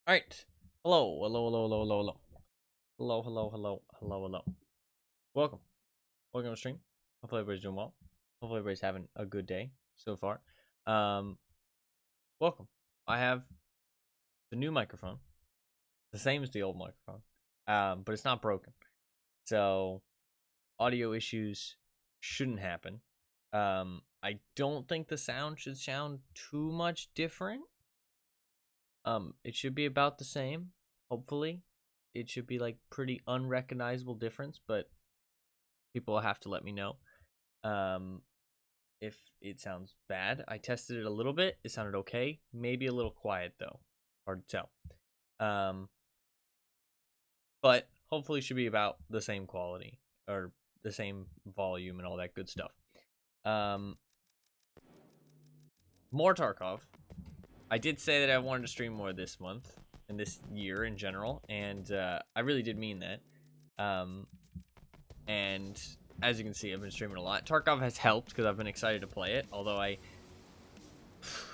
All right. Hello, hello, hello, hello, hello, hello. Hello, hello, hello, hello, hello. Welcome. Welcome to the stream. Hopefully everybody's doing well. Hopefully everybody's having a good day so far. Welcome. I have the new microphone. The same as the old microphone. But it's not broken. So audio issues shouldn't happen. I don't think the sound should sound too much different. It should be about the same, hopefully. It should be like pretty unrecognizable difference, but people will have to let me know if it sounds bad. I tested it a little bit. It sounded okay. Maybe a little quiet though. Hard to tell. But hopefully it should be about the same quality or the same volume and all that good stuff. More Tarkov. I did say that I wanted to stream more this month and this year in general, and I really did mean that. And as you can see, I've been streaming a lot. Tarkov has helped because I've been excited to play it, although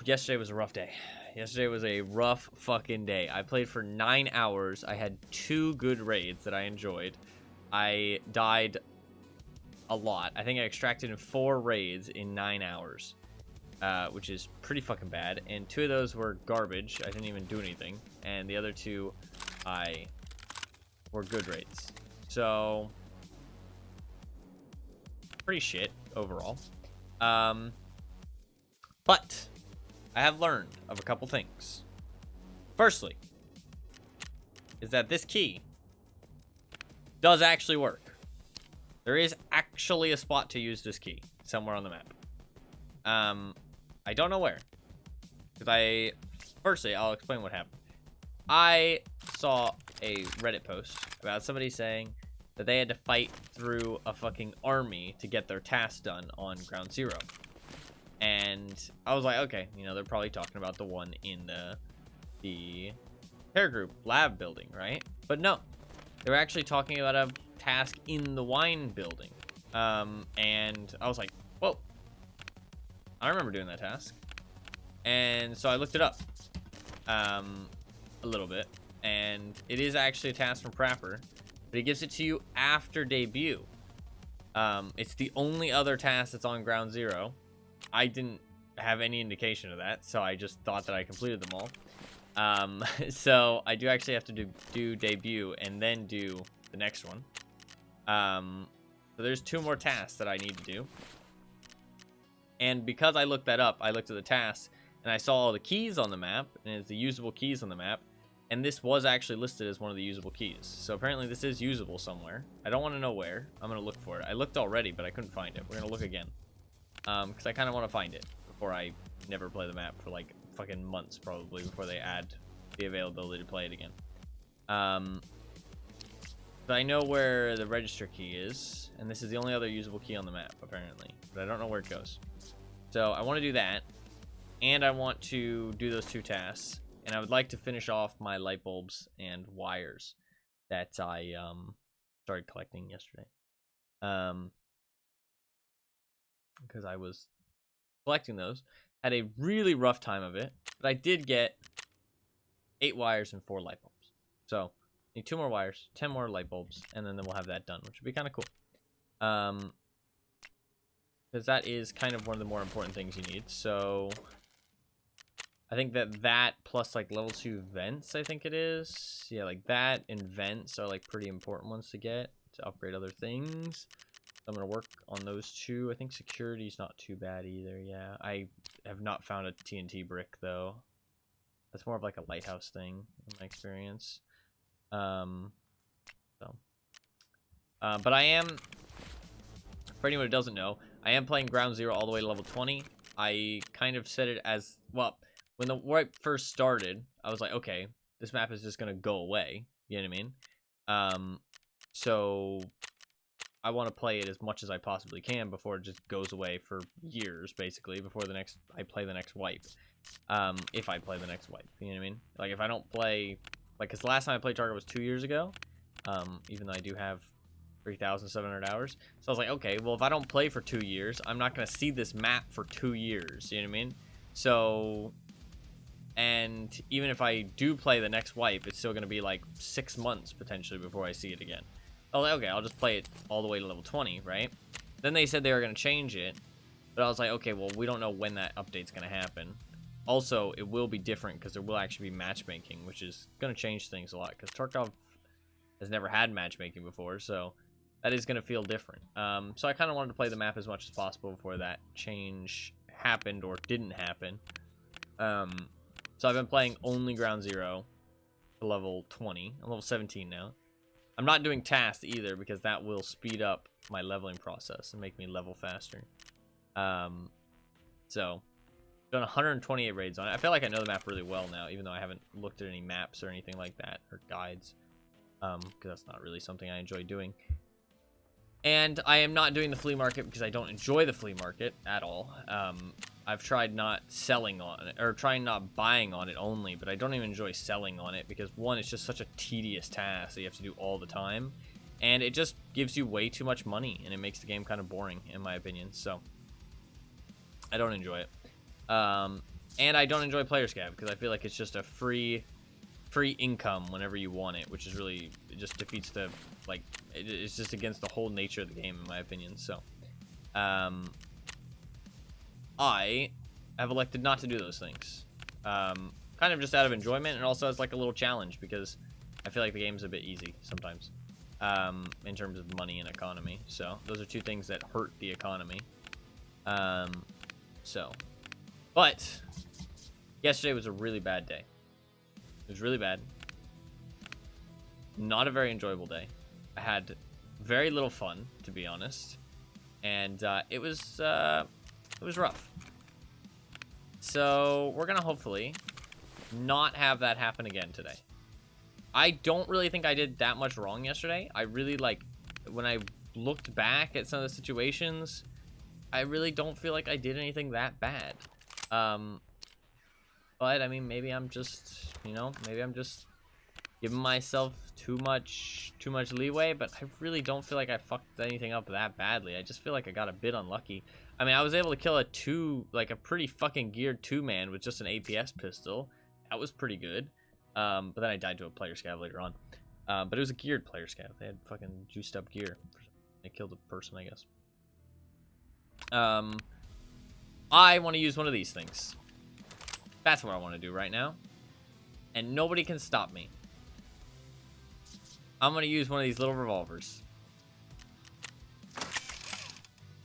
yesterday was a rough day. Yesterday was a rough fucking day. I played for 9 hours. I had 2 good raids that I enjoyed. I died a lot. I think I extracted in 4 raids in 9 hours. Which is pretty fucking bad, and 2 of those were garbage. I didn't even do anything, and the other 2 were good raids. So pretty shit overall. But I have learned of a couple things. Firstly, is that this key does actually work. There is actually a spot to use this key somewhere on the map. I don't know where. Because firstly, I'll explain what happened. I saw a Reddit post about somebody saying that they had to fight through a fucking army to get their task done on Ground Zero. And I was like, okay, they're probably talking about the one in the Terror Group lab building, right? But no, they were actually talking about a task in the wine building. And I was like, whoa. I remember doing that task. And so I looked it up a little bit. And it is actually a task from Prapper, but it gives it to you after debut. It's the only other task that's on Ground Zero. I didn't have any indication of that, so I just thought that I completed them all. So I do actually have to do debut and then do the next one. So there's 2 more tasks that I need to do. And because I looked that up, I looked at the tasks, and I saw all the keys on the map, and it's the usable keys on the map, and this was actually listed as one of the usable keys. So apparently this is usable somewhere. I don't want to know where. I'm going to look for it. I looked already, but I couldn't find it. We're going to look again. Because I kind of want to find it before I never play the map for like fucking months, probably, before they add the availability to play it again. But I know where the register key is, and this is the only other usable key on the map, apparently. But I don't know where it goes. So I want to do that, and I want to do those 2 tasks, and I would like to finish off my light bulbs and wires that I started collecting yesterday. Because I was collecting those, had a really rough time of it, but I did get 8 wires and 4 light bulbs. So need 2 more wires, 10 more light bulbs, and then we'll have that done, which would be kind of cool. Because that is kind of one of the more important things you need. So I think that plus like level 2 vents, I think it is. Yeah, like that and vents are like pretty important ones to get to upgrade other things. So I'm going to work on those 2. I think security is not too bad either. Yeah, I have not found a TNT brick though. That's more of like a lighthouse thing in my experience. But I am, for anyone who doesn't know, I am playing Ground Zero all the way to level 20. I kind of said it as, well, when the wipe first started, I was like, okay, this map is just going to go away. You know what I mean? So I want to play it as much as I possibly can before it just goes away for years, basically, before I play the next wipe. If I play the next wipe, you know what I mean? Like, if I don't play, like, because the last time I played Target was 2 years ago, even though I do have 3,700 hours. So I was like, okay, well, if I don't play for 2 years, I'm not going to see this map for 2 years. You know what I mean? So And even if I do play the next wipe, it's still going to be like 6 months potentially before I see it again. Oh, okay, I'll just play it all the way to level 20, right? Then they said they were going to change it, but I was like, okay, well, we don't know when that update's going to happen. Also, it will be different because there will actually be matchmaking, which is going to change things a lot because Tarkov has never had matchmaking before, so that is going to feel different. So I kind of wanted to play the map as much as possible before that change happened or didn't happen. So I've been playing only Ground Zero to level 20. I'm level 17 now. I'm not doing tasks either because that will speed up my leveling process and make me level faster. So done 128 raids on it. I feel like I know the map really well now, even though I haven't looked at any maps or anything like that, or guides, because that's not really something I enjoy doing. And I am not doing the flea market because I don't enjoy the flea market at all. I've tried not selling on it, or trying not buying on it only, but I don't even enjoy selling on it because, one, it's just such a tedious task that you have to do all the time, and it just gives you way too much money, and it makes the game kind of boring, in my opinion, so I don't enjoy it. And I don't enjoy player scav because I feel like it's just a free income whenever you want it, which is really, it just defeats the, like, it's just against the whole nature of the game, in my opinion. So I have elected not to do those things, kind of just out of enjoyment, and also as like a little challenge because I feel like the game's a bit easy sometimes, in terms of money and economy. So those are two things that hurt the economy. But yesterday was a really bad day. It was really bad. Not a very enjoyable day. I had very little fun, to be honest, and it was rough. So we're gonna hopefully not have that happen again today. I don't really think I did that much wrong yesterday. I really, like, when I looked back at some of the situations, I really don't feel like I did anything that bad. But I mean, maybe I'm just, you know, maybe I'm just giving myself too much leeway, but I really don't feel like I fucked anything up that badly. I just feel like I got a bit unlucky. I mean, I was able to kill a pretty fucking geared 2-man with just an APS pistol. That was pretty good. But then I died to a player scav later on. But it was a geared player scav. They had fucking juiced up gear. They killed a person, I guess. I want to use one of these things. That's what I want to do right now. And nobody can stop me. I'm going to use one of these little revolvers.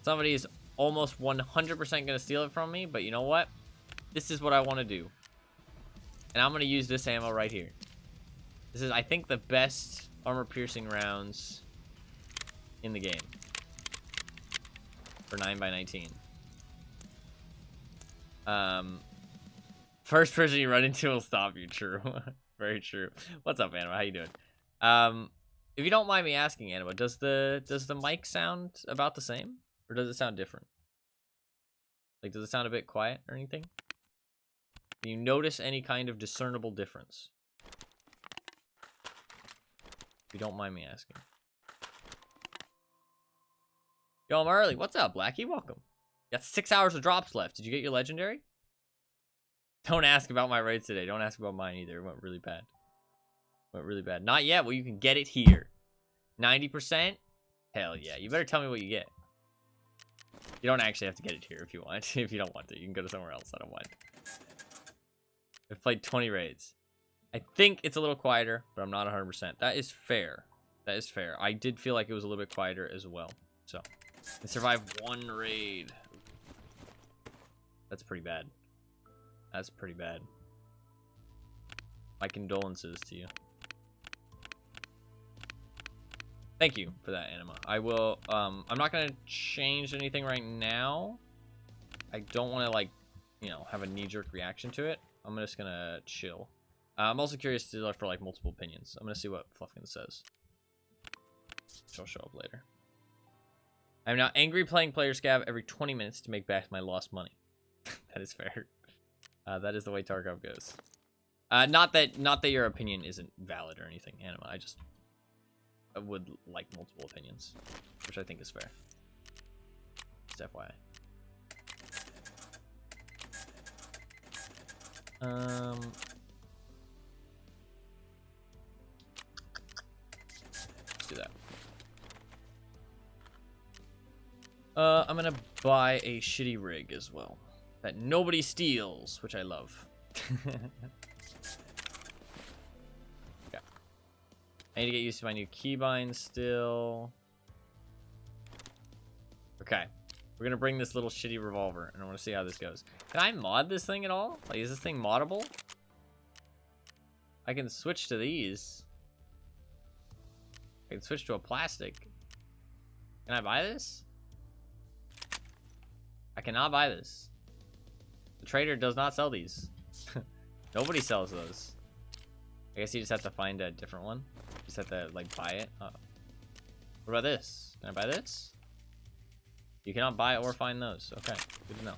Somebody is almost 100% going to steal it from me, but you know what? This is what I want to do. And I'm going to use this ammo right here. This is, I think, the best armor-piercing rounds in the game. For 9x19. First person you run into will stop you. True. Very true. What's up, Anima? How you doing? If you don't mind me asking, Anima, does the mic sound about the same? Or does it sound different? Like, does it sound a bit quiet or anything? Do you notice any kind of discernible difference? If you don't mind me asking. Yo, I'm early. What's up, Blackie? Welcome. Got 6 hours of drops left. Did you get your legendary? Don't ask about my raids today. Don't ask about mine either. It went really bad. Went really bad. Not yet. Well, you can get it here. 90%? Hell yeah. You better tell me what you get. You don't actually have to get it here if you want. If you don't want to, you can go to somewhere else. I don't mind. I've played 20 raids. I think it's a little quieter, but I'm not 100%. That is fair. That is fair. I did feel like it was a little bit quieter as well. So, I survived 1 raid. That's pretty bad. That's pretty bad. My condolences to you. Thank you for that, Anima. I will, I'm not gonna change anything right now. I don't want to, like, you know, have a knee-jerk reaction to it. I'm just gonna chill. I'm also curious to look for, like, multiple opinions. I'm gonna see what Fluffkin says. She'll show up later. I'm now angry playing player scav every 20 minutes to make back my lost money. That is fair. That is the way Tarkov goes. Not that your opinion isn't valid or anything, Anima. I would like multiple opinions, which I think is fair. Just FYI. Let's do that. I'm gonna buy a shitty rig as well that nobody steals, which I love. Okay. I need to get used to my new keybinds still. Okay. We're gonna bring this little shitty revolver, and I want to see how this goes. Can I mod this thing at all? Like, is this thing moddable? I can switch to these. I can switch to a plastic. Can I buy this? I cannot buy this. The trader does not sell these. Nobody sells those. I guess you just have to find a different one. You just have to, like, buy it. What about this? Can I buy this? You cannot buy or find those. Okay, good to know.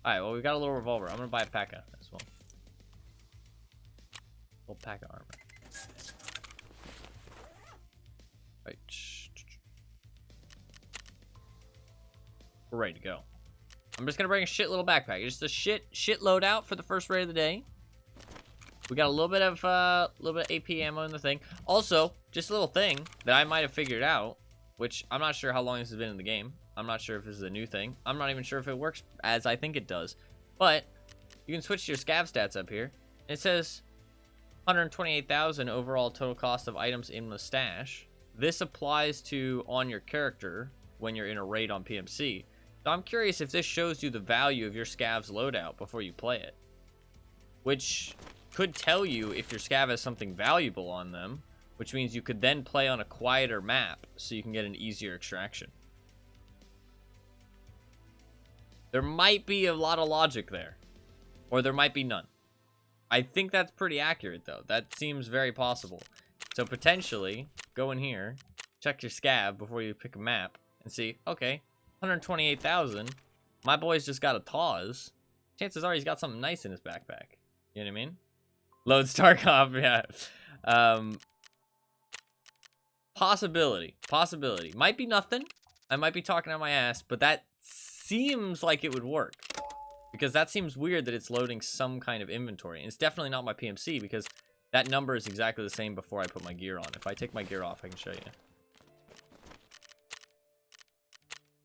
Alright, well, we got a little revolver. I'm gonna buy a P.E.K.K.A. as well. Little P.E.K.K.A. armor. Right. We're ready to go. I'm just gonna bring a shit little backpack. Just a shit loadout for the first raid of the day. We got a little bit of AP ammo in the thing. Also, just a little thing that I might have figured out, which I'm not sure how long this has been in the game. I'm not sure if this is a new thing. I'm not even sure if it works as I think it does. But you can switch your scav stats up here. It says 128,000 overall total cost of items in the stash. This applies to on your character when you're in a raid on PMC. So I'm curious if this shows you the value of your scav's loadout before you play it. Which could tell you if your scav has something valuable on them, which means you could then play on a quieter map so you can get an easier extraction. There might be a lot of logic there, or there might be none. I think that's pretty accurate, though. That seems very possible. So potentially, go in here, check your scav before you pick a map, and see, okay, 128,000. My boy's just got a Taz. Chances are he's got something nice in his backpack. You know what I mean? Load Starcop, yeah. Possibility. Might be nothing. I might be talking out my ass, but that seems like it would work. Because that seems weird that it's loading some kind of inventory. And it's definitely not my PMC because that number is exactly the same before I put my gear on. If I take my gear off, I can show you.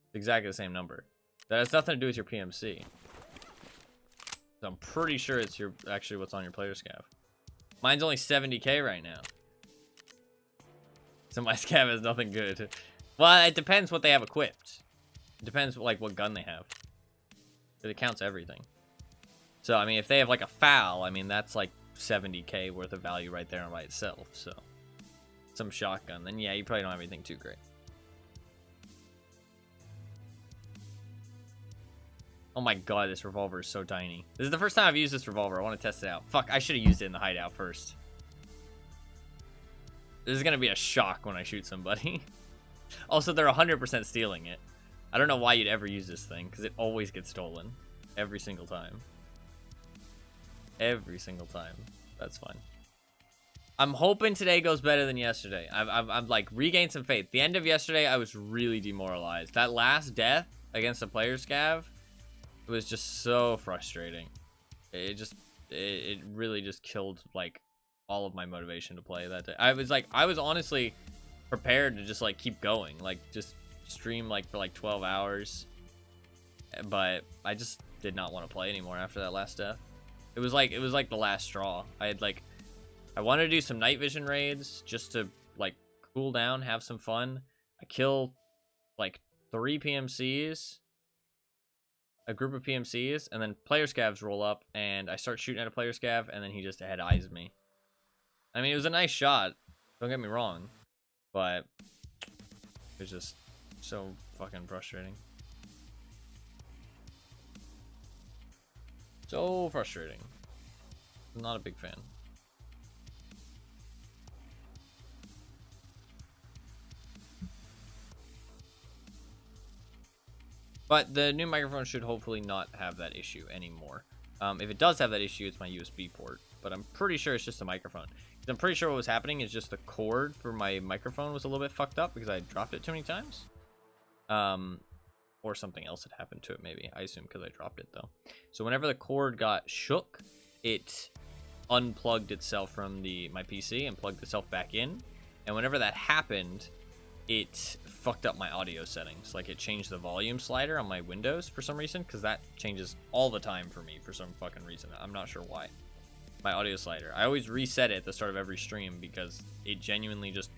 It's exactly the same number. That has nothing to do with your PMC. So I'm pretty sure it's your actually what's on your player scav. Mine's only 70k right now. So my scav has nothing good. Well, it depends what they have equipped. It depends like what gun they have. It counts everything. So I mean, if they have like a FAL, I mean that's like 70k worth of value right there by itself. So some shotgun, then yeah, you probably don't have anything too great. Oh my god, this revolver is so tiny. This is the first time I've used this revolver. I want to test it out. Fuck, I should have used it in the hideout first. This is gonna be a shock when I shoot somebody. Also, they're 100% stealing it. I don't know why you'd ever use this thing, because it always gets stolen. Every single time. Every single time. That's fine. I'm hoping today goes better than yesterday. I've like regained some faith. The end of yesterday, I was really demoralized. That last death against a player scav, it was just so frustrating. It really just killed like all of my motivation to play that day. I was honestly prepared to just like keep going, like just stream like for like 12 hours, but I just did not want to play anymore after that last death. It was like the last straw. I wanted to do some night vision raids just to like cool down, have some fun. I kill like 3 PMCs, a group of PMCs, and then player scavs roll up, and I start shooting at a player scav, and then he just head eyes me. I mean, it was a nice shot, don't get me wrong, but it was just so fucking frustrating. So frustrating. I'm not a big fan. But the new microphone should hopefully not have that issue anymore. If it does have that issue, it's my USB port. But I'm pretty sure it's just a microphone. I'm pretty sure what was happening is just the cord for my microphone was a little bit fucked up because I dropped it too many times. Or something else had happened to it maybe. I assume because I dropped it though. So whenever the cord got shook, it unplugged itself from my PC and plugged itself back in. And whenever that happened, it fucked up my audio settings. Like, it changed the volume slider on my Windows for some reason, because that changes all the time for me for some fucking reason. I'm not sure why. My audio slider. I always reset it at the start of every stream because it genuinely just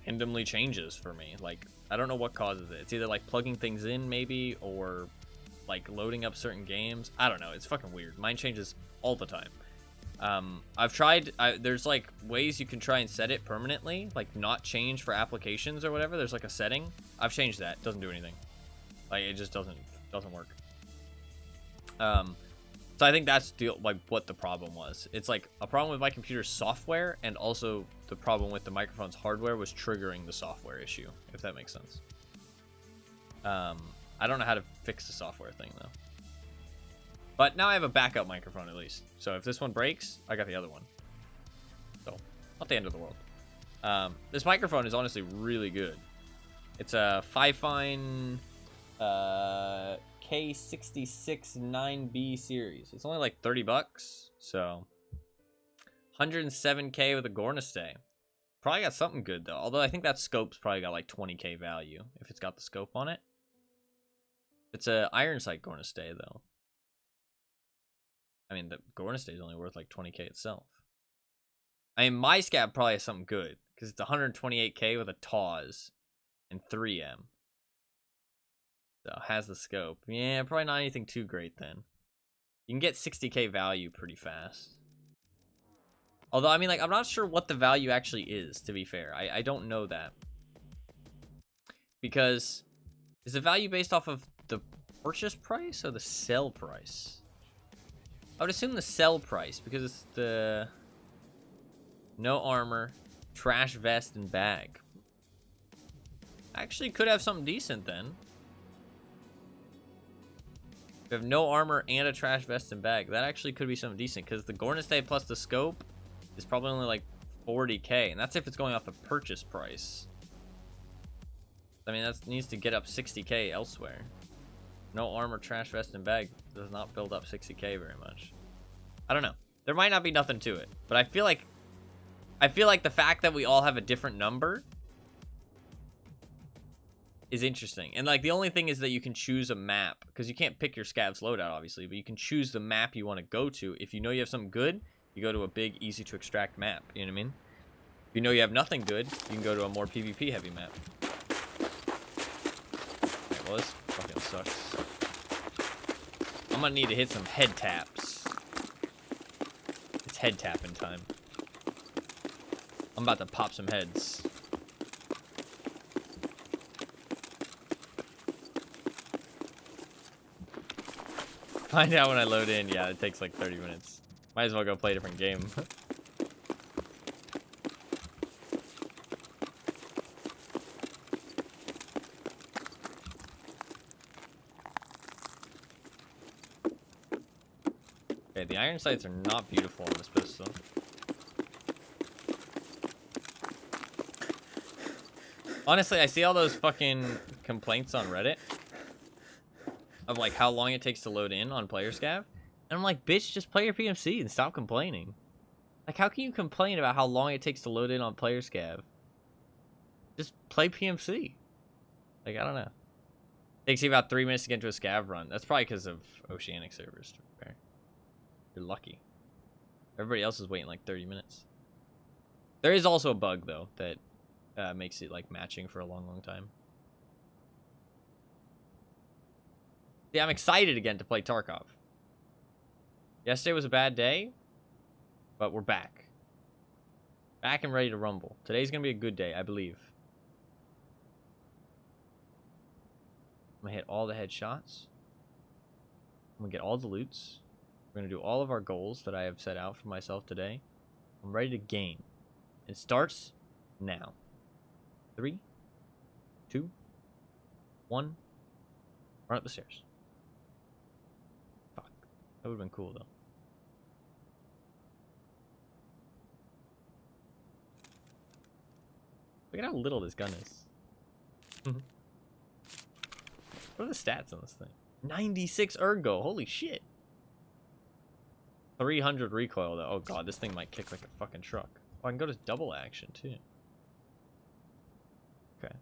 randomly changes for me. Like, I don't know what causes it. It's either like plugging things in maybe, or like loading up certain games. I don't know. It's fucking weird. Mine changes all the time. I've tried, there's like ways you can try and set it permanently, like not change for applications or whatever. There's like a setting. I've changed that. Doesn't do anything. Like, it just doesn't work. So I think that's like what the problem was. It's like a problem with my computer's software, and also the problem with the microphone's hardware was triggering the software issue, if that makes sense. I don't know how to fix the software thing though. But now I have a backup microphone at least. So if this one breaks, I got the other one. So, not the end of the world. This microphone is honestly really good. It's a Fifine K66 9B series. It's only like 30 bucks. So, 107K with a Gornastay. Probably got something good though. Although I think that scope's probably got like 20K value if it's got the scope on it. It's a iron sight Gornastay though. I mean, the Gornastay is only worth like 20K itself. I mean, my Scav probably has something good because it's 128K with a TAWS and 3M. So it has the scope. Yeah, probably not anything too great then. You can get 60K value pretty fast. Although, I mean, like, I'm not sure what the value actually is, to be fair. I don't know that. Because is the value based off of the purchase price or the sell price? I would assume the sell price, because it's the no armor, trash vest, and bag. Actually, could have something decent then. We have no armor and a trash vest and bag. That actually could be something decent, because the Gornastay plus the scope is probably only like 40K, and that's if it's going off the purchase price. I mean, that needs to get up 60K elsewhere. No armor, trash vest, and bag does not build up 60K very much. I don't know. There might not be nothing to it, but I feel like the fact that we all have a different number is interesting. And like, the only thing is that you can choose a map, because you can't pick your Scav's loadout obviously, but you can choose the map you want to go to. If you know you have something good, you go to a big, easy to extract map. You know what I mean? If you know you have nothing good, you can go to a more PvP heavy map. Alright, well, this fucking sucks. I'm gonna need to hit some head taps. It's head tapping time. I'm about to pop some heads. Find out when I load in. Yeah, it takes like 30 minutes. Might as well go play a different game. Okay, the iron sights are not beautiful on this pistol. Honestly, I see all those fucking complaints on Reddit of like how long it takes to load in on player Scav, and I'm like, bitch, just play your PMC and stop complaining. Like, how can you complain about how long it takes to load in on player Scav? Just play PMC. Like, I don't know. Takes you about 3 minutes to get into a Scav run. That's probably because of Oceanic servers, to be fair. You're lucky. Everybody else is waiting like 30 minutes. There is also a bug though that makes it like matching for a long time. Yeah, I'm excited again to play Tarkov. Yesterday was a bad day, but we're back. Back and ready to rumble. Today's gonna be a good day, I believe. I'm gonna hit all the headshots. I'm gonna get all the loots. We're gonna do all of our goals that I have set out for myself today. I'm ready to game. It starts now. 3, 2, 1. Run up the stairs. Fuck. That would have been cool though. Look at how little this gun is. What are the stats on this thing? 96 ergo. Holy shit. 300 recoil though. Oh god, this thing might kick like a fucking truck. Oh, I can go to double action too. Okay. Is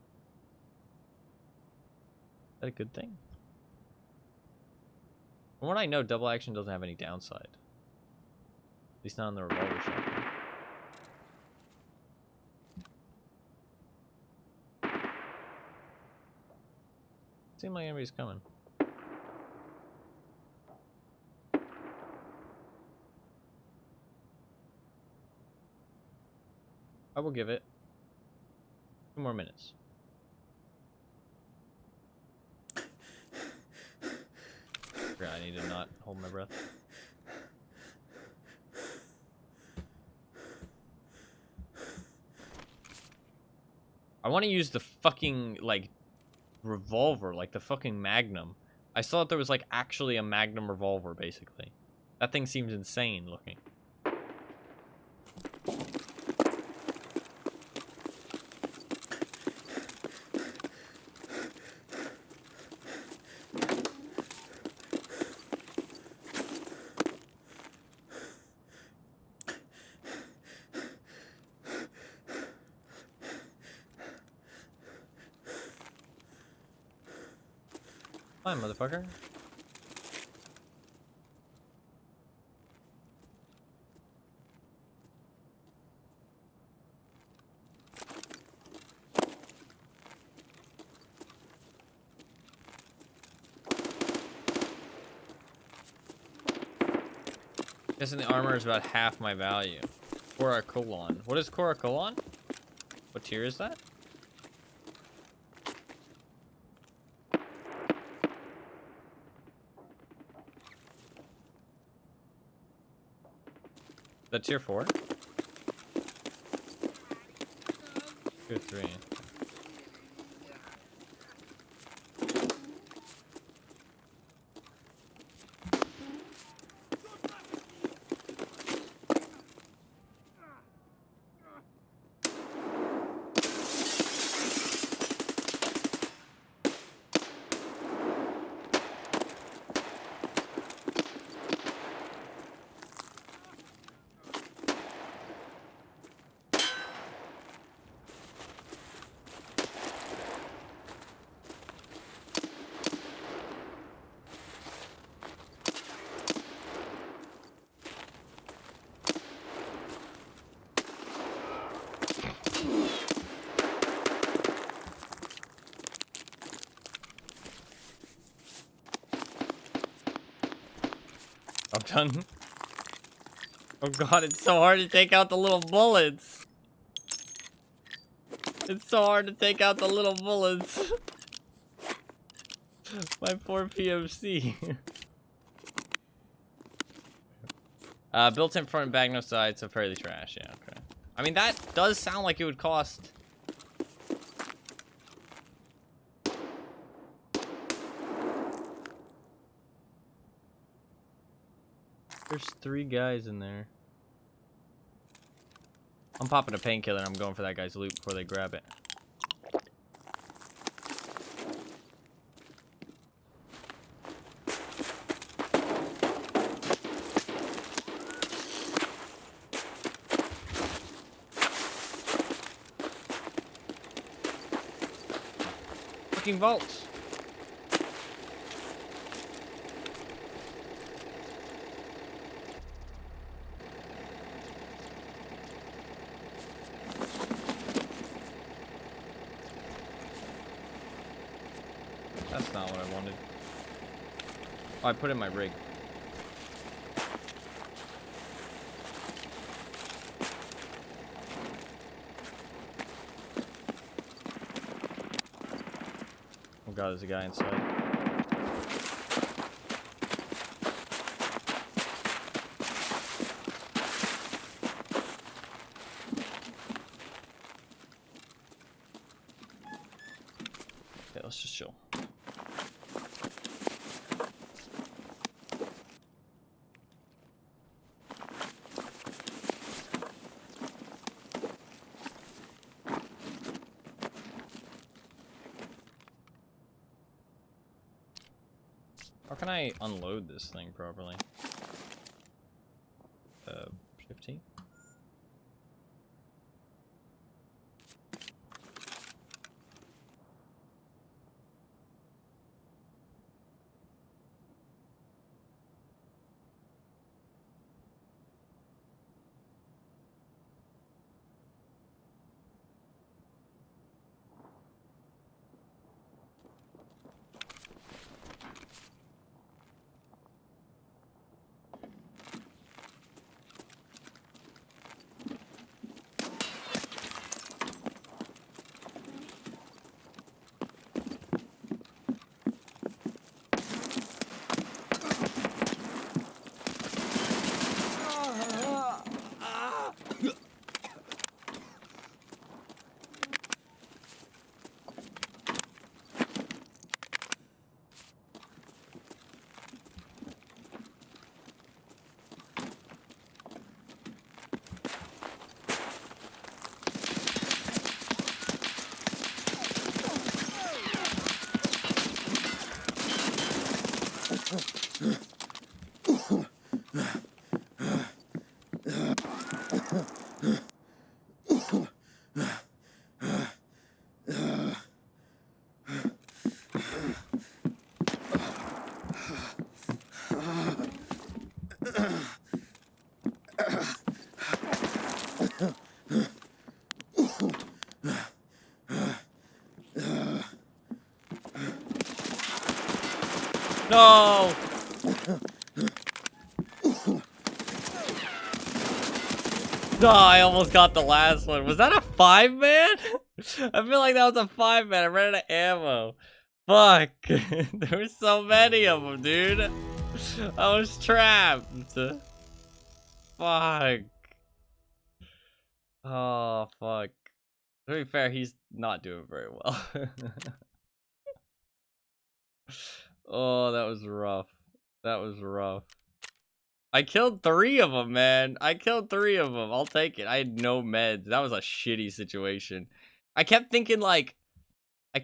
that a good thing? From what I know, double action doesn't have any downside. At least not on the revolver shotgun. Seems like anybody's coming. I will give it 2 more minutes. I need to not hold my breath. I want to use the fucking, like, revolver, like the fucking Magnum. I saw that there was, like, actually a Magnum revolver, basically. That thing seems insane looking. Fine, motherfucker. Guessing the armor is about half my value. Coracolon. What is Coracolon? What tier is that? Is that tier 4? Tier 3. I'm done. Oh god, it's so hard to take out the little bullets. It's so hard to take out the little bullets. My poor POC. Built-in front and back, no sides, so fairly trash. Yeah, okay. I mean, that does sound like it would cost... There's 3 guys in there. I'm popping a painkiller and I'm going for that guy's loot before they grab it. Fucking vaults. That's not what I wanted. Oh, I put in my rig. Oh god, there's a guy inside. Okay, let's just chill. How can I unload this thing properly? No! No, I almost got the last one. Was that a 5-man? I feel like that was a 5-man. I ran out of ammo. Fuck. There were so many of them, dude. I was trapped. Fuck. Oh, fuck. To be fair, he's not doing very well. Oh, that was rough. That was rough. I killed 3 of them, man. I killed 3 of them. I'll take it. I had no meds. That was a shitty situation. I kept thinking like, I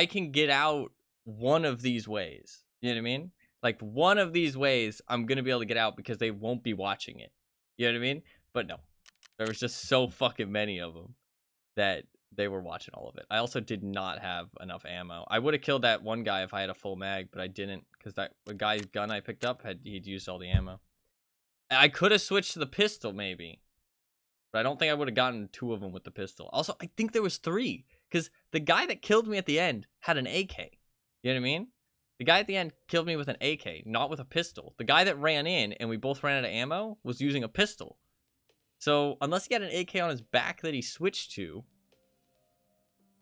can get out one of these ways. You know what I mean? Like, one of these ways, I'm going to be able to get out because they won't be watching it. You know what I mean? But no. There was just so fucking many of them that they were watching all of it. I also did not have enough ammo. I would have killed that one guy if I had a full mag, but I didn't because the guy's gun I picked up he'd used all the ammo. I could have switched to the pistol maybe, but I don't think I would have gotten 2 of them with the pistol. Also, I think there was 3 because the guy that killed me at the end had an AK. You know what I mean? The guy at the end killed me with an AK, not with a pistol. The guy that ran in and we both ran out of ammo was using a pistol. So unless he had an AK on his back that he switched to,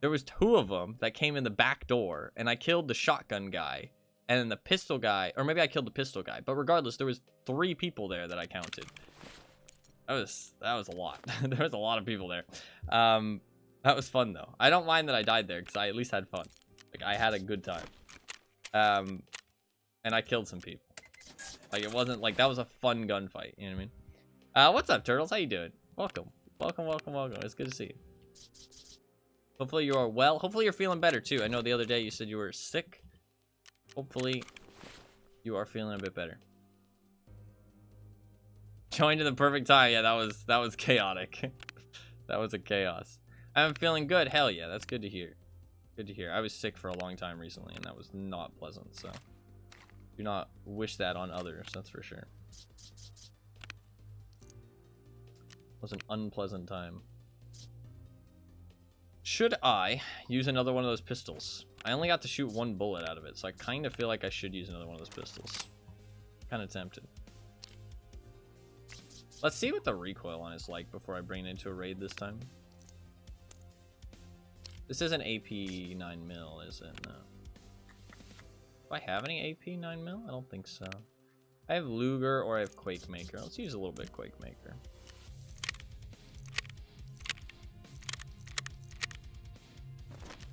there was 2 of them that came in the back door, and I killed the shotgun guy, and then the pistol guy, or maybe I killed the pistol guy, but regardless, there was 3 people there that I counted. That was a lot. There was a lot of people there. That was fun though. I don't mind that I died there because I at least had fun. Like, I had a good time. And I killed some people. Like, it wasn't like that was a fun gunfight. You know what I mean? What's up, Turtles? How you doing? Welcome. Welcome, welcome, welcome. It's good to see you. Hopefully you are well. Hopefully you're feeling better too. I know the other day you said you were sick. Hopefully you are feeling a bit better. Joined in the perfect time. Yeah, that was chaotic. That was a chaos. I'm feeling good. Hell yeah, that's good to hear. Good to hear. I was sick for a long time recently, and that was not pleasant. So do not wish that on others. That's for sure. It was an unpleasant time. Should I use another one of those pistols? I only got to shoot 1 bullet out of it, so I kind of feel like I should use another one of those pistols. Kind of tempted. Let's see what the recoil on is like before I bring it into a raid this time. This isn't AP 9mm, is it? No. Do I have any AP 9mm? I don't think so. I have Luger or I have Quake Maker. Let's use a little bit Quake Maker.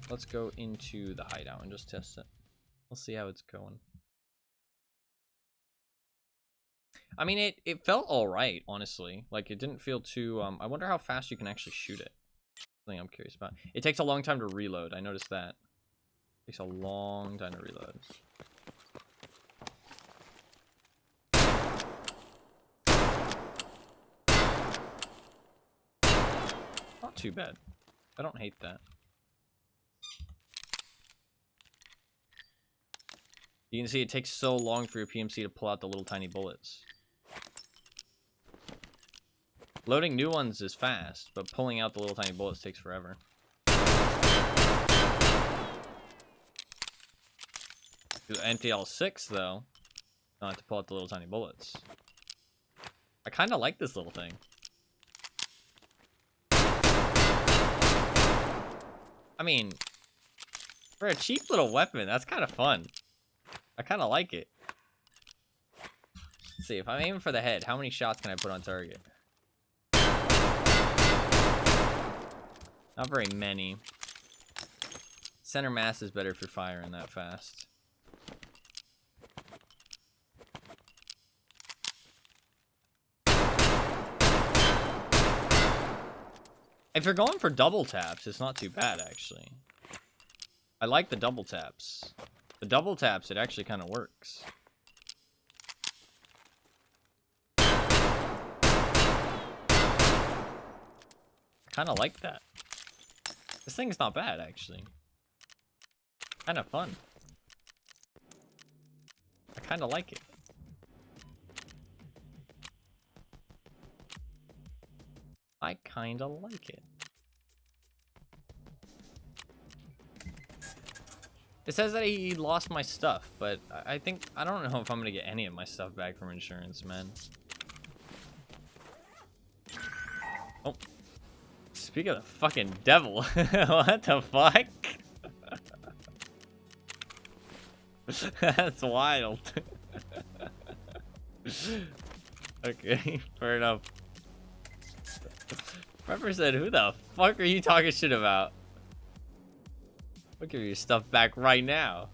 Let's go into the hideout and just test it. We'll see how it's going. I mean, it felt alright, honestly. Like, it didn't feel too... I wonder how fast you can actually shoot it. Something I'm curious about. It takes a long time to reload. I noticed that. It takes a long time to reload. Not too bad. I don't hate that. You can see it takes so long for your PMC to pull out the little tiny bullets. Loading new ones is fast, but pulling out the little tiny bullets takes forever. The NTL6 though, don't have to pull out the little tiny bullets. I kind of like this little thing. I mean, for a cheap little weapon, that's kind of fun. I kind of like it. Let's see, if I'm aiming for the head, how many shots can I put on target? Not very many. Center mass is better if you're firing that fast. If you're going for double taps, it's not too bad, actually. I like the double taps. The double taps, it actually kind of works. kind of like that. This thing's not bad, actually. Kind of fun. I kind of like it. I kind of like it. It says that he lost my stuff, but I think, I don't know if I'm gonna get any of my stuff back from insurance, man. Oh. Speak of the fucking devil. What the fuck? That's wild. Okay, fair enough. Pepper said, who the fuck are you talking shit about? I'll give you your stuff back right now.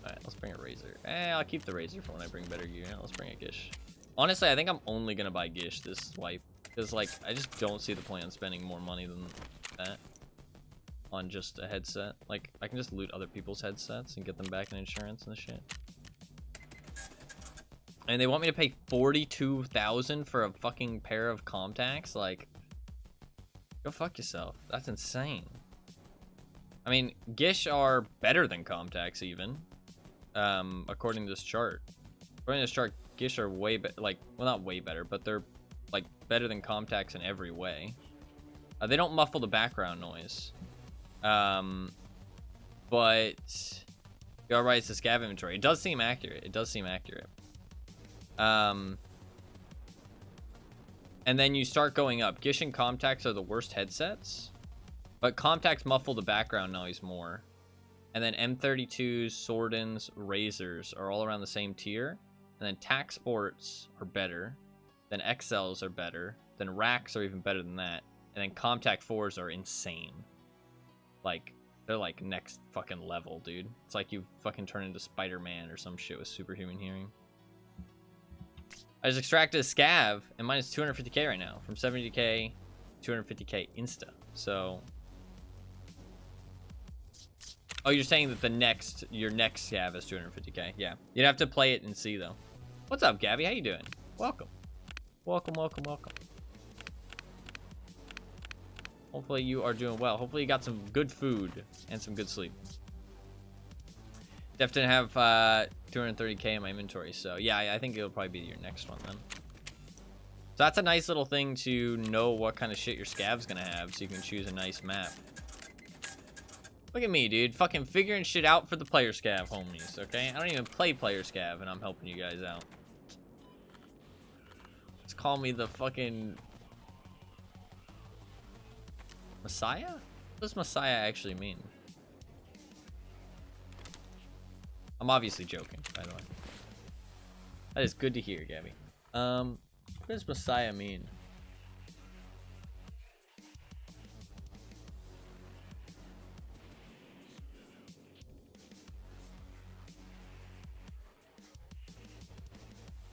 Alright, let's bring a razor. I'll keep the razor for when I bring better gear. Let's bring a Gish. Honestly, I think I'm only gonna buy Gish this swipe. Because, like, I just don't see the point on spending more money than that on just a headset. Like, I can just loot other people's headsets and get them back in insurance and shit. And they want me to pay $42,000 for a fucking pair of contacts? Like, go fuck yourself. That's insane. I mean, Gish are better than contacts even. According to this chart. According to this chart, Gish are way better. Like, well, not way better, but they're like better than contacts in every way. They don't muffle the background noise. But you are right, it's a scav inventory. It does seem accurate. It does seem accurate. And then you start going up. Gish and contacts are the worst headsets, but contacts muffle the background noise more. And then M32s, Swordins, Razors are all around the same tier. And then TAC Sports are better. Then XLs are better. Then Racks are even better than that. And then Contact 4s are insane. Like, they're like next fucking level, dude. It's like you fucking turn into Spider-Man or some shit with superhuman hearing. I just extracted a Scav, and mine is 250k right now. From 70k, 250k insta. So... Oh, you're saying that your next Scav is 250k. Yeah. You'd have to play it and see, though. What's up, Gabby? How you doing? Welcome. Welcome, welcome, welcome. Hopefully you are doing well. Hopefully you got some good food and some good sleep. Definitely have 230k in my inventory, so yeah, I think it'll probably be your next one then. So that's a nice little thing to know what kind of shit your Scav's gonna have, so you can choose a nice map. Look at me, dude. Fucking figuring shit out for the player Scav, homies, okay? I don't even play player Scav, and I'm helping you guys out. Just call me the fucking... Messiah? What does Messiah actually mean? I'm obviously joking, by the way. That is good to hear, Gabby. What does Messiah mean?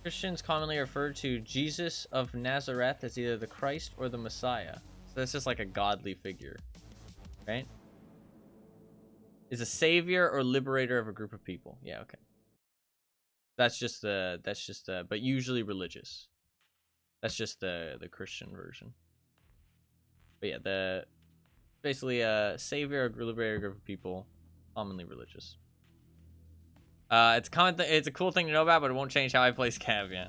Christians commonly refer to Jesus of Nazareth as either the Christ or the Messiah. So that's just like a godly figure, right? Is a savior or liberator of a group of people. Yeah, okay. That's just but usually religious. That's just the Christian version. But yeah, basically a savior or liberator of a group of people, commonly religious. It's a cool thing to know about, but it won't change how I play Scav, yeah.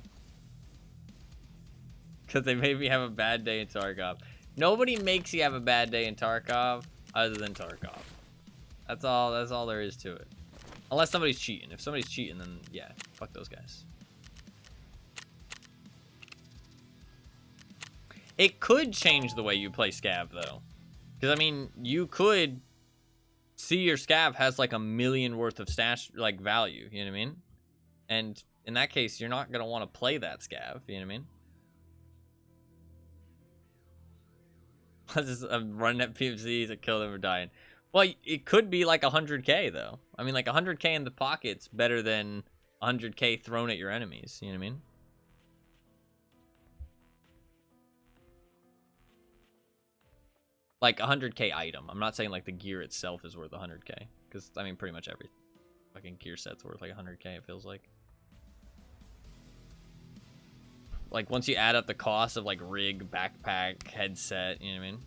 Because they made me have a bad day in Tarkov. Nobody makes you have a bad day in Tarkov other than Tarkov. That's all there is to it. Unless somebody's cheating. If somebody's cheating, then yeah, fuck those guys. It could change the way you play Scav, though. Because, I mean, you could see your Scav has like 1 million worth of stash, like, value. You know what I mean? And in that case, you're not going to want to play that Scav. You know what I mean? I'm running at PMCs that kill them or dying. Well, it could be like 100k, though. I mean, like 100k in the pocket's better than 100k thrown at your enemies. You know what I mean? Like 100k item. I'm not saying like the gear itself is worth 100k. Because, I mean, pretty much every fucking gear set's worth like 100k, it feels like. Like, once you add up the cost of, like, rig, backpack, headset, you know what I mean?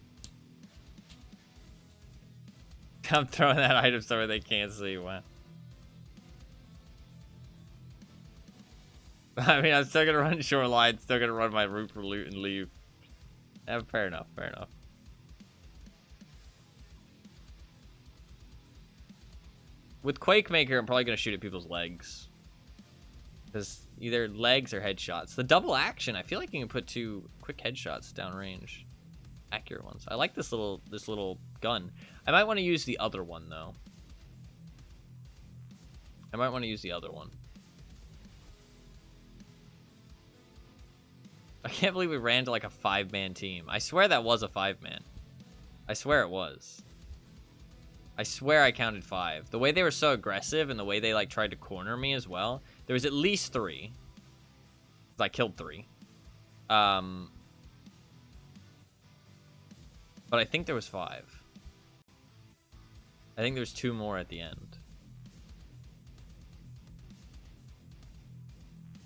I'm throwing that item somewhere they can't see. Wow. I mean, I'm still gonna run shoreline, still gonna run my route for loot and leave. Yeah, fair enough, fair enough. With Quake Maker, I'm probably gonna shoot at people's legs. Because either legs or headshots. The double action, I feel like you can put 2 quick headshots downrange. Accurate ones. I like this little gun. I might want to use the other one, though. I might want to use the other one. I can't believe we ran to like a 5-man team. I swear that was a 5-man. I swear it was. I swear I counted 5. The way they were so aggressive and the way they like tried to corner me as well. There was at least 3. I killed 3. But I think there was 5. I think there's 2 more at the end.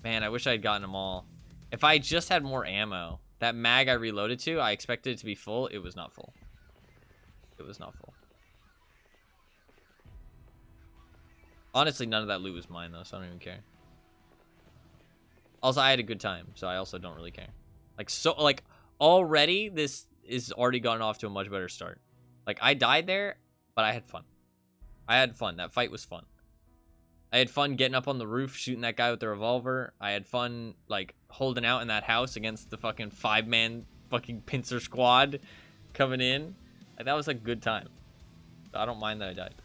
Man, I wish I had gotten them all. If I just had more ammo, that mag I reloaded to, I expected it to be full. It was not full. It was not full. Honestly, none of that loot was mine, though, so I don't even care. Also, I had a good time, so I also don't really care. Like, already, this is already gotten off to a much better start. Like, I died there, but I had fun. I had fun. That fight was fun. I had fun getting up on the roof, shooting that guy with the revolver. I had fun, like, holding out in that house against the fucking 5-man fucking pincer squad coming in. Like, that was a good time. I don't mind that I died.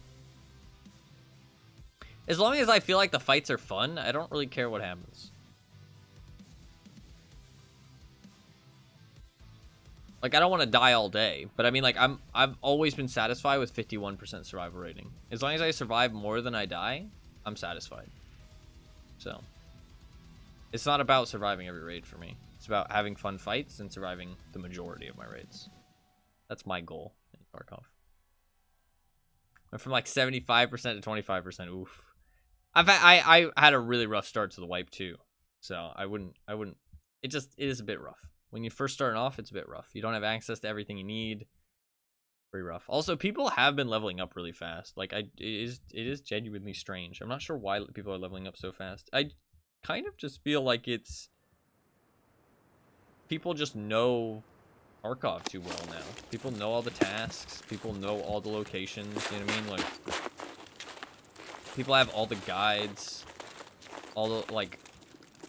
As long as I feel like the fights are fun, I don't really care what happens. Like, I don't want to die all day, but I mean, like, I've always been satisfied with 51% survival rating. As long as I survive more than I die, I'm satisfied. So, it's not about surviving every raid for me. It's about having fun fights and surviving the majority of my raids. That's my goal in Tarkov. Went from like 75% to 25%. Oof. I had a really rough start to the wipe too, so I wouldn't. It is a bit rough when you first starting off. It's a bit rough. You don't have access to everything you need. Pretty rough. Also, people have been leveling up really fast. Like, it is genuinely strange. I'm not sure why people are leveling up so fast. I kind of just feel like it's people just know Tarkov too well now. People know all the tasks. People know all the locations. You know what I mean? Like, people have all the guides, all the, like,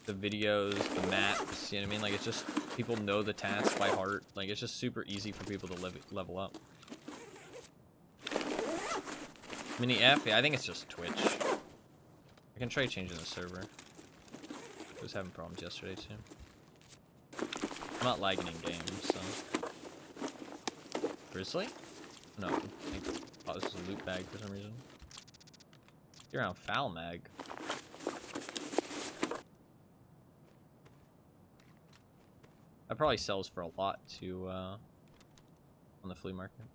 the videos, the maps, you know what I mean? Like, it's just, people know the tasks by heart. Like, it's just super easy for people to level up. Mini F? Yeah, I think it's just Twitch. I can try changing the server. I was having problems yesterday, too. I'm not lagging in game, so... Grizzly? No, I thought this was a loot bag for some reason. You're on foul mag. That probably sells for a lot to on the flea market.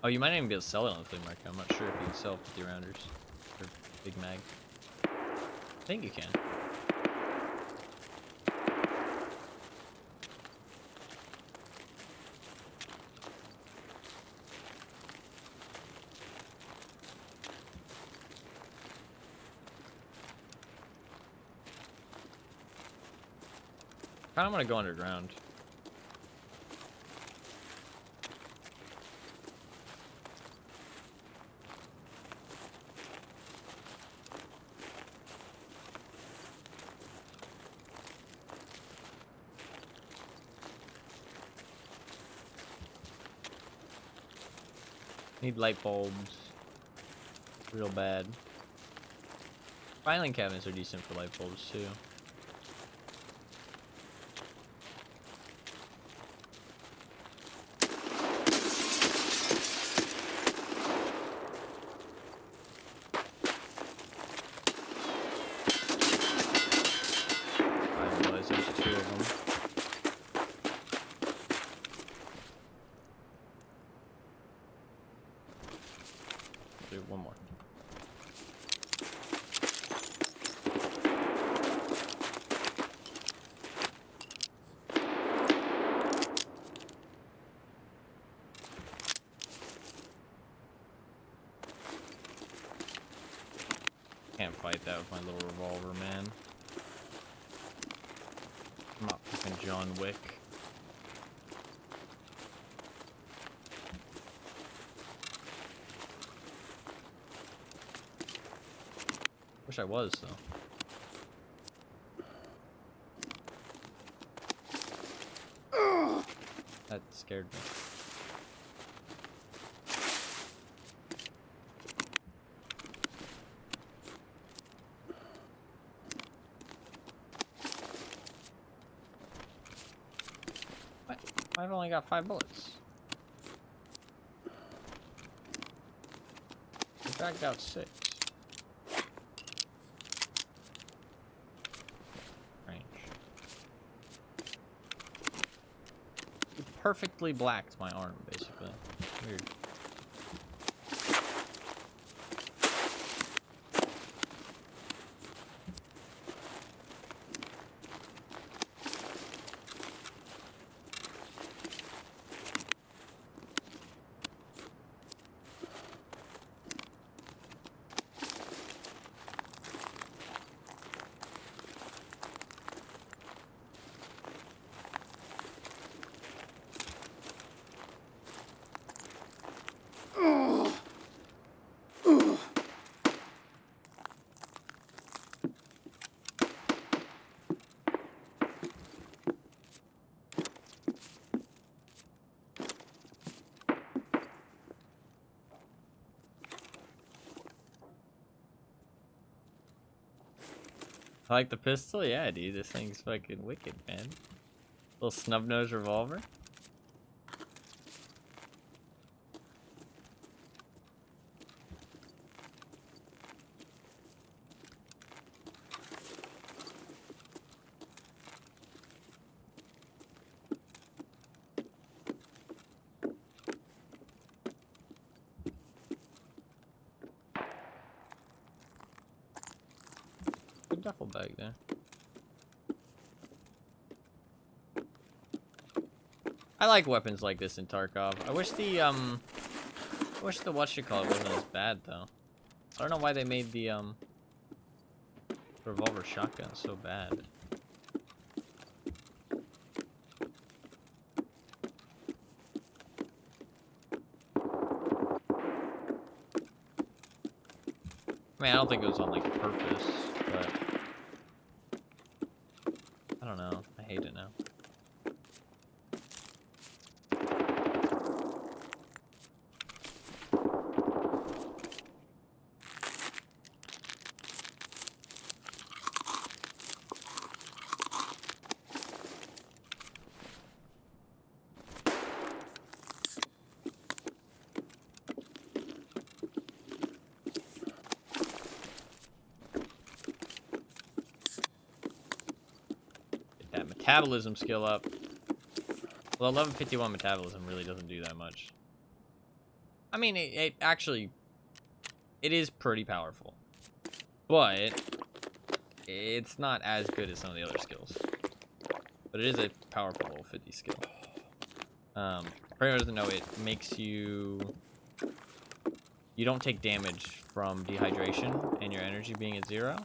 Oh, you might not even be able to sell it on the flea market. I'm not sure if you can sell 50 rounders or big mag. I think you can. I kinda wanna go underground. Need light bulbs. Real bad. Filing cabinets are decent for light bulbs too. I realize there's 2 of them. one more. Can't fight that with my little revolver, man. I'm not fucking John Wick. Wish I was, though. That scared me. What? I've only got 5 bullets. I dragged out 6. Perfectly blacked my arm, basically. Weird. I like the pistol? Yeah, dude. This thing's fucking wicked, man. Little snub-nosed revolver. Good duffel bag there. I like weapons like this in Tarkov. I wish the whatchamacallit wasn't as bad though. I don't know why they made the revolver shotgun so bad. I mean, I don't think it was on like purpose, but I don't know. I hate it now. Metabolism skill up. Well, 1151 metabolism really doesn't do that much. I mean, it actually, it is pretty powerful, but it's not as good as some of the other skills. But it is a powerful level 50 skill. For anyone who doesn't know, it makes you don't take damage from dehydration and your energy being at 0,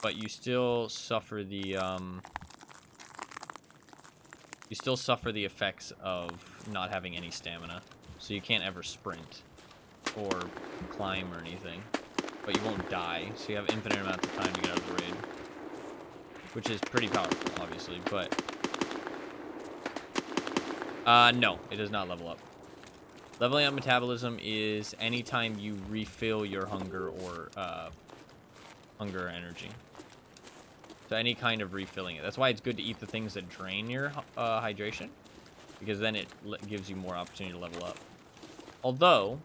but you still suffer the effects of not having any stamina. So you can't ever sprint or climb or anything, but you won't die. So you have infinite amounts of time to get out of the raid, which is pretty powerful, obviously. But no, it does not level up. Leveling up metabolism is anytime you refill your hunger or hunger or energy. So any kind of refilling it. That's why it's good to eat the things that drain your hydration, because then it gives you more opportunity to level up. Although,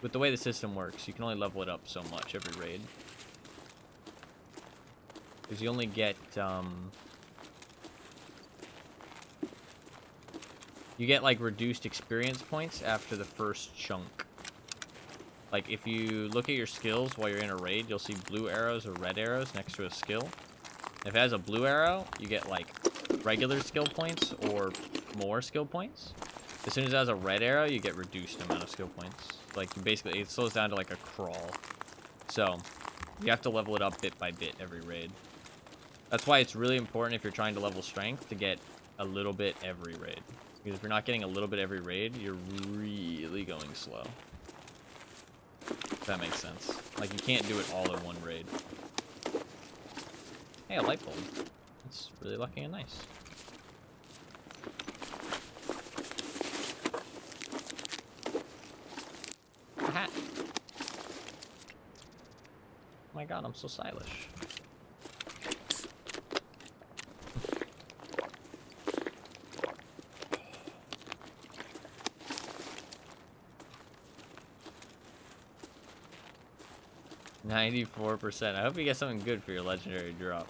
with the way the system works, you can only level it up so much every raid. Because you only get, you get, like, reduced experience points after the first chunk. Like, if you look at your skills while you're in a raid, you'll see blue arrows or red arrows next to a skill. If it has a blue arrow, you get, like, regular skill points or more skill points. As soon as it has a red arrow, you get reduced amount of skill points. Like, you basically, it slows down to, like, a crawl. So, you have to level it up bit by bit every raid. That's why it's really important if you're trying to level strength to get a little bit every raid. Because if you're not getting a little bit every raid, you're really going slow. If that makes sense. Like, you can't do it all in one raid. Hey, a light bulb. That's really lucky and nice. A hat. Oh my god, I'm so stylish. $94%. I hope you get something good for your legendary drop.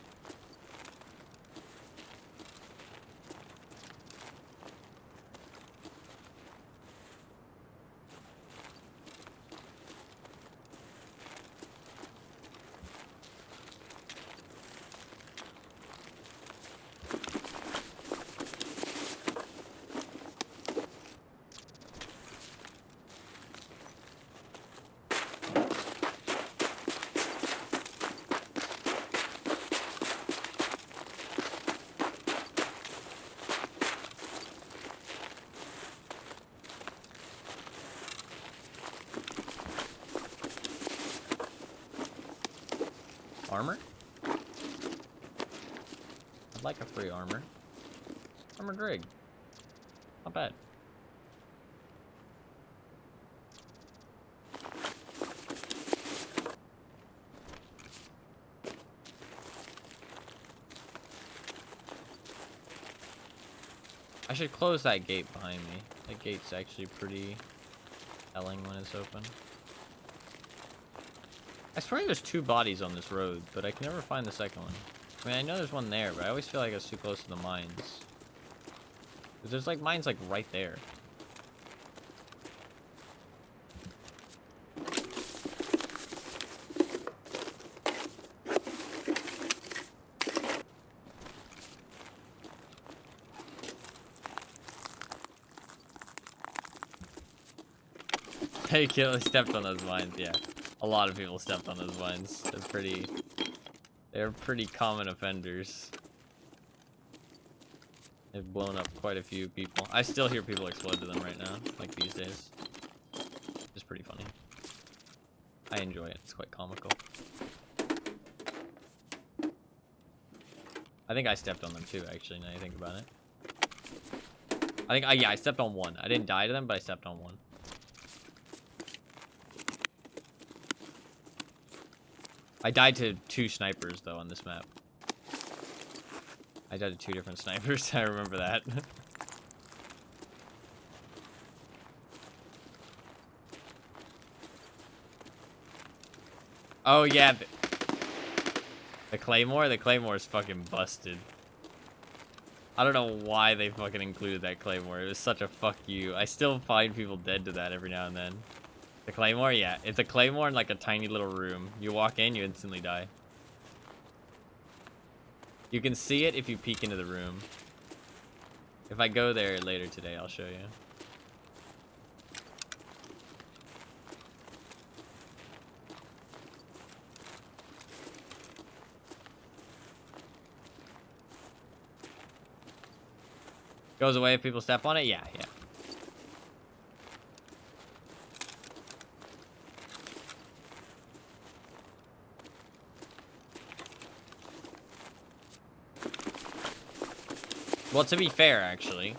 Armor? I'd like a free armor. Armored rig. Not bad. I should close that gate behind me. That gate's actually pretty telling when it's open. I swear there's 2 bodies on this road, but I can never find the second one. I mean, I know there's one there, but I always feel like it's too close to the mines. Because there's, like, mines, like, right there. Hey, kill, stepped on those mines, yeah. A lot of people stepped on those mines. They're pretty common offenders. They've blown up quite a few people. I still hear people explode to them right now, like these days. It's pretty funny. I enjoy it. It's quite comical. I think I stepped on them too, actually, now you think about it. Yeah, I stepped on one. I didn't die to them, but I stepped on one. I died to 2 snipers, though, on this map. I died to 2 different snipers. I remember that. Oh, yeah. The Claymore? The Claymore is fucking busted. I don't know why they fucking included that Claymore. It was such a fuck you. I still find people dead to that every now and then. The Claymore? Yeah. It's a Claymore in like a tiny little room. You walk in, you instantly die. You can see it if you peek into the room. If I go there later today, I'll show you. Goes away if people step on it? Yeah, yeah. Well, to be fair, actually,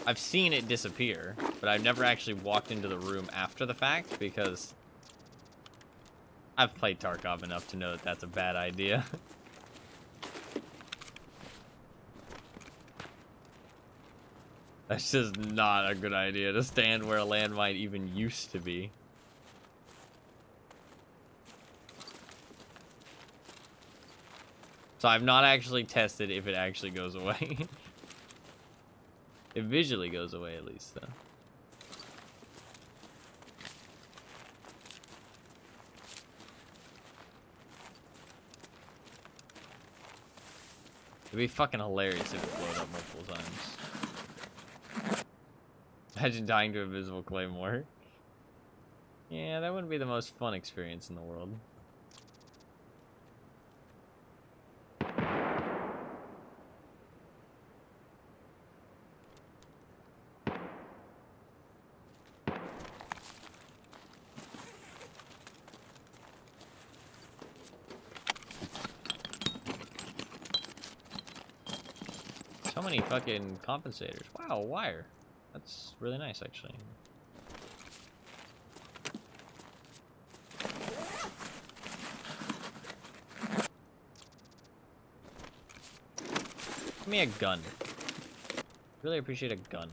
I've seen it disappear, but I've never actually walked into the room after the fact because I've played Tarkov enough to know that that's a bad idea. That's just not a good idea to stand where a landmine even used to be. So I've not actually tested if it actually goes away. It visually goes away at least, though. It'd be fucking hilarious if it blowed up multiple times. Imagine dying to invisible claymore. Yeah, that wouldn't be the most fun experience in the world. So many fucking compensators. Wow, wire. That's really nice, actually. Give me a gun. Really appreciate a gun.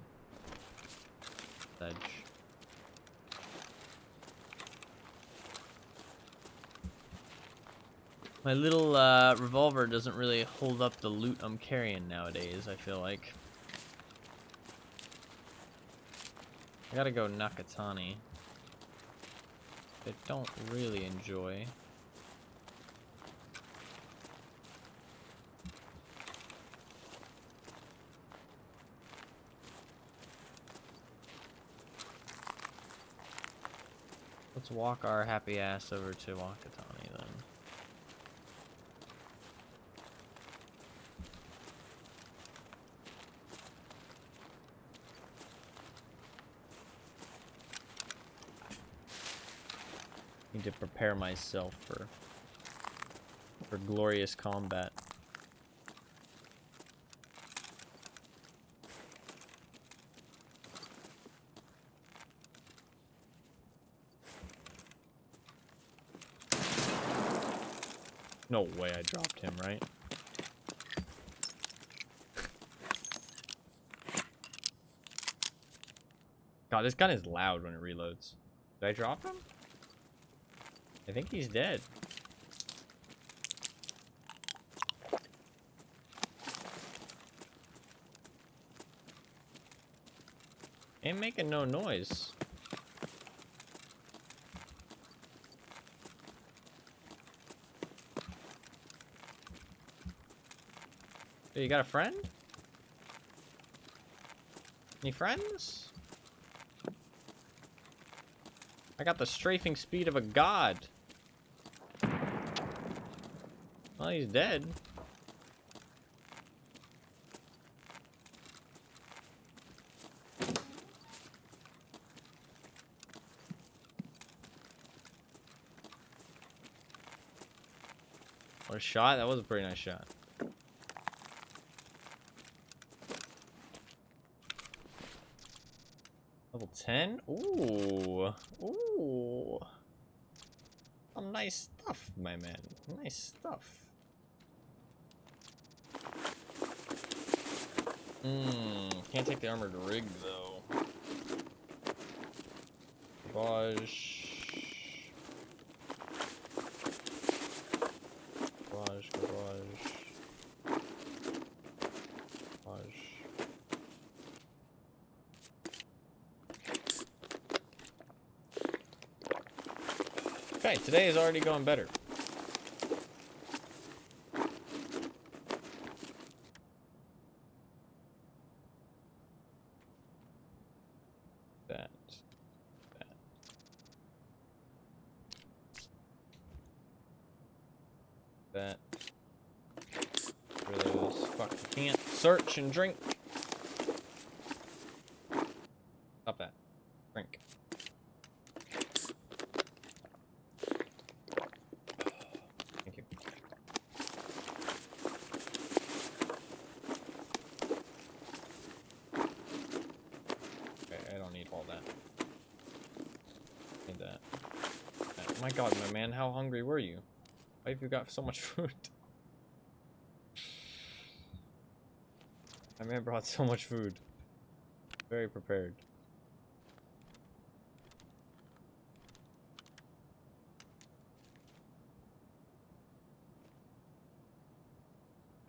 Edge. My little revolver doesn't really hold up the loot I'm carrying nowadays, I feel like. I gotta go Nakatani. I don't really enjoy. Let's walk our happy ass over to Wakatani then. Need to prepare myself for glorious combat. No way I dropped him, right? God, this gun is loud when it reloads. Did I drop him? I think he's dead. Ain't making no noise. Hey, you got a friend? Any friends? I got the strafing speed of a god. Well, he's dead. What a shot. That was a pretty nice shot. Level 10? Ooh. Ooh. Some nice stuff, my man. Nice stuff. Can't take the armored rig, though. Garage. Garage. Okay, today is already going better. That. For those. Fuck, you can't search and drink. Stop that. Drink. Thank you. Okay, I don't need all that. Need that. Oh my god, my man, how hungry were you? Why have you got so much food? My man brought so much food. Very prepared.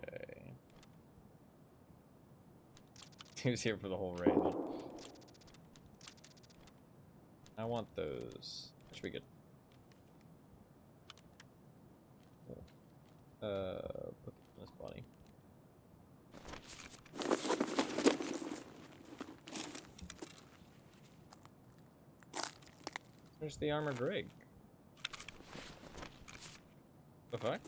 Okay. He was here for the whole raid. I want those. That should be good. Put this in this body. Where's the armored rig? The fuck?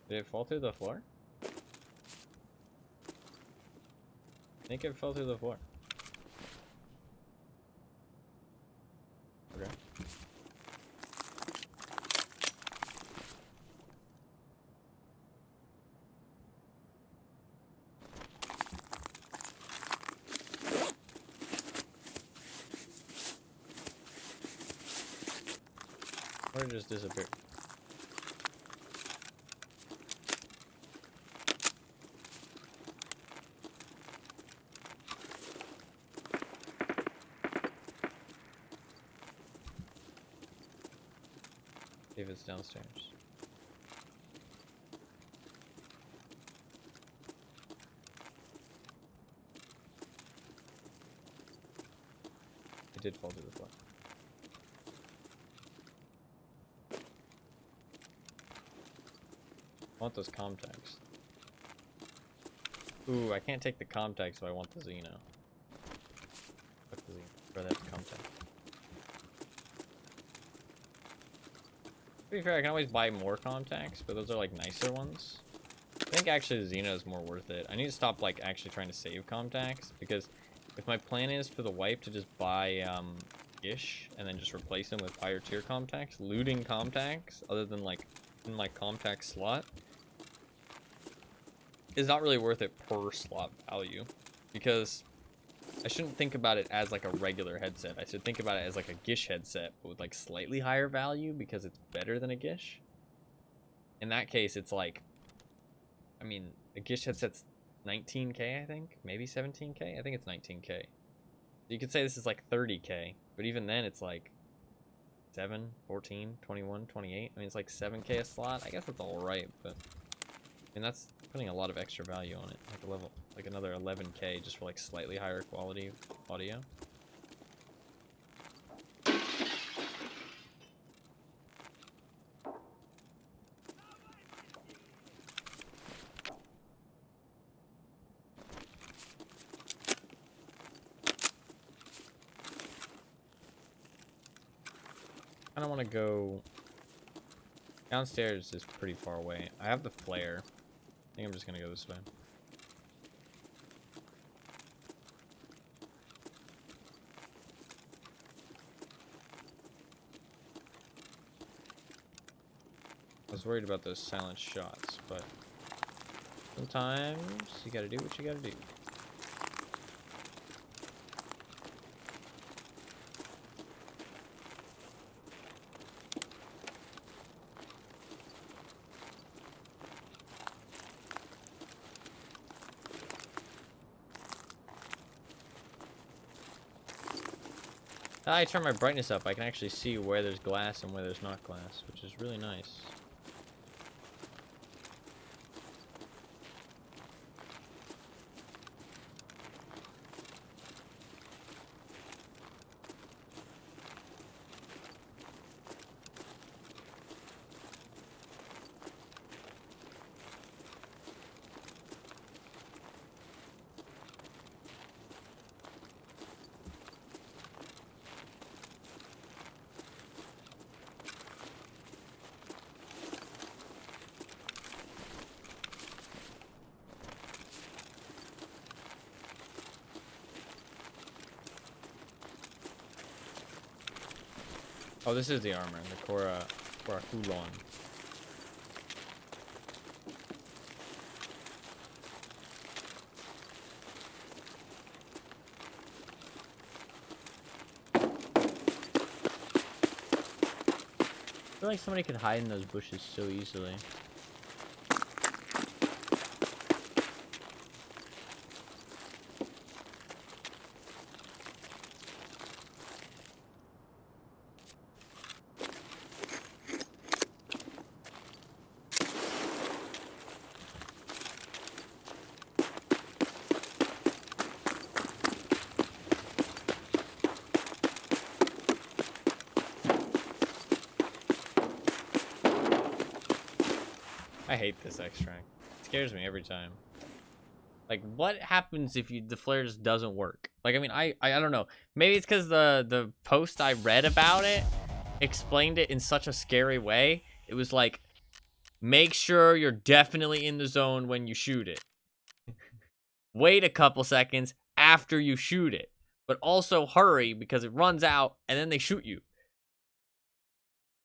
Did it fall through the floor? I think it fell through the floor. Okay. Or it just disappeared. See if it's downstairs. It did fall to the floor. I want those comm tags. Ooh, I can't take the comm tags, so I want the Xeno. Fuck the Xeno. Rather have the comm tag. To be fair, I can always buy more contacts, but those are like nicer ones. I think actually the Xeno is more worth it. I need to stop like actually trying to save contacts, because if my plan is for the wipe to just buy ish and then just replace them with higher tier contacts, looting contacts other than like in my contact slot is not really worth it per slot value, because I shouldn't think about it as like a regular headset. I should think about it as like a Gish headset, but with like slightly higher value because it's better than a Gish. In that case, it's like, I mean, a Gish headset's 19K, I think, maybe 17K. I think it's 19K. You could say this is like 30K, but even then it's like 7, 14, 21, 28. I mean, it's like 7K a slot. I guess that's all right, but I mean, that's putting a lot of extra value on it. Like a level, like another 11K just for like slightly higher quality audio. I don't want to go downstairs. Is pretty far away. I have the flare. I think I'm just gonna go this way. I was worried about those silent shots, but sometimes you gotta do what you gotta do. I turn my brightness up. I can actually see where there's glass and where there's not glass, which is really nice. Oh, this is the armor, the Cora Hulon. I feel like somebody could hide in those bushes so easily. I hate this extract. It scares me every time. Like, what happens if the flare just doesn't work? Like, I mean, I don't know. Maybe it's because the post I read about it explained it in such a scary way. It was like, make sure you're definitely in the zone when you shoot it. Wait a couple seconds after you shoot it. But also hurry because it runs out and then they shoot you.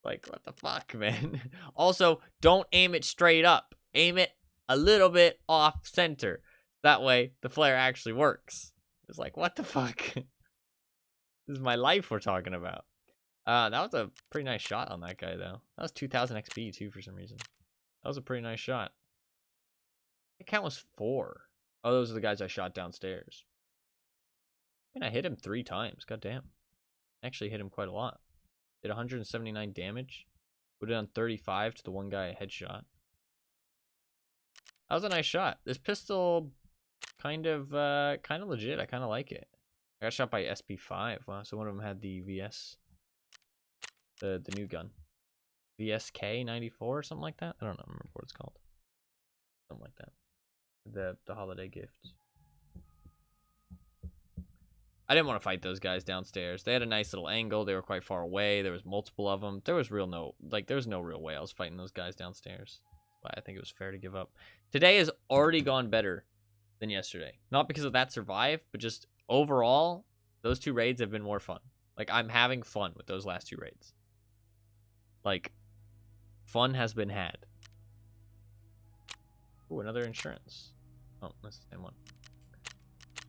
Like, what the fuck, man? Also, don't aim it straight up. Aim it a little bit off center. That way, the flare actually works. It's like, what the fuck? This is my life we're talking about. That was a pretty nice shot on that guy, though. That was 2000 XP, too, for some reason. That was a pretty nice shot. The count was 4. Oh, those are the guys I shot downstairs. I mean, I hit him 3 times. God damn. Actually hit him quite a lot. Did 179 damage. Put it on 35 to the one guy I headshot. That was a nice shot. This pistol kind of legit. I kind of like it. I got shot by SP5. Wow, so one of them had the VS, the new gun, VSK 94 or something like that. I don't remember what it's called. Something like that. The holiday gift. I didn't want to fight those guys downstairs. They had a nice little angle. They were quite far away. There was multiple of them. There was no real way I was fighting those guys downstairs. But I think it was fair to give up. Today has already gone better than yesterday. Not because of that survive, but just overall, those 2 raids have been more fun. Like, I'm having fun with those last 2 raids. Like, fun has been had. Ooh, another insurance. Oh, that's the same one.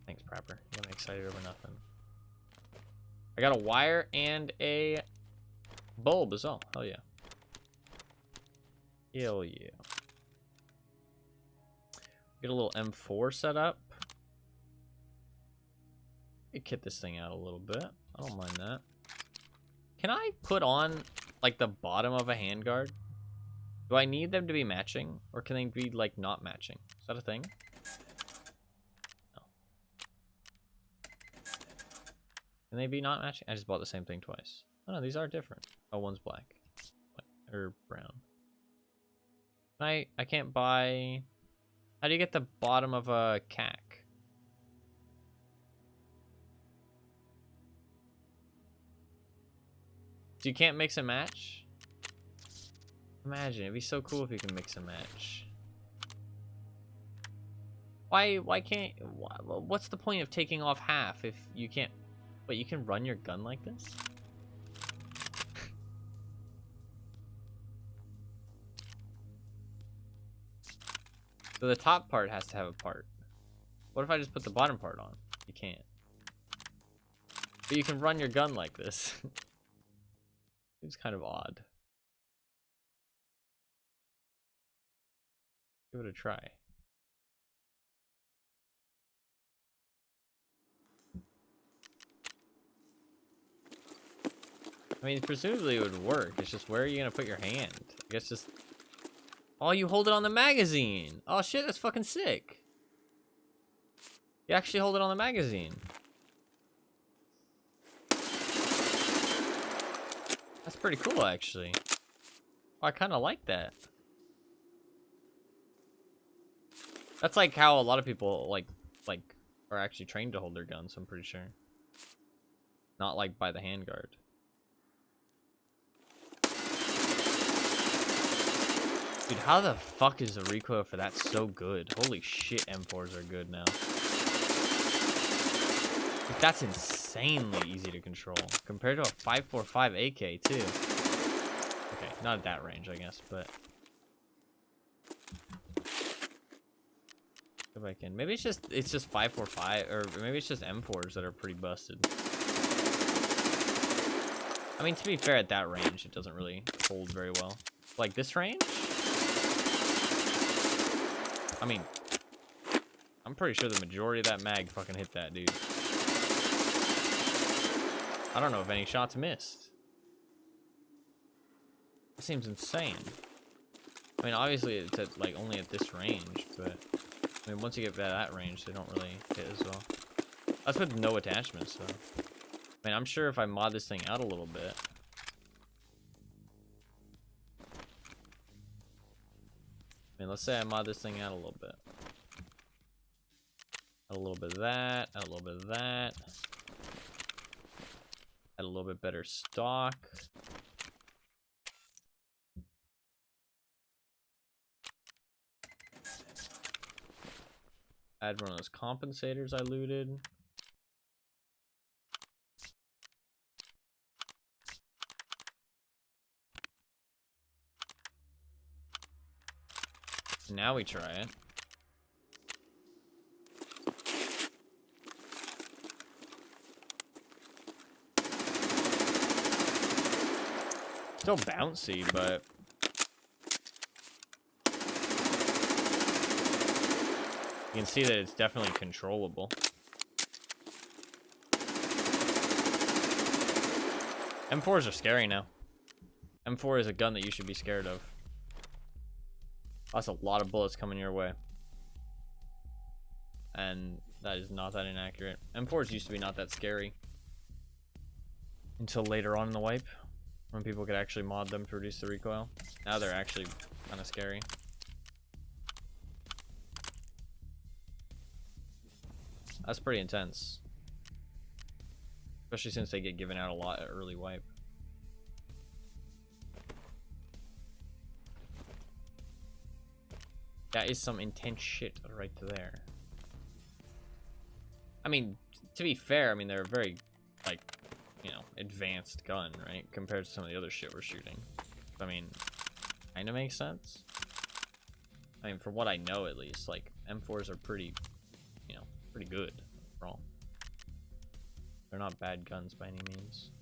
Thanks, Prapper. You got me excited over nothing. I got a wire and a bulb as well. Hell yeah. Hell yeah. Get a little M4 set up. Kit this thing out a little bit. I don't mind that. Can I put on, like, the bottom of a handguard? Do I need them to be matching? Or can they be, like, not matching? Is that a thing? Can they be not matching? I just bought the same thing twice. Oh no, these are different. Oh, one's black. Or brown. I can't buy... How do you get the bottom of a CAC? So you can't mix and match? Imagine, it'd be so cool if you can mix and match. Why can't... What's the point of taking off half if you can't... Wait, you can run your gun like this? So the top part has to have a part. What if I just put the bottom part on? You can't. But you can run your gun like this. It's kind of odd. Give it a try. I mean, presumably it would work. It's just, where are you gonna put your hand? I guess just... Oh, you hold it on the magazine. Oh shit, that's fucking sick. You actually hold it on the magazine. That's pretty cool, actually. Oh, I kind of like that. That's like how a lot of people like are actually trained to hold their guns, I'm pretty sure. Not like by the handguard. Dude, how the fuck is the recoil for that so good? Holy shit, M4s are good now. Like, that's insanely easy to control. Compared to a 5.45 AK, too. Okay, not at that range, I guess, but... Go back in. Maybe it's just 5.45, or maybe it's just M4s that are pretty busted. I mean, to be fair, at that range, it doesn't really hold very well. Like, this range? I mean, I'm pretty sure the majority of that mag fucking hit that, dude. I don't know if any shots missed. That seems insane. I mean, obviously it's at, like, only at this range, but... I mean, once you get to that range, they don't really hit as well. That's with no attachments, though. I mean, I'm sure if I mod this thing out a little bit... I mean, let's say I mod this thing out a little bit. Add a little bit of that. Add a little bit of that. Add a little bit better stock. Add one of those compensators I looted. Now we try it. Still bouncy, but you can see that it's definitely controllable. M4s are scary now. M4 is a gun that you should be scared of. That's a lot of bullets coming your way. And that is not that inaccurate. M4s used to be not that scary. Until later on in the wipe. When people could actually mod them to reduce the recoil. Now they're actually kind of scary. That's pretty intense. Especially since they get given out a lot at early wipe. That is some intense shit right there. I mean, to be fair, I mean, they're a very, like, you know, advanced gun, right? Compared to some of the other shit we're shooting. I mean, kind of makes sense. I mean, from what I know, at least, like, M4s are pretty, you know, pretty good overall. They're not bad guns by any means.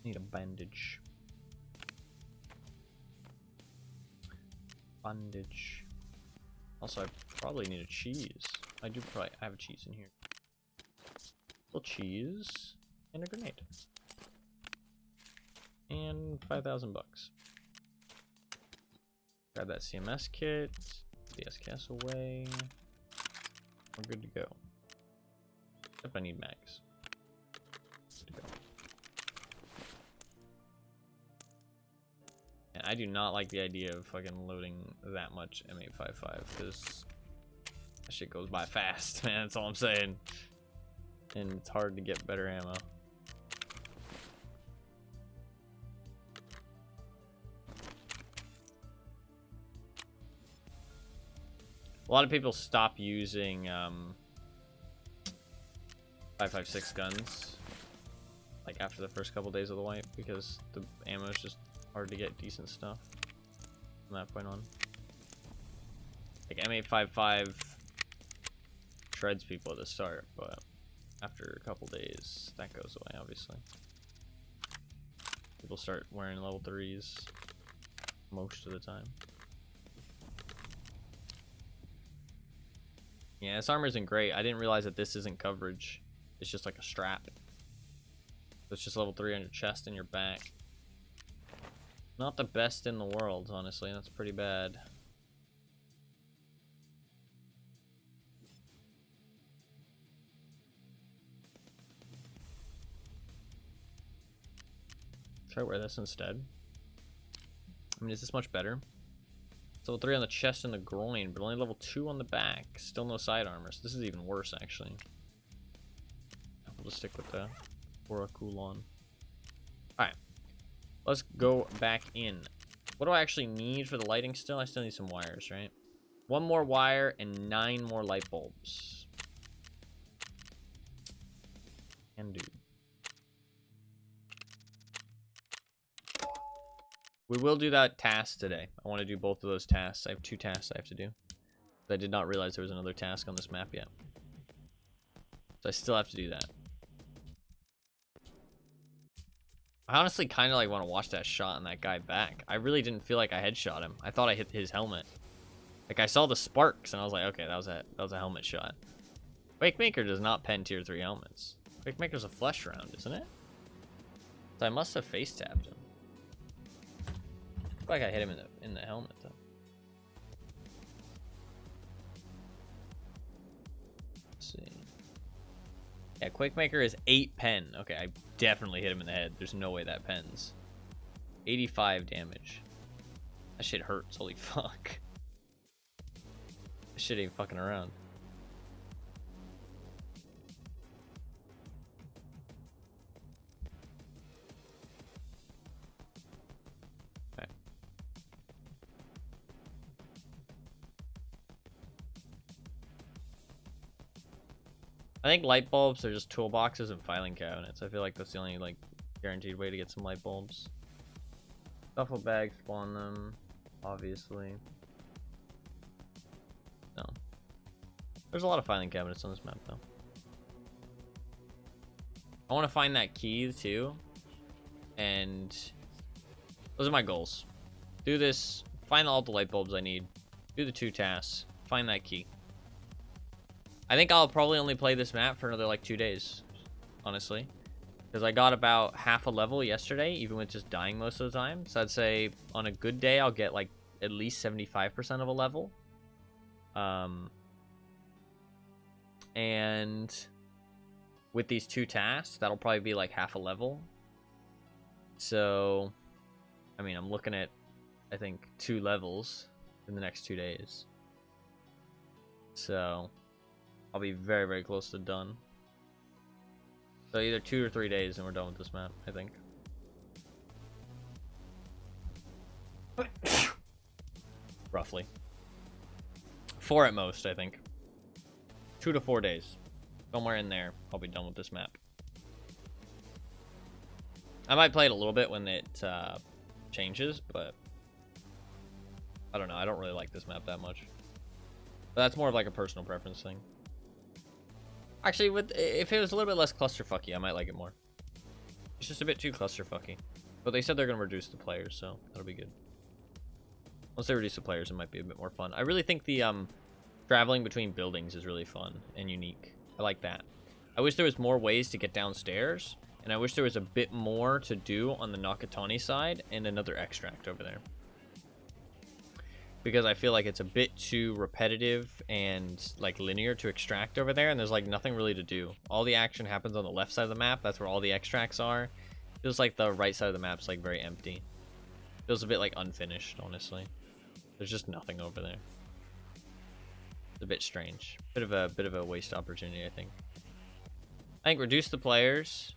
Need a bandage. Bandage. Also, I probably need a cheese. I have a cheese in here. A little cheese and a grenade. And 5,000 bucks. Grab that CMS kit. Put the SKS away. We're good to go. Except I need mags. Good to go. And I do not like the idea of fucking loading that much M855 because that shit goes by fast, man. That's all I'm saying. And it's hard to get better ammo. A lot of people stop using 5.56 guns like after the first couple days of the wipe because the ammo is just hard to get decent stuff from that point on. Like M855 shreds people at the start, but after a couple days that goes away, obviously. People start wearing level 3s most of the time. Yeah, this armor isn't great. I didn't realize that this isn't coverage. It's just like a strap. It's just level 3 on your chest and your back. Not the best in the world, honestly. That's pretty bad. Try to wear this instead. I mean, is this much better? It's level 3 on the chest and the groin, but only level 2 on the back. Still no side armor, so this is even worse, actually. We'll just stick with the Aura Coolon. Alright. Let's go back in. What do I actually need for the lighting still? I still need some wires, right? 1 more wire and 9 more light bulbs. Can do. We will do that task today. I want to do both of those tasks. I have 2 tasks I have to do. I did not realize there was another task on this map yet. So I still have to do that. I honestly kind of like want to watch that shot on that guy back. I really didn't feel like I headshot him. I thought I hit his helmet. Like I saw the sparks and I was like, okay, that was a helmet shot. Wakemaker does not pen tier 3 helmets. Wakemaker's a flesh round, isn't it? So I must have face tapped him. Like I hit him in the helmet though. Let's see. Yeah, Quakemaker is 8 pen. Okay, I definitely hit him in the head. There's no way that pens. 85 damage. That shit hurts. Holy fuck. This shit ain't fucking around. Okay. I think light bulbs are just toolboxes and filing cabinets. I feel like that's the only like guaranteed way to get some light bulbs. Duffel bags spawn them, obviously. No. There's a lot of filing cabinets on this map though. I want to find that key too. And those are my goals. Do this, find all the light bulbs I need. Do the 2 tasks, find that key. I think I'll probably only play this map for another like 2 days, honestly. Because I got about half a level yesterday, even with just dying most of the time. So I'd say on a good day, I'll get like at least 75% of a level. And with these 2 tasks, that'll probably be like half a level. So, I mean, I'm looking at, I think, 2 levels in the next 2 days. So, I'll be very, very close to done. So either 2 or 3 days and we're done with this map, I think. Roughly. 4 at most, I think. 2 to 4 days. Somewhere in there, I'll be done with this map. I might play it a little bit when it changes, but I don't know. I don't really like this map that much. But that's more of like a personal preference thing. Actually, if it was a little bit less clusterfucky, I might like it more. It's just a bit too clusterfucky. But they said they're going to reduce the players, so that'll be good. Once they reduce the players, it might be a bit more fun. I really think the traveling between buildings is really fun and unique. I like that. I wish there was more ways to get downstairs, and I wish there was a bit more to do on the Nakatani side and another extract over there. Because I feel like it's a bit too repetitive and like linear to extract over there, and there's like nothing really to do. All the action happens on the left side of the map. That's where all the extracts are. Feels like the right side of the map's like very empty. Feels a bit like unfinished, honestly. There's just nothing over there. It's a bit strange. Bit of a waste opportunity, I think. I think reduce the players,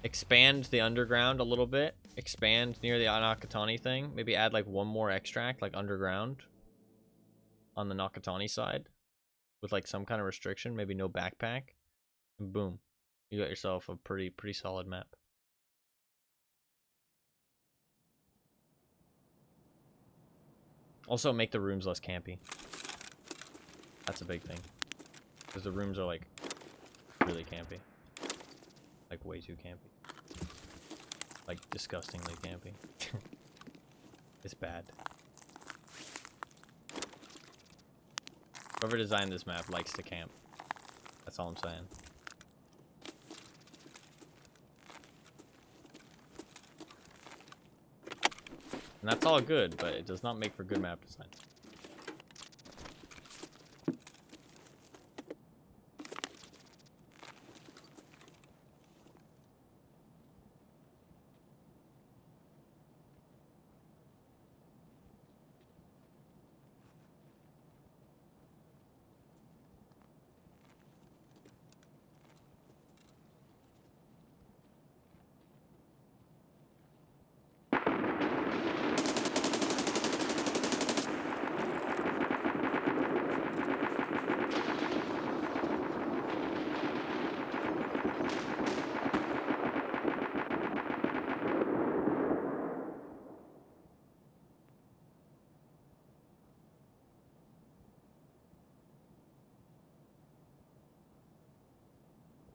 expand the underground a little bit, expand near the Nakatani thing, maybe add like 1 more extract like underground on the Nakatani side with like some kind of restriction, maybe no backpack, and boom, you got yourself a pretty solid map. Also make the rooms less campy. That's a big thing, because the rooms are like really campy, like way too campy. Like, disgustingly campy. It's bad. Whoever designed this map likes to camp. That's all I'm saying. And that's all good, but it does not make for good map design.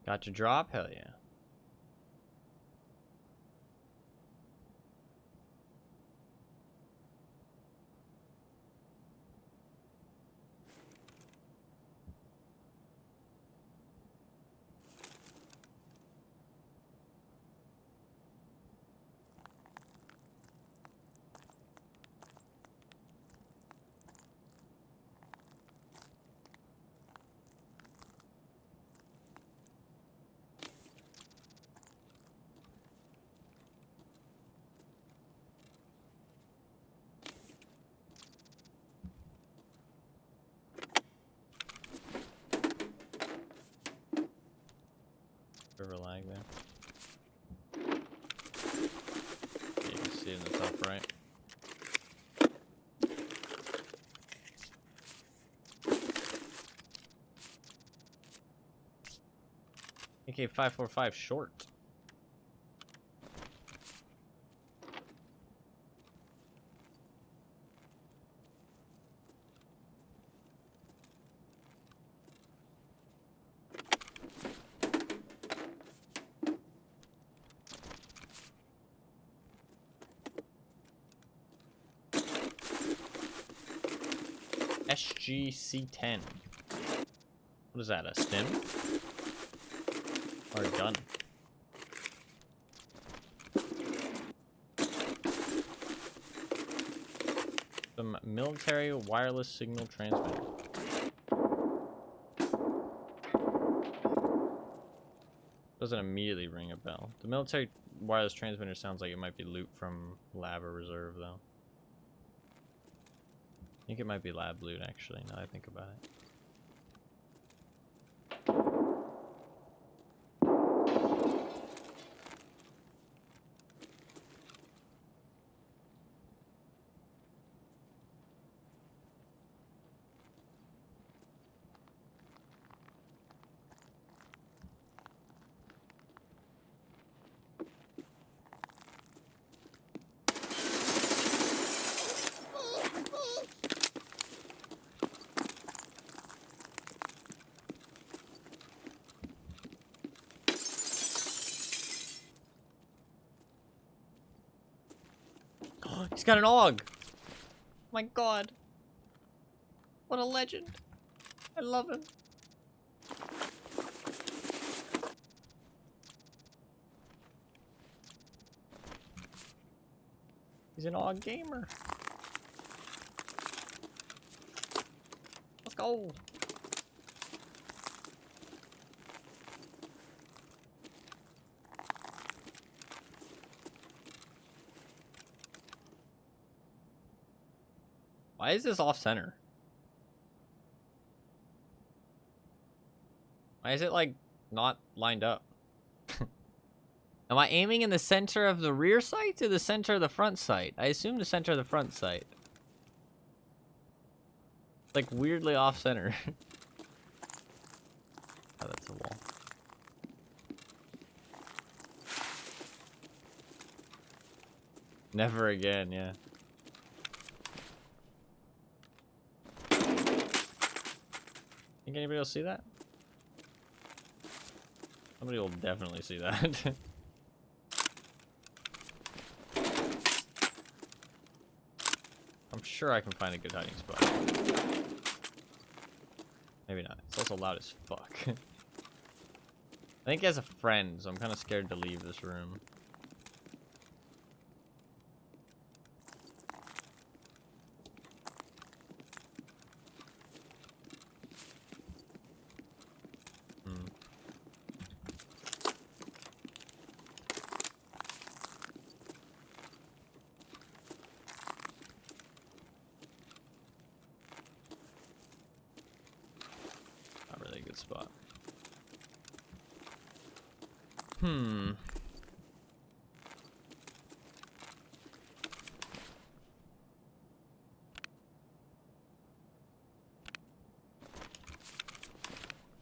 Got your drop? Hell yeah. River lag there. Yeah, you can see it in the top right. AK-545 short. SGC-10. What is that, a stim? Or a gun? Some military wireless signal transmitter. Doesn't immediately ring a bell. The military wireless transmitter sounds like it might be loot from lab or reserve, though. I think it might be lab loot, actually, now that I think about it. He's got an AUG! My god. What a legend. I love him. He's an AUG gamer. Let's go. Why is this off center? Why is it like not lined up? Am I aiming in the center of the rear sight or the center of the front sight? I assume the center of the front sight. Like weirdly off center. Oh, that's a wall. Never again, yeah. Think anybody will see that? Somebody will definitely see that. I'm sure I can find a good hiding spot. Maybe not. It's also loud as fuck. I think he has a friend, so I'm kind of scared to leave this room. Spot. What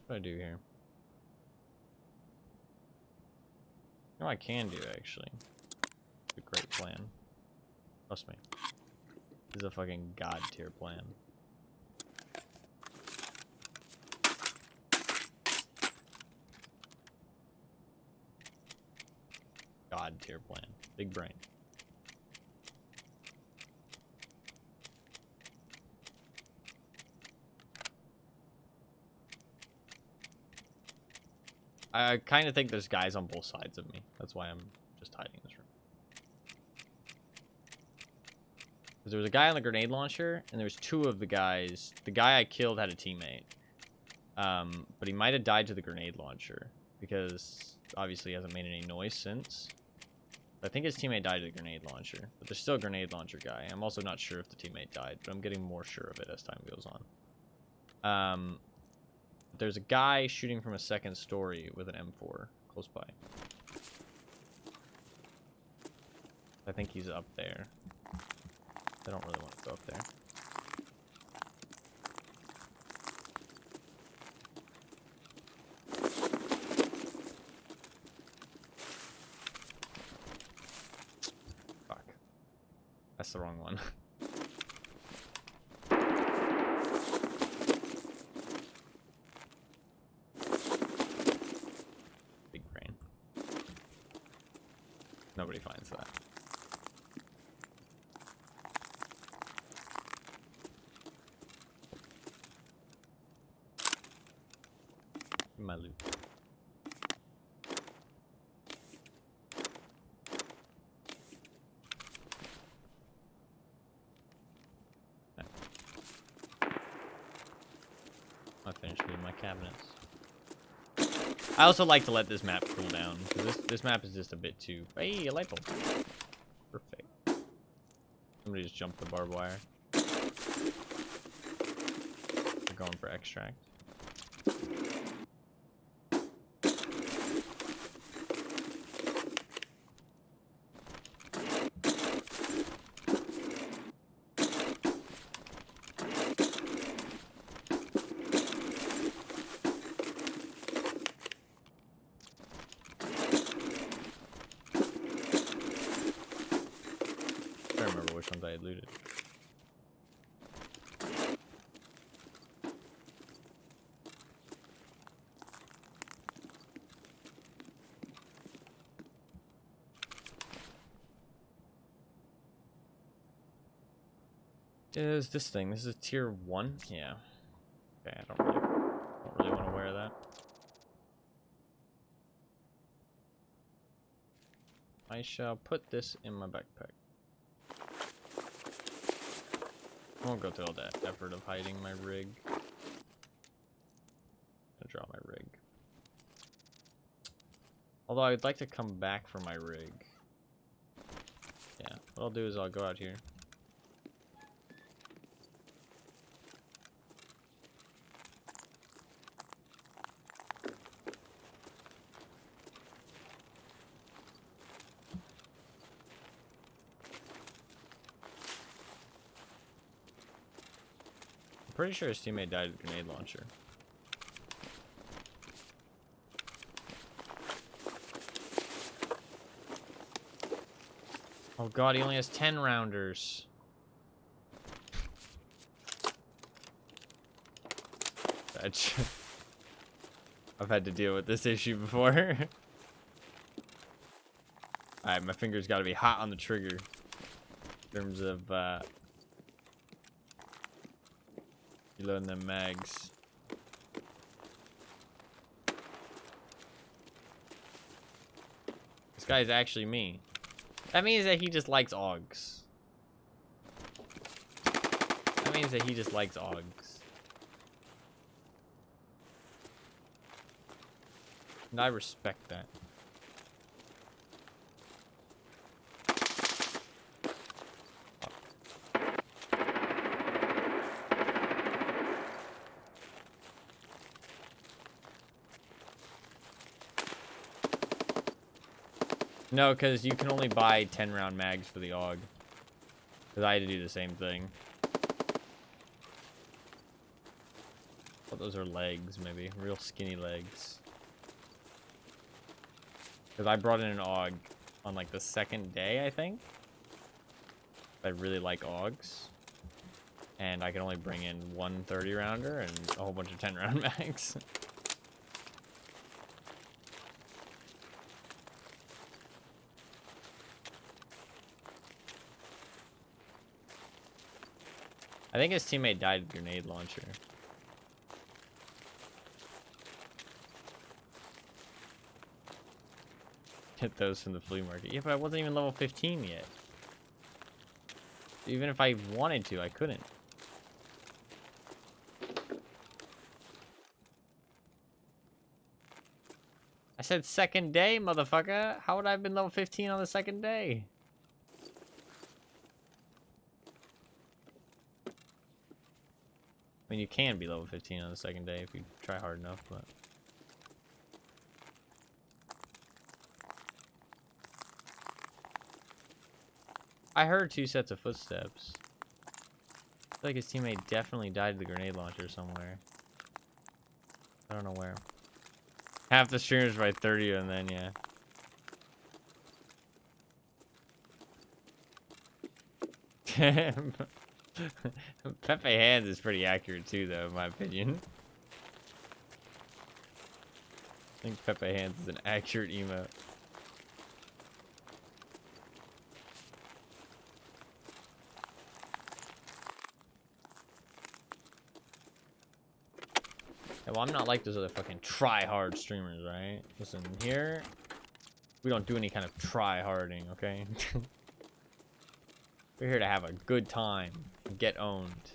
do I do here? No, I can do actually. It's a great plan. Trust me. This is a fucking god tier plan. God tier plan. Big brain. I kind of think there's guys on both sides of me. That's why I'm just hiding in this room. Because there was a guy on the grenade launcher, and there was two of the guys. The guy I killed had a teammate. But he might have died to the grenade launcher. Because obviously he hasn't made any noise since. I think his teammate died to the grenade launcher, but there's still a grenade launcher guy. I'm also not sure if the teammate died, but I'm getting more sure of it as time goes on. There's a guy shooting from a second story with an M4 close by. I think he's up there. I don't really want to go up there. Fuck. That's the wrong one. Big brain. Nobody finds that. My loot. I finished with my cabinets. I also like to let this map cool down because this map is just a bit too. Hey, a light bulb. Perfect. Somebody just jumped the barbed wire. They're going for extract. I don't remember which ones I had looted. Is this thing? This is tier 1? Yeah. Okay, I don't really want to wear that. I shall put this in my backpack. I won't go through all that effort of hiding my rig. I'm gonna draw my rig. Although I'd like to come back for my rig. Yeah, what I'll do is I'll go out here. I'm pretty sure his teammate died with a grenade launcher. Oh god, he only has 10 rounders. I've had to deal with this issue before. Alright, my finger's gotta be hot on the trigger. In terms of, reloading them mags. This guy's actually me. That means that he just likes AUGs. That means that he just likes AUGs. And I respect that. No, because you can only buy 10 round mags for the AUG. Because I had to do the same thing. Oh, those are legs, maybe. Real skinny legs. Because I brought in an AUG on like the second day, I think. I really like AUGs. And I can only bring in one 30 rounder and a whole bunch of 10 round mags. I think his teammate died with a grenade launcher. Get those from the flea market. Yeah, but I wasn't even level 15 yet. Even if I wanted to, I couldn't. I said second day, motherfucker. How would I have been level 15 on the second day? I mean, you can be level 15 on the second day if you try hard enough, but... I heard 2 sets of footsteps. I feel like his teammate definitely died to the grenade launcher somewhere. I don't know where. Half the streamers by 30 and then, yeah. Pepe Hands is pretty accurate too, though, in my opinion. I think Pepe Hands is an accurate emote. Yeah, well, I'm not like those other fucking try-hard streamers, right? Listen, here, we don't do any kind of try-harding, okay? We're here to have a good time and get owned.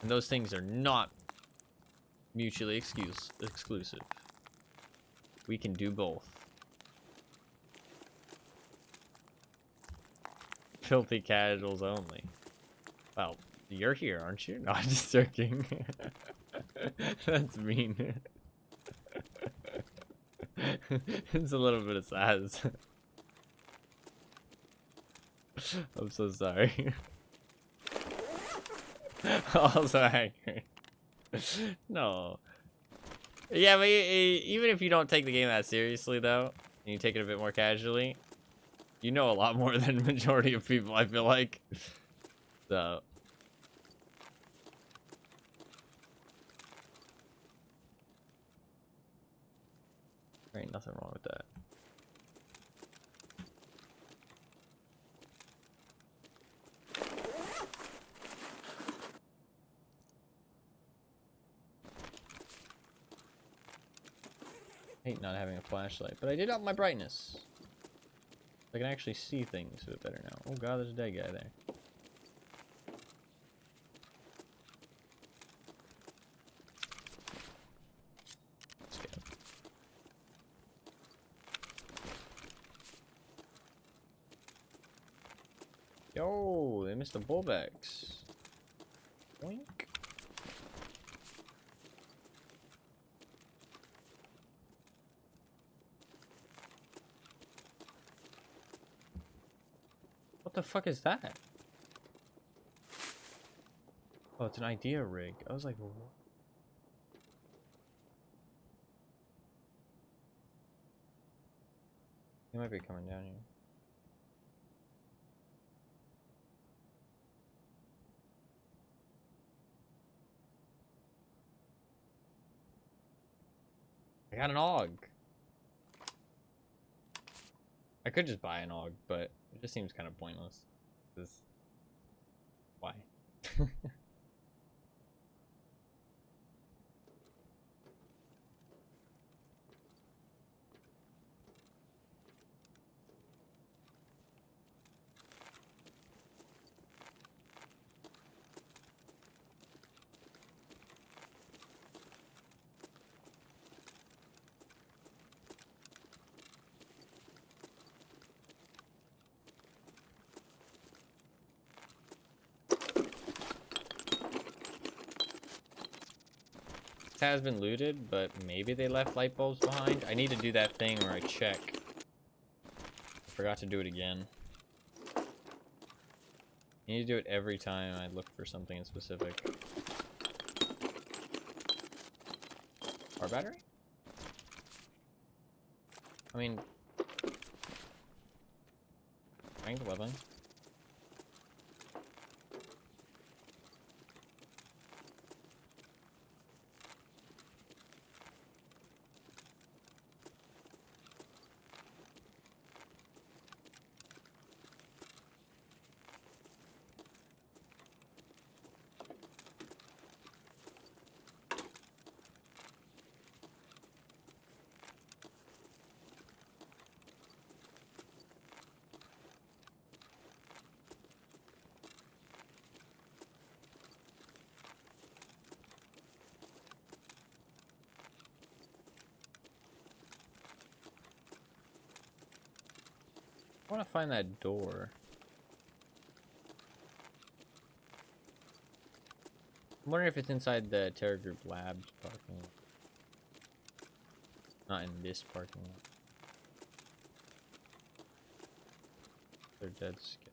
And those things are not mutually exclusive. We can do both. Filthy casuals only. Well, you're here, aren't you? No, I'm just joking. That's mean. It's a little bit of sass. I'm so sorry. Also accurate. No. Yeah, but even if you don't take the game that seriously, though, and you take it a bit more casually, you know a lot more than the majority of people, I feel like. So. There ain't nothing wrong with that. I hate not having a flashlight, but I did up my brightness. I can actually see things a bit better now. Oh god, there's a dead guy there. Scav. Yo, they missed the bullbacks. Boink. What the fuck is that? Oh, it's an idea rig. I was like, what? He might be coming down here. I got an AUG. I could just buy an AUG, but it just seems kind of pointless. Why? Has been looted, but maybe they left light bulbs behind. I need to do that thing where I check. I forgot to do it again. I need to do it every time I look for something in specific. Our battery? I mean, ranked weapon. I want to find that door. I'm wondering if it's inside the Terra Group Labs parking lot. Not in this parking lot. They're dead skip.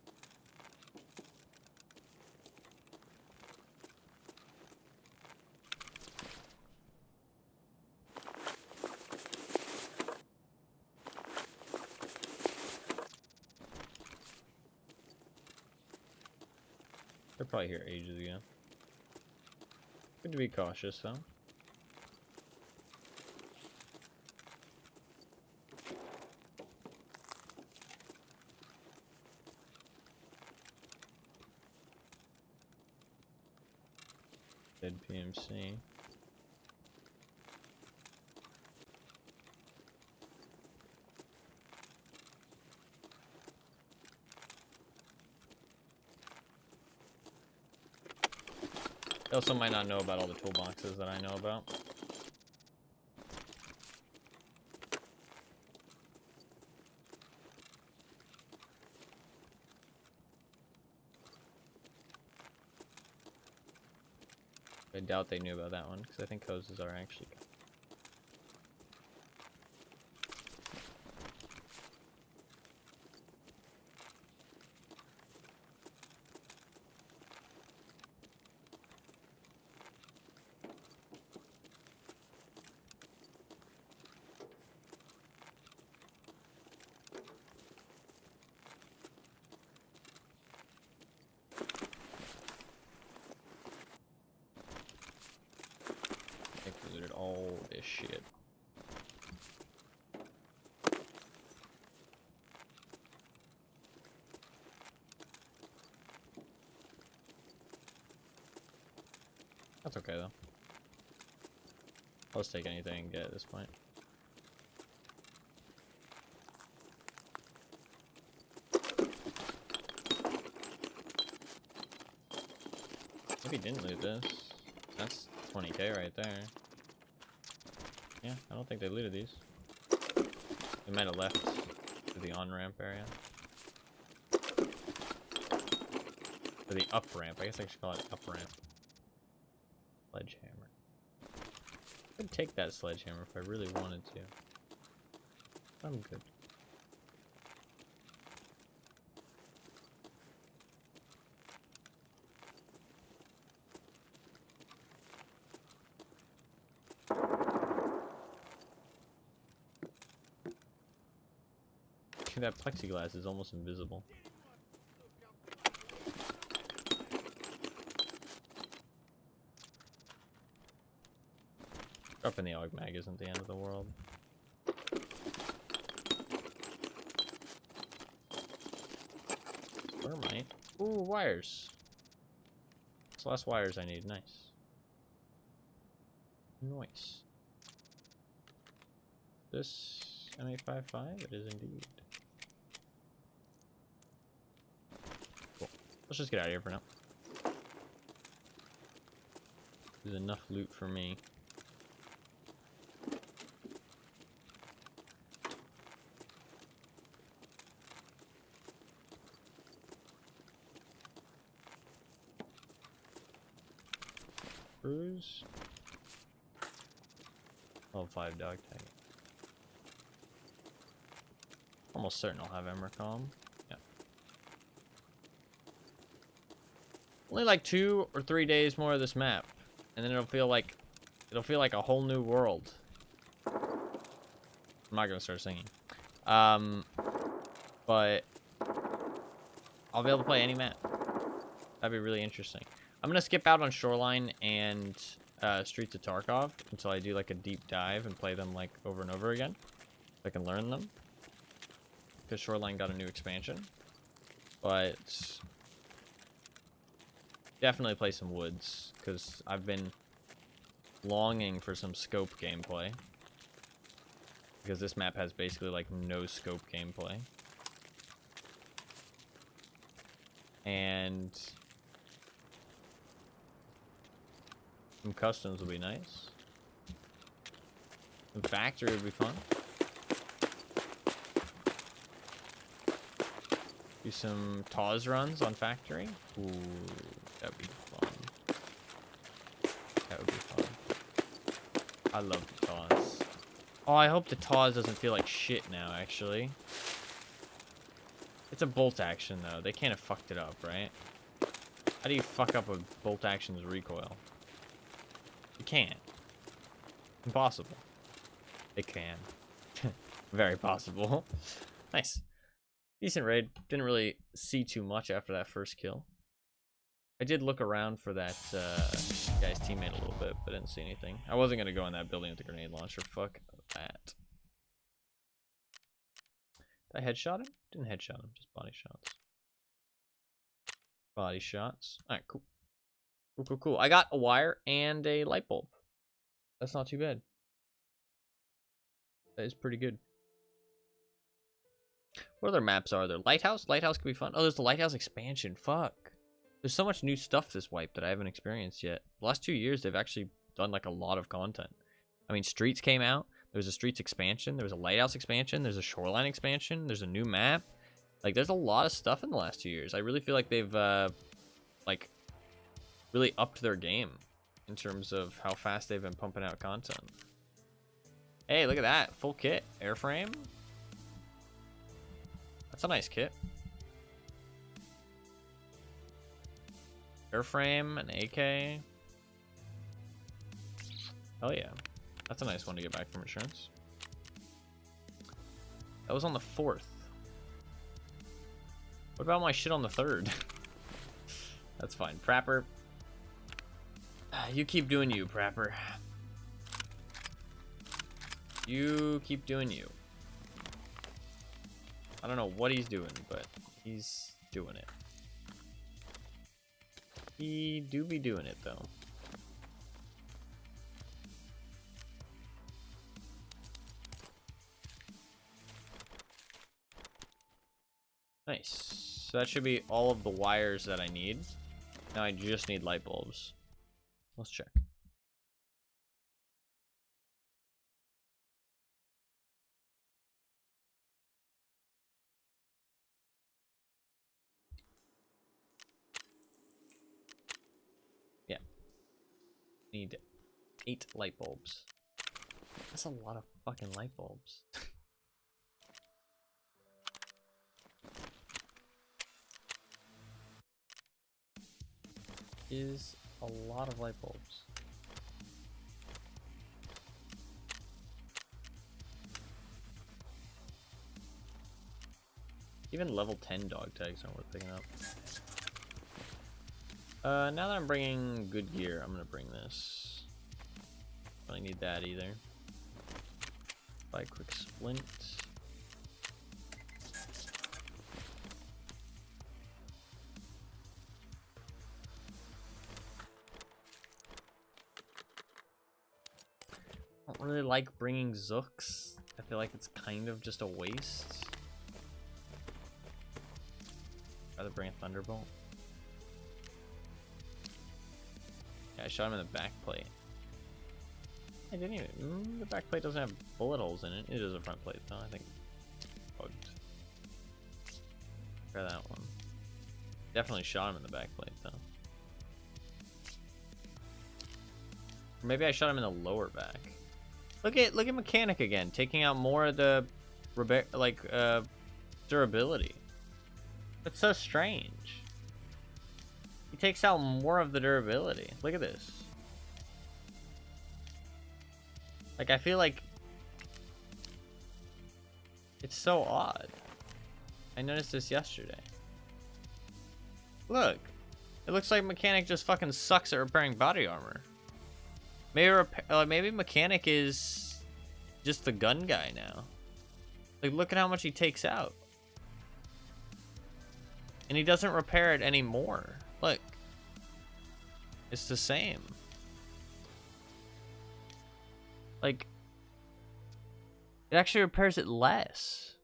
They're probably here ages ago. Good to be cautious, though. Dead PMC. They also might not know about all the toolboxes that I know about. I doubt they knew about that one, because I think hoses are actually... included all this shit. That's okay though. I'll just take anything and get at this point. Maybe didn't loot this. That's 20k right there. Yeah, I don't think they looted these. They might have left to the on-ramp area. Or the up-ramp. I guess I should call it up-ramp. Sledgehammer. I could take that sledgehammer if I really wanted to. I'm good. That plexiglass is almost invisible. Dropping the AUG mag isn't the end of the world. Thermite. Ooh, wires. It's the last wires I need. Nice. Nice. This M855? It is indeed. Let's just get out of here for now. There's enough loot for me. Cruise. Level 5 dog tag. Almost certain I'll have Emercom. Yeah. Only like 2 or 3 days more of this map, and then it'll feel like a whole new world. I'm not gonna start singing, but I'll be able to play any map. That'd be really interesting. I'm gonna skip out on Shoreline and Streets of Tarkov until I do like a deep dive and play them like over and over again, so I can learn them. Because Shoreline got a new expansion, but definitely play some Woods, because I've been longing for some scope gameplay. Because this map has basically like no scope gameplay. And some customs would be nice. Some factory would be fun. Do some TAWS runs on factory. Ooh, that'd be fun. That would be fun. I love the TAWS. Oh, I hope the TAWS doesn't feel like shit now, actually. It's a bolt action, though. They can't have fucked it up, right? How do you fuck up a bolt action's recoil? You can't. Impossible. It can. Very possible. Nice. Decent raid. Didn't really see too much after that first kill. I did look around for that guy's teammate a little bit, but didn't see anything. I wasn't going to go in that building with the grenade launcher. Fuck that. Did I headshot him? Didn't headshot him, just body shots. Body shots. Alright, cool. Cool. I got a wire and a light bulb. That's not too bad. That is pretty good. What other maps are there? Lighthouse? Lighthouse could be fun. Oh, there's the Lighthouse expansion. Fuck. There's so much new stuff this wipe that I haven't experienced yet. The last 2 years, they've actually done like a lot of content. I mean, Streets came out. There was a Streets expansion. There was a Lighthouse expansion. There's a Shoreline expansion. There's a new map. Like, there's a lot of stuff in the last 2 years. I really feel like they've, like, really upped their game in terms of how fast they've been pumping out content. Hey, look at that. Full kit. Airframe. That's a nice kit. Airframe, an AK. Hell yeah. That's a nice one to get back from insurance. That was on the 4th. What about my shit on the 3rd? That's fine. Prapper. You keep doing you, Prapper. You keep doing you. I don't know what he's doing, but he's doing it. He do be doing it, though. Nice. So that should be all of the wires that I need. Now I just need light bulbs. Let's check. Yeah. Need 8 light bulbs. That's a lot of fucking light bulbs. Is a lot of light bulbs. Even level 10 dog tags aren't worth picking up. Now that I'm bringing good gear, I'm gonna bring this. Don't really need that either. Buy a quick splint. I don't really like bringing Zooks. I feel like it's kind of just a waste. Rather bring a Thunderbolt. Yeah, I shot him in the back plate. I didn't even. The back plate doesn't have bullet holes in it. It is a front plate though. I think bugged. Try that one. Definitely shot him in the back plate though. Or maybe I shot him in the lower back. Look at Mechanic again, taking out more of the durability. That's so strange. He takes out more of the durability. Look at this. Like, I feel like it's so odd. I noticed this yesterday. Look. It looks like Mechanic just fucking sucks at repairing body armor. Maybe Mechanic is just the gun guy now. Like, look at how much he takes out. And he doesn't repair it anymore. Look. It's the same. Like, it actually repairs it less.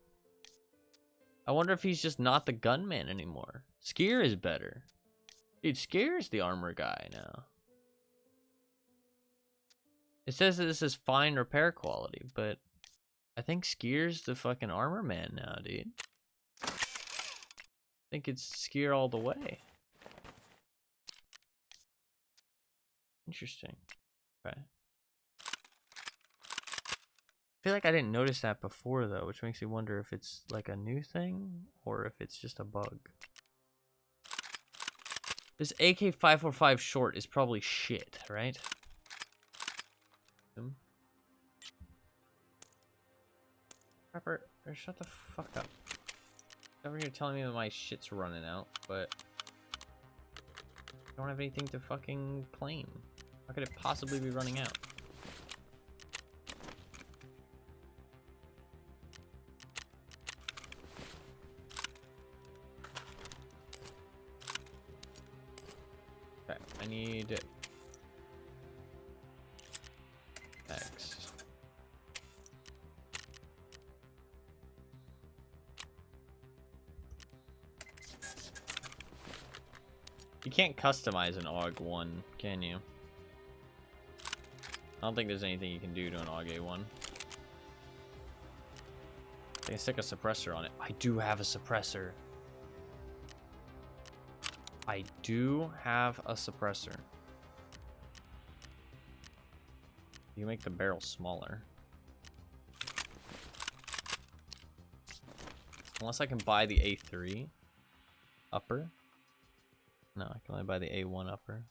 I wonder if he's just not the gunman anymore. Skier is better. Dude, Skier is the armor guy now. It says that this is fine repair quality, but I think Skier's the fucking armor man now, dude. I think it's Skier all the way. Interesting. Okay. feel like I didn't notice that before, though, which makes me wonder if it's like a new thing or if it's just a bug. This AK-545 short is probably shit, right? Pepper, shut the fuck up. Over here telling me that my shit's running out, but I don't have anything to fucking claim. How could it possibly be running out? Okay, I need X. You can't customize an AUG 1, can you? I don't think there's anything you can do to an AUG A1. I can stick a suppressor on it. I do have a suppressor. I do have a suppressor. You make the barrel smaller. Unless I can buy the A3 upper. No, I can only buy the A1 upper.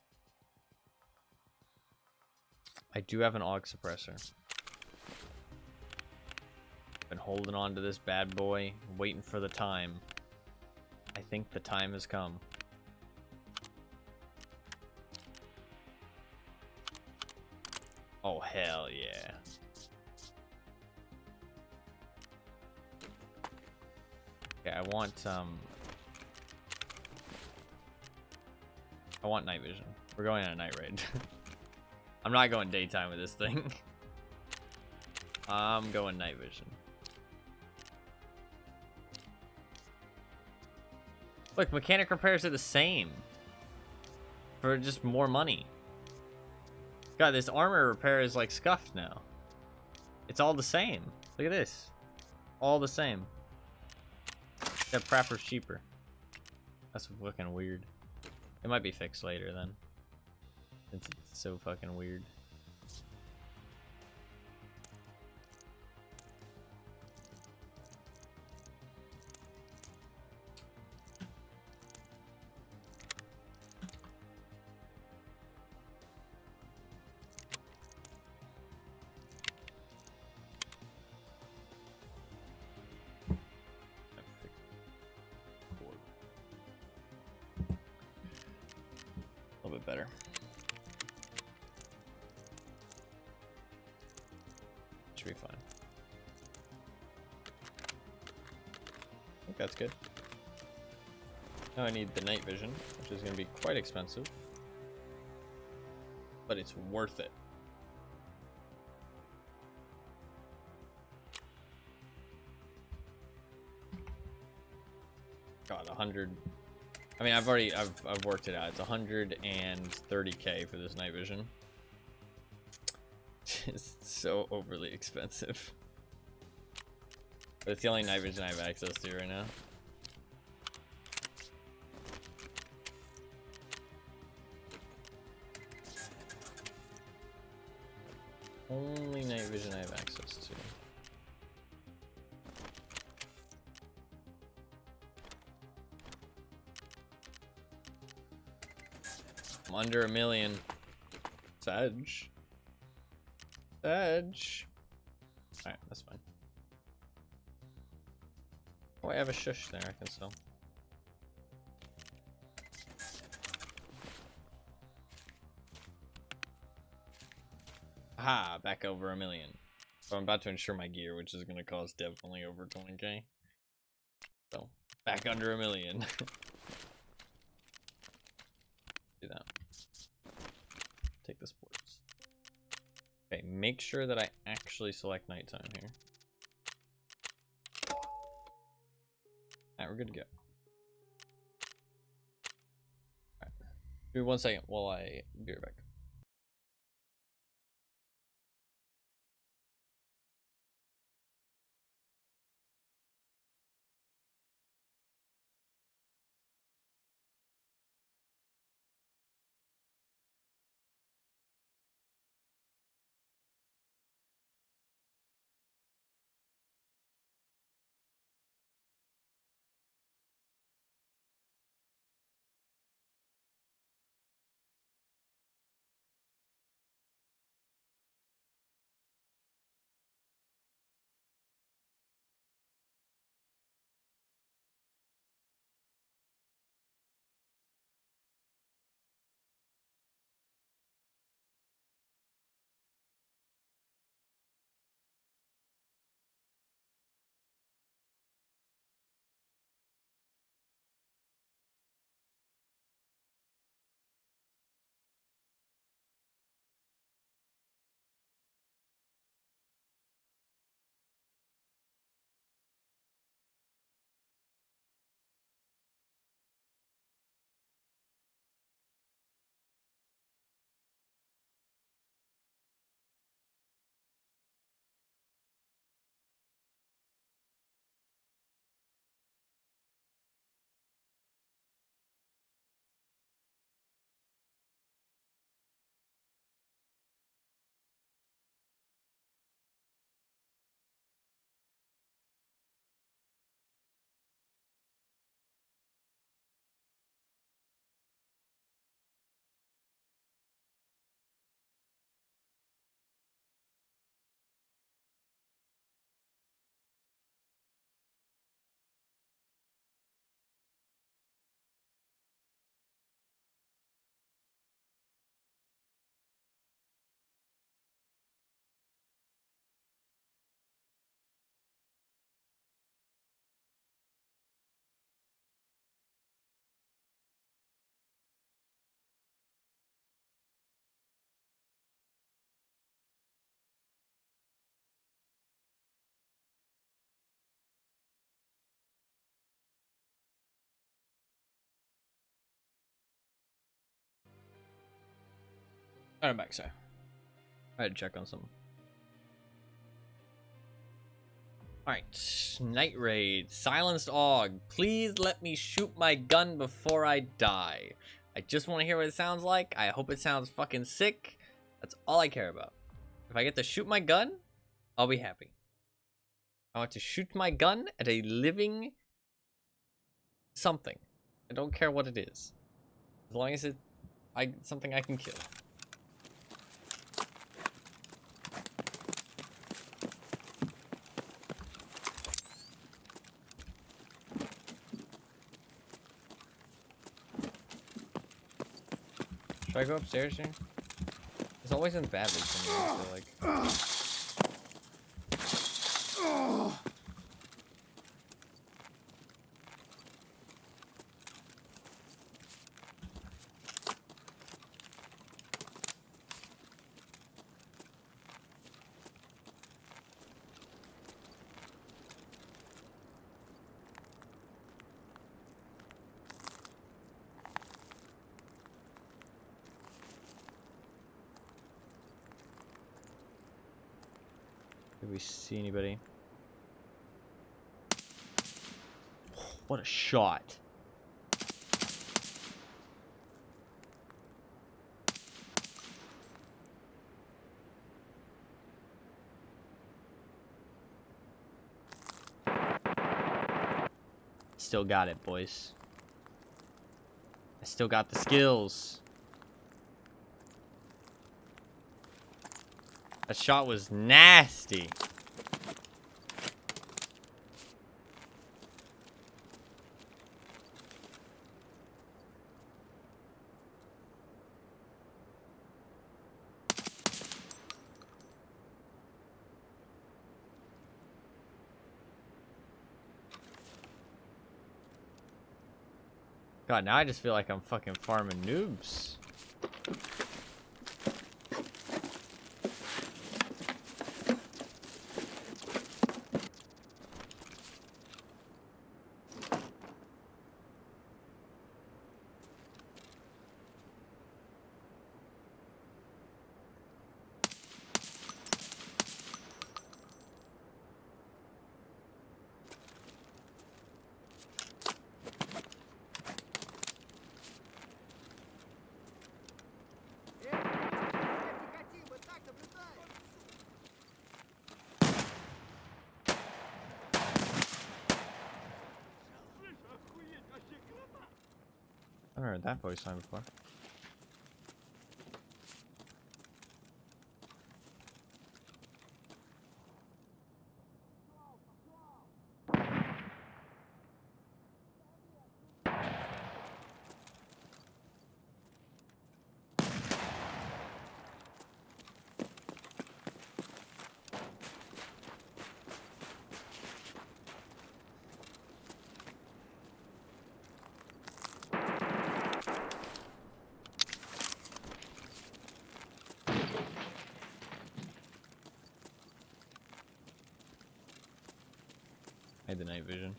I do have an AUG suppressor. Been holding on to this bad boy, waiting for the time. I think the time has come. Oh, hell yeah. Okay, I want night vision. We're going on a night raid. I'm not going daytime with this thing. I'm going night vision. Look, mechanic repairs are the same. For just more money. God, this armor repair is like scuffed now. It's all the same. Look at this. All the same. That Prapper's cheaper. That's fucking weird. It might be fixed later then. It's so fucking weird. A little bit better. Should be fine. I think that's good. Now I need the night vision, which is going to be quite expensive. But it's worth it. God, 100. I mean, I've worked it out. It's 130k for this night vision. It's so overly expensive. But it's the only night vision I have access to right now. Only night vision I have access to. I'm under 1 million. Sag. Alright, that's fine. Oh, I have a shush there I can sell. Aha, back over 1 million. So I'm about to insure my gear, which is going to cost definitely over 20k. So, back under 1 million. Do that. Take the sports. Okay, make sure that I actually select nighttime here. Alright, we're good to go. Alright. Give me 1 second while I be right back. I'm back, sir. I had to check on something. Alright, Night Raid, Silenced Og. Please let me shoot my gun before I die. I just want to hear what it sounds like. I hope it sounds fucking sick. That's all I care about. If I get to shoot my gun, I'll be happy. I want to shoot my gun at a living something. I don't care what it is. As long as it's something I can kill. Should I go upstairs here? It's always in the bad league for me, I feel like. Did we see anybody? What a shot. Still got it, boys. I still got the skills. That shot was nasty. God, now I just feel like I'm fucking farming noobs. I've heard that voice line before. I had the night vision.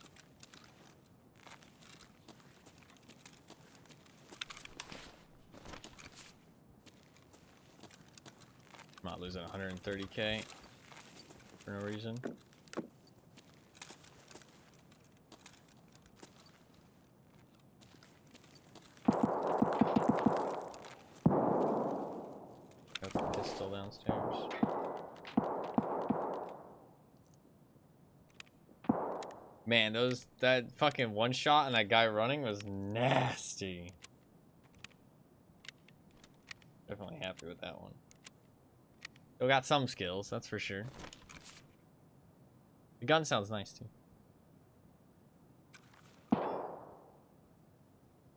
I'm not losing 130k for no reason. Got the pistol downstairs. Man, that fucking one shot and that guy running was nasty. Definitely happy with that one. Still got some skills, that's for sure. The gun sounds nice too.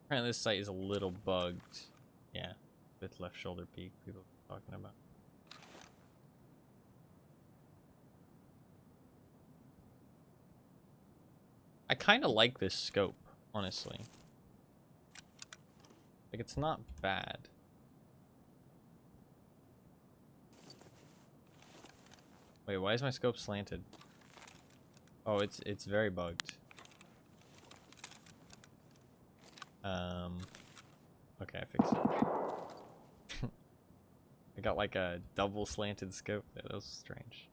Apparently this site is a little bugged. Yeah, with left shoulder peak people are talking about. I kind of like this scope, honestly. Like, it's not bad. Wait, why is my scope slanted? Oh, it's very bugged. Okay, I fixed it. I got like a double slanted scope. That was strange.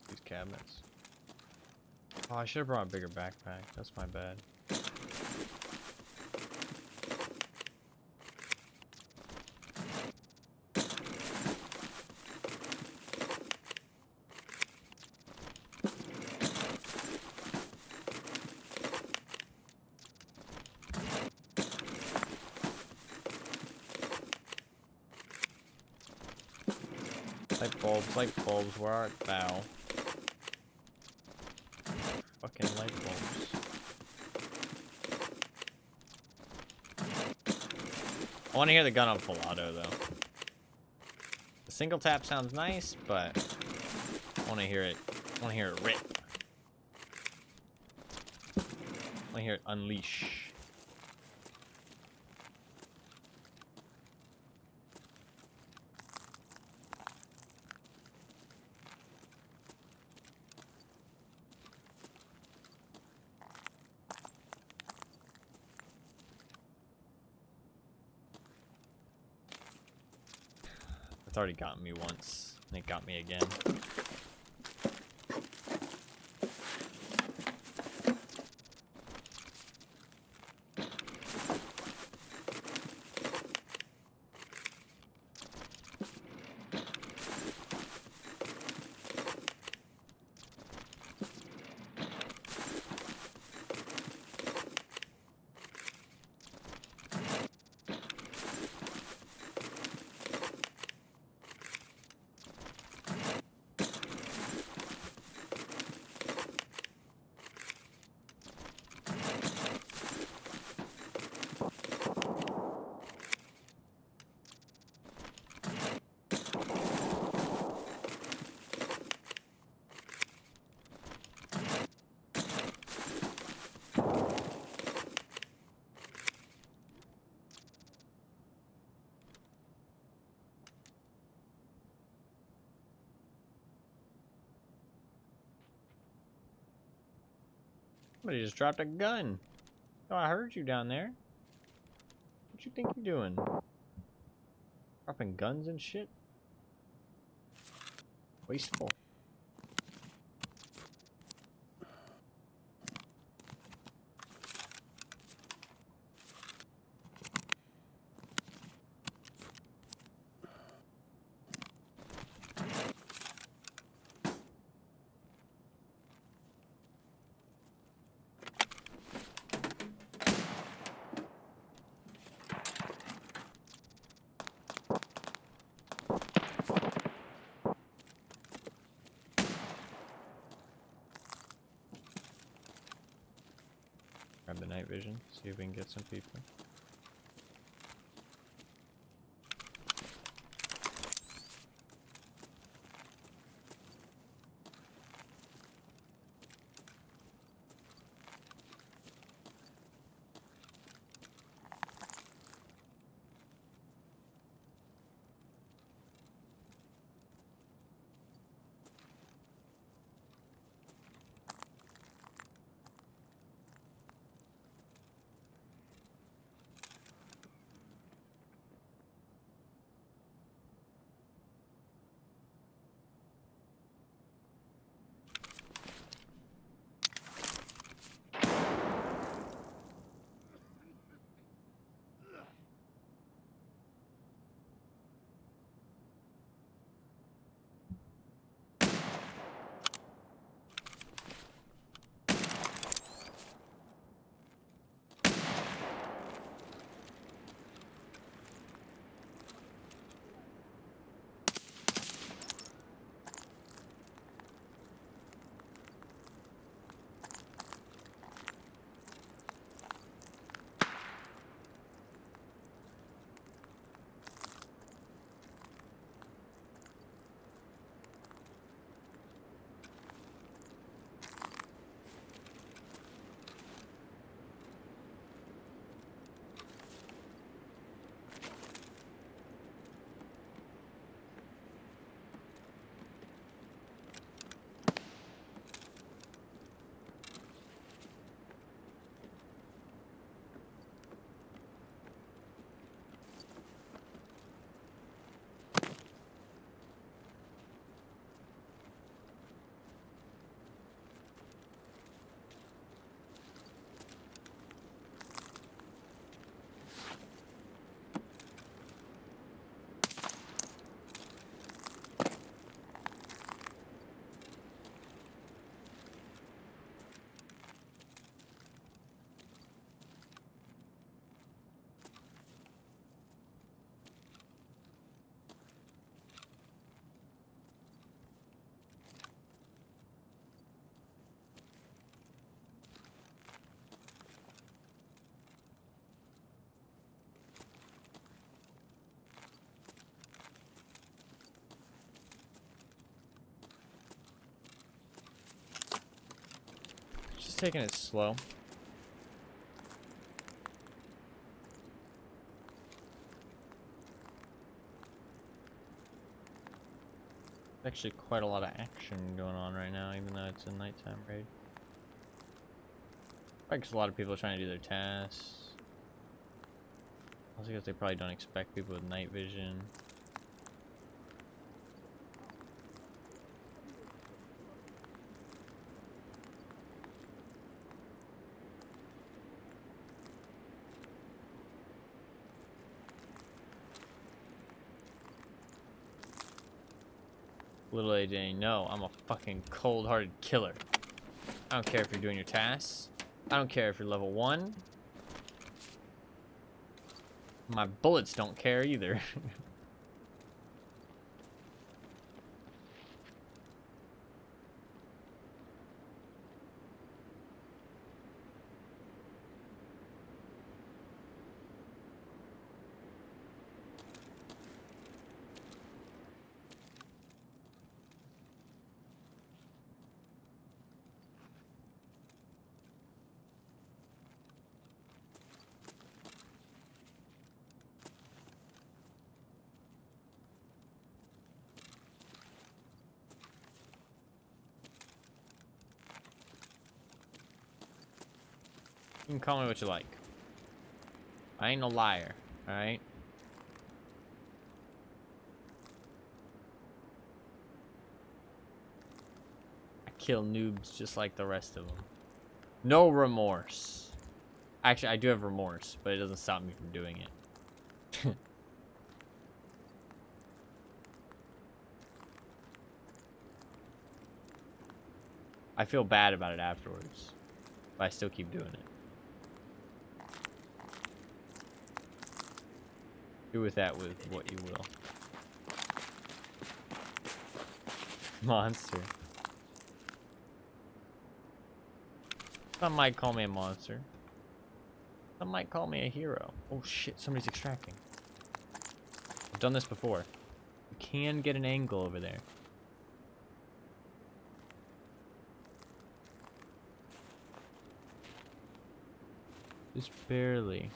These cabinets. Oh, I should have brought a bigger backpack. That's my bad. Light bulbs, where art thou? Fucking light bulbs. I want to hear the gun on full auto, though. The single tap sounds nice, but I want to hear it. I want to hear it rip. I want to hear it unleash. It's already gotten me once, and it got me again. Somebody just dropped a gun. Oh, I heard you down there. What you think you're doing? Dropping guns and shit? Wasteful. Grab the night vision, see if we can get some people. taking it slow. Actually quite a lot of action going on right now, even though it's a nighttime raid. Probably because a lot of people are trying to do their tasks. Also because they probably don't expect people with night vision. Little AJ, no, I'm a fucking cold-hearted killer. I don't care if you're doing your tasks. I don't care if you're level 1. My bullets don't care either. You can call me what you like. I ain't no liar, alright? I kill noobs just like the rest of them. No remorse. Actually, I do have remorse, but it doesn't stop me from doing it. I feel bad about it afterwards, but I still keep doing it. Do with that with what you will. Monster. Some might call me a monster. Some might call me a hero. Oh shit, somebody's extracting. I've done this before. You can get an angle over there. Just barely.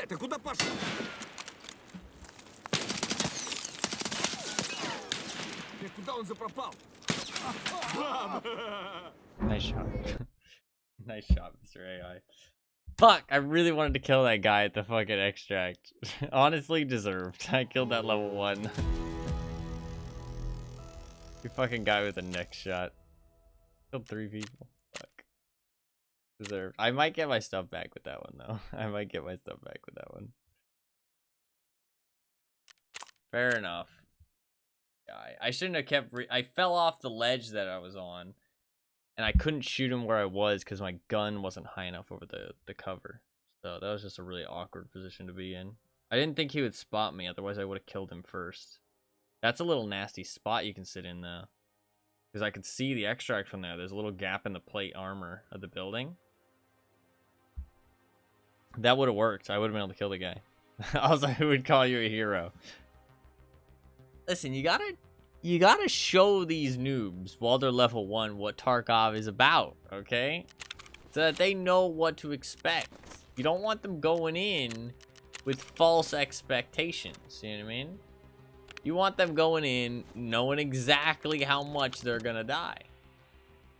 Ты куда пошел? Куда он запропал? Nice shot. Nice shot, Mr. AI. Fuck, I really wanted to kill that guy at the fucking extract. Honestly deserved. I killed that level 1. You fucking guy with the next shot. Killed 3 people. Fuck. Deserved. I might get my stuff back with that one, though. I might get my stuff back with that one. Fair enough. Yeah, I shouldn't have kept... I fell off the ledge that I was on. And I couldn't shoot him where I was because my gun wasn't high enough over the cover. So that was just a really awkward position to be in. I didn't think he would spot me, otherwise I would have killed him first. That's a little nasty spot you can sit in, though. Because I could see the extract from there. There's a little gap in the plate armor of the building. That would have worked. I would have been able to kill the guy. I was like, who would call you a hero? Listen, you gotta show these noobs while they're level 1 what Tarkov is about, okay? So that they know what to expect. You don't want them going in with false expectations, you know what I mean? You want them going in knowing exactly how much they're gonna die.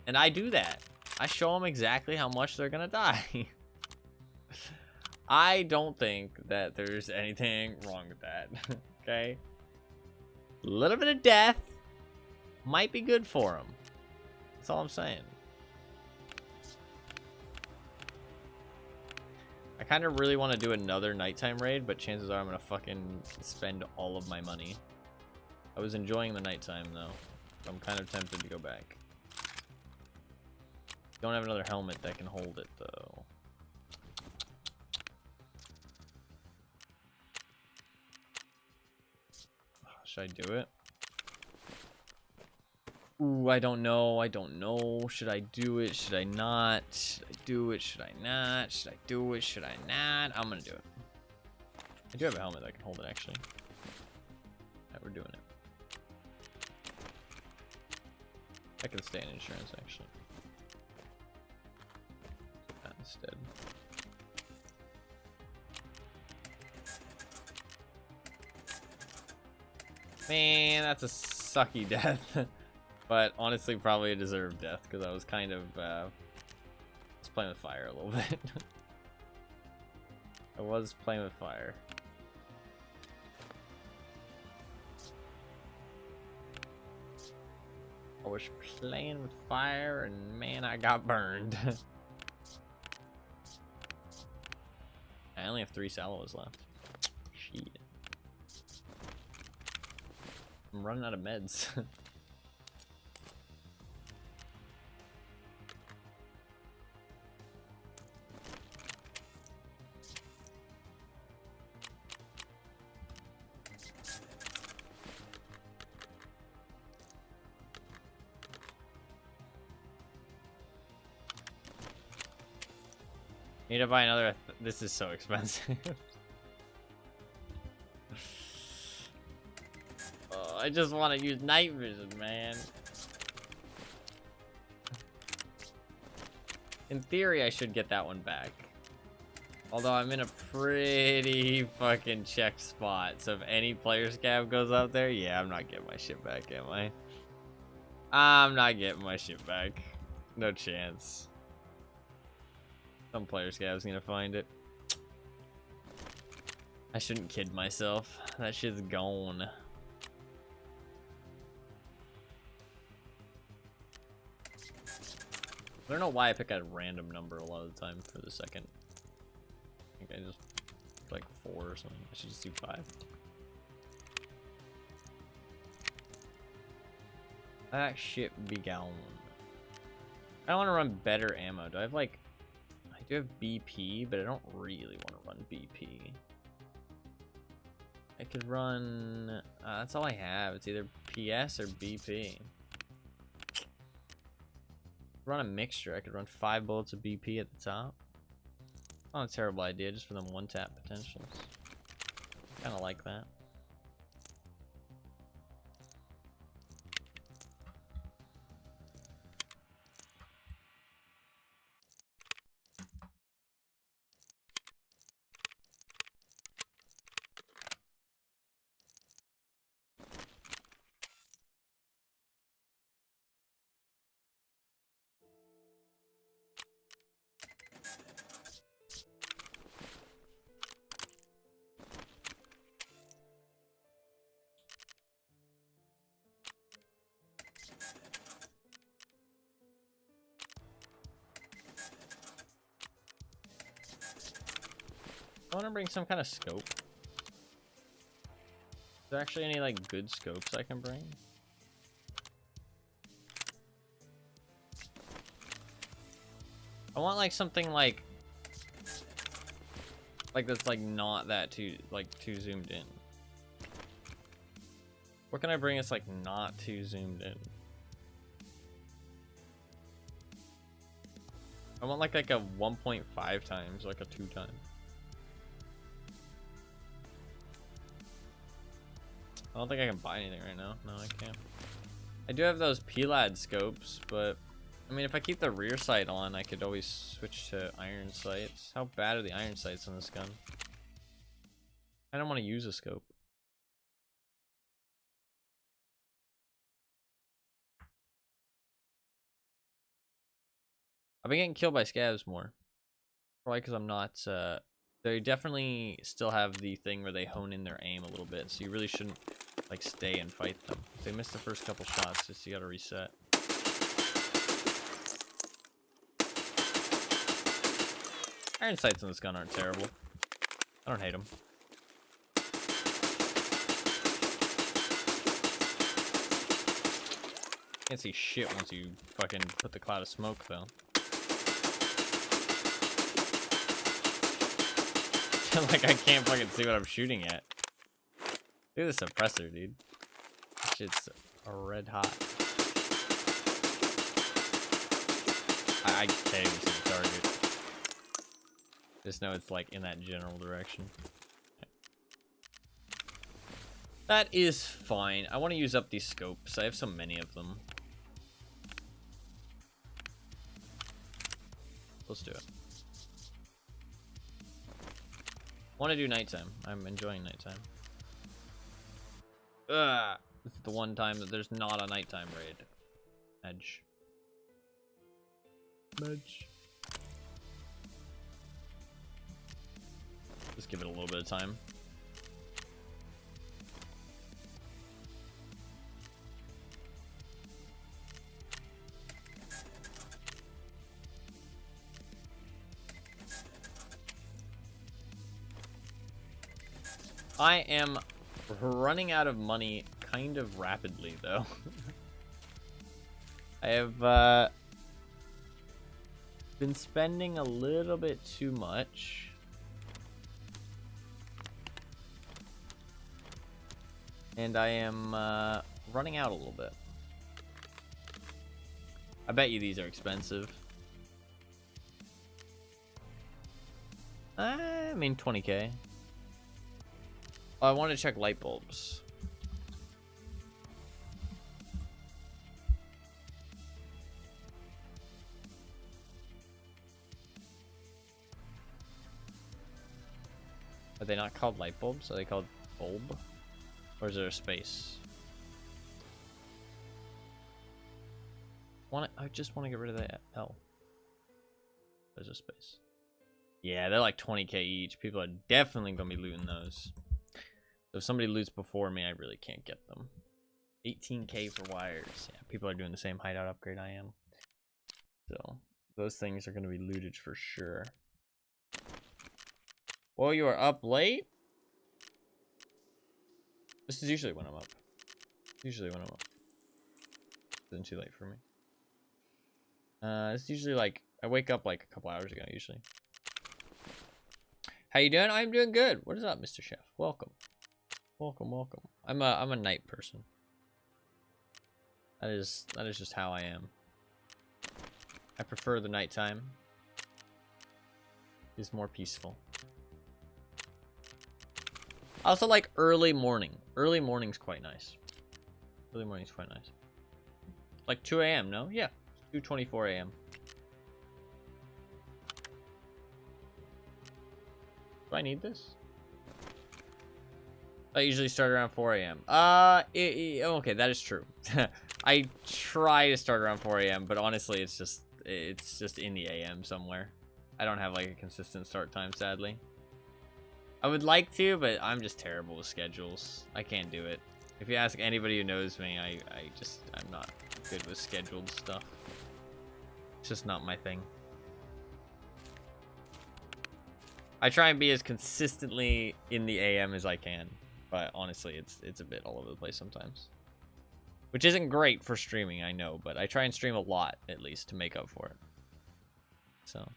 And I do that. I show them exactly how much they're gonna die. I don't think that there's anything wrong with that, okay? A little bit of death might be good for them. That's all I'm saying. I kind of really want to do another nighttime raid, but chances are I'm going to fucking spend all of my money. I was enjoying the nighttime, though. So I'm kind of tempted to go back. Don't have another helmet that can hold it, though. Should I do it? Ooh, I don't know. I don't know. Should I do it? Should I not? Should I do it? Should I not? Should I do it? Should I not? I'm gonna do it. I do have a helmet that can hold it, actually. Yeah, we're doing it. I can stay in insurance, actually. Do that instead. Man, that's a sucky death. But honestly, probably a deserved death, because I was kind of was playing with fire a little bit. I was playing with fire. I was playing with fire, and man, I got burned. I only have 3 salvos left. Shit. I'm running out of meds. Need to buy another. This is so expensive. Oh, I just want to use night vision, man. In theory, I should get that one back. Although I'm in a pretty fucking check spot, so if any player scav goes up there, yeah, I'm not getting my shit back, am I? I'm not getting my shit back. No chance. Some player scav's gonna find it. I shouldn't kid myself. That shit's gone. I don't know why I pick a random number a lot of the time for the second. I think I just like 4 or something. I should just do 5. That shit be gone. I want to run better ammo. Do I have like... I do have BP, but I don't really want to run BP. I could run... that's all I have. It's either PS or BP. Run a mixture. I could run 5 bullets of BP at the top. Not a terrible idea, just for them 1-tap potentials. Kind of like that. I want to bring some kind of scope. Is there actually any like good scopes I can bring? I want like something like that's like not that too zoomed in. What can I bring that's like not too zoomed in? I want like a 1.5 times, like a 2 times. I don't think I can buy anything right now. No, I can't. I do have those PLAD scopes, but I mean, if I keep the rear sight on, I could always switch to iron sights. How bad are the iron sights on this gun? I don't want to use a scope. I've been getting killed by scavs more. Probably because I'm not, they definitely still have the thing where they hone in their aim a little bit, so you really shouldn't like stay and fight them. If they miss the first couple shots, just you gotta reset. Iron sights on this gun aren't terrible. I don't hate them. Can't see shit once you fucking put the cloud of smoke though. Like I can't fucking see what I'm shooting at. Look at the suppressor, dude. This shit's red hot. I can't even see the target. Just know it's like in that general direction. That is fine. I want to use up these scopes. I have so many of them. Let's do it. I want to do nighttime. I'm enjoying nighttime. Ugh. This is the one time that there's not a nighttime raid. Edge. Edge. Just give it a little bit of time. I am running out of money kind of rapidly, though. I have been spending a little bit too much. And I am running out a little bit. I bet you these are expensive. I mean, 20k. Oh, I want to check light bulbs. Are they not called light bulbs? Are they called bulb? Or is there a space? I just want to get rid of that L. There's a space. Yeah, they're like 20k each. People are definitely going to be looting those. So if somebody loots before me, I really can't get them. 18k for wires. Yeah, people are doing the same hideout upgrade I am. So those things are going to be looted for sure. Well, you are up late? This is usually when I'm up. Usually when I'm up. Isn't too late for me. It's usually like, I wake up like a couple hours ago, usually. How you doing? I'm doing good. What is up, Mr. Chef? Welcome. Welcome, welcome. I'm a night person. That is just how I am. I prefer the nighttime. It's more peaceful. I also like early morning. Early morning's quite nice. Early morning's quite nice. Like 2 a.m., no? Yeah. 2:24 a.m. Do I need this? I usually start around 4 a.m. Okay, that is true. I try to start around 4 a.m., but honestly, it's just in the a.m. somewhere. I don't have like a consistent start time, sadly. I would like to, but I'm just terrible with schedules. I can't do it. If you ask anybody who knows me, I'm not good with scheduled stuff. It's just not my thing. I try and be as consistently in the AM as I can, but honestly, it's a bit all over the place sometimes. Which isn't great for streaming, I know, but I try and stream a lot, at least, to make up for it. So.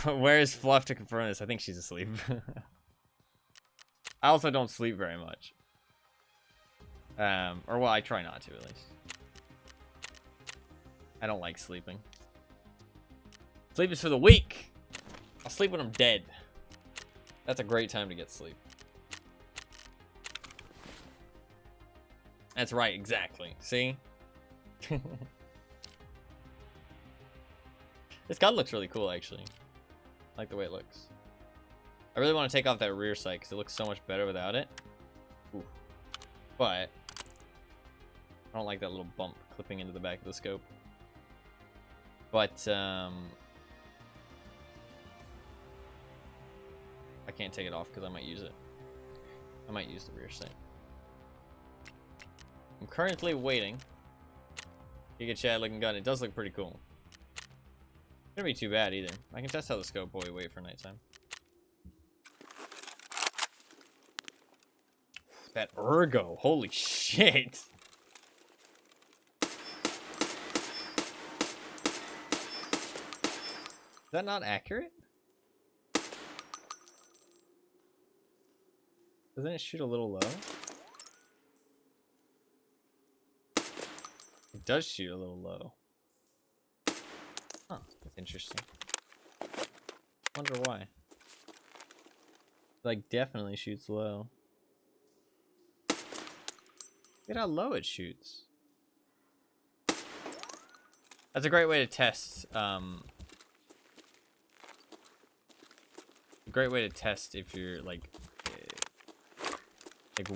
But where is Fluff to confirm this? I think she's asleep. I also don't sleep very much. Or well, I try not to, at least. I don't like sleeping. Sleep is for the weak. I'll sleep when I'm dead. That's a great time to get sleep. That's right, exactly. See? This gun looks really cool, actually. I like the way it looks. I really want to take off that rear sight because it looks so much better without it. Ooh. But I don't like that little bump clipping into the back of the scope. But I can't take it off because I might use it. I might use the rear sight. I'm currently waiting. Giga Chad looking gun. It does look pretty cool. Shouldn't be too bad either. I can test out the scope while we wait for nighttime. That ergo, holy shit. Is that not accurate? Doesn't it shoot a little low? It does shoot a little low. Huh, that's interesting. Wonder why. Like, definitely shoots low. Look at how low it shoots. That's a great way to test. A great way to test if you're like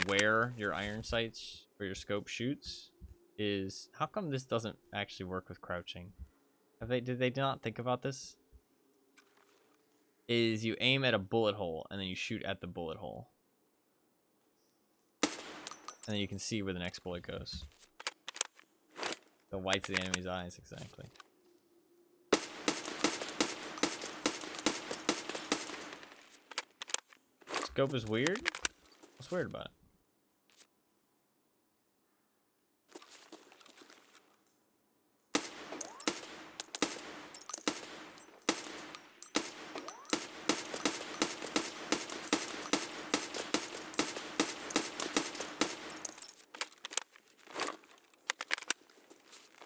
where your iron sights or your scope shoots is. How come this doesn't actually work with crouching? Did they not think about this? Is you aim at a bullet hole and then you shoot at the bullet hole. And then you can see where the next bullet goes. The whites of the enemy's eyes, exactly. Scope is weird? What's weird about it?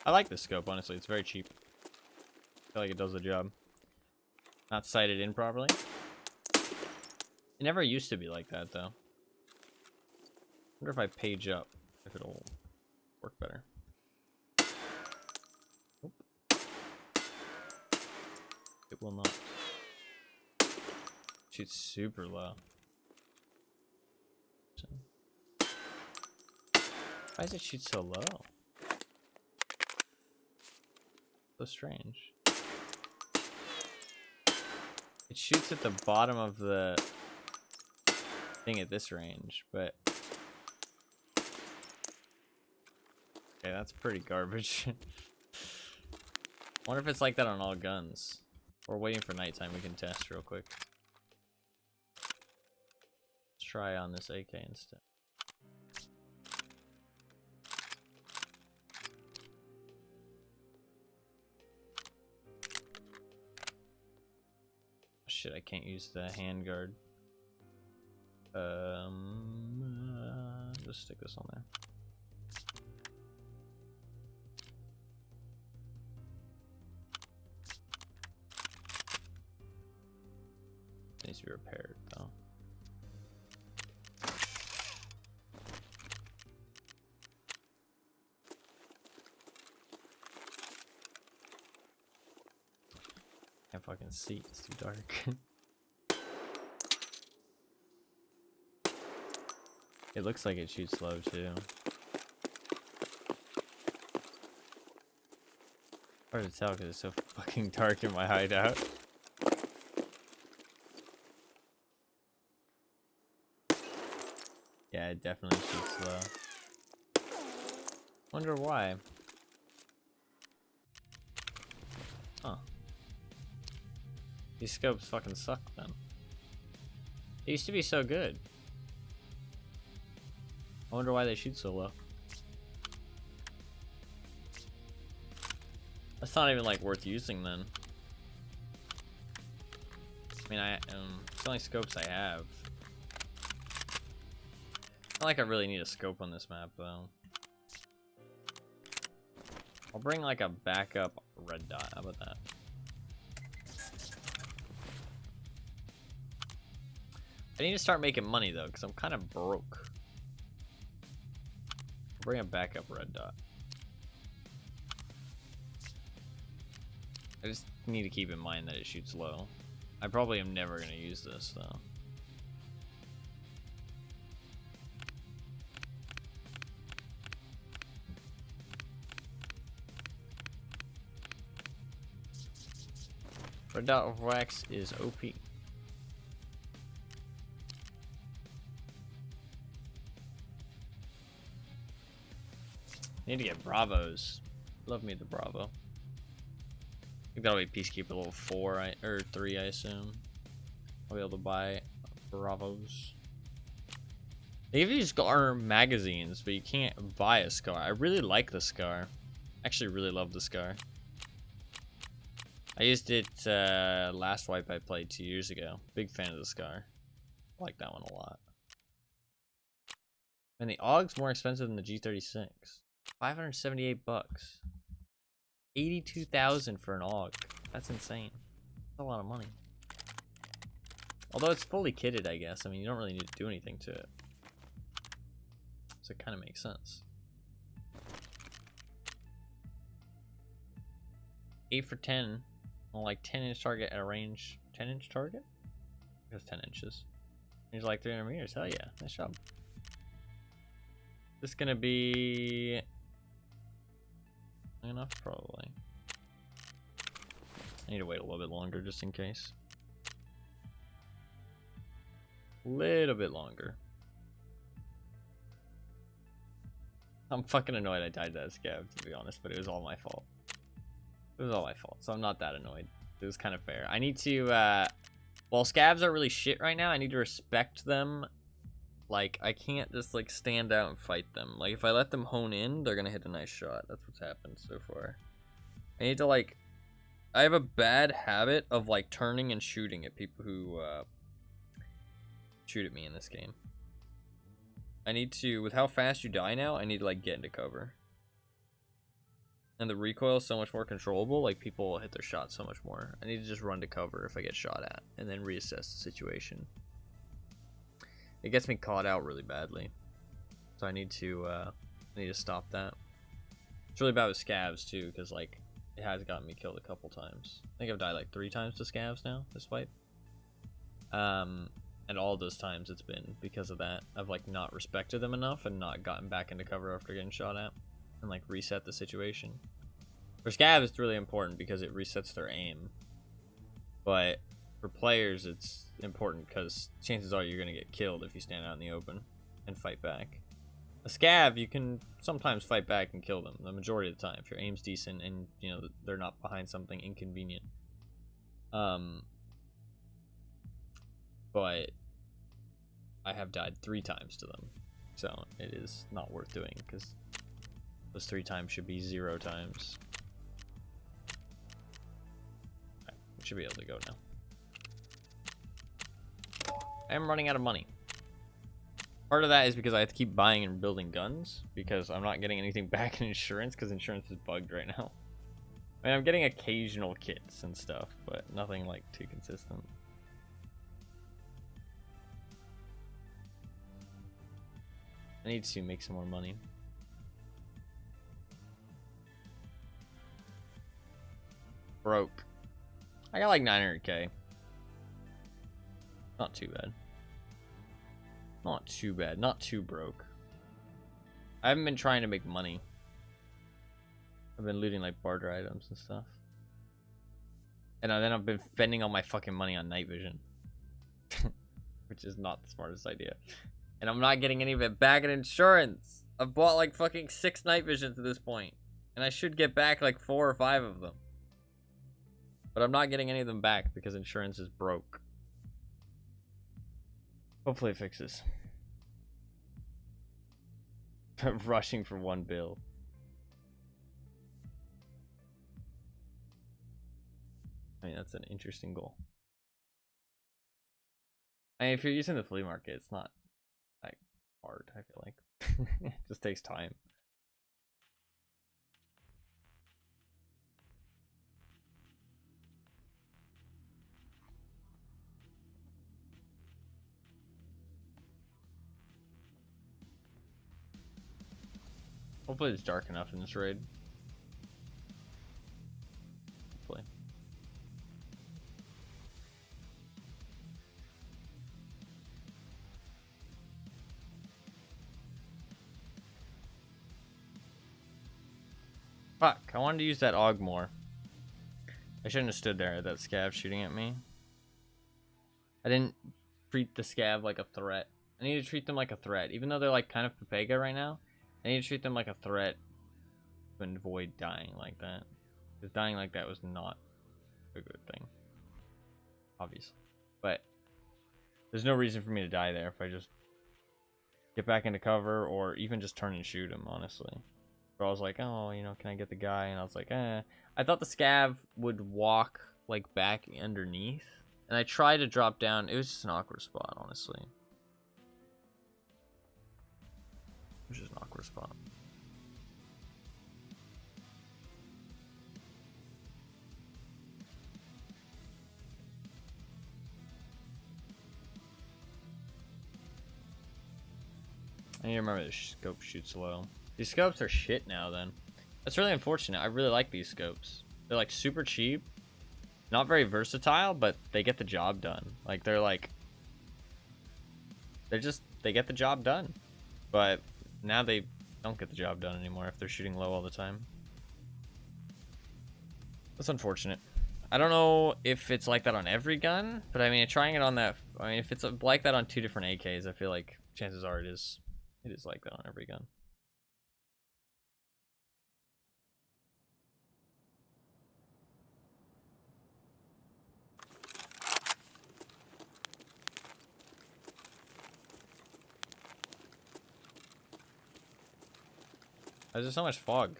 I like this scope, honestly. It's very cheap. I feel like it does the job. Not sighted in properly. It never used to be like that, though. I wonder if I page up, if it'll work better. Oop. It will not. Shoots super low. Why does it shoot so low? So strange. It shoots at the bottom of the thing at this range, but okay, that's pretty garbage. Wonder if it's like that on all guns. We're waiting for nighttime. We can test real quick. Let's try on this AK instead. Shit, I can't use the handguard. Just stick this on there. Needs to be repaired though. Can't fucking see, it's too dark. It looks like it shoots low too. Hard to tell because it's so fucking dark in my hideout. Yeah, it definitely shoots low. Wonder why. Huh. These scopes fucking suck then. They used to be so good. I wonder why they shoot so low. That's not even like worth using then. I mean, it's the only scopes I have. Not like I really need a scope on this map though. I'll bring like a backup red dot. How about that? I need to start making money though, because I'm kind of broke. I'll bring a backup red dot. I just need to keep in mind that it shoots low. I probably am never going to use this though. Red dot wax is OP. Need to get Bravos. Love me the Bravo. I think that'll be Peacekeeper level 4 or 3, I assume. I'll be able to buy Bravos. They give you Scar magazines, but you can't buy a Scar. I really like the Scar. Actually, really love the Scar. I used it last wipe I played 2 years ago. Big fan of the Scar. I like that one a lot. And the AUG's more expensive than the G36. 578 bucks. 82,000 for an AUG. That's insane. That's a lot of money. Although it's fully kitted, I guess. I mean, you don't really need to do anything to it. So it kind of makes sense. 8 for 10. On like 10-inch target at a range. 10-inch target? That's 10 inches. He's like 300 meters. Hell yeah. Nice job. This is gonna be enough, probably. I need to wait a little bit longer just in case. Little bit longer. I'm fucking annoyed I died to that scav, to be honest, but it was all my fault. It was all my fault, so I'm not that annoyed. It was kind of fair. I need to, while scavs are really shit right now, I need to respect them. Like, I can't just, like, stand out and fight them. Like, if I let them hone in, they're gonna hit a nice shot. That's what's happened so far. I need to, like, I have a bad habit of, like, turning and shooting at people who, shoot at me in this game. I need to, with how fast you die now, I need to, like, get into cover. And the recoil is so much more controllable, like, people hit their shots so much more. I need to just run to cover if I get shot at, and then reassess the situation. It gets me caught out really badly. So I need to stop that. It's really bad with scavs, too, because, like, it has gotten me killed a couple times. I think I've died, like, 3 times to scavs now, this fight. And all those times it's been because of that. I've, like, not respected them enough and not gotten back into cover after getting shot at. And, like, reset the situation. For scav, it's really important because it resets their aim. But for players, it's important because chances are you're going to get killed if you stand out in the open and fight back. A scav, you can sometimes fight back and kill them the majority of the time if your aim's decent and, you know, they're not behind something inconvenient. But I have died 3 times to them, so it is not worth doing because those 3 times should be 0 times. Okay, we should be able to go now. I am running out of money. Part of that is because I have to keep buying and building guns because I'm not getting anything back in insurance because insurance is bugged right now. I mean, I'm getting occasional kits and stuff, but nothing like too consistent. I need to make some more money. Broke. I got like 900k. Not too bad. Not too bad. Not too broke. I haven't been trying to make money. I've been looting like barter items and stuff. And then I've been spending all my fucking money on night vision. Which is not the smartest idea. And I'm not getting any of it back in insurance. I've bought like fucking 6 night visions at this point. And I should get back like 4 or 5 of them. But I'm not getting any of them back because insurance is broke. Hopefully it fixes. Rushing for 1 bill. I mean, that's an interesting goal. I mean, if you're using the flea market, it's not like hard, I feel like. It just takes time. Hopefully it's dark enough in this raid. Hopefully. Fuck, I wanted to use that AUG more. I shouldn't have stood there at that scav shooting at me. I didn't treat the scav like a threat. I need to treat them like a threat. Even though they're like kind of Pepega right now, I need to treat them like a threat to avoid dying like that. Because dying like that was not a good thing. Obviously. But there's no reason for me to die there if I just get back into cover or even just turn and shoot him, honestly. But I was like, oh, you know, can I get the guy? And I was like, eh. I thought the scav would walk like back underneath. And I tried to drop down. It was just an awkward spot, honestly. It was just an awkward spot. I need to remember the scope shoots low. These scopes are shit now then. That's really unfortunate. I really like these scopes. They're like super cheap, not very versatile, but they get the job done. Like they get the job done. But now they don't get the job done anymore if they're shooting low all the time. That's unfortunate. I don't know if it's like that on every gun, but I mean, trying it on that, I mean, if it's like that on 2 different AKs, I feel like chances are it is like that on every gun. Why is there so much fog?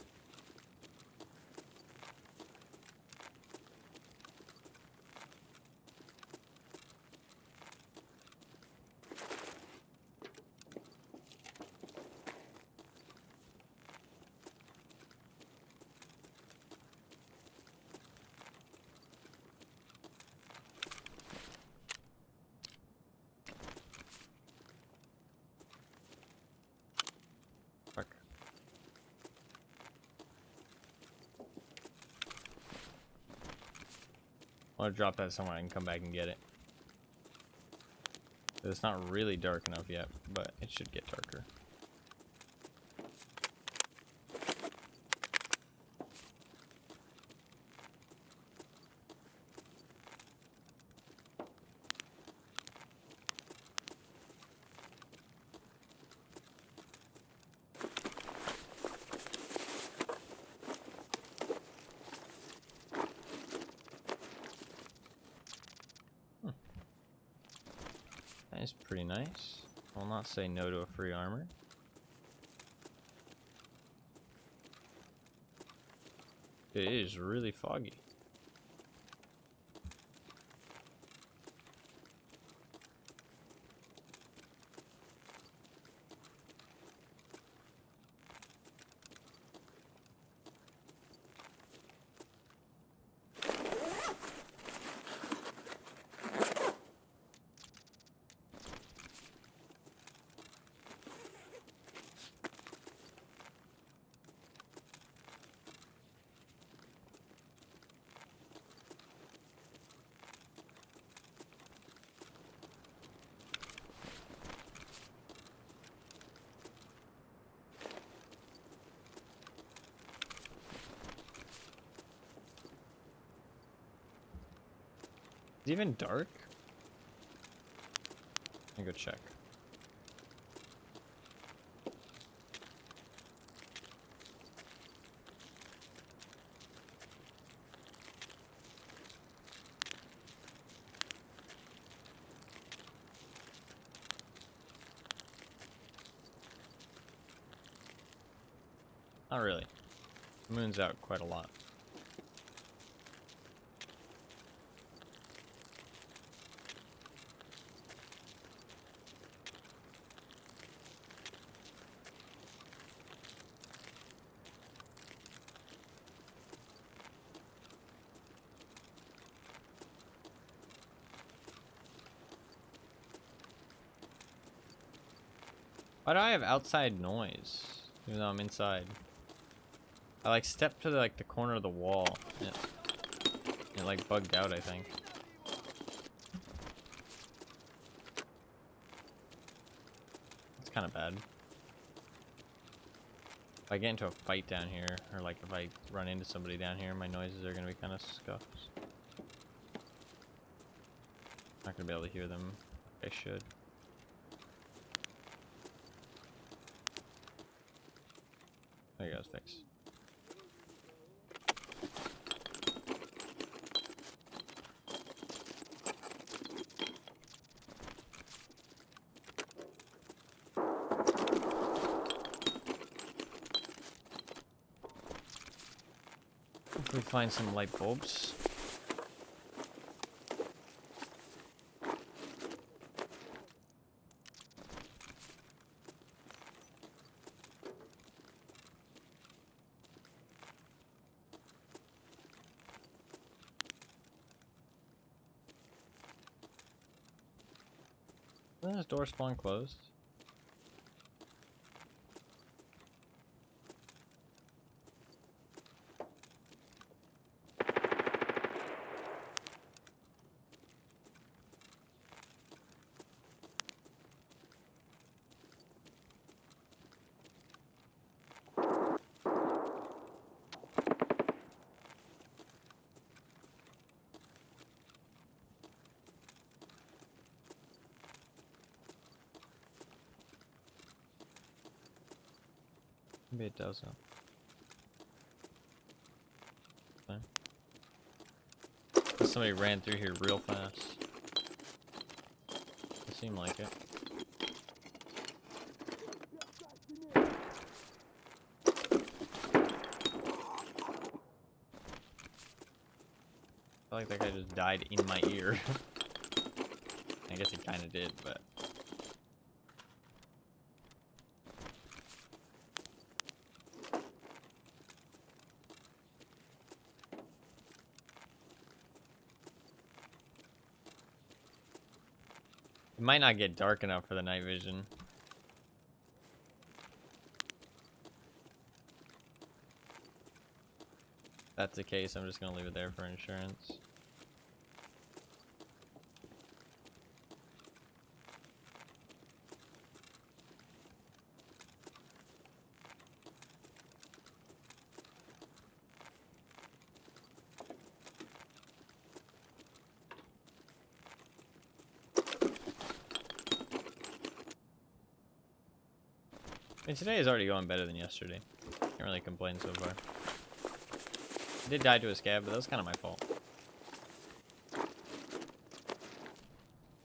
Fuck. I want to drop that somewhere I can come back and get it. It's not really dark enough yet, but it should get darker. That is pretty nice. I'll not say no to a free armor. It is really foggy. Is it even dark? Let me go check. Not really. The moon's out quite a lot. Why do I have outside noise, even though I'm inside? I like stepped to the corner of the wall. And it like bugged out, I think. It's kind of bad. If I get into a fight down here, or like if I run into somebody down here, my noises are gonna be kind of scuffed. Not gonna be able to hear them like I should. There you go, it's fixed. Hopefully find some light bulbs. Isn't this door spawn closed? Maybe it doesn't. Okay. Somebody ran through here real fast. It seemed like it. I feel like that guy just died in my ear. I guess he kind of did, but... It might not get dark enough for the night vision. If that's the case, I'm just gonna leave it there for insurance. I mean, today is already going better than yesterday. Can't really complain so far. I did die to a Scav, but that was kind of my fault.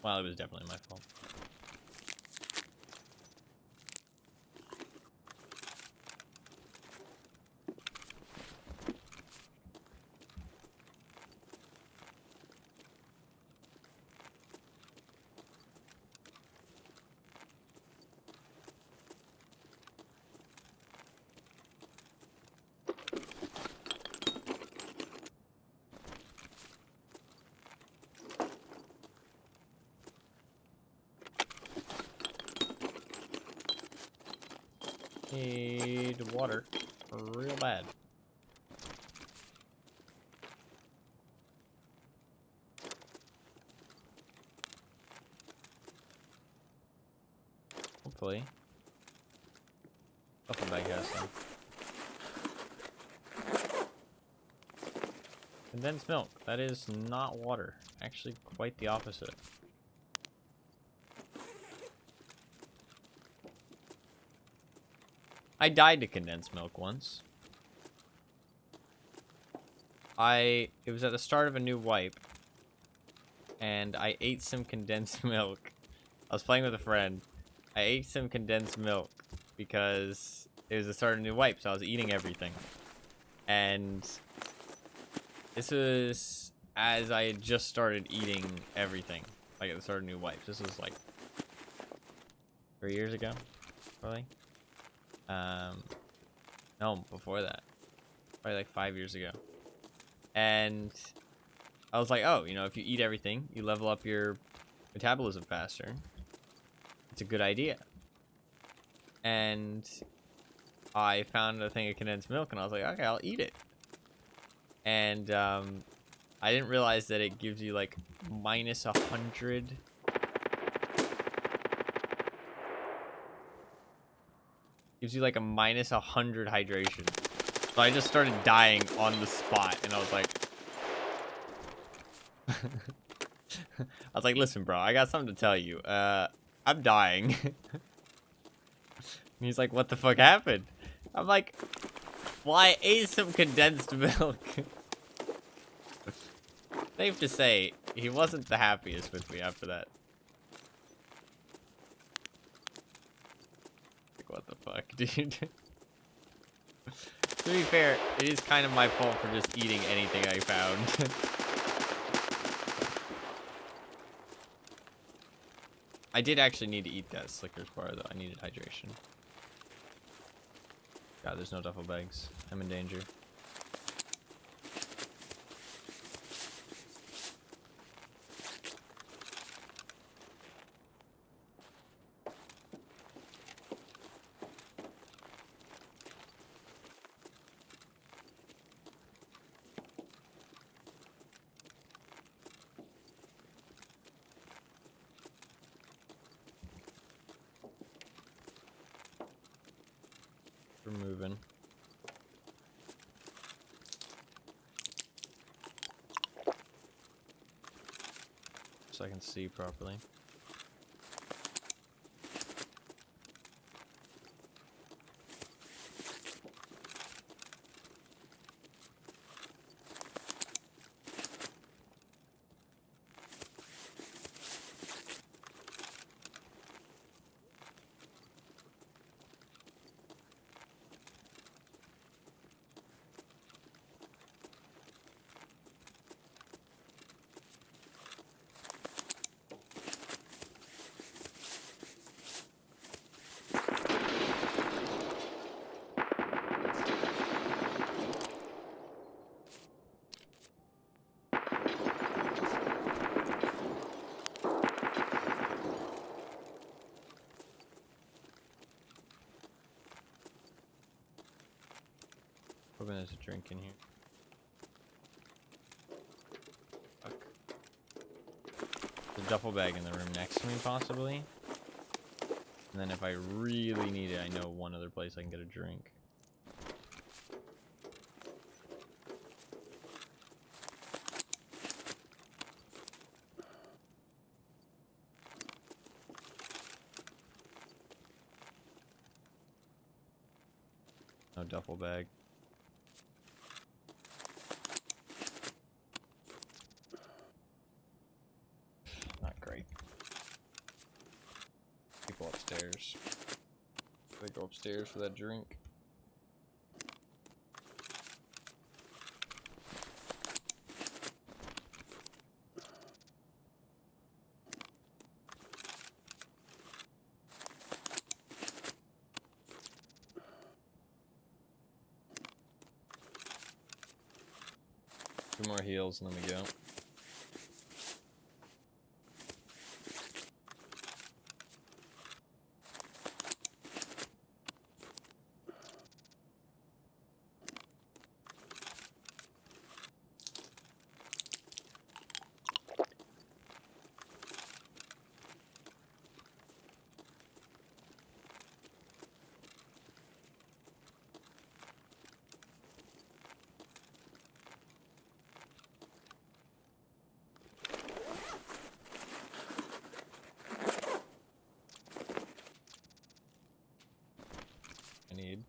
Well, it was definitely my fault. Need water real bad. Hopefully. Duffel bag has some. Condensed milk. That is not water. Actually, quite the opposite. I died to condensed milk once. It was at the start of a new wipe, and I ate some condensed milk. I was playing with a friend. I ate some condensed milk because it was the start of a new wipe, so I was eating everything. And this was as I had just started eating everything, like at the start of new wipes. This was like 3 years ago, probably. No, before that. Probably like 5 years ago. And I was like, oh, you know, if you eat everything, you level up your metabolism faster. It's a good idea. And I found a thing of condensed milk, and I was like, okay, I'll eat it. And I didn't realize that it gives you like minus 100. Gives you like a minus 100 hydration. So I just started dying on the spot, and I was like, I was like, listen, bro, I got something to tell you. I'm dying. And he's like, what the fuck happened? I'm like, well, I ate some condensed milk. Safe to say, he wasn't the happiest with me after that. Like, what the fuck, dude? To be fair, it is kind of my fault for just eating anything I found. I did actually need to eat that Slickers bar, though. I needed hydration. God, there's no duffel bags. I'm in danger. We're moving. So I can see properly. there's a drink in here. Fuck. There's a duffel bag in the room next to me, possibly. And then if I really need it, I know one other place I can get a drink. No duffel bag. Not great. People upstairs. They go upstairs for that drink. Two more heals and then we go. I need.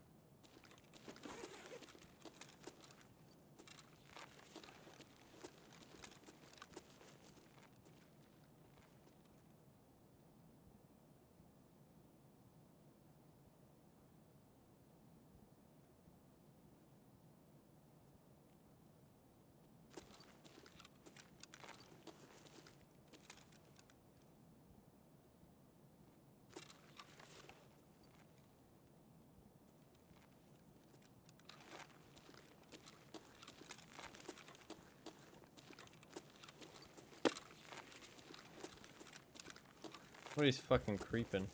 Somebody's fucking creeping.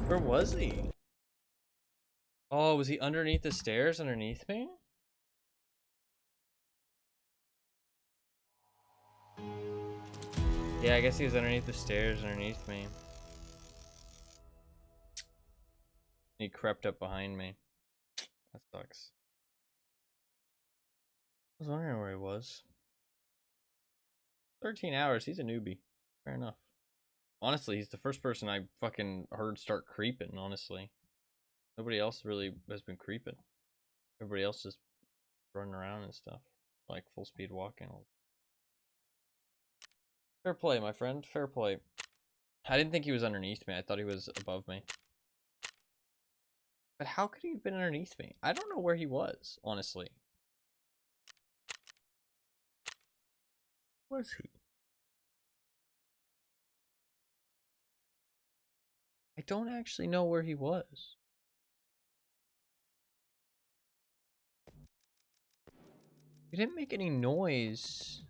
Where was he? Oh, was he underneath the stairs underneath me? Yeah, I guess he was underneath the stairs underneath me. He crept up behind me. That sucks. I was wondering where he was. 13 hours, he's a newbie. Fair enough. Honestly, he's the first person I fucking heard start creeping, honestly. Nobody else really has been creeping. Everybody else just running around and stuff. Like full speed walking. Fair play, my friend. Fair play. I didn't think he was underneath me. I thought he was above me. But how could he have been underneath me? I don't know where he was, honestly. Where was he? I don't actually know where he was. He didn't make any noise.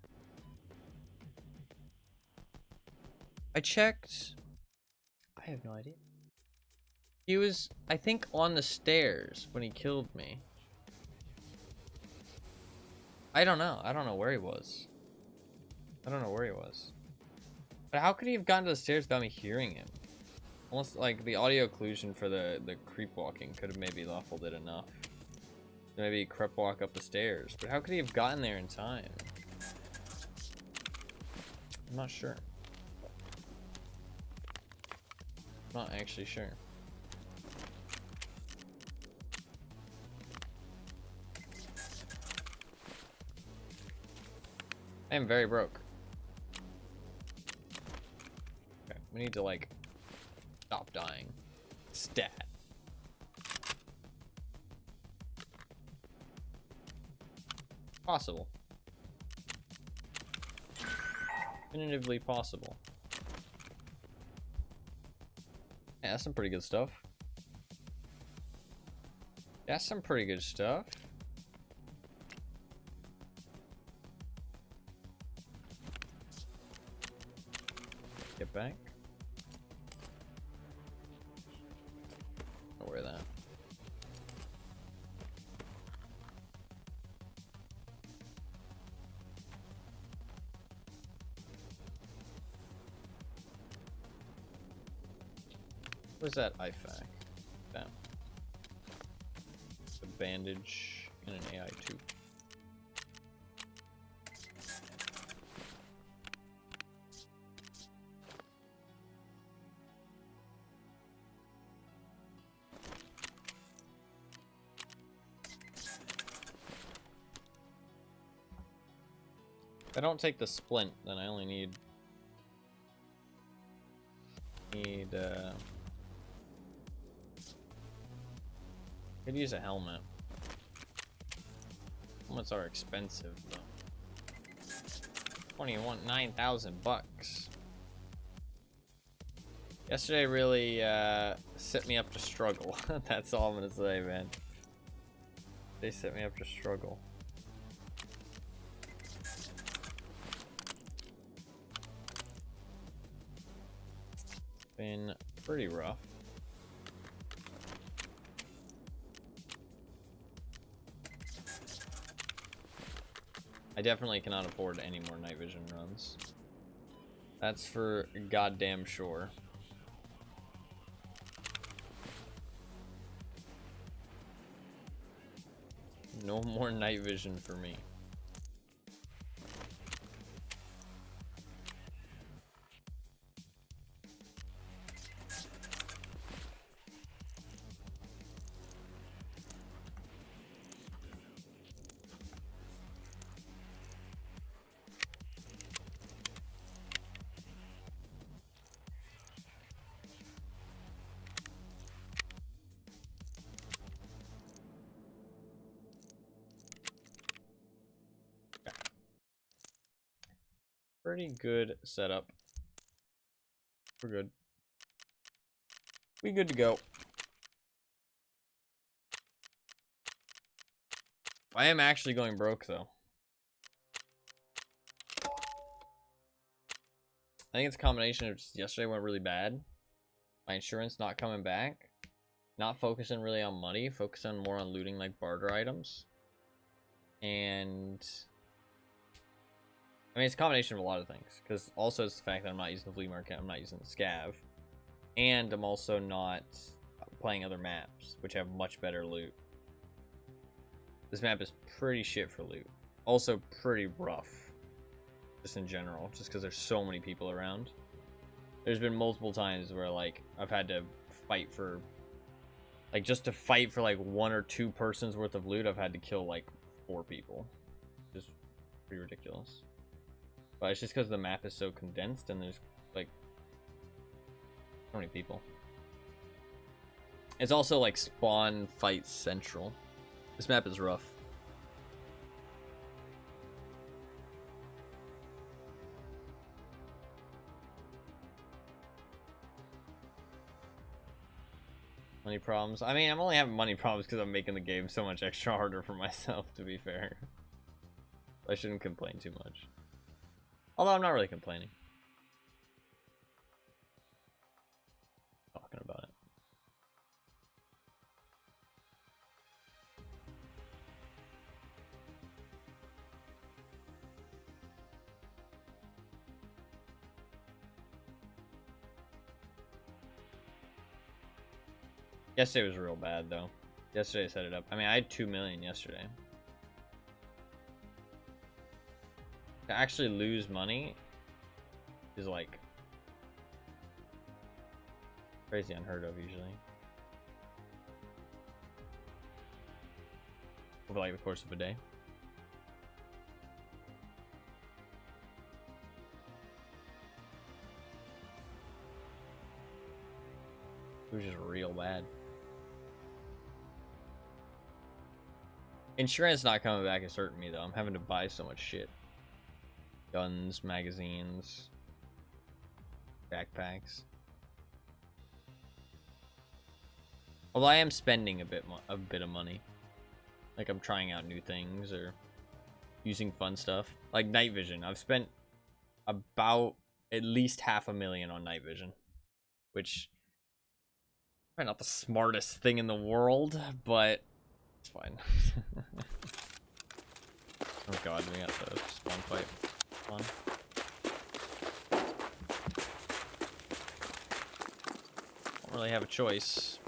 I checked. I have no idea. He was, I think, on the stairs when he killed me. I don't know. I don't know where he was. I don't know where he was. But how could he have gotten to the stairs without me hearing him? Almost like the audio occlusion for the creep walking could have maybe muffled it enough. Maybe he crept walk up the stairs. But how could he have gotten there in time? I'm not sure. I'm not actually sure. I am very broke. Okay, we need to like stop dying. Stat. Possible. Definitively possible. Yeah, that's some pretty good stuff. That's some pretty good stuff. Get back. I'll wear that. Where's that IFAC? Down. A bandage and an AI tube. If I don't take the splint, then I only need could use a helmet. Helmets are expensive though. 9,000 bucks. Yesterday really set me up to struggle. That's all I'm gonna say, man. They set me up to struggle. Been pretty rough. I definitely cannot afford any more night vision runs. That's for goddamn sure. No more night vision for me. Pretty good setup. We're good. We good to go. I am actually going broke though. I think it's a combination of just yesterday went really bad. My insurance not coming back. Not focusing really on money. Focusing more on looting like barter items. And I mean, it's a combination of a lot of things. Because also it's the fact that I'm not using the FleaMarket. I'm not using the Scav. And I'm also not playing other maps, which have much better loot. This map is pretty shit for loot. Also pretty rough. Just in general. Just because there's so many people around. There's been multiple times where, like, I've had to fight for... Like, just to fight for, like, 1 or 2 persons worth of loot, I've had to kill, like, 4 people. Just pretty ridiculous. But it's just because the map is so condensed and there's, like, so many people. It's also, like, spawn fight central. This map is rough. Money problems. I mean, I'm only having money problems because I'm making the game so much extra harder for myself, to be fair. I shouldn't complain too much. Although I'm not really complaining. Talking about it. Yesterday was real bad, though. Yesterday I set it up. I mean, I had 2 million yesterday. To actually lose money is, like, crazy unheard of, usually. Over, like, the course of a day. It was just real bad. Insurance not coming back is hurting me though. I'm having to buy so much shit. Guns, magazines, backpacks. Although I am spending a bit of money. Like I'm trying out new things or using fun stuff. Like night vision. I've spent about at least $500,000 on night vision. Which probably not the smartest thing in the world, but it's fine. Oh god, we got the spawn fight. Fun. Don't really have a choice.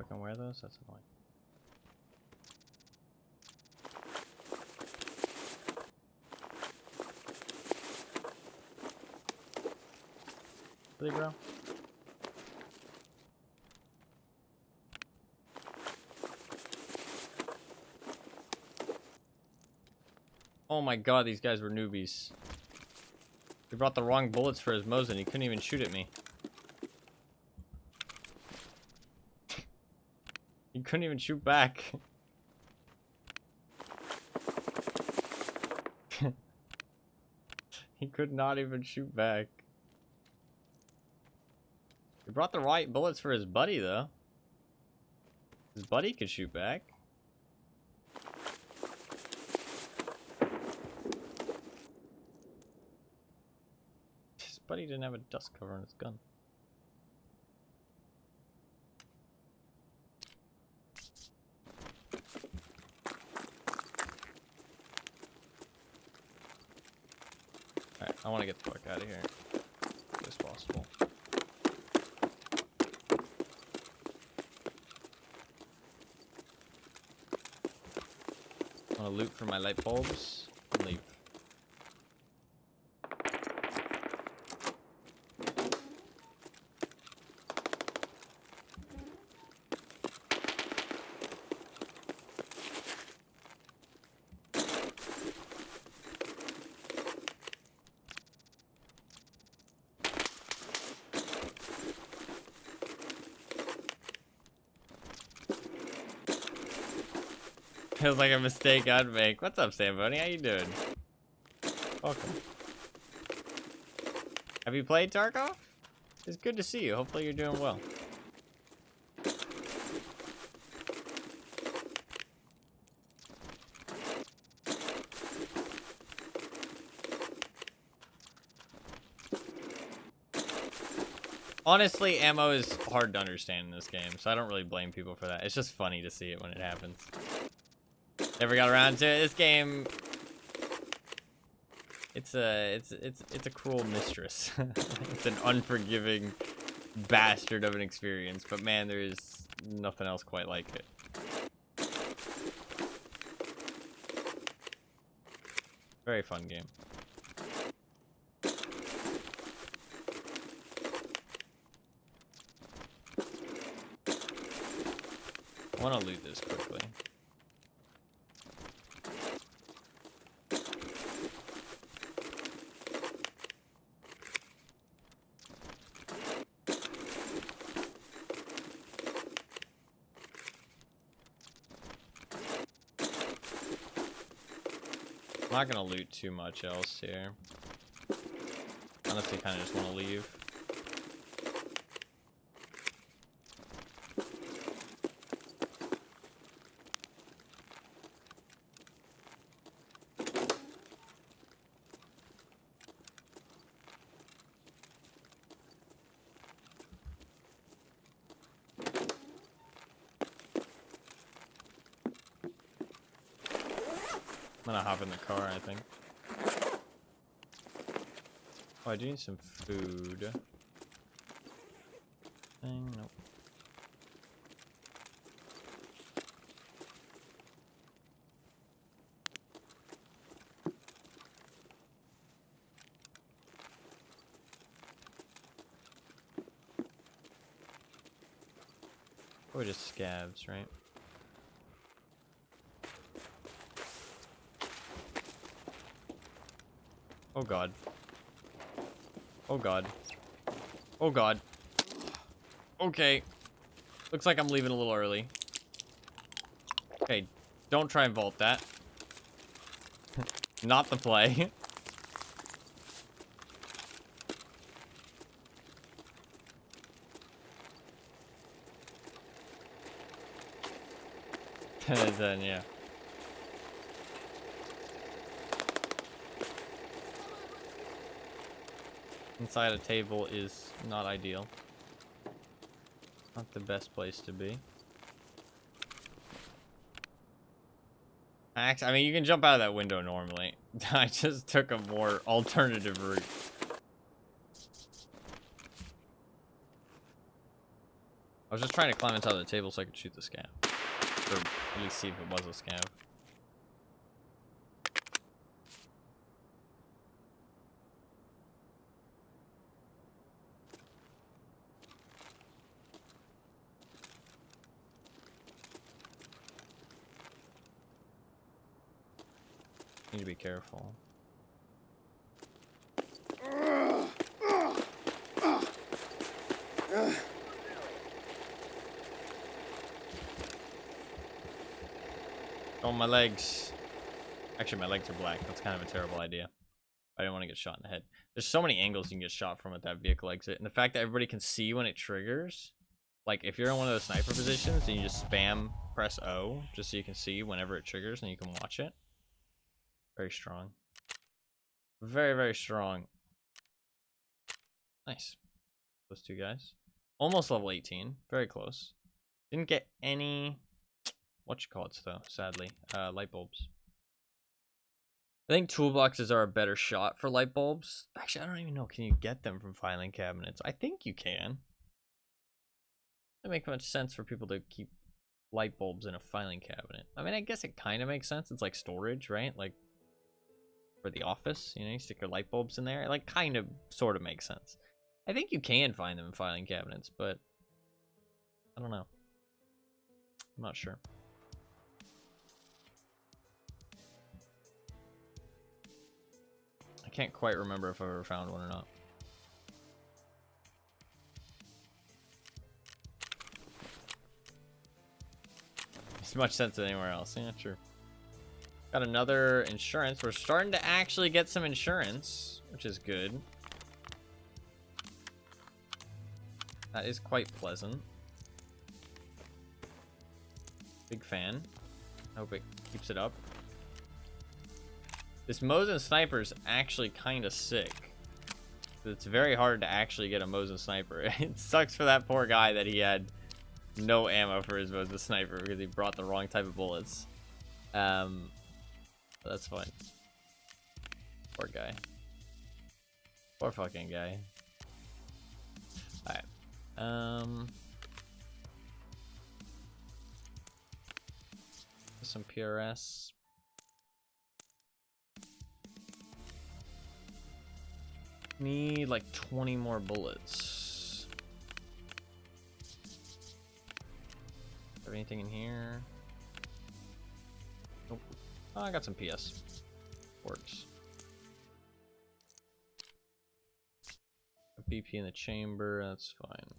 I can wear those? That's annoying. Really, bro? Oh my god, these guys were newbies. He brought the wrong bullets for his Mosin. He couldn't even shoot at me. He couldn't even shoot back. He could not even shoot back. He brought the right bullets for his buddy, though. His buddy could shoot back. His buddy didn't have a dust cover on his gun. Alright, I want to get the fuck out of here as quick as possible. I want to loot for my light bulbs and leave. Feels like a mistake I'd make. What's up, Samboni? How you doing? Welcome. Have you played Tarkov? It's good to see you. Hopefully you're doing well. Honestly, ammo is hard to understand in this game, so I don't really blame people for that. It's just funny to see it when it happens. Never got around to it. This game, it's a cruel mistress. It's an unforgiving bastard of an experience, but man, there is nothing else quite like it. Very fun game. I want to loot this quickly. not gonna loot too much else here. Honestly, kind of just want to leave. I'm gonna hop in the car, I think. Oh, I do need some food. Nope. Probably just scavs, right? Oh god. Oh god. Oh god. Okay. Looks like I'm leaving a little early. Okay, don't try and vault that. Not the play. Then, yeah. Inside a table is not ideal. Not the best place to be. Actually, I mean, you can jump out of that window normally. I just took a more alternative route. I was just trying to climb inside the table so I could shoot the scav. Or at least see if it was a scav. Need to be careful. Oh, my legs. Actually, my legs are black. That's kind of a terrible idea. I didn't want to get shot in the head. There's so many angles you can get shot from at that vehicle exit. And the fact that everybody can see when it triggers. Like, if you're in one of those sniper positions, and you just spam press O, just so you can see whenever it triggers, and you can watch it. Very strong. Very, very strong. Nice. Those two guys. Almost level 18. Very close. Didn't get any... whatchamacallits, though, sadly. Light bulbs. I think toolboxes are a better shot for light bulbs. Actually, I don't even know. Can you get them from filing cabinets? I think you can. Doesn't make much sense for people to keep light bulbs in a filing cabinet. I mean, I guess it kind of makes sense. It's like storage, right? Like, for the office, you know, you stick your light bulbs in there. It, like, kind of, sort of makes sense. I think you can find them in filing cabinets, but I don't know. I'm not sure. I can't quite remember if I've ever found one or not. Makes much sense anywhere else. Yeah, true. Got another insurance. We're starting to actually get some insurance, which is good. That is quite pleasant. Big fan. Hope it keeps it up. This Mosin sniper is actually kind of sick. It's very hard to actually get a Mosin sniper. It sucks for that poor guy that he had no ammo for his Mosin sniper because he brought the wrong type of bullets. But that's fine. Poor guy. Poor fucking guy. Alright. Some PRS. Need like 20 more bullets. Have anything in here? Nope. Oh, I got some PS. Works. A BP in the chamber, that's fine.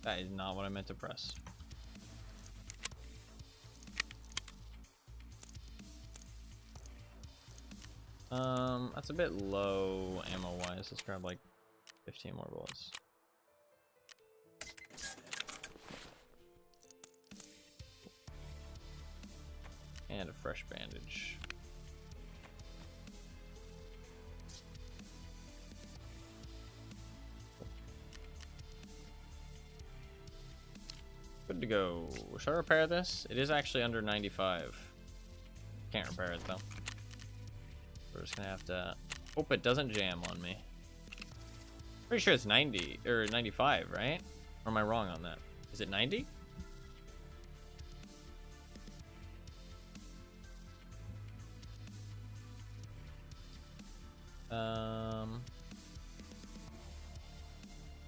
That is not what I meant to press. That's a bit low ammo-wise. Let's grab like 15 more bullets. And a fresh bandage. Good to go. Should I repair this? It is actually under 95. Can't repair it though. We're just gonna have to hope it doesn't jam on me. Pretty sure it's 90 or 95, right? Or am I wrong on that? Is it 90?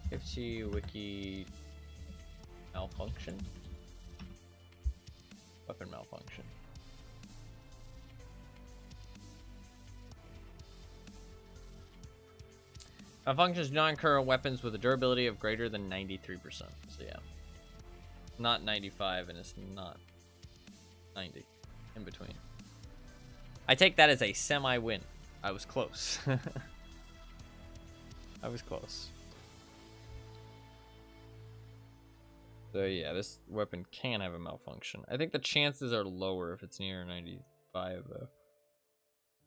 FC wiki malfunction. Weapon malfunction. Malfunctions do not occur on weapons with a durability of greater than 93%. So yeah. Not 95 and it's not 90. In between. I take that as a semi-win. I was close. I was close. So yeah, this weapon can have a malfunction. I think the chances are lower if it's near 95 though.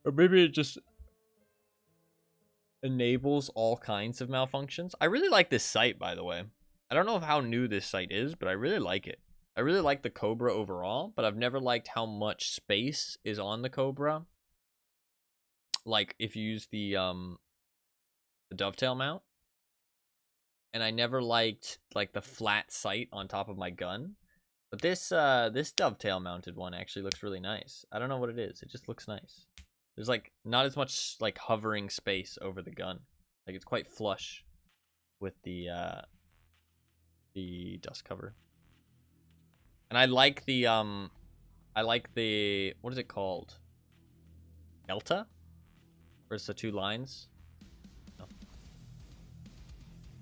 Or maybe it just enables all kinds of malfunctions. I really like this sight, by the way. I don't know how new this sight is, but I really like it. I really like the Cobra overall, but I've never liked how much space is on the Cobra. Like if you use the dovetail mount. And I never liked like the flat sight on top of my gun. But this this dovetail mounted one actually looks really nice. I don't know what it is. It just looks nice. There's like not as much like hovering space over the gun. Like it's quite flush with the dust cover. And I like the what is it called? Delta? Where it's the two lines? No.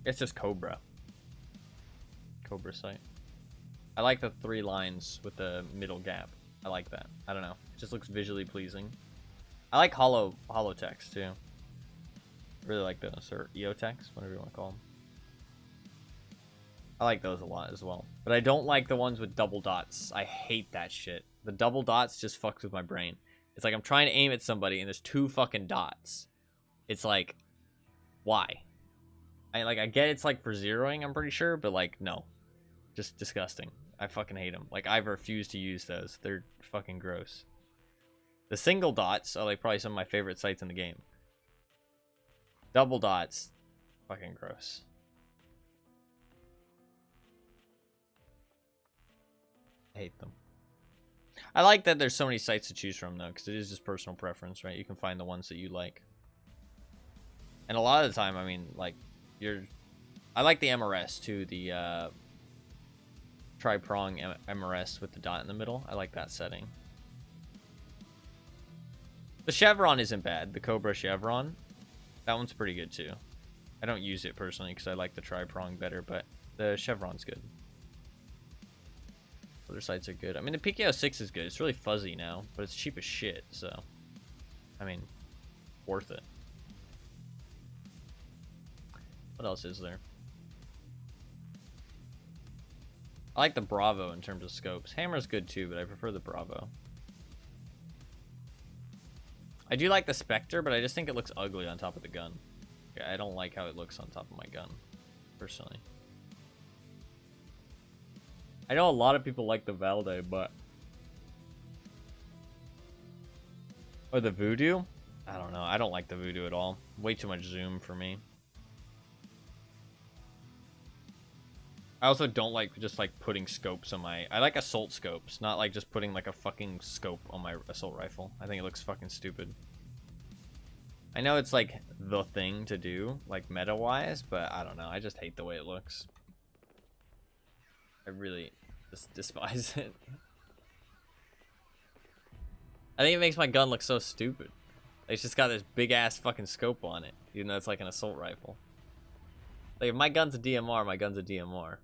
It's just Cobra. Cobra sight. I like the three lines with the middle gap. I like that. I don't know. It just looks visually pleasing. I like hollow text too. I really like those, or EOTex, whatever you want to call them. I like those a lot as well. But I don't like the ones with double dots. I hate that shit. The double dots just fucks with my brain. It's like I'm trying to aim at somebody and there's two fucking dots. It's like, why? I get it's like for zeroing, I'm pretty sure, but like, no. Just disgusting. I fucking hate them. Like, I refuse to use those. They're fucking gross. The single dots are like probably some of my favorite sights in the game. Double dots, fucking gross. I hate them. I like that there's so many sights to choose from though, because it is just personal preference, right? You can find the ones that you like. And a lot of the time, I mean, like, I like the MRS too, the tri-prong MRS with the dot in the middle. I like that setting. The chevron isn't bad. The Cobra chevron, that one's pretty good too. I don't use it personally because I like the tri-prong better, but the chevron's good. Other sights are good. I mean, the PKO 6 is good. It's really fuzzy now, but it's cheap as shit, so I mean, worth it. What else is there? I like the Bravo in terms of scopes. Hammer's good too, but I prefer the Bravo. I do like the Spectre, but I just think it looks ugly on top of the gun. Yeah, I don't like how it looks on top of my gun, personally. I know a lot of people like the Valde, but... Or the Voodoo? I don't know. I don't like the Voodoo at all. Way too much zoom for me. I also don't like just like putting scopes on my... I like assault scopes, not like just putting like a fucking scope on my assault rifle. I think it looks fucking stupid. I know it's like the thing to do, like meta-wise, but I don't know. I just hate the way it looks. I really just despise it. I think it makes my gun look so stupid. It's just got this big ass fucking scope on it, even though it's like an assault rifle. Like if my gun's a DMR, my gun's a DMR.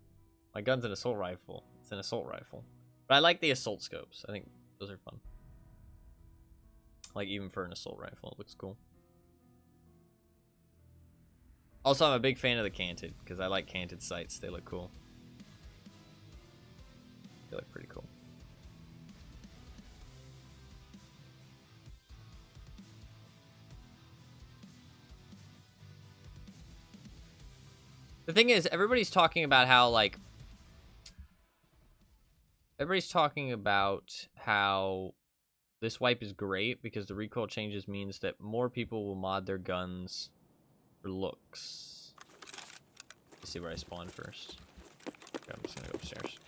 My gun's an assault rifle. It's an assault rifle. But I like the assault scopes. I think those are fun. Like, even for an assault rifle, it looks cool. Also, I'm a big fan of the canted, because I like canted sights. They look cool. They look pretty cool. The thing is, everybody's talking about how, like... Everybody's talking about how this wipe is great because the recoil changes means that more people will mod their guns for looks. Let's see where I spawn first. Okay, I'm just gonna go upstairs.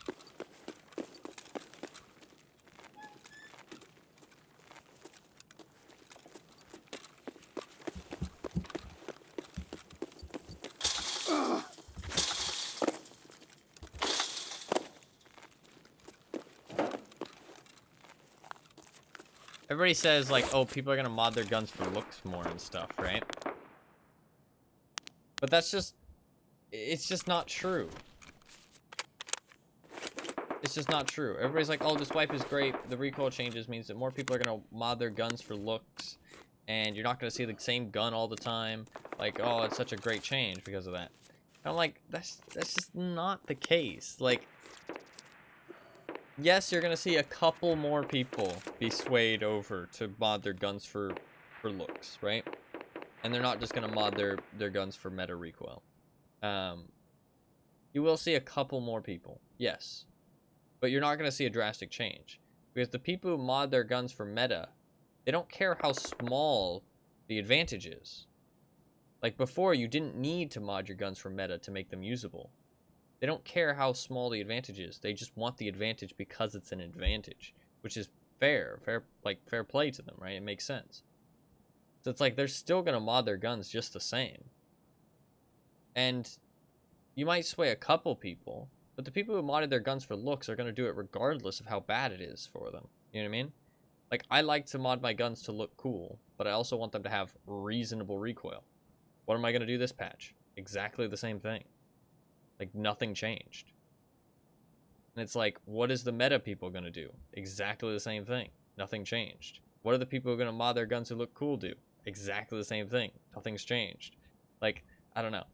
Everybody says, like, oh, people are gonna mod their guns for looks more and stuff, right? But that's just... It's just not true. It's just not true. Everybody's like, oh, this wipe is great. The recoil changes means that more people are gonna mod their guns for looks. And you're not gonna see the same gun all the time. Like, oh, it's such a great change because of that. And I'm like, that's just not the case. Like... Yes, you're gonna see a couple more people be swayed over to mod their guns for looks, right? And they're not just gonna mod their guns for meta recoil. You will see a couple more people, yes. But you're not gonna see a drastic change. Because the people who mod their guns for meta, they don't care how small the advantage is. Like before, you didn't need to mod your guns for meta to make them usable. They don't care how small the advantage is. They just want the advantage because it's an advantage, which is fair play to them, right? It makes sense. So it's like they're still gonna mod their guns just the same. And you might sway a couple people, but the people who modded their guns for looks are gonna do it regardless of how bad it is for them. You know what I mean? Like, I like to mod my guns to look cool, but I also want them to have reasonable recoil. What am I gonna do this patch? Exactly the same thing. Like, nothing changed. And it's like, what is the meta people gonna do? Exactly the same thing. Nothing changed. What are the people who are gonna mod their guns to look cool do? Exactly the same thing. Nothing's changed. Like, I don't know.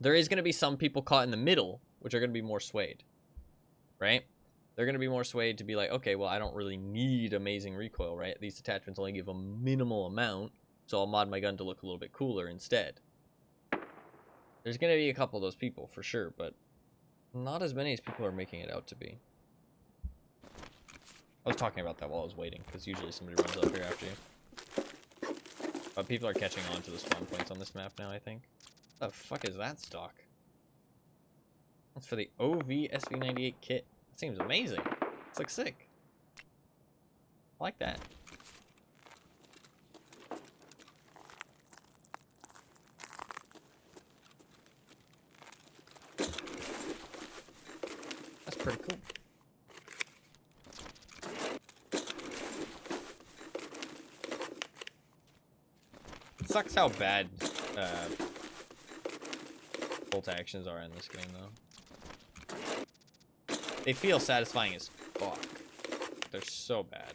There is gonna be some people caught in the middle, which are gonna be more swayed. Right? They're gonna be more swayed to be like, okay, well, I don't really need amazing recoil, right? These attachments only give a minimal amount, so I'll mod my gun to look a little bit cooler instead. There's going to be a couple of those people, for sure, but not as many as people are making it out to be. I was talking about that while I was waiting, because usually somebody runs up here after you. But people are catching on to the spawn points on this map now, I think. What the fuck is that stock? That's for the OV SV98 kit. That seems amazing. It's like sick. I like that. Pretty cool. It sucks how bad bolt actions are in this game, though. They feel satisfying as fuck. They're so bad.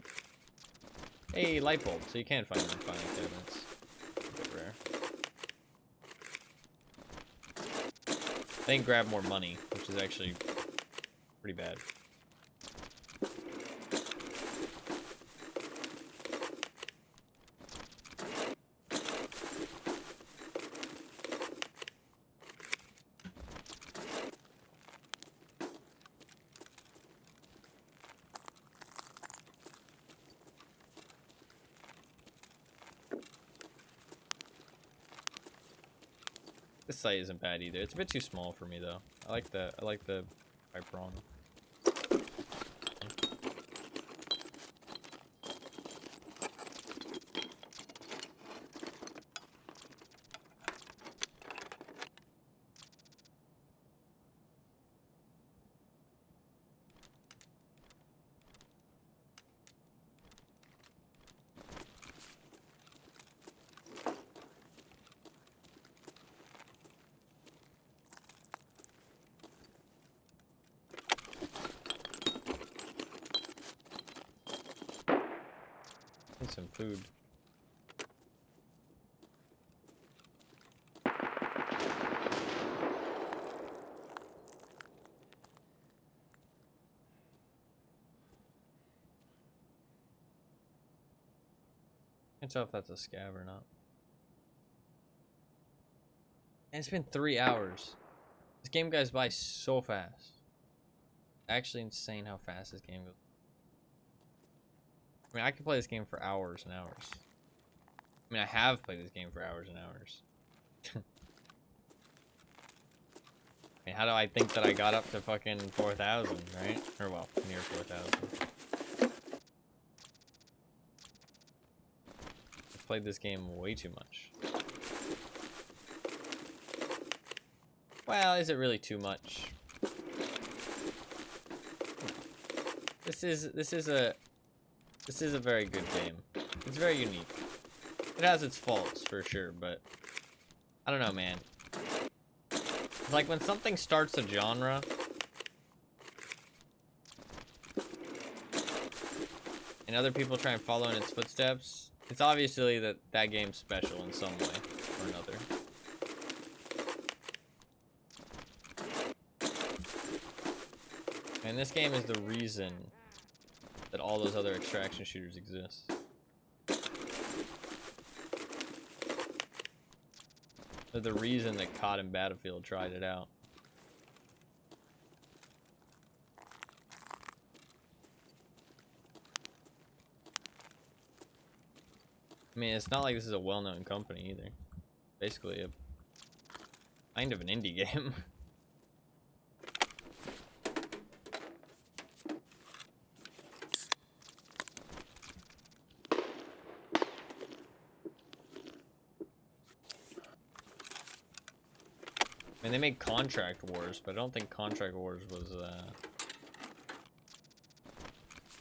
Hey, light bulb, so you can find them in final cabinets. A bit rare. They can grab more money, which is actually pretty bad. This site isn't bad either. It's a bit too small for me though. I like the pipe prong. Need some food. Can't tell if that's a scav or not. And it's been 3 hours. This game goes by so fast. Actually insane how fast this game goes. I mean, I could play this game for hours and hours. I mean, I have played this game for hours and hours. I mean, how do I think that I got up to fucking 4,000, right? Or, well, near 4,000. I've played this game way too much. Well, is it really too much? This is a very good game. It's very unique. It has its faults for sure, but I don't know, man. It's like when something starts a genre, and other people try and follow in its footsteps, it's obviously that game's special in some way or another. And this game is the reason that all those other extraction shooters exist. They're the reason that COD and Battlefield tried it out. I mean, it's not like this is a well-known company either. Basically a kind of an indie game. I mean, they made Contract Wars, but I don't think Contract Wars was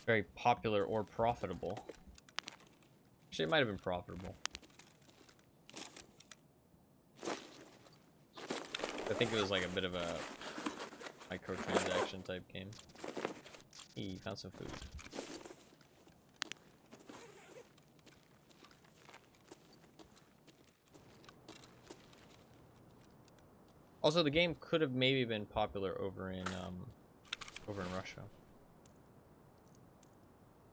very popular or profitable. Actually, it might have been profitable. I think it was like a bit of a microtransaction type game. He found some food. Also, the game could have maybe been popular over in Russia.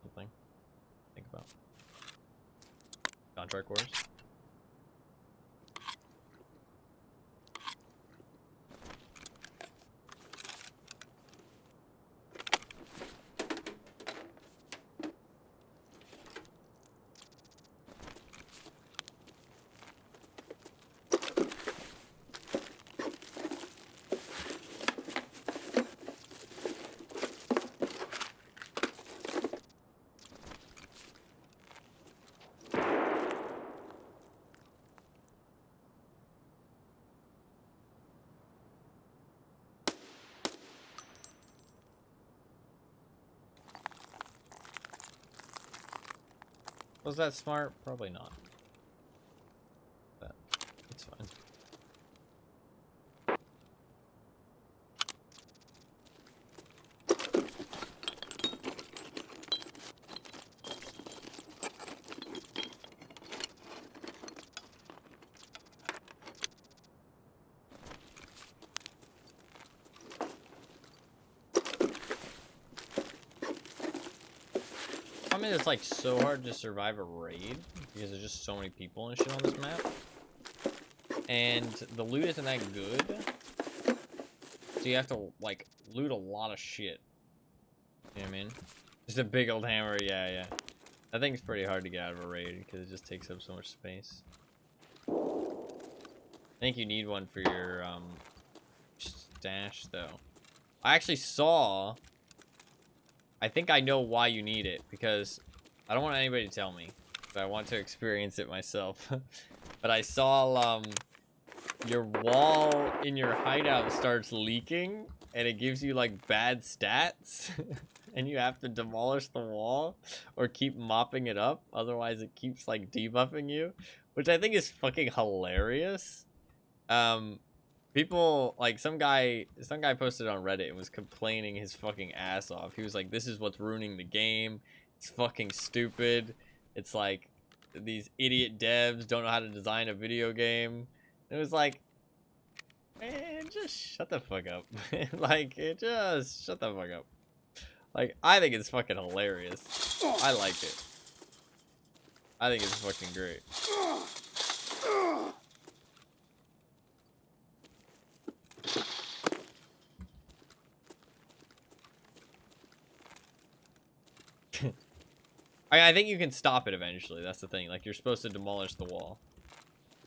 Something to think about. Contract Wars. Was that smart? Probably not. But it's fine. I mean, it's like so hard to survive a raid because there's just so many people and shit on this map, and the loot isn't that good, so you have to like loot a lot of shit. You know what I mean? Just a big old hammer, yeah. I think it's pretty hard to get out of a raid because it just takes up so much space. I think you need one for your stash though. I actually saw. I think I know why you need it, because I don't want anybody to tell me, but I want to experience it myself. But I saw your wall in your hideout starts leaking, and it gives you like bad stats, and you have to demolish the wall or keep mopping it up, otherwise it keeps like debuffing you, which I think is fucking hilarious. People, like, some guy posted on Reddit and was complaining his fucking ass off. He was like, this is what's ruining the game. It's fucking stupid. It's like these idiot devs don't know how to design a video game. It was like, man, just shut the fuck up. Like, it just shut the fuck up. Like, I think it's fucking hilarious. I like it. I think it's fucking great. I think you can stop it eventually. That's the thing. Like, you're supposed to demolish the wall.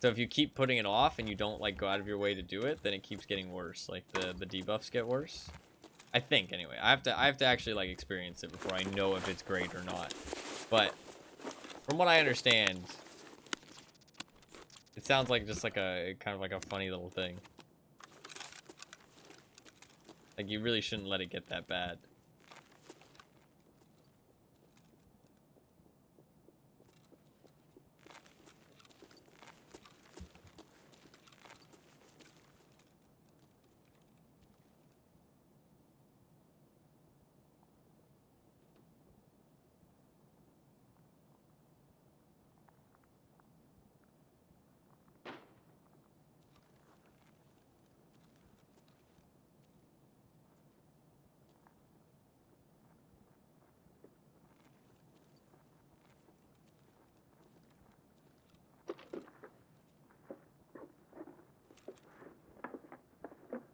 So if you keep putting it off and you don't, like, go out of your way to do it, then it keeps getting worse. Like, the debuffs get worse. I think, anyway. I have to actually, like, experience it before I know if it's great or not. But from what I understand, it sounds like just like a kind of like a funny little thing. Like, you really shouldn't let it get that bad.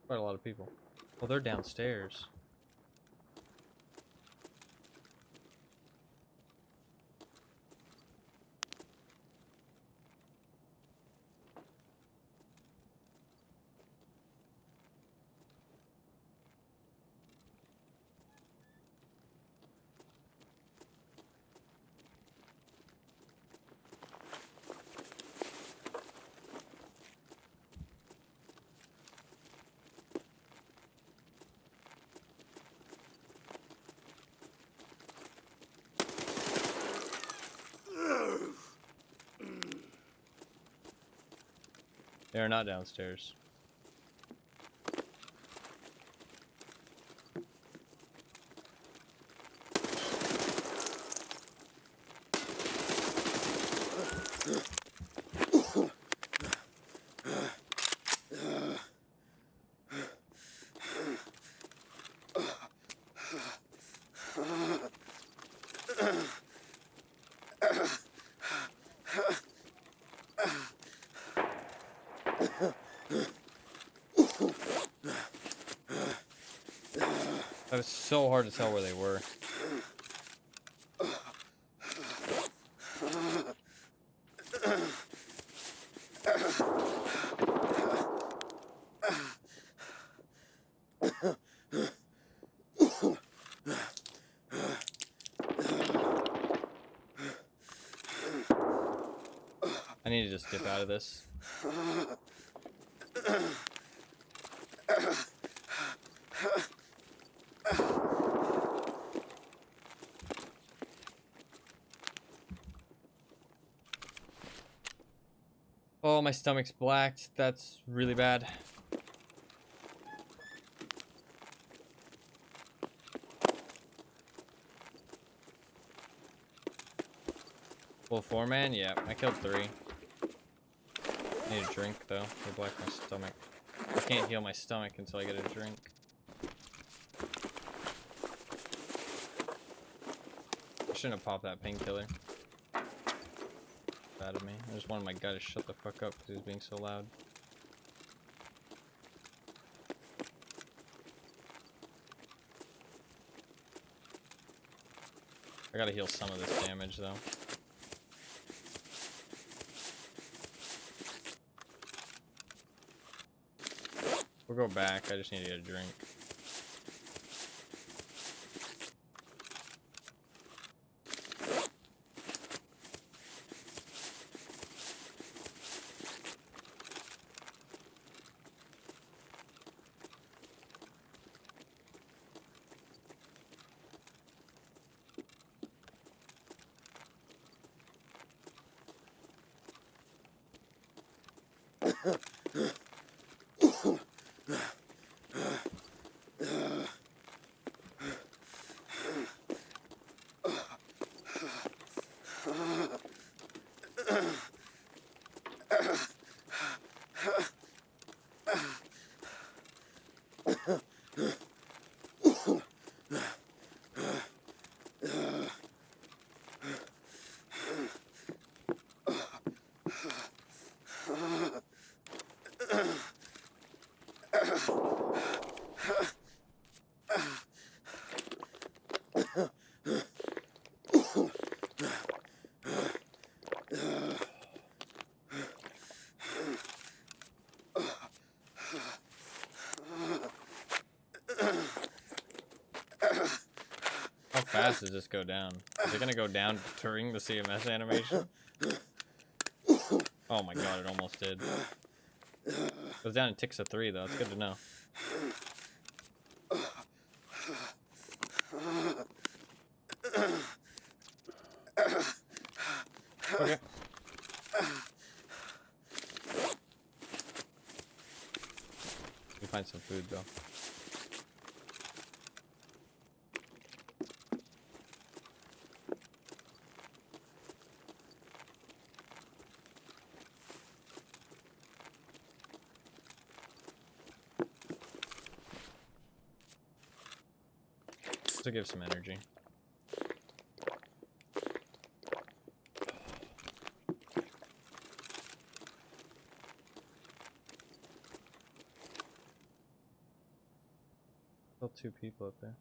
Quite a lot of people. Well, they're downstairs. They're not downstairs. That was so hard to tell where they were. I need to just dip out of this. Oh, my stomach's blacked. That's really bad. Full 4-man? Yeah, I killed 3. I need a drink, though. It'll black my stomach. I can't heal my stomach until I get a drink. I shouldn't have popped that painkiller. Bad of me. I just wanted my guy to shut the fuck up because he was being so loud. I gotta heal some of this damage, though. We'll go back. I just need to get a drink. does this go down? Is it gonna go down during the CMS animation? Oh my god, it almost did. Goes down in ticks of 3 though, it's good to know. Okay. We find some food though. To give some energy. Still 2 people up there.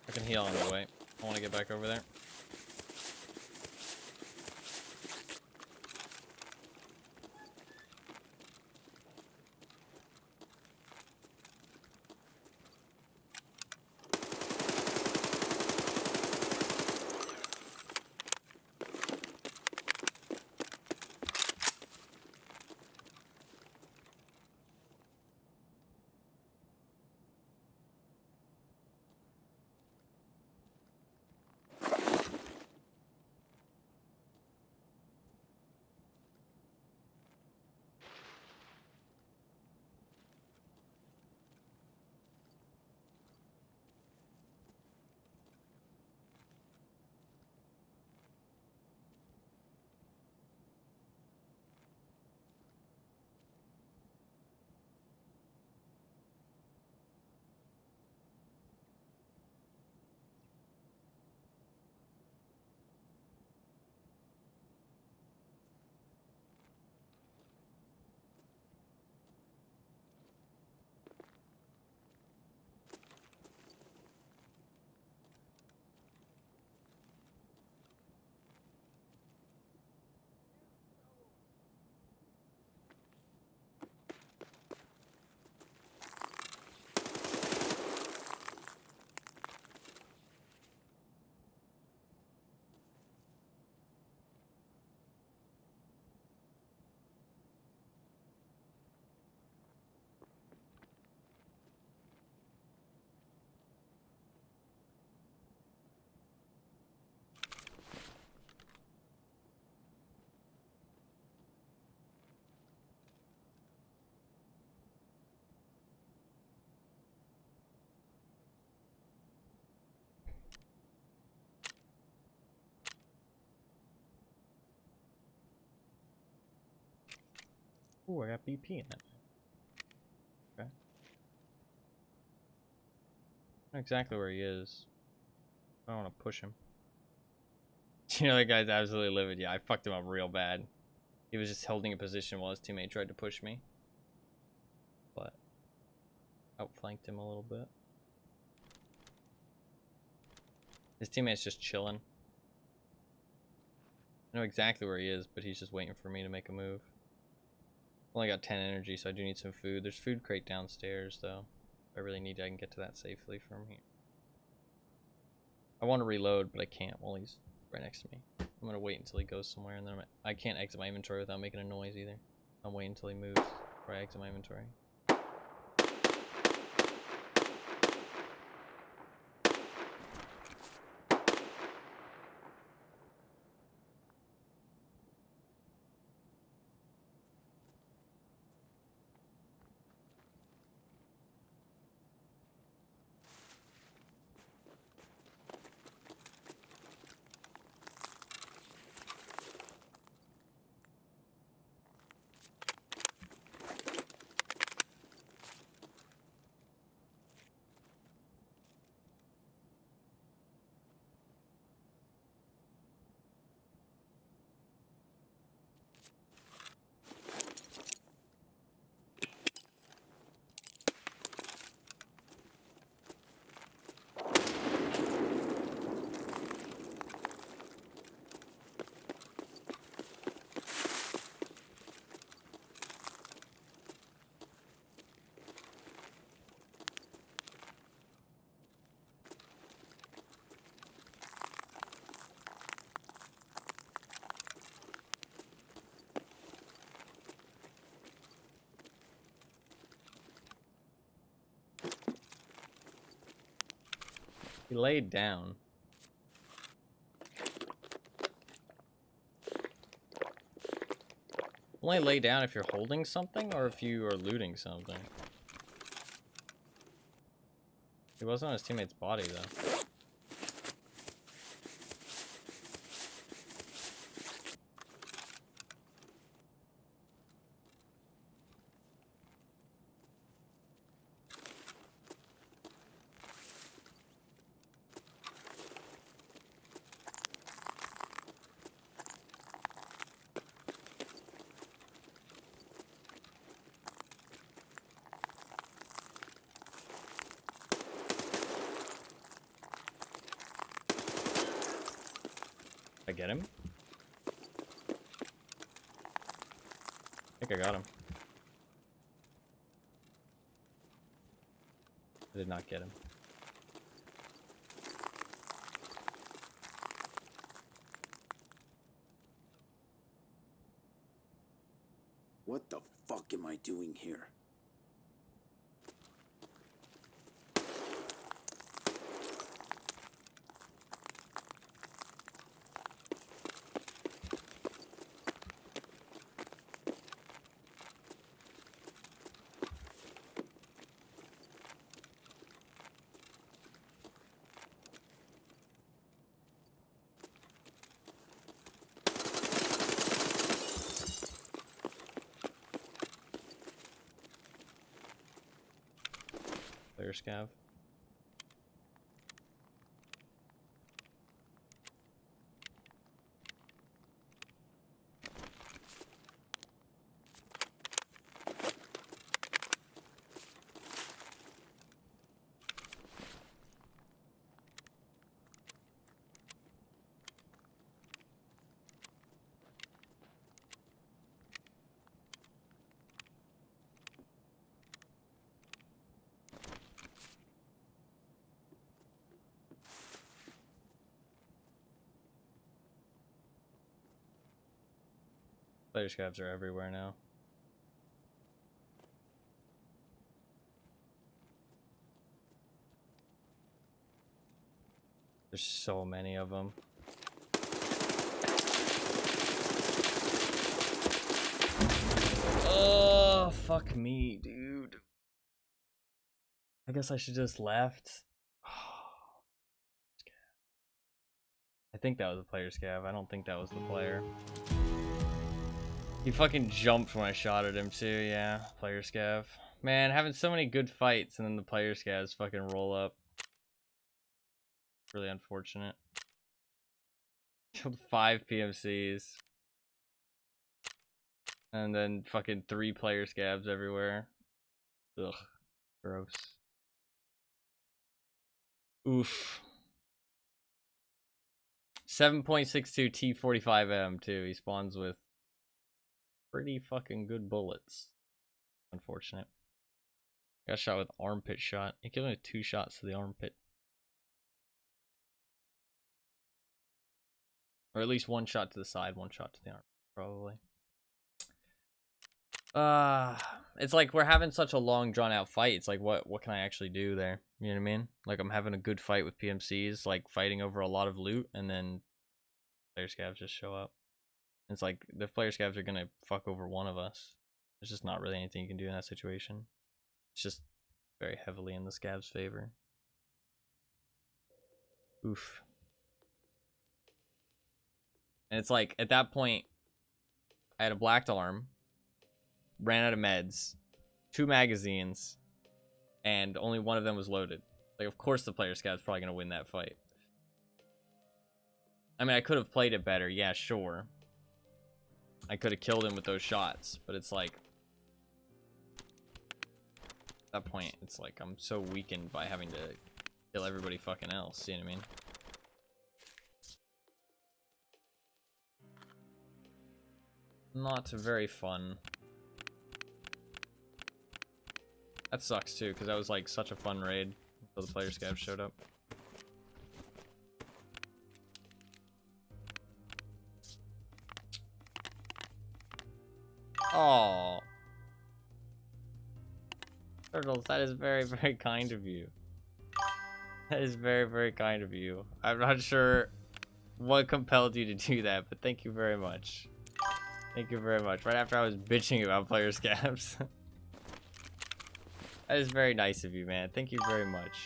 I can heal on the way. I want to get back over there. Ooh, I got BP in it. Okay. I know exactly where he is. I don't want to push him. You know, that guy's absolutely livid. Yeah, I fucked him up real bad. He was just holding a position while his teammate tried to push me. But outflanked him a little bit. His teammate's just chilling. I know exactly where he is, but he's just waiting for me to make a move. Only got 10 energy, so I do need some food. There's food crate downstairs, though. If I really need to, I can get to that safely from here. I want to reload, but I can't while he's right next to me. I'm going to wait until he goes somewhere, and then I can't exit my inventory without making a noise either. I'm waiting until he moves before I exit my inventory. He laid down. Only lay down if you're holding something or if you are looting something. He wasn't on his teammate's body though. I get him? I think I got him. I did not get him. What the fuck am I doing here? Player Scav. Player Scavs are everywhere now. There's so many of them. Oh, fuck me, dude. I guess I should just left. I think that was a player Scav. I don't think that was the player. He fucking jumped when I shot at him too, yeah. Player Scav. Man, having so many good fights and then the player Scavs fucking roll up. Really unfortunate. Killed 5 PMCs. And then fucking 3 player Scavs everywhere. Ugh. Gross. Oof. 7.62 T45M too. He spawns with pretty fucking good bullets. Unfortunate. Got shot with armpit shot. He killed me with 2 shots to the armpit. Or at least 1 shot to the side, 1 shot to the arm, probably. It's like we're having such a long drawn out fight. It's like what can I actually do there? You know what I mean? Like I'm having a good fight with PMCs, like fighting over a lot of loot, and then player scavs just show up. It's like the player scavs are gonna fuck over one of us. There's just not really anything you can do in that situation. It's just very heavily in the scavs' favor. Oof. And it's like at that point, I had a blacked arm, ran out of meds, 2 magazines, and only one of them was loaded. Like, of course the player scav's probably gonna win that fight. I mean, I could have played it better, yeah, sure. I could have killed him with those shots, but it's like at that point, it's like I'm so weakened by having to kill everybody fucking else, you know what I mean? Not very fun. That sucks too, because that was like such a fun raid until the player scav showed up. Oh, Turtles, that is very, very kind of you. That is very, very kind of you. I'm not sure what compelled you to do that, but thank you very much. Thank you very much. Right after I was bitching about player scabs. That is very nice of you, man. Thank you very much.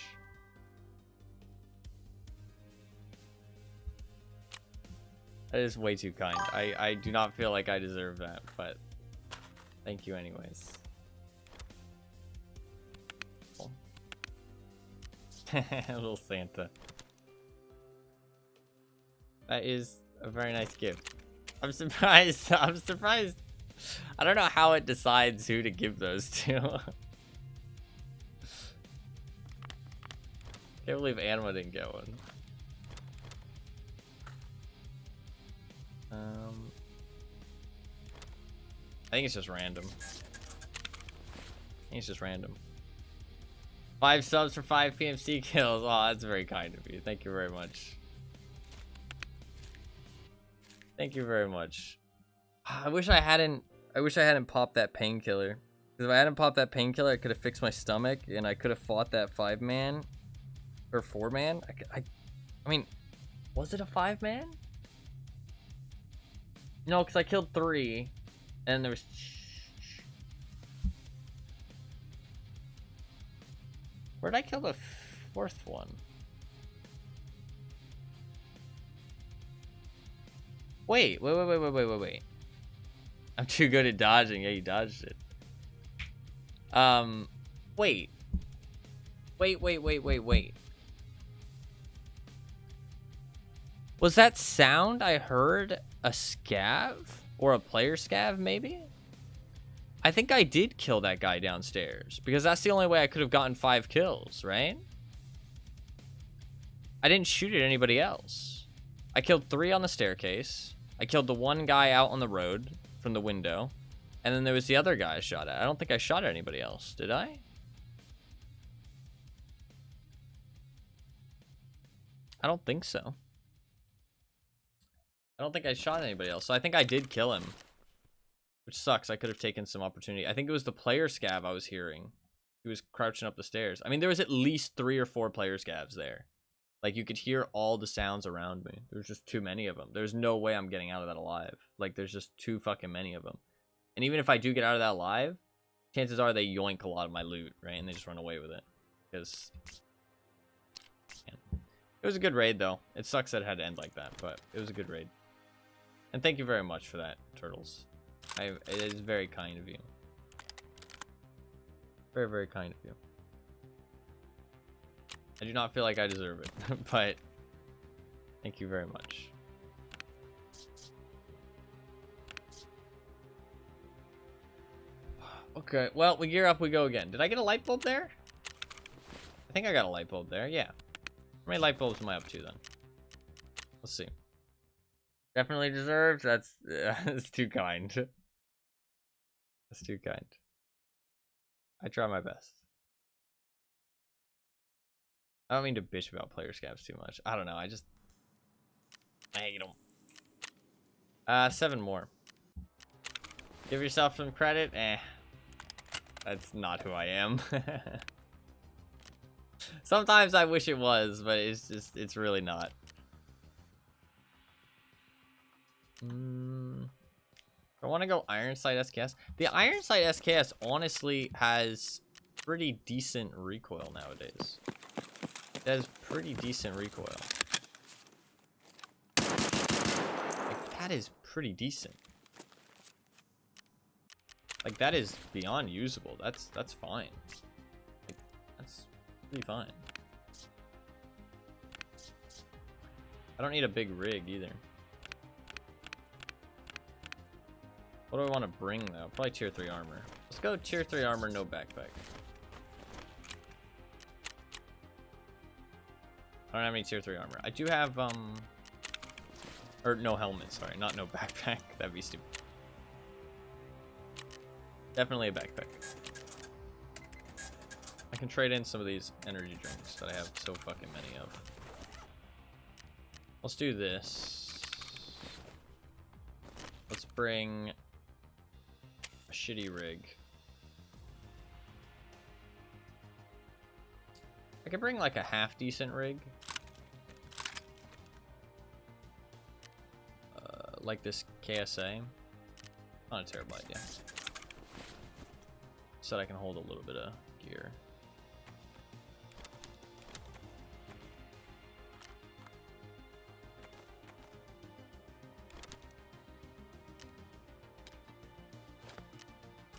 That is way too kind. I do not feel like I deserve that, but thank you anyways. Little Santa. That is a very nice gift. I'm surprised. I'm surprised. I don't know how it decides who to give those to. Can't believe Anima didn't get one. I think it's just random. I think it's just random. 5 subs for 5 PMC kills. Oh, that's very kind of you. Thank you very much. Thank you very much. I wish I hadn't popped that painkiller. Because if I hadn't popped that painkiller, I could have fixed my stomach and I could have fought that 5-man or 4-man. I mean, was it a 5-man? No, because I killed 3, and there was. Where'd I kill the 4th one? Wait. I'm too good at dodging. Yeah, you dodged it. Wait. Was that sound I heard a scav? Or a player scav, maybe? I think I did kill that guy downstairs. Because that's the only way I could have gotten 5 kills, right? I didn't shoot at anybody else. I killed 3 on the staircase. I killed the 1 guy out on the road from the window. And then there was the other guy I shot at. I don't think I shot at anybody else. Did I? I don't think so. I don't think I shot anybody else. So I think I did kill him. Which sucks. I could have taken some opportunity. I think it was the player scav I was hearing. He was crouching up the stairs. I mean, there was at least 3 or 4 player scavs there. Like, you could hear all the sounds around me. There's just too many of them. There's no way I'm getting out of that alive. Like, there's just too fucking many of them. And even if I do get out of that alive, chances are they yoink a lot of my loot, right? And they just run away with it. Because... man. It was a good raid, though. It sucks that it had to end like that, but it was a good raid. And thank you very much for that, Turtles. It is very kind of you. Very, very kind of you. I do not feel like I deserve it, but thank you very much. Okay, well, we gear up, we go again. Did I get a light bulb there? I think I got a light bulb there, yeah. How many light bulbs am I up to, then? Let's see. Definitely deserved. That's too kind. That's too kind. I try my best. I don't mean to bitch about player scabs too much. I don't know. I hate them. 7 more. Give yourself some credit. That's not who I am. Sometimes I wish it was, but it's really not. I want to go Ironsight SKS. The Ironsight SKS honestly has pretty decent recoil nowadays. It has pretty decent recoil. Like, that is pretty decent. Like, that is beyond usable. That's fine. Like, that's pretty fine. I don't need a big rig either. What do I want to bring, though? Probably tier 3 armor. Let's go tier 3 armor, no backpack. I don't have any tier 3 armor. I do have, or no helmet, sorry. Not no backpack. That'd be stupid. Definitely a backpack. I can trade in some of these energy drinks that I have so fucking many of. Let's do this. Let's bring a shitty rig. I could bring like a half decent rig. Like this KSA. Not a terrible idea. So that I can hold a little bit of gear.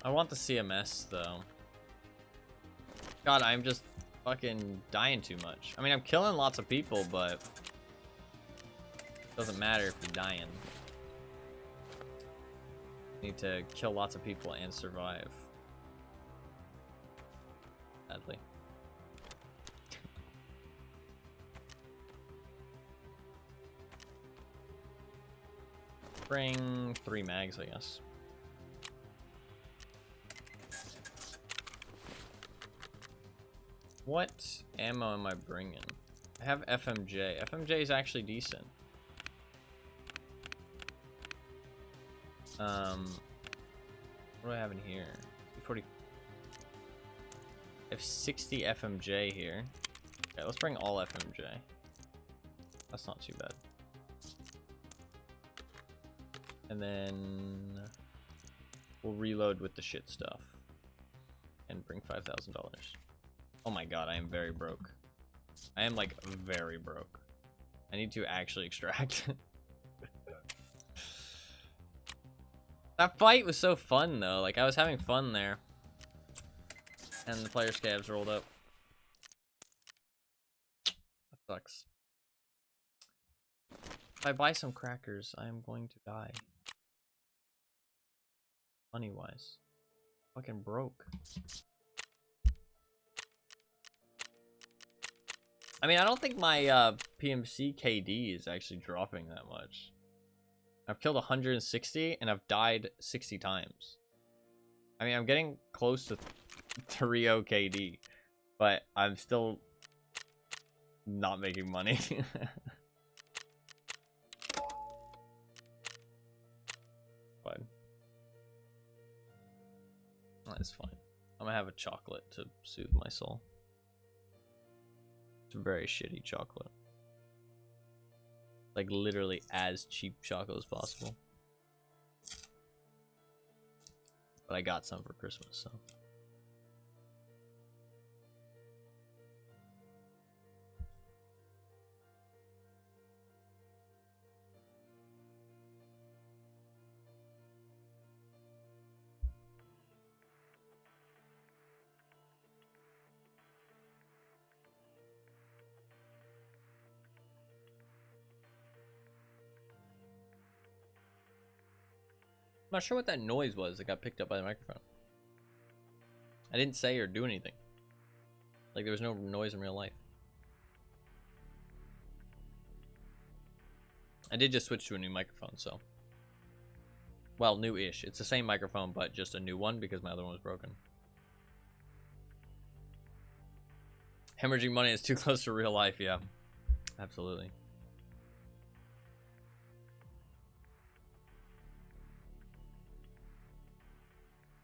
I want the CMS though. God, I'm just fucking dying too much. I mean, I'm killing lots of people, but it doesn't matter if you're dying. You need to kill lots of people and survive. Sadly. Bring 3 mags, I guess. What ammo am I bringing? I have FMJ. FMJ is actually decent. What do I have in here? 40. I have 60 FMJ here. Okay, let's bring all FMJ. That's not too bad. And then we'll reload with the shit stuff and bring $5,000. Oh my god, I am very broke. I am like very broke. I need to actually extract. That fight was so fun though. Like I was having fun there. And the player scavs rolled up. That sucks. If I buy some crackers, I am going to die. Money wise. Fucking broke. I mean, I don't think my PMC KD is actually dropping that much. I've killed 160 and I've died 60 times. I mean, I'm getting close to 3-0 KD, but I'm still not making money. Fine. That's fine. I'm gonna have a chocolate to soothe my soul. It's very shitty chocolate. Like literally as cheap chocolate as possible. But I got some for Christmas, so. I'm not sure what that noise was that got picked up by the microphone. I didn't say or do anything. Like there was no noise in real life. I did just switch to a new microphone, so. Well, new-ish. It's the same microphone, but just a new one because my other one was broken. Hemorrhaging money is too close to real life, yeah. Absolutely.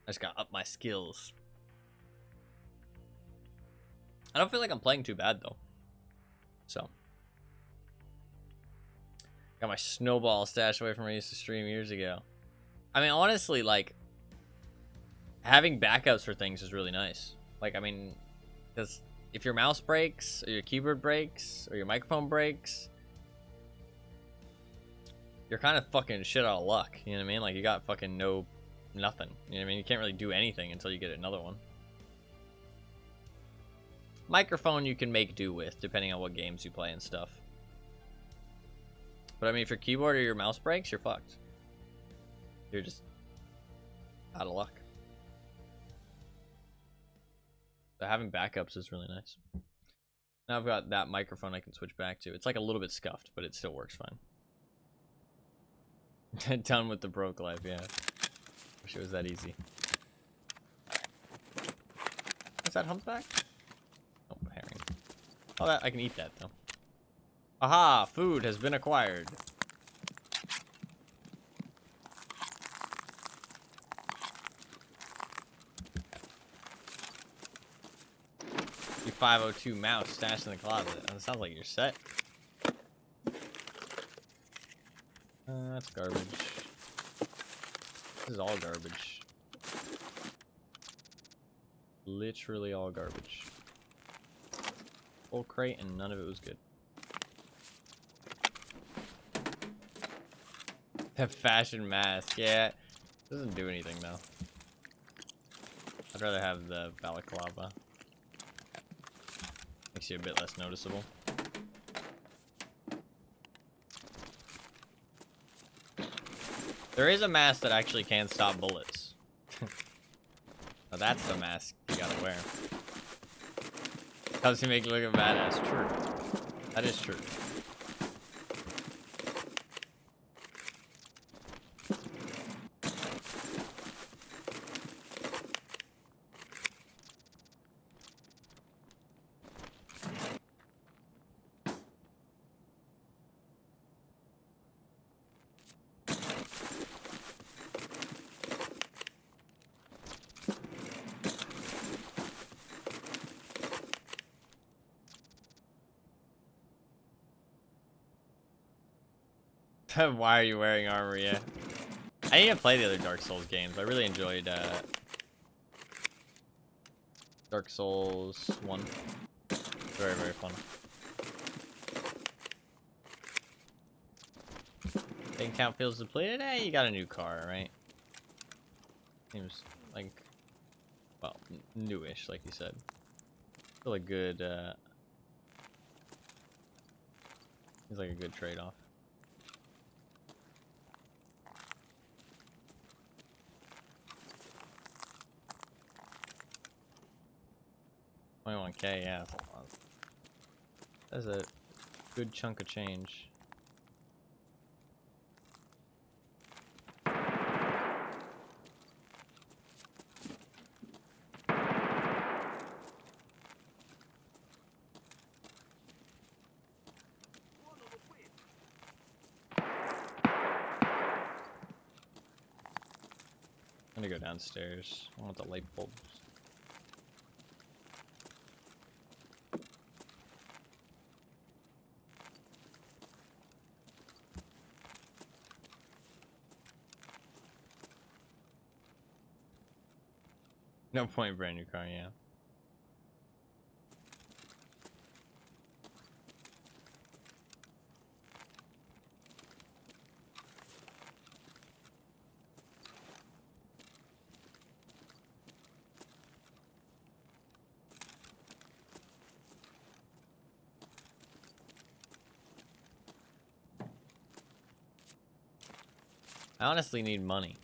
I just gotta up my skills. I don't feel like I'm playing too bad though. So. Got my snowball stashed away from where I used to stream years ago. I mean, honestly, like, having backups for things is really nice. Like, I mean, because if your mouse breaks, or your keyboard breaks, or your microphone breaks, you're kind of fucking shit out of luck. You know what I mean? Like, you got fucking nothing. You know what I mean? You can't really do anything until you get another one. Microphone you can make do with, depending on what games you play and stuff. But I mean, if your keyboard or your mouse breaks, you're fucked. You're just out of luck. So having backups is really nice. Now I've got that microphone I can switch back to. It's like a little bit scuffed, but it still works fine. Done with the broke life, yeah. Wish it was that easy. Is that humpback? Oh, herring. Oh, that I can eat that though. Aha! Food has been acquired. You 502 mouse stashed in the closet. That sounds like you're set. That's garbage. This is all garbage. Literally all garbage. Full crate and none of it was good. That fashion mask, yeah. Doesn't do anything though. I'd rather have the balaclava. Makes you a bit less noticeable. There is a mask that actually can stop bullets. Now that's the mask you gotta wear. Helps you make you look a badass. True. That is true. Why are you wearing armor? Yeah. I need to play the other Dark Souls games. I really enjoyed Dark Souls 1. Very, very fun. Bank account feels depleted. Hey, you got a new car, right? Seems like, well, newish, like you said. Still a good, seems like a good trade-off. 21K, yeah, that's a lot. That's a good chunk of change. I'm gonna go downstairs. I want the light bulbs. No point, brand new car, yeah. I honestly need money.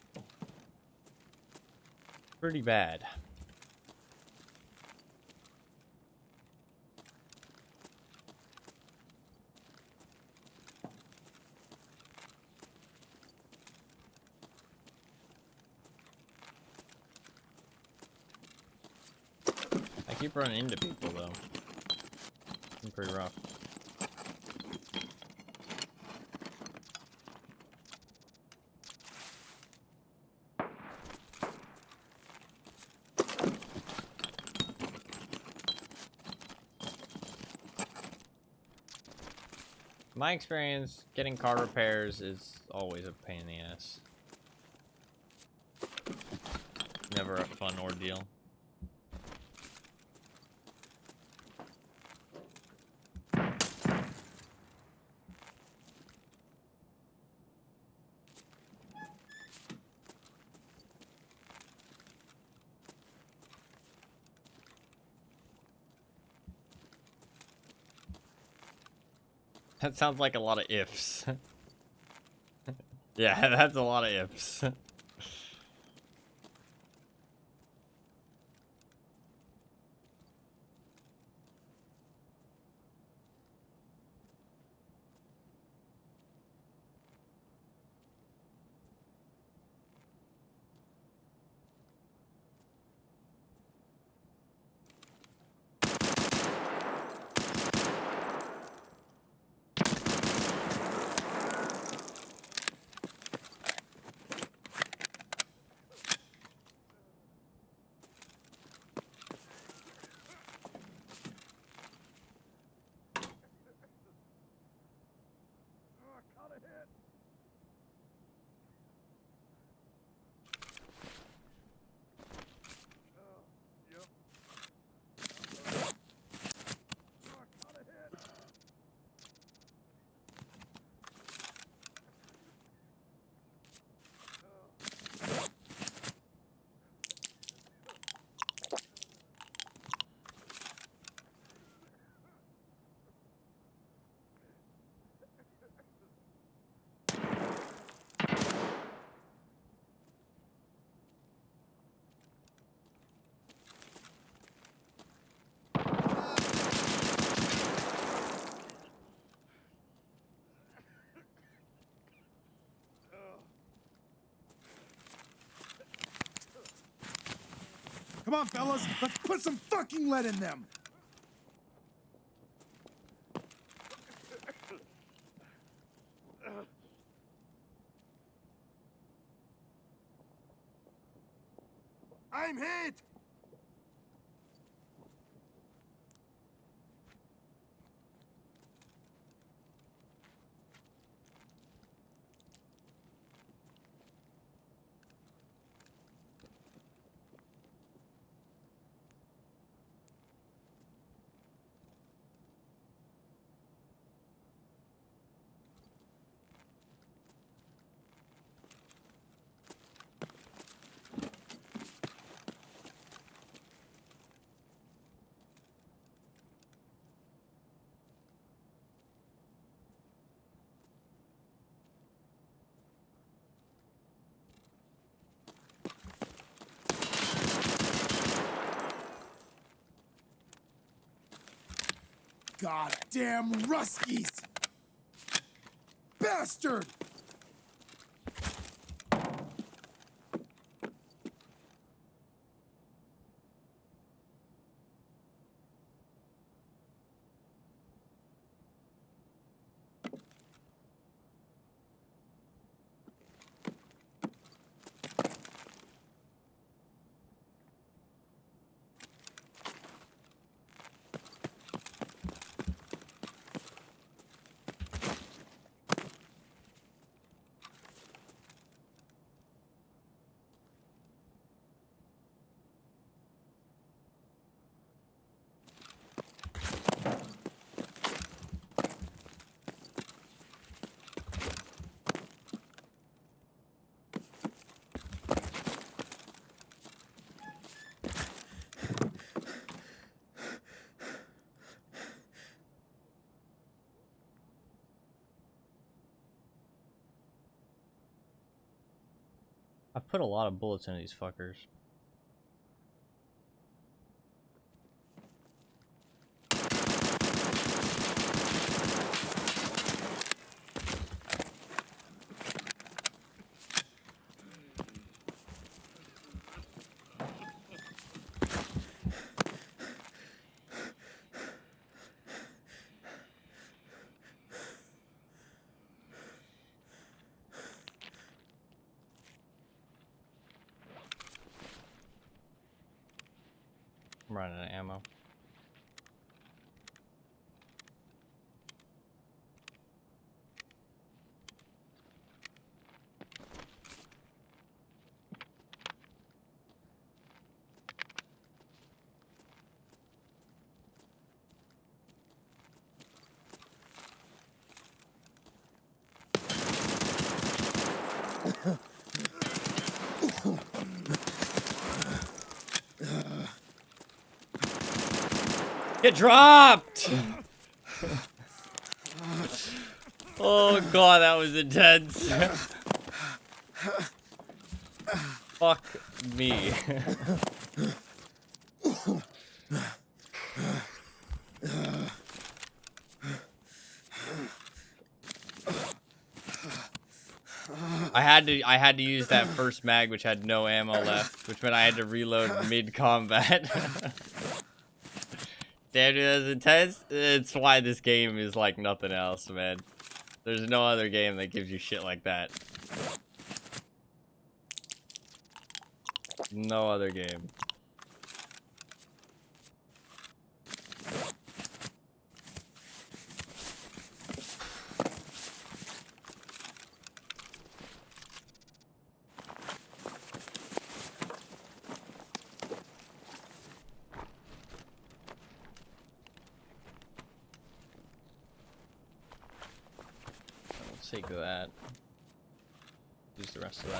Pretty bad. I keep running into people though. It's pretty rough. My experience, getting car repairs is always a pain in the ass. Never a fun ordeal. That sounds like a lot of ifs. Yeah, that's a lot of ifs. Come on, fellas, let's put some fucking lead in them. I'm hit! Goddamn Ruskies! Bastard! I've put a lot of bullets into these fuckers. I'm running out of ammo. Get dropped! Oh god, that was intense. Fuck me. I had to use that first mag, which had no ammo left, which meant I had to reload mid-combat. Damn, dude, that was intense. It's why this game is like nothing else, man. There's no other game that gives you shit like that. No other game. Take that. Use the rest of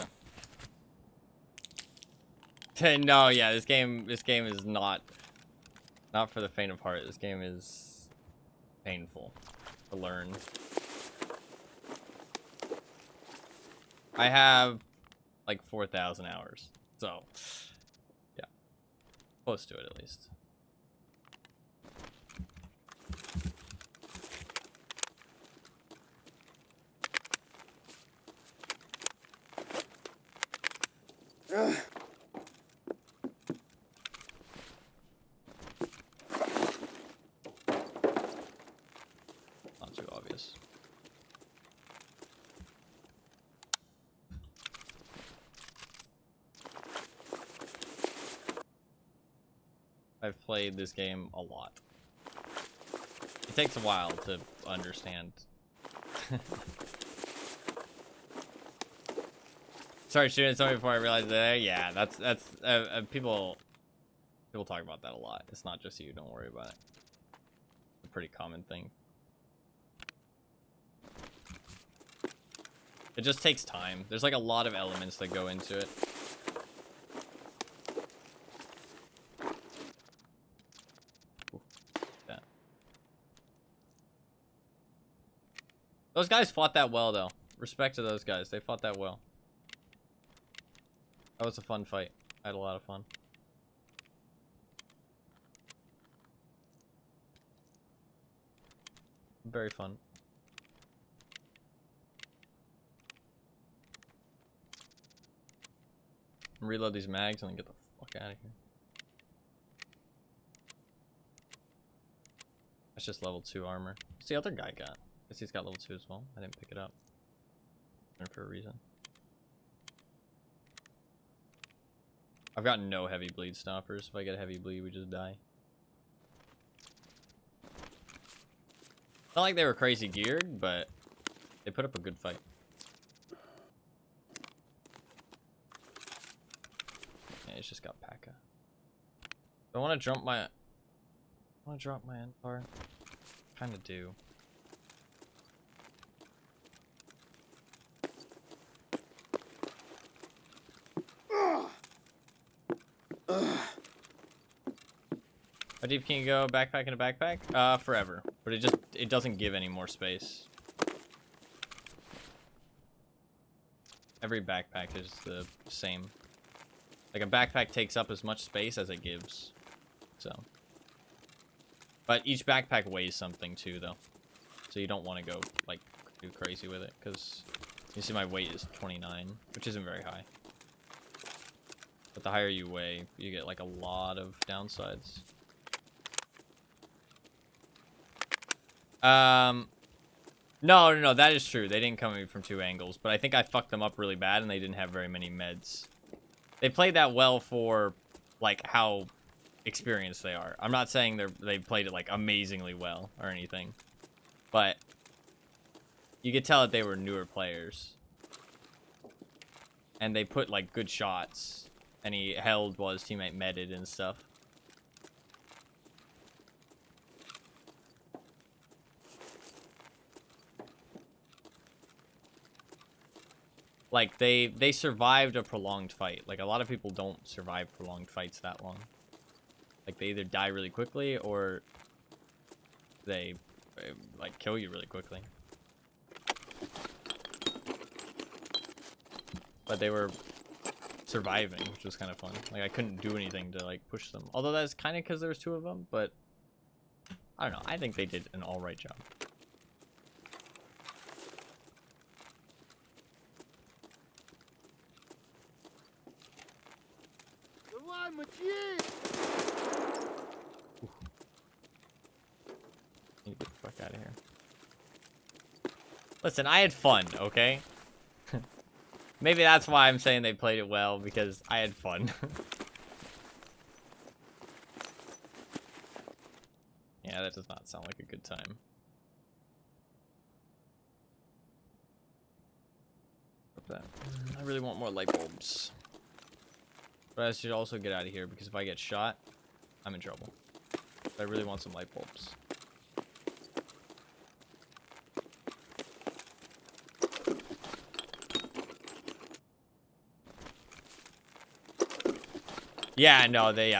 that. No, yeah, this game is not for the faint of heart. This game is painful to learn. I have like 4,000 hours, so yeah, close to it at least. I've played this game a lot. It takes a while to understand. Sorry, shooting at somebody before I realized that. Yeah, that's people talk about that a lot. It's not just you. Don't worry about it. It's a pretty common thing. It just takes time. There's like a lot of elements that go into it. Ooh, that. Those guys fought that well, though. Respect to those guys. They fought that well. That was a fun fight. I had a lot of fun. Very fun. Reload these mags and then get the fuck out of here. That's just level 2 armor. What's the other guy got? Guess he's got level 2 as well. I didn't pick it up. For a reason. I've got no heavy bleed stoppers. If I get a heavy bleed, we just die. Not like they were crazy geared, but they put up a good fight. Yeah, it's just got P.A.K.A. I want to drop my NPAR. Kind of do. How deep can you go? Backpack in a backpack? Forever. But it doesn't give any more space. Every backpack is the same. Like a backpack takes up as much space as it gives. So. But each backpack weighs something too, though. So you don't want to go, like, too crazy with it. Because you see my weight is 29, which isn't very high. But the higher you weigh, you get, like, a lot of downsides. No, that is true. They didn't come at me from 2 angles, but I think I fucked them up really bad and they didn't have very many meds. They played that well for, like, how experienced they are. I'm not saying they played it, like, amazingly well or anything, but you could tell that they were newer players. And they put, like, good shots, and he held while his teammate medded and stuff. Like, they survived a prolonged fight. Like, a lot of people don't survive prolonged fights that long. Like, they either die really quickly, or they, like, kill you really quickly. But they were surviving, which was kind of fun. Like, I couldn't do anything to, like, push them. Although that's kind of because there was 2 of them, but I don't know. I think they did an alright job. Get the fuck out of here. Listen, I had fun, okay? Maybe that's why I'm saying they played it well, because I had fun. Yeah, that does not sound like a good time. I really want more light bulbs. But I should also get out of here, because if I get shot, I'm in trouble. But I really want some light bulbs. Yeah, no, they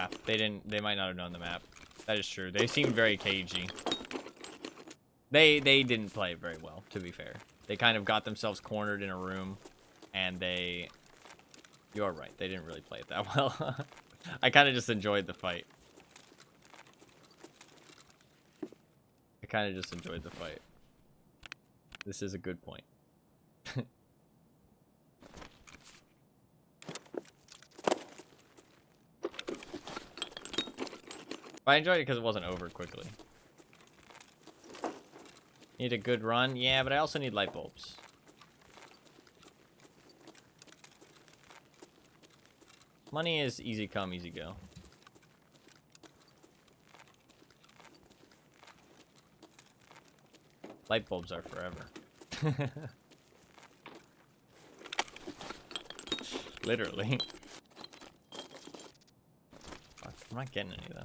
might not have known the map. That is true. They seemed very cagey. They didn't play it very well, to be fair. They kind of got themselves cornered in a room, and you're right, they didn't really play it that well. I kind of just enjoyed the fight. This is a good point. But I enjoyed it because it wasn't over quickly. Need a good run? Yeah, but I also need light bulbs. Money is easy come, easy go. Light bulbs are forever. Literally. Fuck, I'm not getting any though.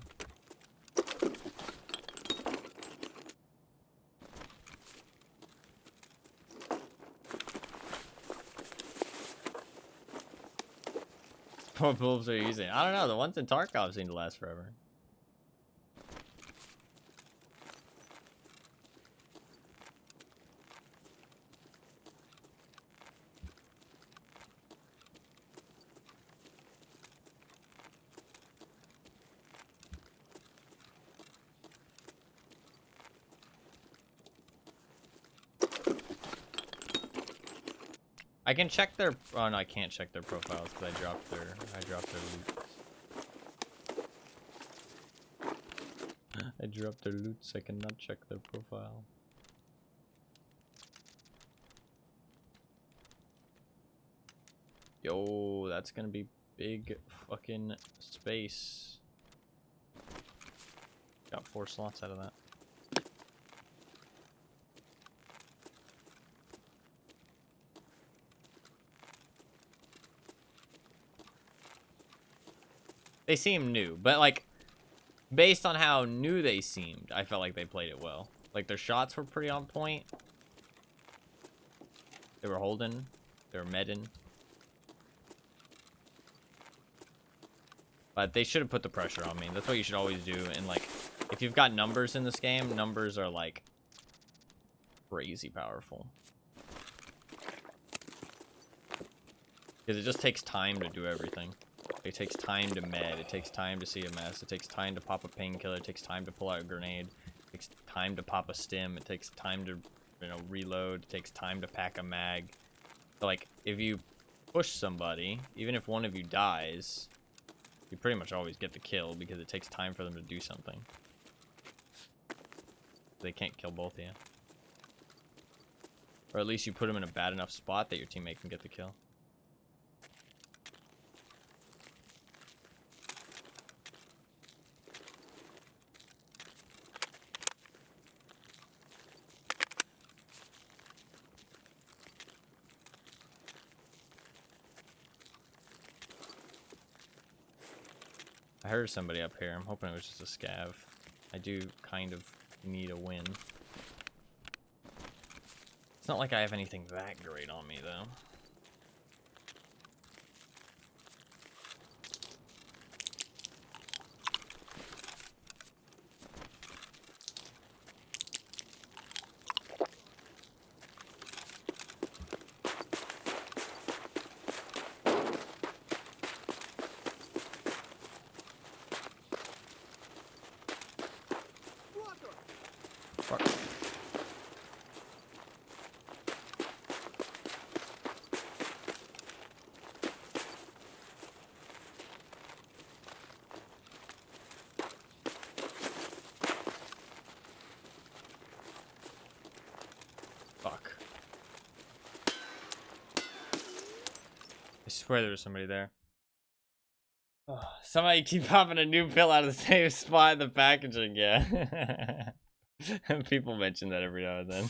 What bulbs are you using? I don't know. The ones in Tarkov seem to last forever. I can check their. Oh no, I can't check their profiles because I dropped their loot. I dropped their loot, so I cannot check their profile. Yo, that's gonna be big fucking space. Got 4 slots out of that. They seem new, but like, based on how new they seemed, I felt like they played it well. Like, their shots were pretty on point. They were holding. They were medding. But they should have put the pressure on me. That's what you should always do. And like, if you've got numbers in this game, numbers are like crazy powerful. Because it just takes time to do everything. It takes time to med. It takes time to see a mess. It takes time to pop a painkiller. It takes time to pull out a grenade. It takes time to pop a stim. It takes time to, you know, reload. It takes time to pack a mag. So like, if you push somebody, even if one of you dies, you pretty much always get the kill because it takes time for them to do something. They can't kill both of you. Or at least you put them in a bad enough spot that your teammate can get the kill. I heard somebody up here. I'm hoping it was just a scav. I do kind of need a win. It's not like I have anything that great on me, though. Fuck. Fuck. I swear there was somebody there. Oh, somebody keep popping a new pill out of the same spot in the packaging, yeah. People mention that every now and then.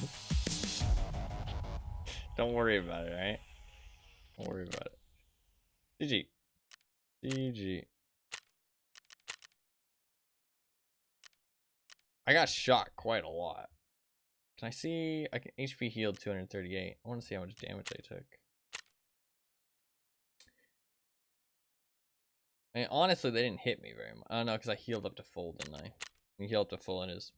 Don't worry about it, alright? Don't worry about it. GG. GG. I got shot quite a lot. Can I see? I can HP healed 238. I want to see how much damage I took. I mean, honestly, they didn't hit me very much. I don't know, because I healed up to full, didn't I? You heal up to full and is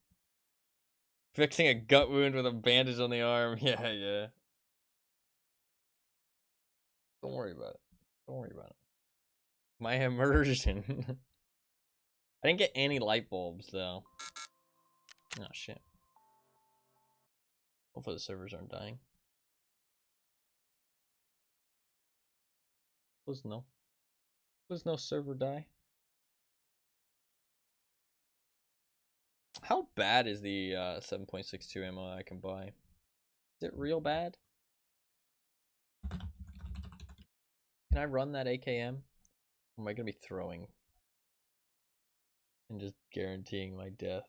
fixing a gut wound with a bandage on the arm. Yeah, yeah. Don't worry about it. Don't worry about it. My immersion. I didn't get any light bulbs, though. Oh, shit. Hopefully the servers aren't dying. Please no. Please no server die. How bad is the 7.62 ammo I can buy? Is it real bad? Can I run that AKM? Or am I going to be throwing? And just guaranteeing my death?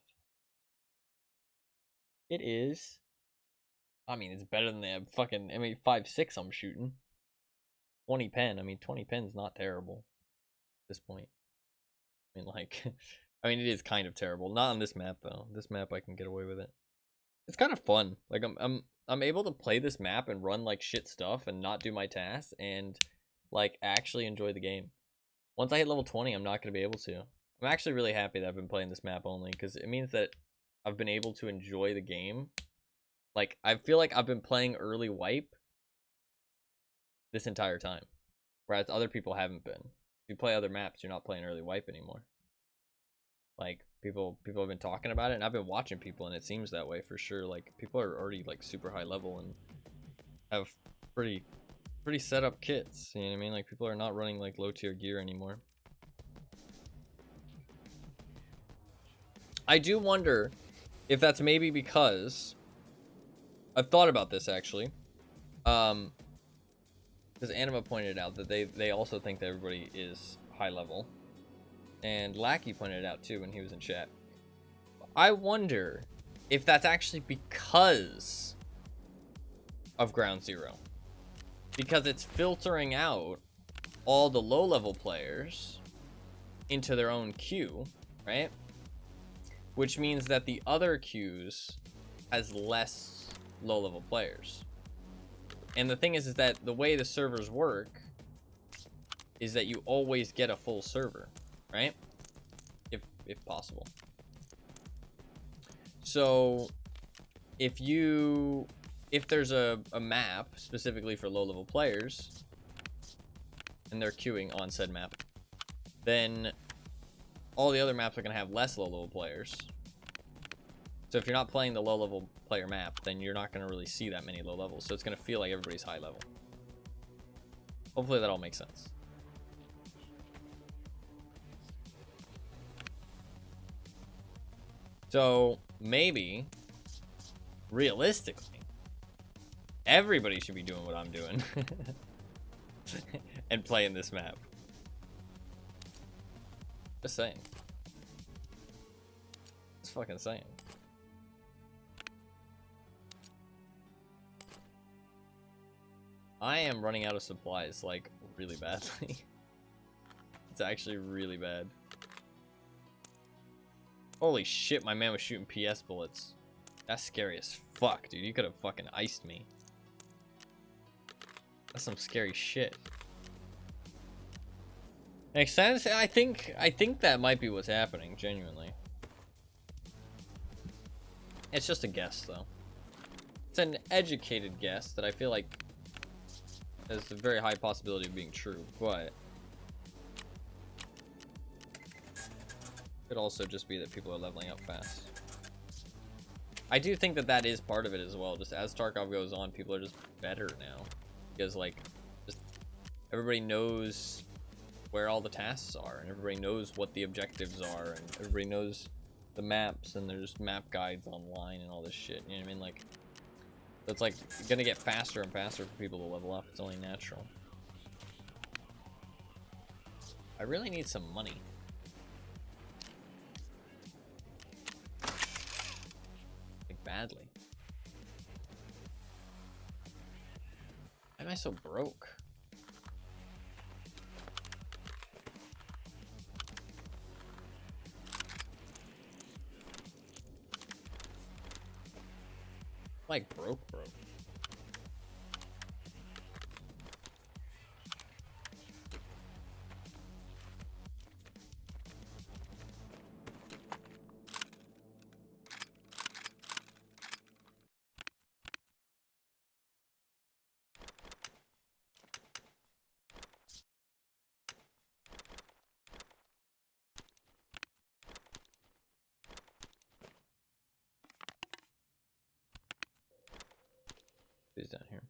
It is. I mean, it's better than the fucking M856 I'm shooting. 20 pen. I mean, 20 pen's not terrible at this point. I mean, like, I mean, it is kind of terrible. Not on this map though. This map I can get away with it. It's kind of fun. Like I'm able to play this map and run like shit stuff and not do my tasks and like actually enjoy the game. Once I hit level 20, I'm not going to be able to. I'm actually really happy that I've been playing this map only because it means that I've been able to enjoy the game. Like, I feel like I've been playing early wipe this entire time, whereas other people haven't been. If you play other maps, you're not playing early wipe anymore. Like, people have been talking about it, and I've been watching people, and it seems that way for sure. Like, people are already like super high level and have pretty set up kits. You know what I mean? Like, people are not running like low tier gear anymore. I do wonder if that's maybe because I've thought about this actually. Because Anima pointed out that they also think that everybody is high level. And Lackey pointed it out too when he was in chat. I wonder if that's actually because of Ground Zero. Because it's filtering out all the low level players into their own queue, right? Which means that the other queues has less low level players. And the thing is that the way the servers work is that you always get a full server, right? If possible. So if there's a map specifically for low level players and they're queuing on said map, then all the other maps are gonna have less low level players. So if you're not playing the low level player map, then you're not gonna really see that many low levels. So it's gonna feel like everybody's high level. Hopefully that all makes sense. So maybe, realistically, everybody should be doing what I'm doing and playing this map. Just saying. Just fucking saying. I am running out of supplies, like, really badly. It's actually really bad. Holy shit, my man was shooting PS bullets. That's scary as fuck, dude. You could have fucking iced me. That's some scary shit. Makes sense? I think that might be what's happening, genuinely. It's just a guess, though. It's an educated guess that I feel like has a very high possibility of being true, but could also just be that people are leveling up fast. I do think that that is part of it as well. Just as Tarkov goes on, people are just better now. Because, like, just everybody knows where all the tasks are, and everybody knows what the objectives are, and everybody knows the maps, and there's map guides online and all this shit. You know what I mean? Like, it's like gonna get faster and faster for people to level up. It's only natural. I really need some money. Like, badly. Why am I so broke? Like broke. Who's down here?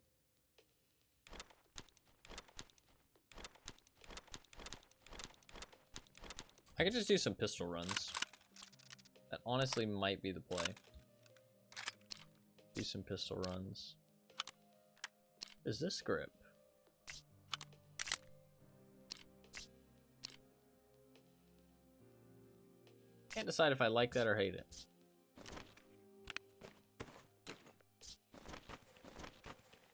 I could just do some pistol runs. That honestly might be the play. Do some pistol runs. Is this grip? Can't decide if I like that or hate it.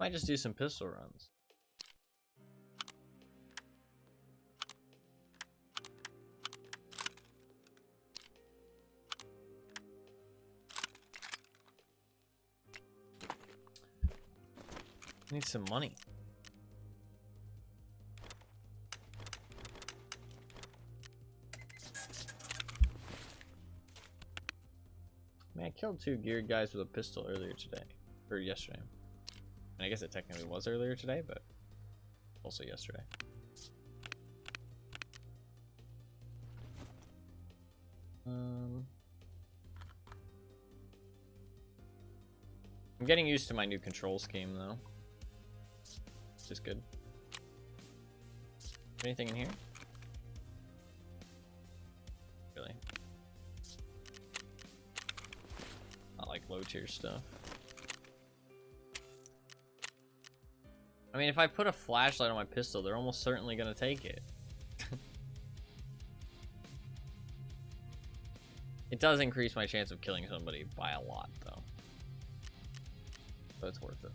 Might just do some pistol runs. Need some money. Man, I killed 2 geared guys with a pistol earlier today. Or yesterday. And I guess it technically was earlier today, but also yesterday. I'm getting used to my new control scheme though. Which is good. Anything in here? Really? Not like low tier stuff. I mean, if I put a flashlight on my pistol, they're almost certainly gonna take it. It does increase my chance of killing somebody by a lot, though. So it's worth it.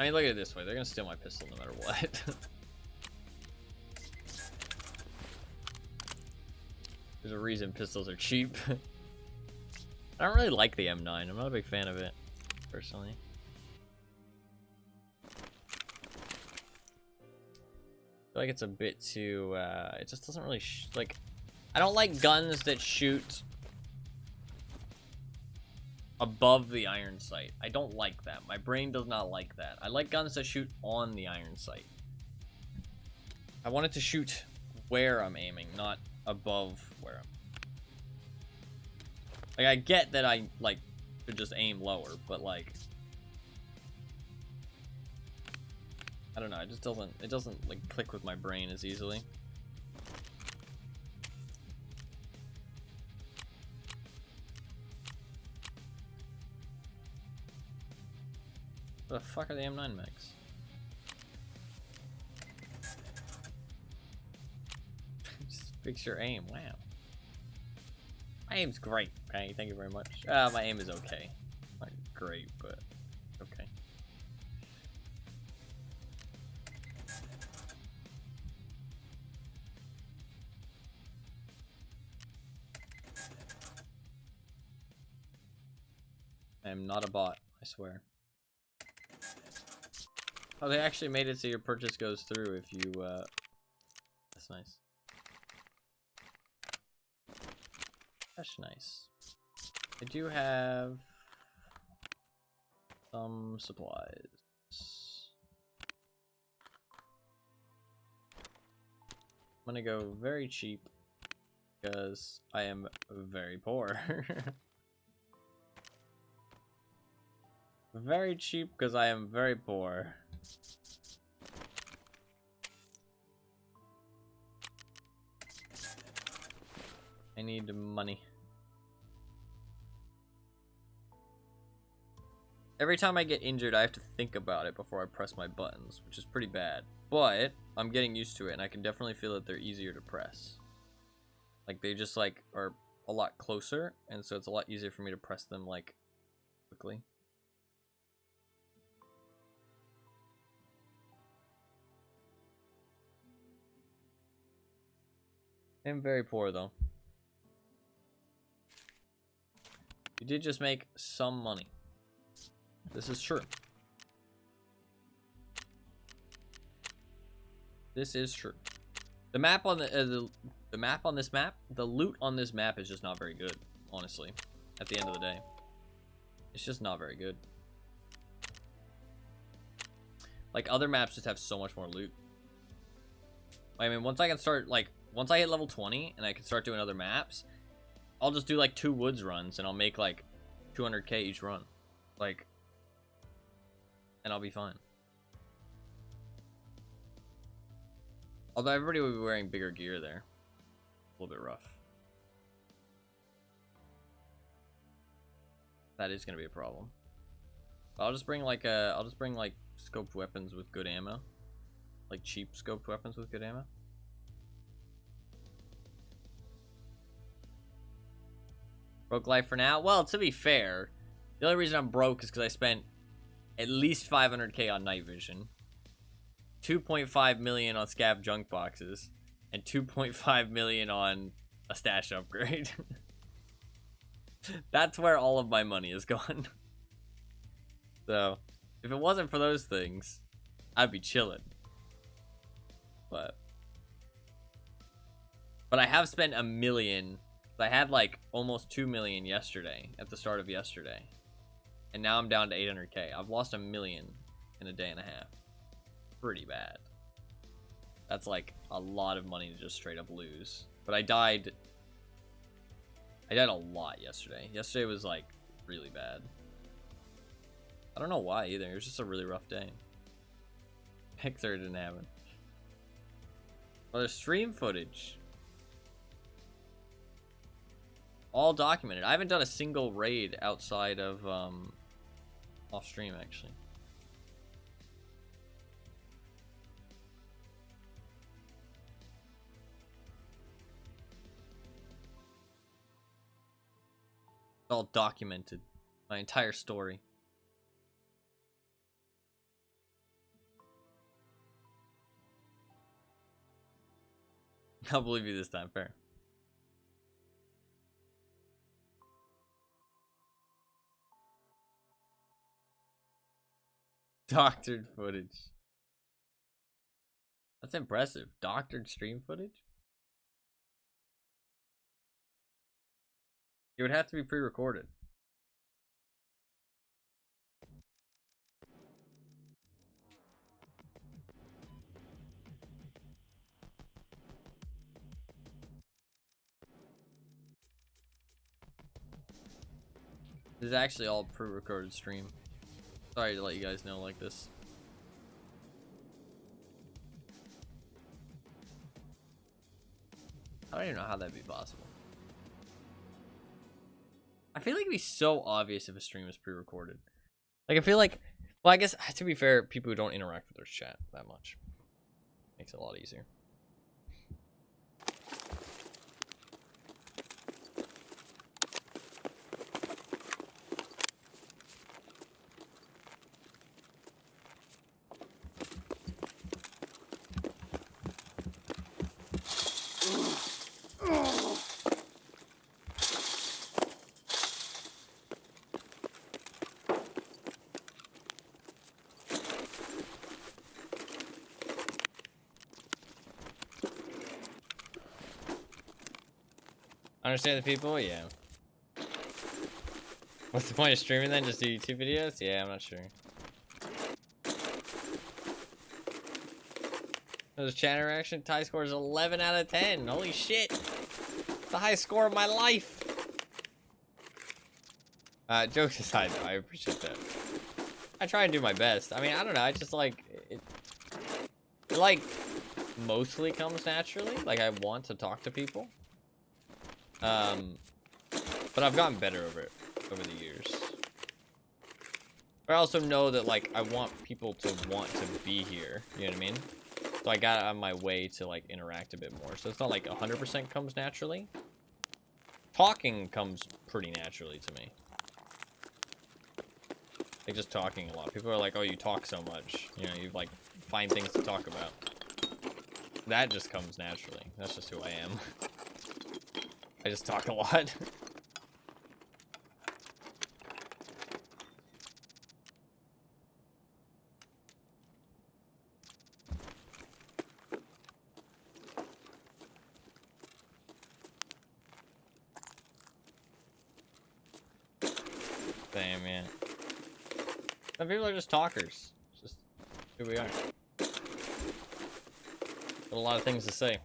I mean, look at it this way. They're gonna steal my pistol no matter what. There's a reason pistols are cheap. I don't really like the M9. I'm not a big fan of it, personally. I feel like it's a bit too, it just doesn't really, like, I don't like guns that shoot above the iron sight. I don't like that. My brain does not like that. I like guns that shoot on the iron sight. I want it to shoot where I'm aiming, not above where I'm. Like, I get that I, like, could just aim lower, but, like, I don't know, it just doesn't like click with my brain as easily. What the fuck are the M9 mechs? Just fix your aim, wow. My aim's great, okay, thank you very much. My aim is okay. Not great, but okay. I am not a bot, I swear. Oh, they actually made it so your purchase goes through if you, that's nice. That's nice. I do have some supplies. I'm gonna go very cheap because I am very poor. Very cheap because I am very poor. I need money. Every time I get injured, I have to think about it before I press my buttons, which is pretty bad. But I'm getting used to it, and I can definitely feel that they're easier to press. Like, they just, like, are a lot closer, and so it's a lot easier for me to press them, like, quickly. I'm very poor, though. You did just make some money. This is true. This is true. The map on the map on this map, the loot on this map is just not very good, honestly. At the end of the day, it's just not very good. Like, other maps just have so much more loot. I mean, once I can start, like, once I hit level 20 and I can start doing other maps, I'll just do like 2 woods runs and I'll make like 200k each run. Like, and I'll be fine. Although everybody will be wearing bigger gear there. A little bit rough. That is gonna be a problem. But I'll just bring like scoped weapons with good ammo. Like cheap scoped weapons with good ammo. Broke life for now. Well, to be fair, The only reason I'm broke is because I spent at least 500k on night vision, 2.5 million on scav junk boxes, and 2.5 million on a stash upgrade. That's where all of my money is gone. So, if it wasn't for those things, I'd be chilling. But I have spent $1 million. I had like almost 2 million yesterday, at the start of yesterday. And now I'm down to 800k. I've lost $1 million in a day and a half. Pretty bad. That's like a lot of money to just straight up lose. But I died a lot yesterday. Yesterday was like really bad. I don't know why either. It was just a really rough day. Pick 3rd didn't happen. Oh, there's stream footage. All documented. I haven't done a single raid outside of off stream actually. It's all documented. My entire story. I'll believe you this time, fair. Doctored footage. That's impressive. Doctored stream footage? It would have to be pre-recorded. This is actually all pre-recorded stream. Sorry to let you guys know like this. I don't even know how that'd be possible. I feel like it'd be so obvious if a stream is pre-recorded. Like, I feel like, well, I guess, to be fair, people who don't interact with their chat that much makes it a lot easier. Understand the people? Yeah. What's the point of streaming then? Just do YouTube videos? Yeah, I'm not sure. There's chat interaction. Tie score is 11 out of 10. Holy shit. It's the highest score of my life. Jokes aside though, I appreciate that. I try and do my best. I mean, I don't know. I just like it like mostly comes naturally. Like I want to talk to people. But I've gotten better over the years. But I also know that like I want people to want to be here. You know what I mean? So I got on my way to like interact a bit more. So it's not like 100% comes naturally. Talking comes pretty naturally to me. Like just talking a lot. People are like, "Oh, you talk so much." You know, you like find things to talk about. That just comes naturally. That's just who I am. I just talk a lot. Damn, yeah. Some people are just talkers. It's just who we are. Got a lot of things to say.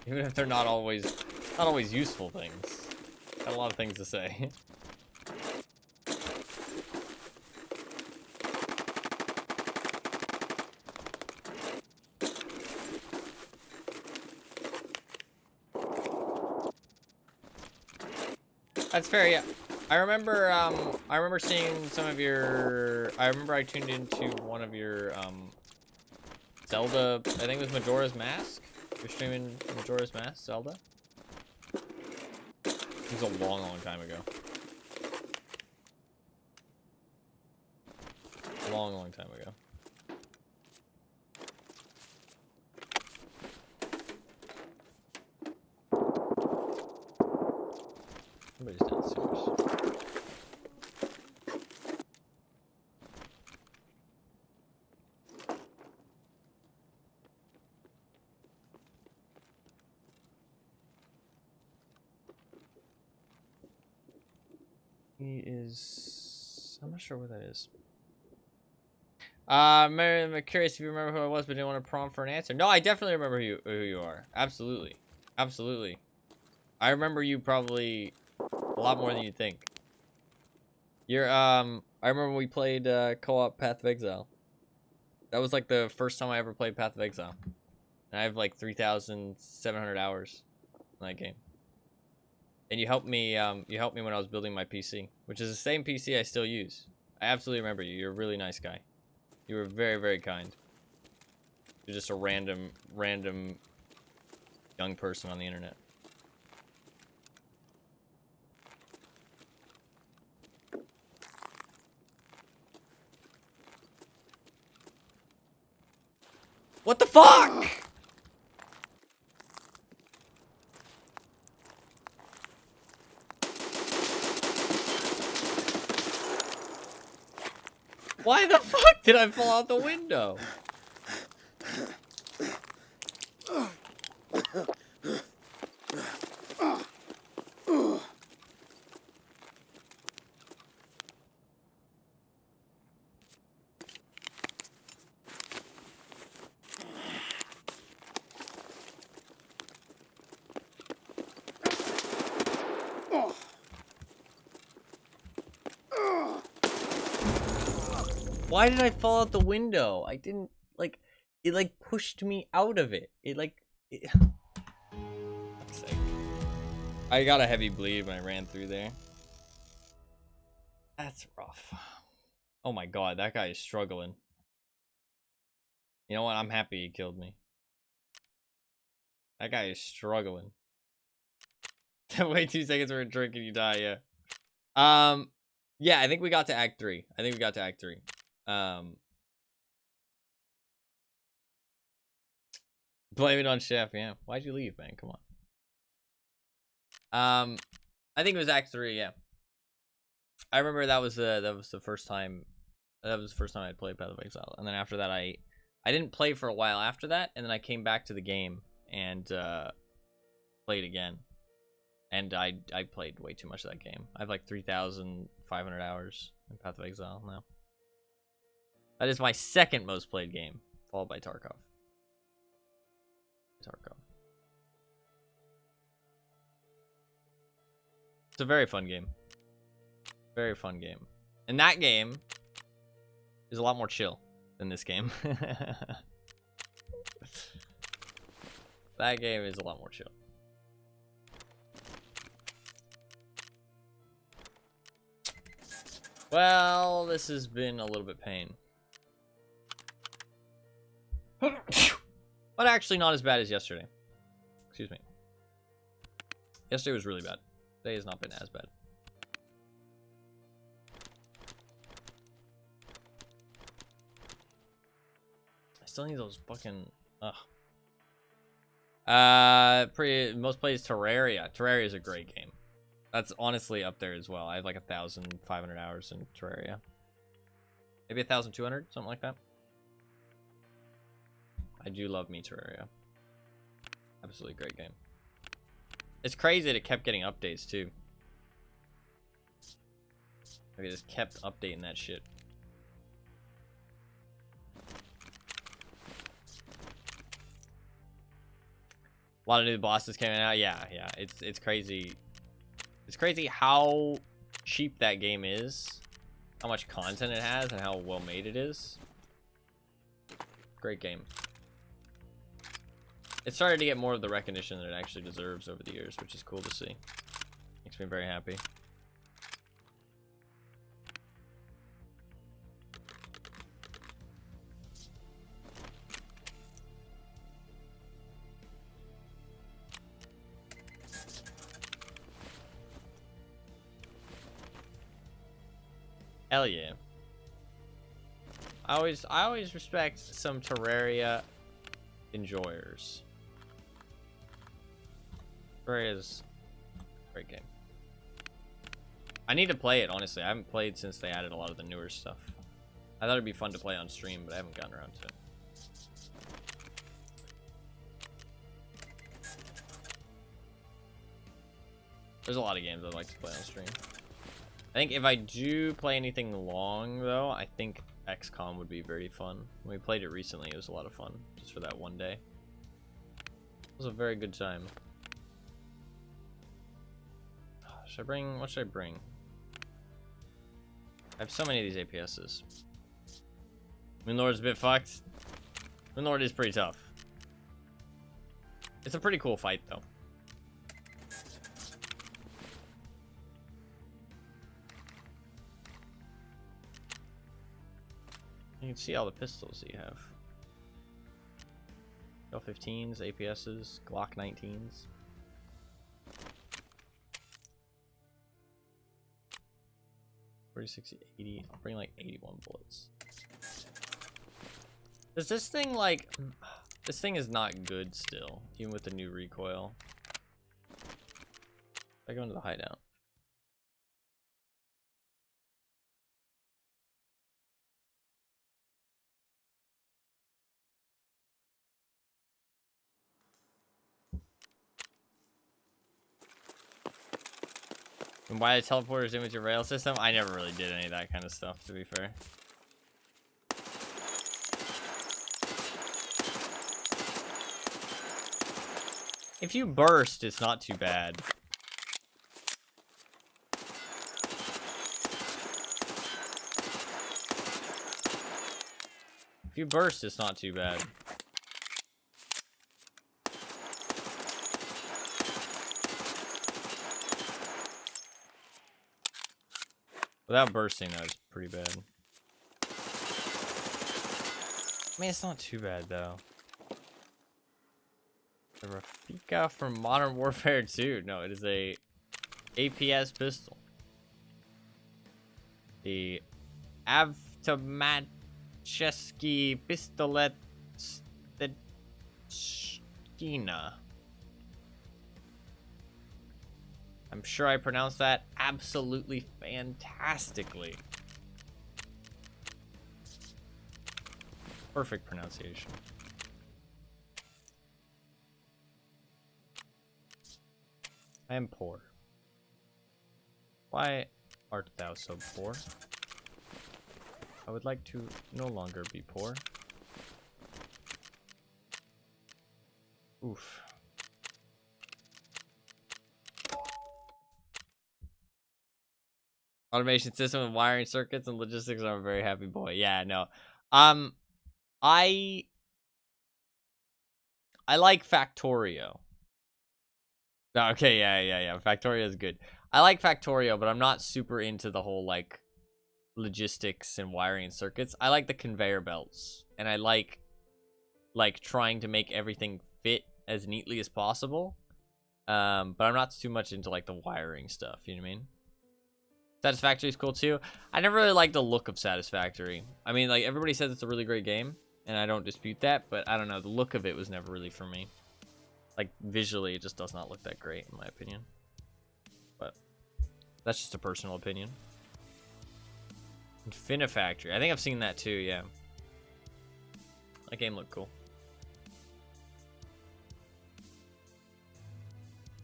Even if they're not always useful things. Got a lot of things to say. That's fair, yeah. I remember seeing some of your, I tuned into one of your, Zelda, I think it was Majora's Mask? You're streaming Majora's Mask, Zelda? It was a long, long time ago. Long, long time ago. Somebody's downstairs. He is... I'm not sure what that is. I'm curious if you remember who I was, but didn't want to prompt for an answer. No, I definitely remember who you are. Absolutely. Absolutely. I remember you probably a lot more than you think. You're, I remember we played, co-op Path of Exile. That was, like, the first time I ever played Path of Exile. And I have, like, 3,700 hours in that game. And you helped me when I was building my PC, which is the same PC I still use. I absolutely remember you. You're a really nice guy. You were very, very kind. You're just a random young person on the internet. What the fuck? Why the fuck did I fall out the window? Why did I fall out the window? I didn't, like, it, like, pushed me out of it. It, like, fuck's sake. I got a heavy bleed when I ran through there. That's rough. Oh my god, that guy is struggling. You know what? I'm happy he killed me. That guy is struggling. Wait 2 seconds for a drink and you die, yeah. Yeah, I think we got to Act 3. Blame it on Chef, yeah. Why'd you leave, man? Come on. I think it was Act 3, yeah. I remember that was the first time I played Path of Exile. And then after that I didn't play for a while after that, and then I came back to the game and played again. And I played way too much of that game. I have like 3,500 hours in Path of Exile now. That is my second most played game, followed by Tarkov. It's a very fun game. Very fun game. And that game is a lot more chill than this game. That game is a lot more chill. Well, this has been a little bit pain. But actually not as bad as yesterday. Excuse me. Yesterday was really bad. Today has not been as bad. I still need those fucking... Ugh. Most plays Terraria. Terraria is a great game. That's honestly up there as well. I have like 1,500 hours in Terraria. Maybe 1,200, something like that. I do love me Terraria. Absolutely great game. It's crazy that it kept getting updates too. Like it just kept updating that shit. A lot of new bosses came out. Yeah. It's crazy. It's crazy how cheap that game is, how much content it has, and how well made it is. Great game. It started to get more of the recognition that it actually deserves over the years, which is cool to see. Makes me very happy. Hell yeah. I always respect some Terraria enjoyers. Terraria's a great game. I need to play it, honestly. I haven't played since they added a lot of the newer stuff. I thought it'd be fun to play on stream, but I haven't gotten around to it. There's a lot of games I'd like to play on stream. I think if I do play anything long, though, I think XCOM would be very fun. When we played it recently, it was a lot of fun, just for that one day. It was a very good time. Should I bring... What should I bring? I have so many of these APSs. Moonlord's a bit fucked. Moonlord is pretty tough. It's a pretty cool fight, though. You can see all the pistols that you have. L15s, APSs, Glock 19s. $40, $60, $80. I'll bring like 81 bullets. Does this thing like... This thing is not good still, even with the new recoil. I go into the hideout. And why the teleporters in with your rail system? I never really did any of that kind of stuff, to be fair. If you burst, it's not too bad. If you burst, it's not too bad. Without bursting, that was pretty bad. I mean, it's not too bad, though. The Rafika from Modern Warfare 2. No, it is a APS pistol. The Avtomatcheski Pistolet Stechina. I'm sure I pronounced that absolutely fantastically. Perfect pronunciation. I am poor. Why art thou so poor? I would like to no longer be poor. Oof. Automation system and wiring circuits and logistics. I'm a very happy boy. Yeah, no. I like Factorio. Okay, yeah. Factorio is good. I like Factorio, but I'm not super into the whole like logistics and wiring circuits. I like the conveyor belts, and I like trying to make everything fit as neatly as possible. But I'm not too much into like the wiring stuff. You know what I mean? Satisfactory is cool too. I never really liked the look of Satisfactory. I mean, like, everybody says it's a really great game, and I don't dispute that, but I don't know, the look of it was never really for me. Like, visually, it just does not look that great, in my opinion. But that's just a personal opinion. Infinifactory. I think I've seen that too, yeah. That game looked cool.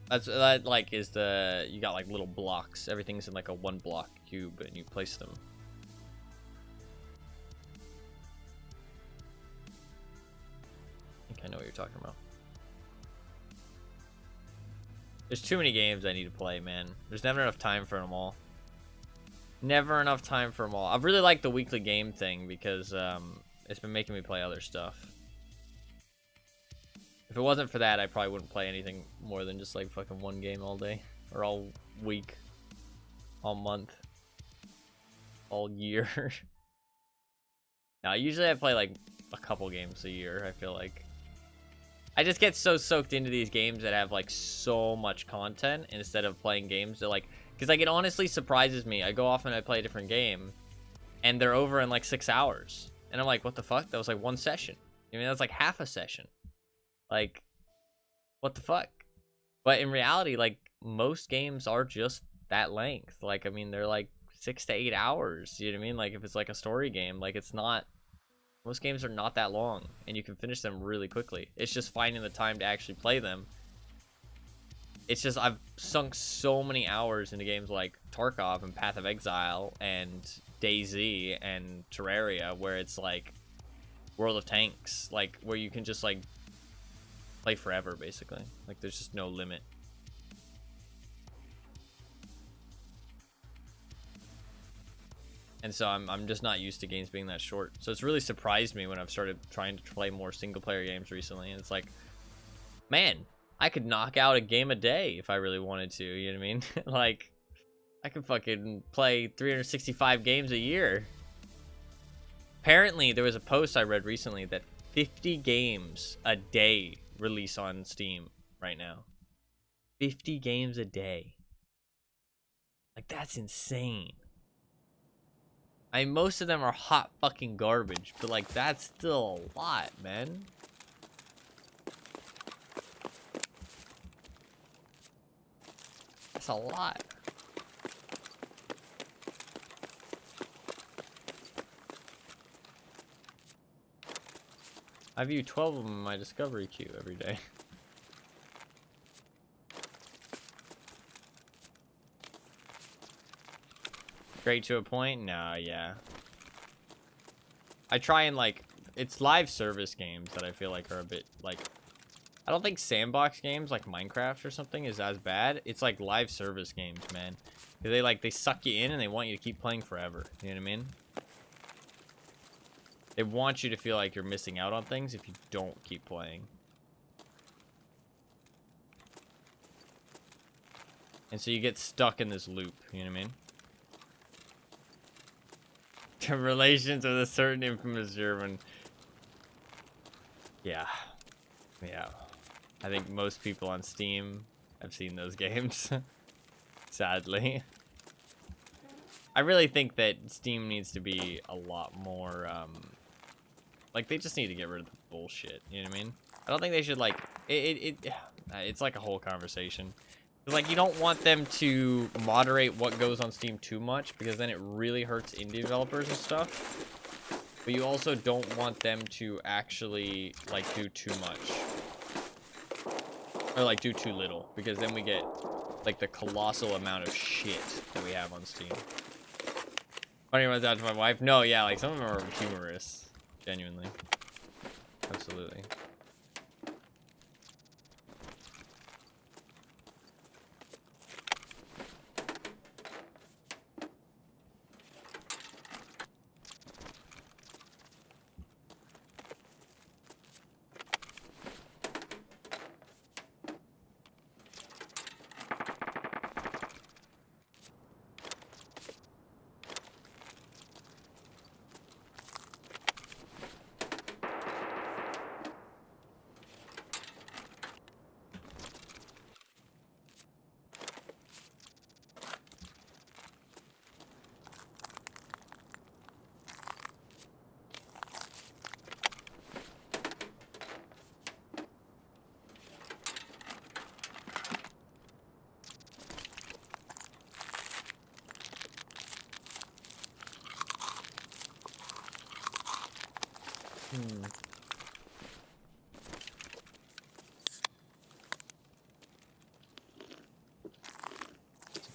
That like is the, you got like little blocks. Everything's in like a one block cube and you place them. I think I know what you're talking about. There's too many games I need to play, man. There's never enough time for them all. Never enough time for them all. I really like the weekly game thing because it's been making me play other stuff. If it wasn't for that, I probably wouldn't play anything more than just like fucking one game all day. Or all week. All month. All year. Now, usually I play like a couple games a year, I feel like. I just get so soaked into these games that have like so much content instead of playing games that like... Because like it honestly surprises me. I go off and I play a different game. And they're over in like 6 hours. And I'm like, what the fuck? That was like one session. I mean, that's like half a session. Like, what the fuck? But in reality, like, most games are just that length. Like, I mean, they're like 6 to 8 hours. You know what I mean? Like, if it's like a story game, like, it's not. Most games are not that long, and you can finish them really quickly. It's just finding the time to actually play them. It's just, I've sunk so many hours into games like Tarkov and Path of Exile and DayZ and Terraria, where it's like World of Tanks, like, where you can just, like, play forever, basically. Like, there's just no limit. And so I'm just not used to games being that short. So it's really surprised me when I've started trying to play more single-player games recently. And it's like, man, I could knock out a game a day if I really wanted to, you know what I mean? Like, I could fucking play 365 games a year. Apparently, there was a post I read recently that 50 games a day release on Steam right now. 50 games a day. Like, that's insane. I mean, most of them are hot fucking garbage, but, like, that's still a lot, man. That's a lot. I view 12 of them in my discovery queue every day. Great to a point? No, yeah. I try and, like, it's live service games that I feel like are a bit, like, I don't think sandbox games like Minecraft or something is as bad. It's like live service games, man. They, like, they suck you in and they want you to keep playing forever. You know what I mean? They want you to feel like you're missing out on things if you don't keep playing. And so you get stuck in this loop, you know what I mean? The relations with a certain infamous German. Yeah. Yeah. I think most people on Steam have seen those games. Sadly. I really think that Steam needs to be a lot more, like, they just need to get rid of the bullshit, you know what I mean? I don't think they should, like, it's like a whole conversation. Like, you don't want them to moderate what goes on Steam too much, because then it really hurts indie developers and stuff. But you also don't want them to actually, like, do too much. Or, like, do too little, because then we get, like, the colossal amount of shit that we have on Steam. Funny runs out to my wife? No, yeah, like, some of them are humorous. Genuinely. Absolutely.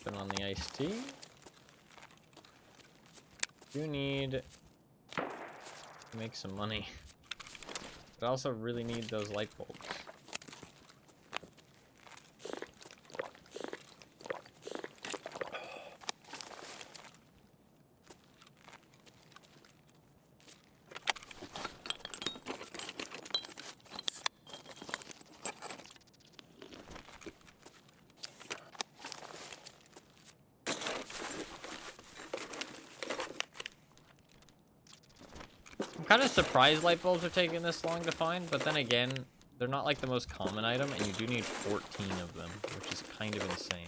Sipping on the iced tea. Do need to make some money. But I also really need those light bulbs. I'm kind of surprised light bulbs are taking this long to find, but then again, they're not like the most common item, and you do need 14 of them, which is kind of insane.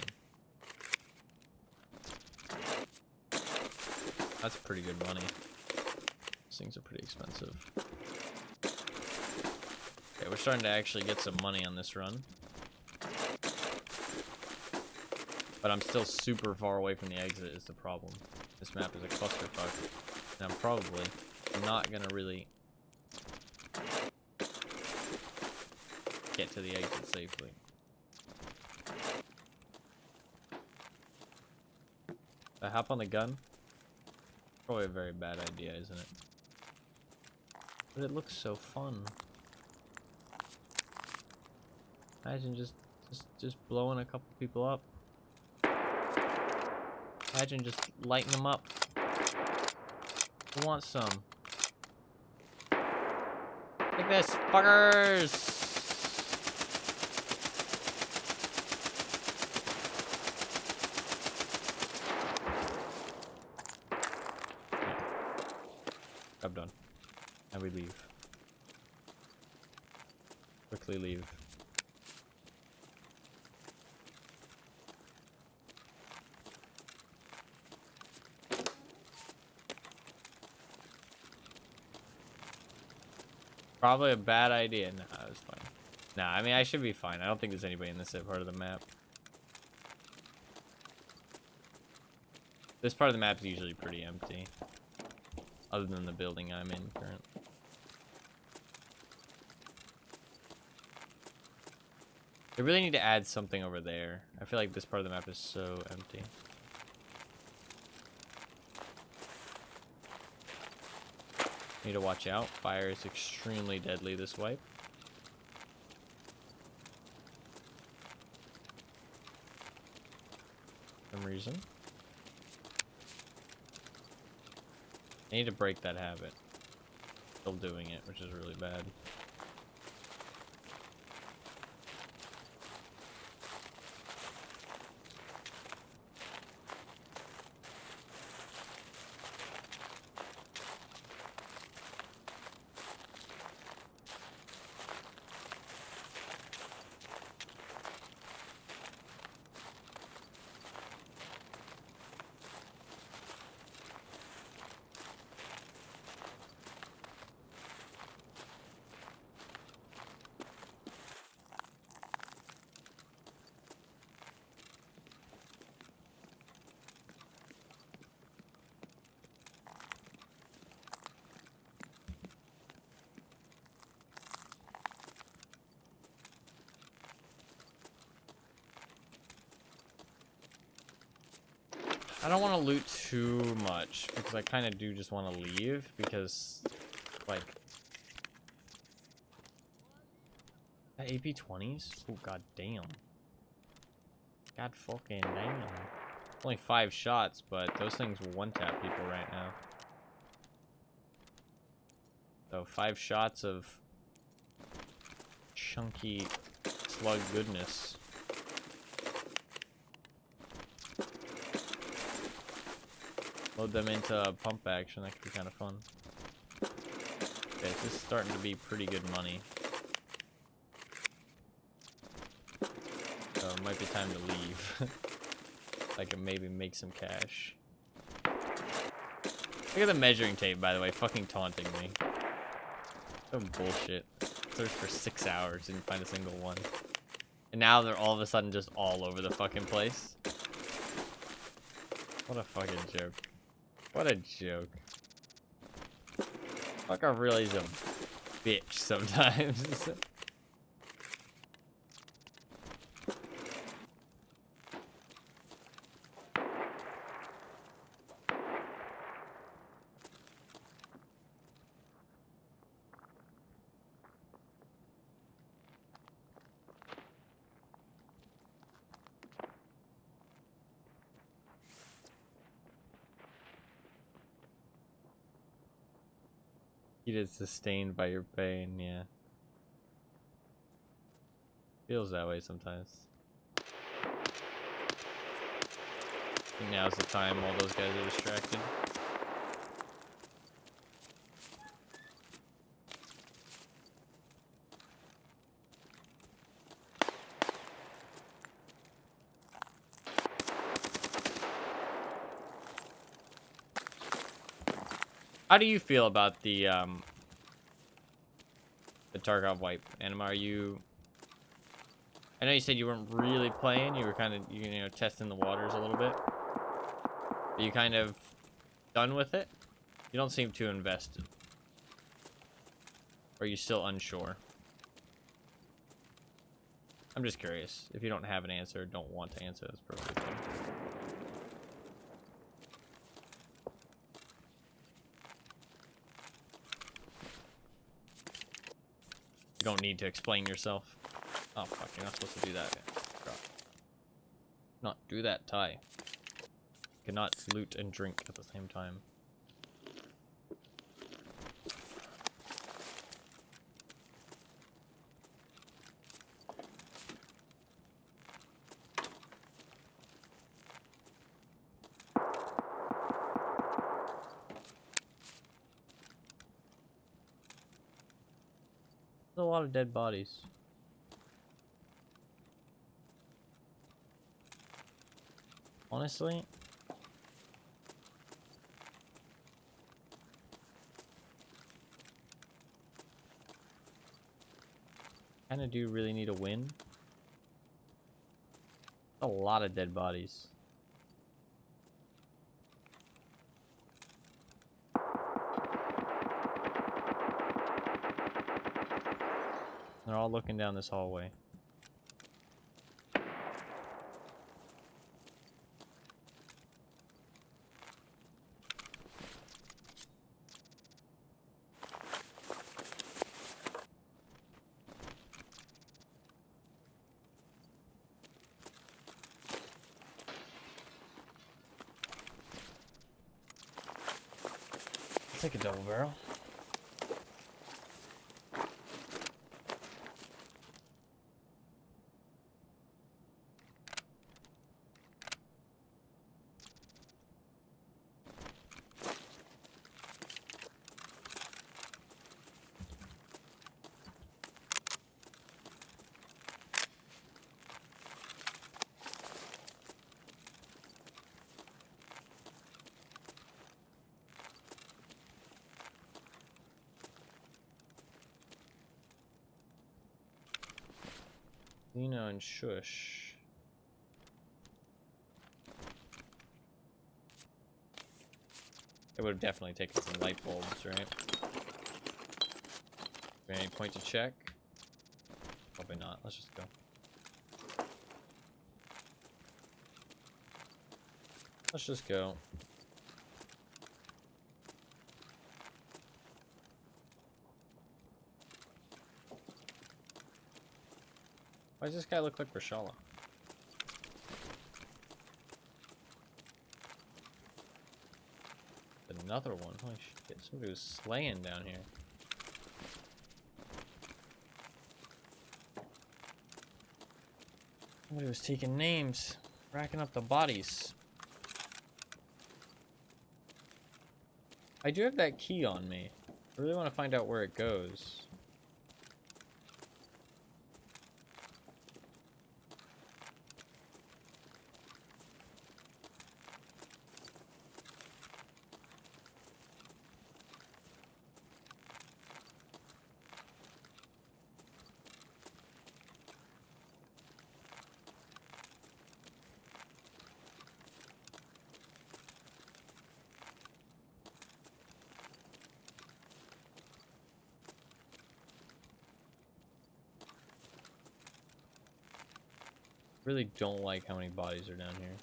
That's pretty good money. These things are pretty expensive. Okay, we're starting to actually get some money on this run. But I'm still super far away from the exit is the problem. This map is a clusterfuck. And I'm probably not gonna really get to the exit safely. I hop on the gun? Probably a very bad idea, isn't it? But it looks so fun. Imagine just blowing a couple people up. Imagine just lighting them up. Who wants some? Take this, fuckers! I'm done. And we leave. Quickly leave. Probably a bad idea. Nah, it was fine. Nah, I mean, I should be fine. I don't think there's anybody in this part of the map. This part of the map is usually pretty empty. Other than the building I'm in currently. They really need to add something over there. I feel like this part of the map is so empty. Need to watch out. Fire is extremely deadly this wipe. For some reason. I need to break that habit. Still doing it, which is really bad. I don't want to loot too much because I kind of do just want to leave because, like, AP-20s? Oh, god damn. God fucking damn. Only 5 shots, but those things one-tap people right now. So 5 shots of chunky slug goodness. Load them into pump action, that could be kind of fun. Okay, this is starting to be pretty good money. So it might be time to leave. I can maybe make some cash. Look at the measuring tape, by the way, fucking taunting me. Some bullshit. Searched for 6 hours, didn't find a single one. And now they're all of a sudden just all over the fucking place. What a fucking joke. What a joke. Fucker really is a bitch sometimes. Heat is sustained by your pain, yeah. Feels that way sometimes. I think now's the time while those guys are distracted. How do you feel about the Tarkov wipe? Anima, are you... I know you said you weren't really playing. You were kind of, you know, testing the waters a little bit. Are you kind of done with it? You don't seem too invested. Or are you still unsure? I'm just curious. If you don't have an answer or don't want to answer, that's perfectly fine. You don't need to explain yourself. Oh, fuck, you're not supposed to do that. Crap. Not do that, Ty. You cannot loot and drink at the same time. There's a lot of dead bodies. Honestly, kinda do really need a win. A lot of dead bodies. They're all looking down this hallway. Take a double barrel. Lena and Shush. It would have definitely taken some light bulbs, right? Any point to check? Probably not. Let's just go. Let's just go. Why does this guy look like Rashala? Another one. Holy shit, somebody was slaying down here. Somebody was taking names, racking up the bodies. I do have that key on me. I really want to find out where it goes. Really don't like how many bodies are down here.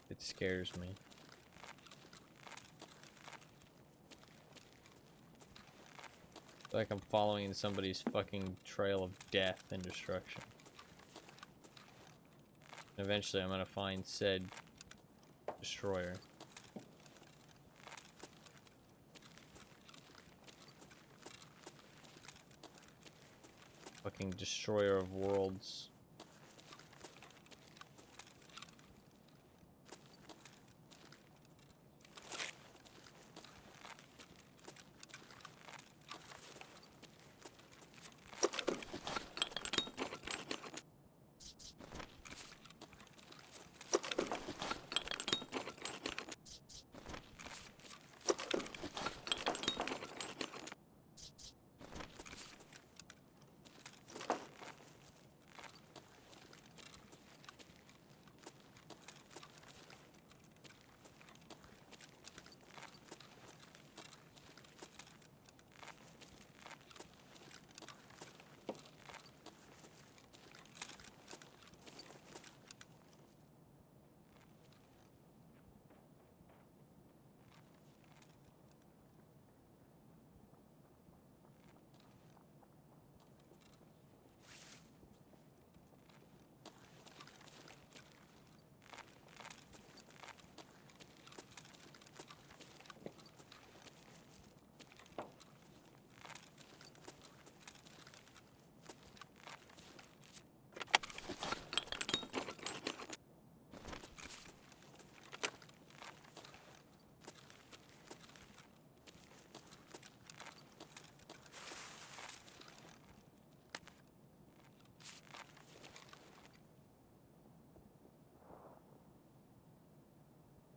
It scares me. I feel like I'm following somebody's fucking trail of death and destruction. And eventually I'm gonna find said destroyer. Fucking destroyer of worlds.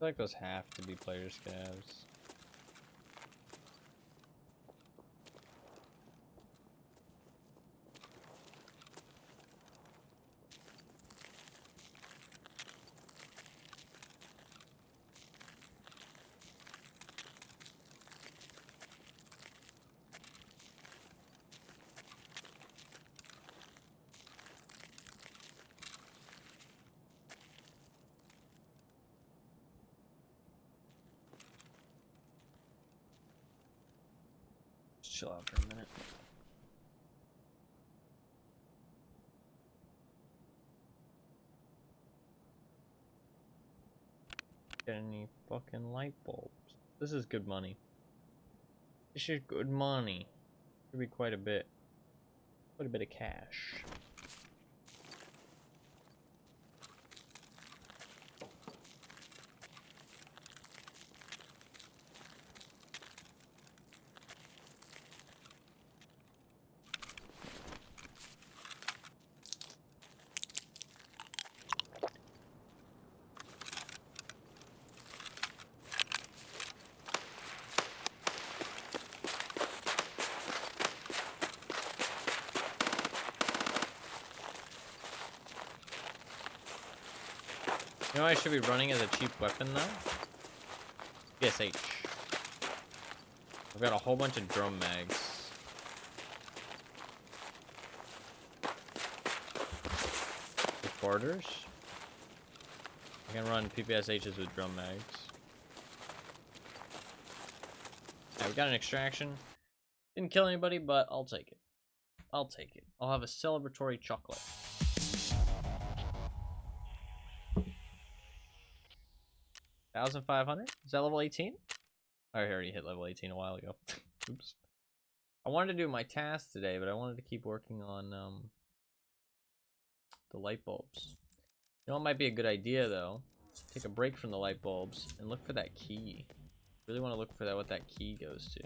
feel like those have to be player scavs. Chill out for a minute. Get any fucking light bulbs? This is good money. This is good money. Could be quite a bit. Quite a bit of cash. You know what I should be running as a cheap weapon though? PSH. I've got a whole bunch of drum mags. Recorders. I can run PPSHs with drum mags. Yeah, we got an extraction. Didn't kill anybody, but I'll take it. I'll take it. I'll have a celebratory chocolate. $1,500? Is that level 18? I already hit level 18 a while ago. Oops. I wanted to do my task today, but I wanted to keep working on the light bulbs. You know what might be a good idea though? Take a break from the light bulbs and look for that key. Really want to look for that, what that key goes to.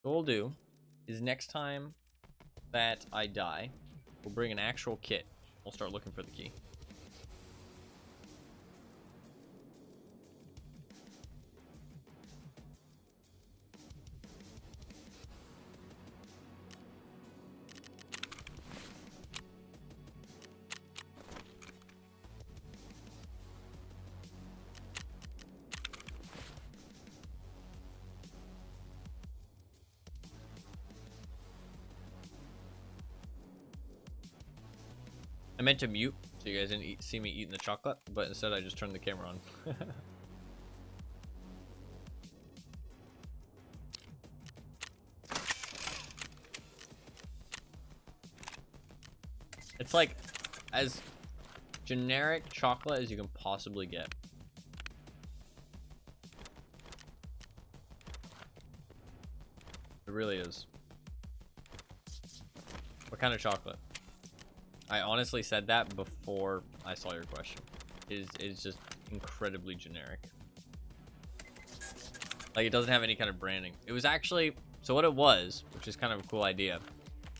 What we'll do is next time that I die, we'll bring an actual kit. We'll start looking for the key. I meant to mute so you guys didn't see me eating the chocolate, but instead I just turned the camera on. It's like as generic chocolate as you can possibly get. It really is. What kind of chocolate? I honestly said that before I saw your question. It is just incredibly generic. Like, it doesn't have any kind of branding. It was actually, so what it was, which is kind of a cool idea.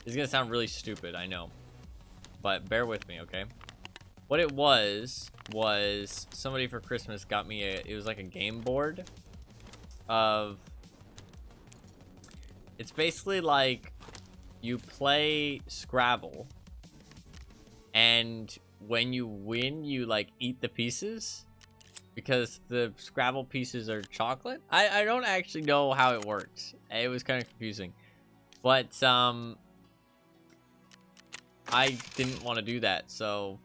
It's gonna sound really stupid, I know. But bear with me, okay? What it was somebody for Christmas got me it was like a game board of, it's basically like you play Scrabble, and when you win, you like eat the pieces because the Scrabble pieces are chocolate. I don't actually know how it works. It was kind of confusing, but I didn't want to do that, so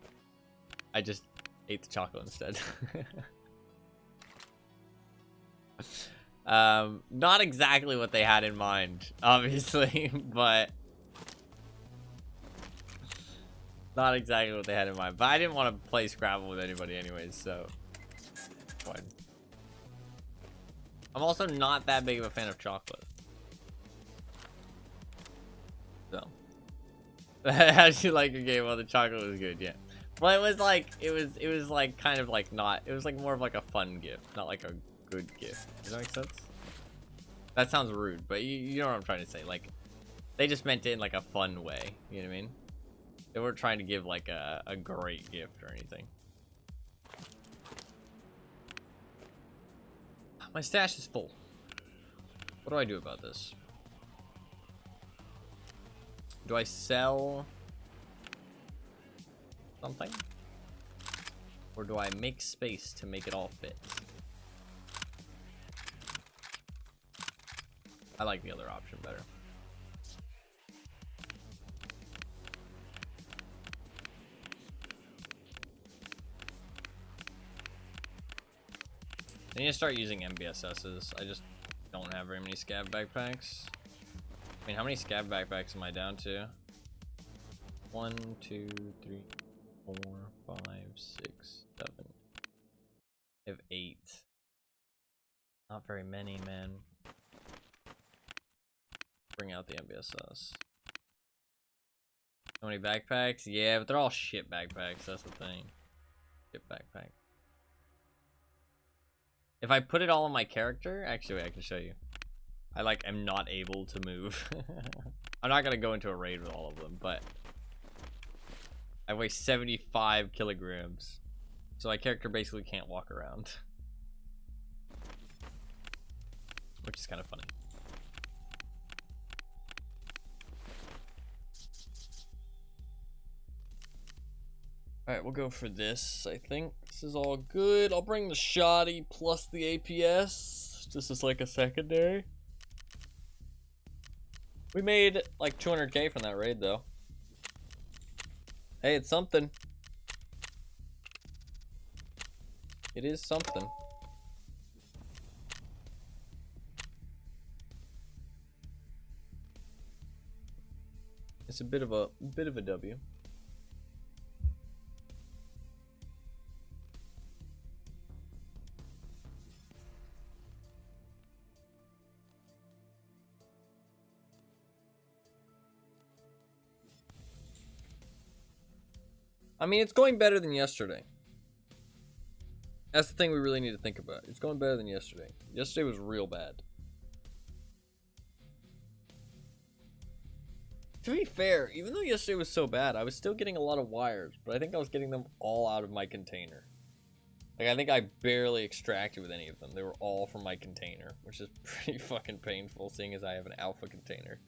I just ate the chocolate instead. Not exactly what they had in mind, obviously, but not exactly what they had in mind. But I didn't want to play Scrabble with anybody anyways, so fine. I'm also not that big of a fan of chocolate. So how'd you like your game? Well, the chocolate was good, yeah. Well, it was like kind of like not, it was like more of like a fun gift, not like a good gift. Does that make sense? That sounds rude, but you know what I'm trying to say. Like, they just meant it in like a fun way, you know what I mean? They weren't trying to give like a great gift or anything. My stash is full. What do I do about this? Do I sell something? Or do I make space to make it all fit? I like the other option better. I need to start using MBSSs. I just don't have very many scav backpacks. I mean, how many scav backpacks am I down to? 1, 2, 3, 4, 5, 6, 7. I have 8. Not very many, man. Bring out the MBSS. How many backpacks? Yeah, but they're all shit backpacks. That's the thing. Shit backpack. If I put it all on my character, actually, wait, I can show you. I like am not able to move. I'm not gonna go into a raid with all of them, but I weigh 75 kilograms, so my character basically can't walk around, which is kind of funny. All right, we'll go for this. I think this is all good. I'll bring the shoddy plus the APS just as like a secondary. We made like 200k from that raid though. Hey, it's something. It is something. It's a bit of a W. I mean, it's going better than yesterday. That's the thing we really need to think about. It's going better than yesterday. Yesterday was real bad. To be fair, even though yesterday was so bad, I was still getting a lot of wires, but I think I was getting them all out of my container. Like, I think I barely extracted with any of them. They were all from my container, which is pretty fucking painful, seeing as I have an alpha container.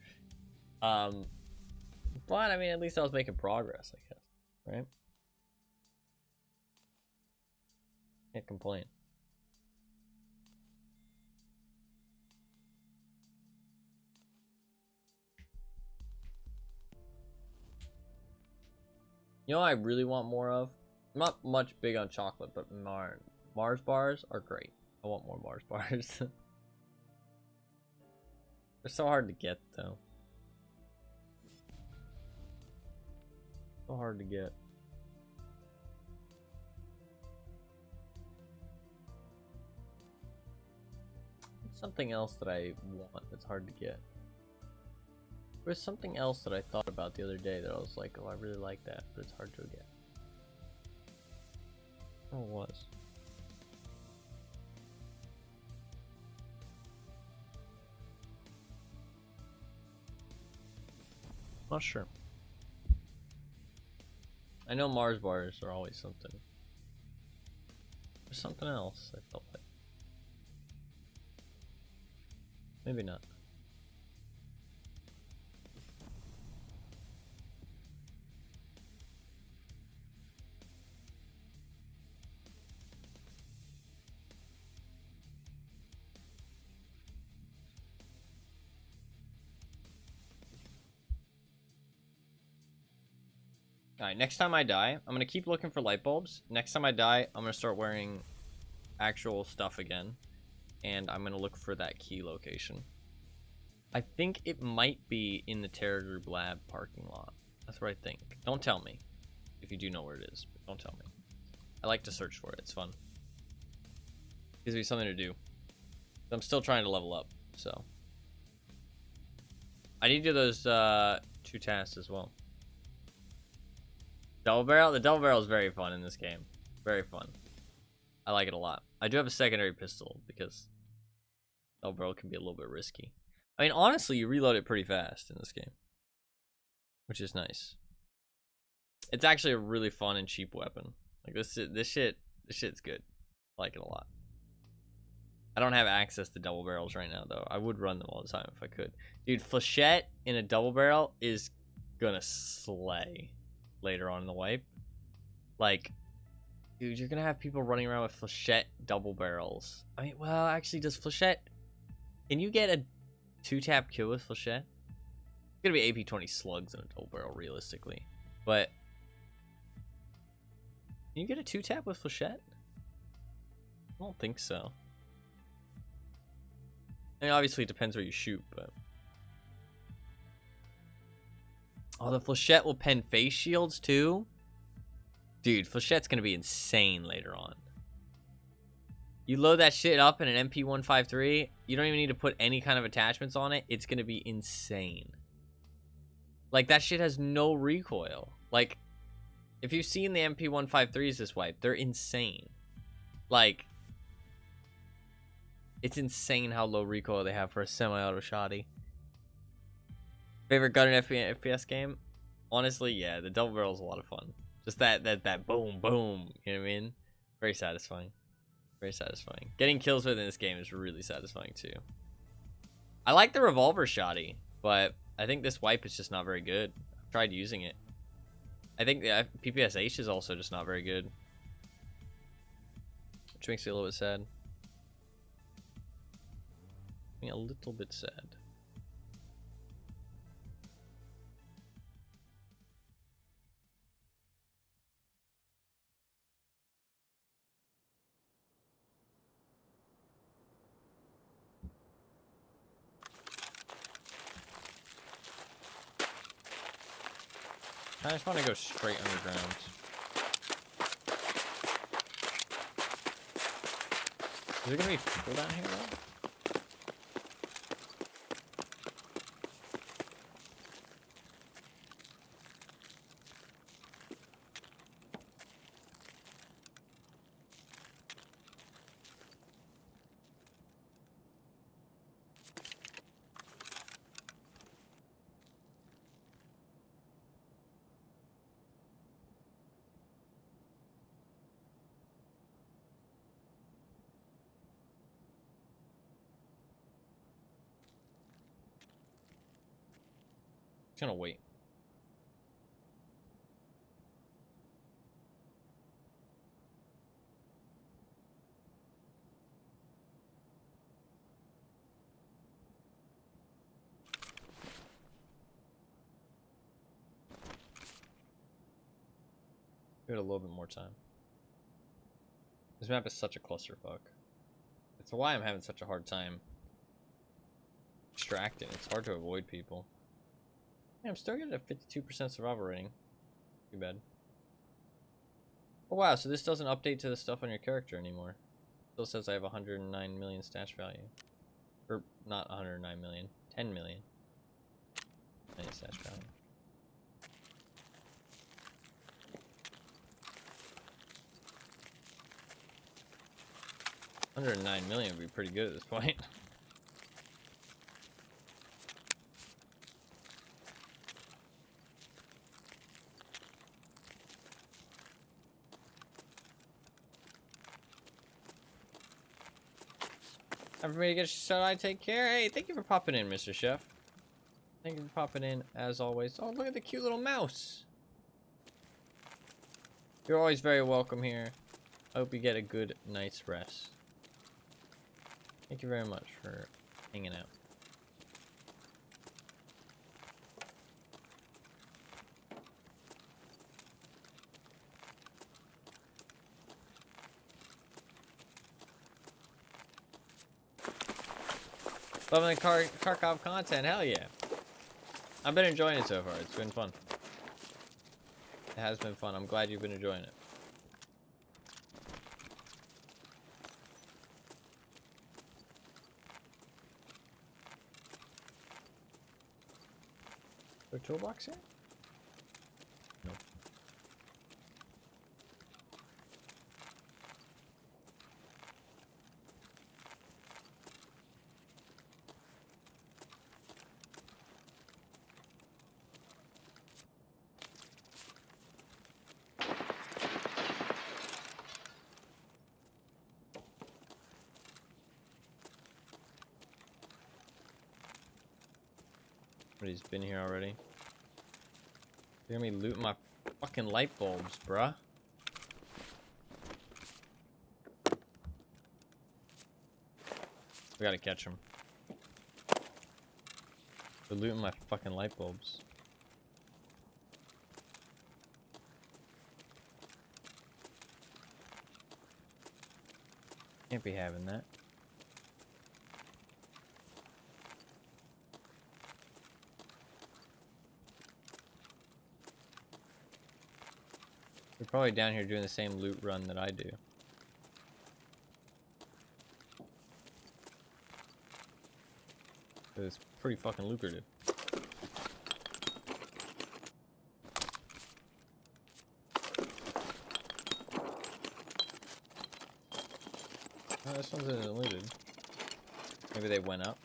But, I mean, at least I was making progress, I guess, right? Can't complain. You know what I really want more of? I'm not much big on chocolate, but Mars bars are great. I want more Mars bars. They're so hard to get, though. So hard to get. Something else that I want that's hard to get. There's something else that I thought about the other day that I was like, oh, I really like that, but it's hard to get. Oh, it was. Not sure. I know Mars bars are always something. There's something else I felt like. Maybe not. Alright, next time I die, I'm gonna keep looking for light bulbs. Next time I die, I'm gonna start wearing actual stuff again. And I'm gonna look for that key location. I think it might be in the Terror Group Lab parking lot. That's what I think. Don't tell me if you do know where it is, but don't tell me. I like to search for it. It's fun. Gives me something to do. I'm still trying to level up, so. I need to do those 2 tasks as well. Double barrel? The double barrel is very fun in this game. Very fun. I like it a lot. I do have a secondary pistol because double barrel can be a little bit risky. I mean, honestly, you reload it pretty fast in this game, which is nice. It's actually a really fun and cheap weapon. Like this shit's good. I like it a lot. I don't have access to double barrels right now, though. I would run them all the time if I could. Dude, Flechette in a double barrel is gonna slay later on in the wipe. Like, dude, you're gonna have people running around with Flechette double barrels. I mean, well, actually, does Flechette... Can you get a 2-tap kill with Flechette? It's gonna be AP-20 slugs in a double barrel, realistically. But... Can you get a 2-tap with Flechette? I don't think so. I mean, obviously it depends where you shoot, but... Oh, the Flechette will pen face shields, too? Dude, Flechette's gonna be insane later on. You load that shit up in an MP153, you don't even need to put any kind of attachments on it. It's gonna be insane. Like, that shit has no recoil. Like, if you've seen the MP153s this wipe, they're insane. Like... It's insane how low recoil they have for a semi-auto shotty. Favorite gun in FPS game? Honestly, yeah, the double barrel is a lot of fun. Just that boom, boom. You know what I mean? Very satisfying. Very satisfying. Getting kills within this game is really satisfying too. I like the revolver shotty, but I think this wipe is just not very good. I've tried using it. I think the PPSH is also just not very good, which makes me a little bit sad. A little bit sad. I just want to go straight underground. Is there gonna be people down here though? Just gonna wait. Give it a little bit more time. This map is such a clusterfuck. It's why I'm having such a hard time extracting. It's hard to avoid people. Yeah, I'm still getting a 52% survival rating. Too bad. Oh wow, so this doesn't update to the stuff on your character anymore. Still says I have 109 million stash value. Or, not 109 million. 10 million. Stash value. 109 million would be pretty good at this point. Everybody get shut eye, take care. Hey, thank you for popping in, Mr. Chef. Thank you for popping in, as always. Oh, look at the cute little mouse. You're always very welcome here. I hope you get a good night's rest. Thank you very much for hanging out. Loving the Kharkov content, hell yeah. I've been enjoying it so far, it's been fun. It has been fun, I'm glad you've been enjoying it. Is there a toolbox here? No. Somebody's been here already. You're gonna be looting my fucking light bulbs, bruh. We gotta catch them. They're looting my fucking light bulbs. Can't be having that. They're probably down here doing the same loot run that I do. It's pretty fucking lucrative. Oh, this one's isn't looted. Maybe they went up.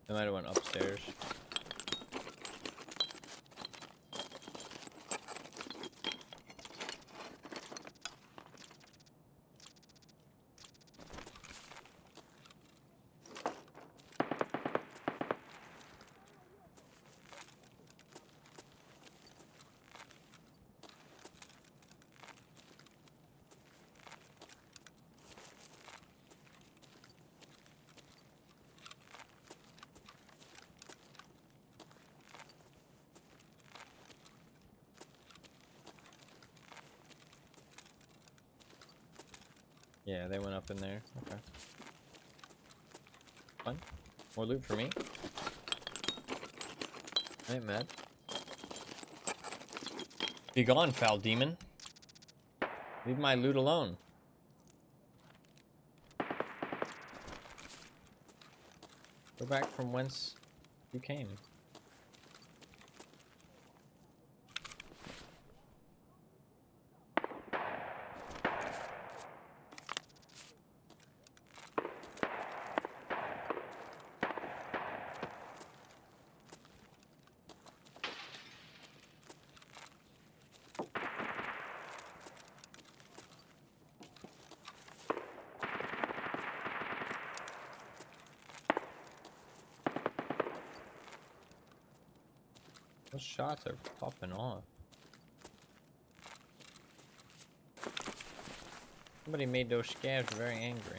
They might have went upstairs. Yeah, they went up in there. Okay. Fun. More loot for me. I ain't mad. Be gone, foul demon. Leave my loot alone. Go back from whence you came. Those shots are popping off. Somebody made those scavs very angry.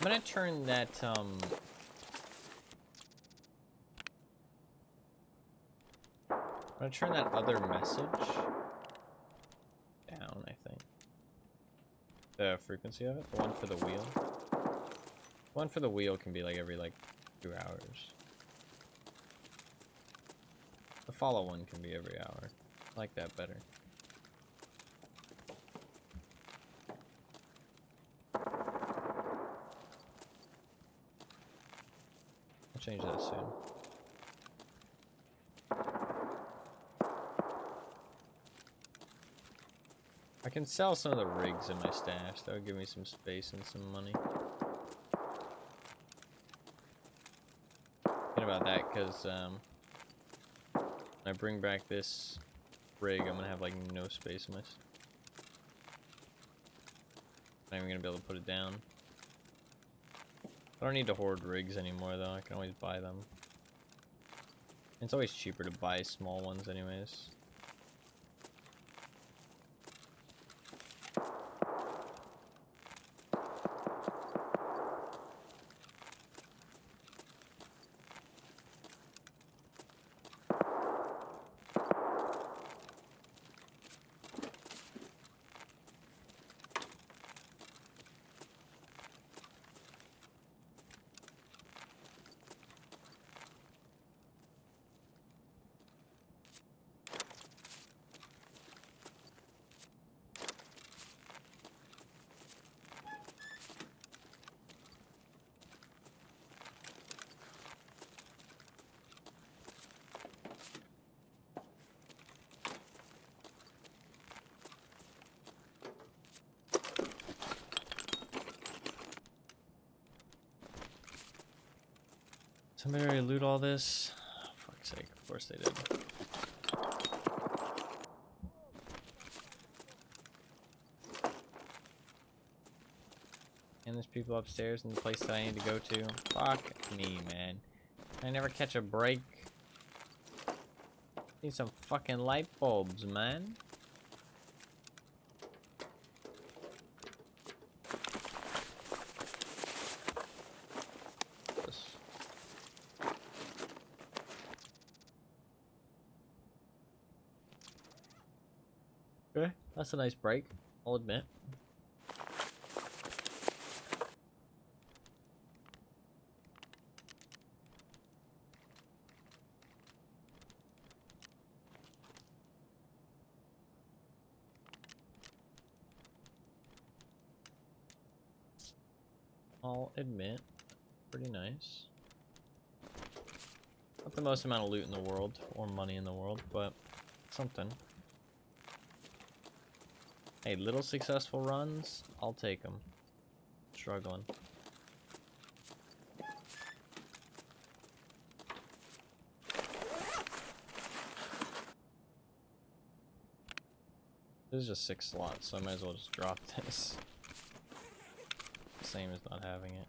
I'm gonna turn that, I'm gonna turn that other message down, I think. The frequency of it, the one for the wheel. The one for the wheel can be like every, 2 hours. The follow one can be every hour. I like that better. I'll change that soon. I can sell some of the rigs in my stash. That would give me some space and some money. Thinking about that because when I bring back this rig, I'm gonna have no space in my. Not even gonna be able to put it down. I don't need to hoard rigs anymore though. I can always buy them. It's always cheaper to buy small ones anyways. Somebody already loot all this? Oh, fuck's sake, of course they did. And there's people upstairs in the place that I need to go to. Fuck me, man. I never catch a break. Need some fucking light bulbs, man. Okay, that's a nice break, I'll admit. I'll admit, pretty nice. Not the most amount of loot in the world, or money in the world, but something. Hey, little successful runs, I'll take them. Struggling. This is just 6 slots, so I might as well just drop this. Same as not having it.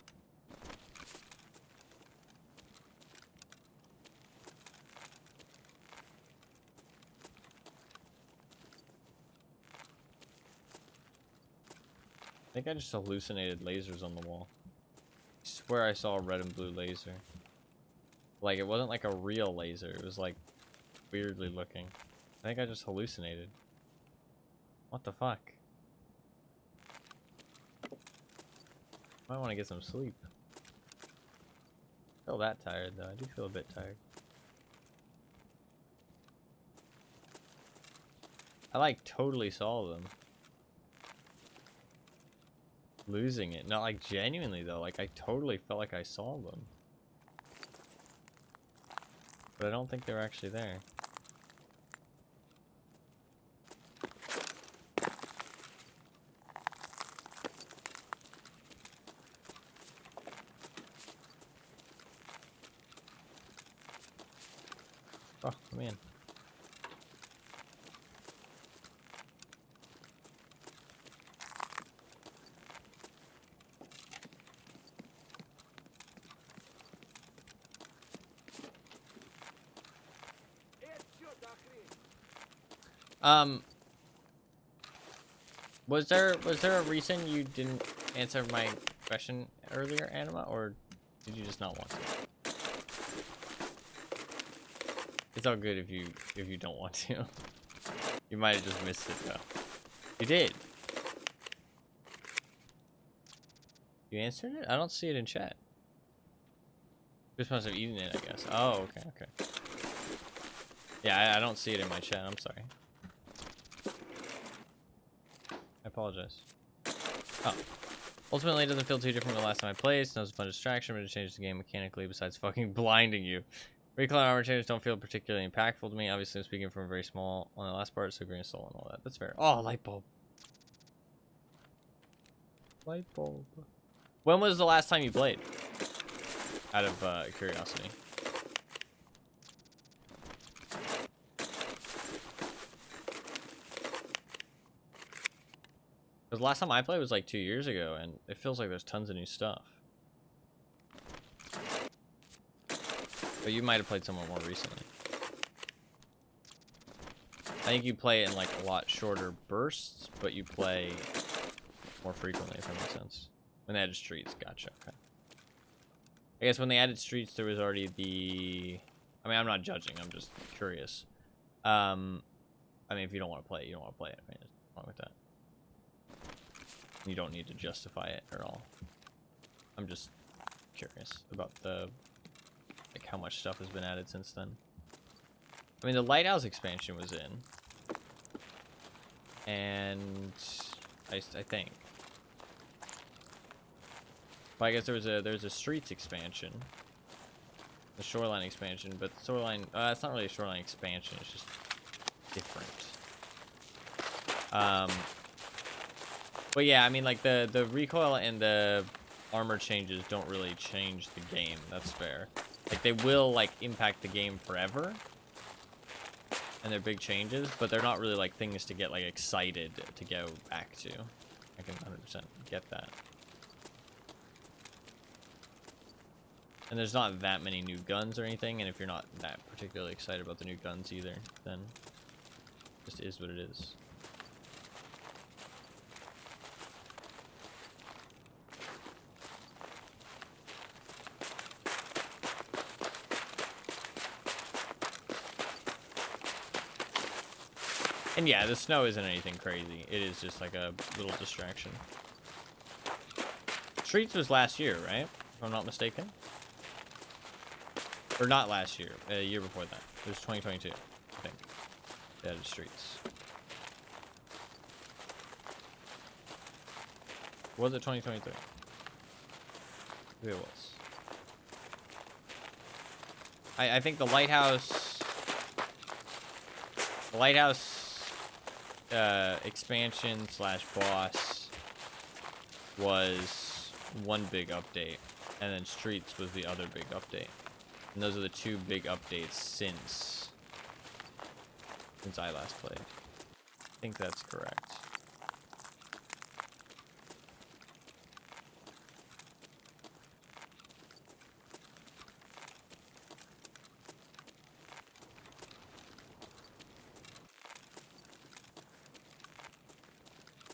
I think I just hallucinated lasers on the wall. I swear I saw a red and blue laser. Like, it wasn't like a real laser, it was like weirdly looking. I think I just hallucinated. What the fuck? I want to get some sleep. I feel that tired though. I do feel a bit tired. I like totally saw them. Losing it. Not like genuinely though. Like I totally felt like I saw them. But I don't think they were actually there. Oh, man. Was there a reason you didn't answer my question earlier, Anima, or did you just not want to? It's all good if you don't want to. You might have just missed it though. You did. You answered it? I don't see it in chat. Just must have eaten it, I guess. Oh, okay, okay. Yeah, I don't see it in my chat. I'm sorry. I apologize. Oh. Ultimately, it doesn't feel too different from the last time I played. It's no fun distraction, but it changes the game mechanically besides fucking blinding you. Recall and armor changes don't feel particularly impactful to me. Obviously, I'm speaking from a very small on the last part, so green soul and all that. That's fair. Oh, light bulb. Light bulb. When was the last time you played? Out of curiosity. Because last time I played was like 2 years ago, and it feels like there's tons of new stuff. But you might have played somewhat more recently. I think you play it in like a lot shorter bursts, but you play more frequently, if that makes sense. When they added streets, gotcha. Okay. I guess when they added streets, there was already the... I mean, I'm not judging, I'm just curious. I mean, if you don't want to play it, you don't want to play it. I mean, there's nothing wrong with that. You don't need to justify it at all. I'm just curious about the... like how much stuff has been added since then. I mean, the Lighthouse expansion was in. And... I think. But I guess there's a Streets expansion. The Shoreline expansion, but the Shoreline... it's not really a Shoreline expansion, it's just different. But yeah, I mean, like, the recoil and the armor changes don't really change the game. That's fair. Like, they will, like, impact the game forever. And they're big changes, but they're not really, like, things to get, like, excited to go back to. I can 100% get that. And there's not that many new guns or anything, and if you're not that particularly excited about the new guns either, then it just is what it is. And yeah, the snow isn't anything crazy. It is just like a little distraction. Streets was last year, right? If I'm not mistaken. Or not last year. A year before that. It was 2022, I think. Yeah, the Streets. Was it 2023? Maybe it was. I think the Lighthouse... The Lighthouse... expansion slash boss was one big update, and then Streets was the other big update, and those are the two big updates since I last played. I think that's correct.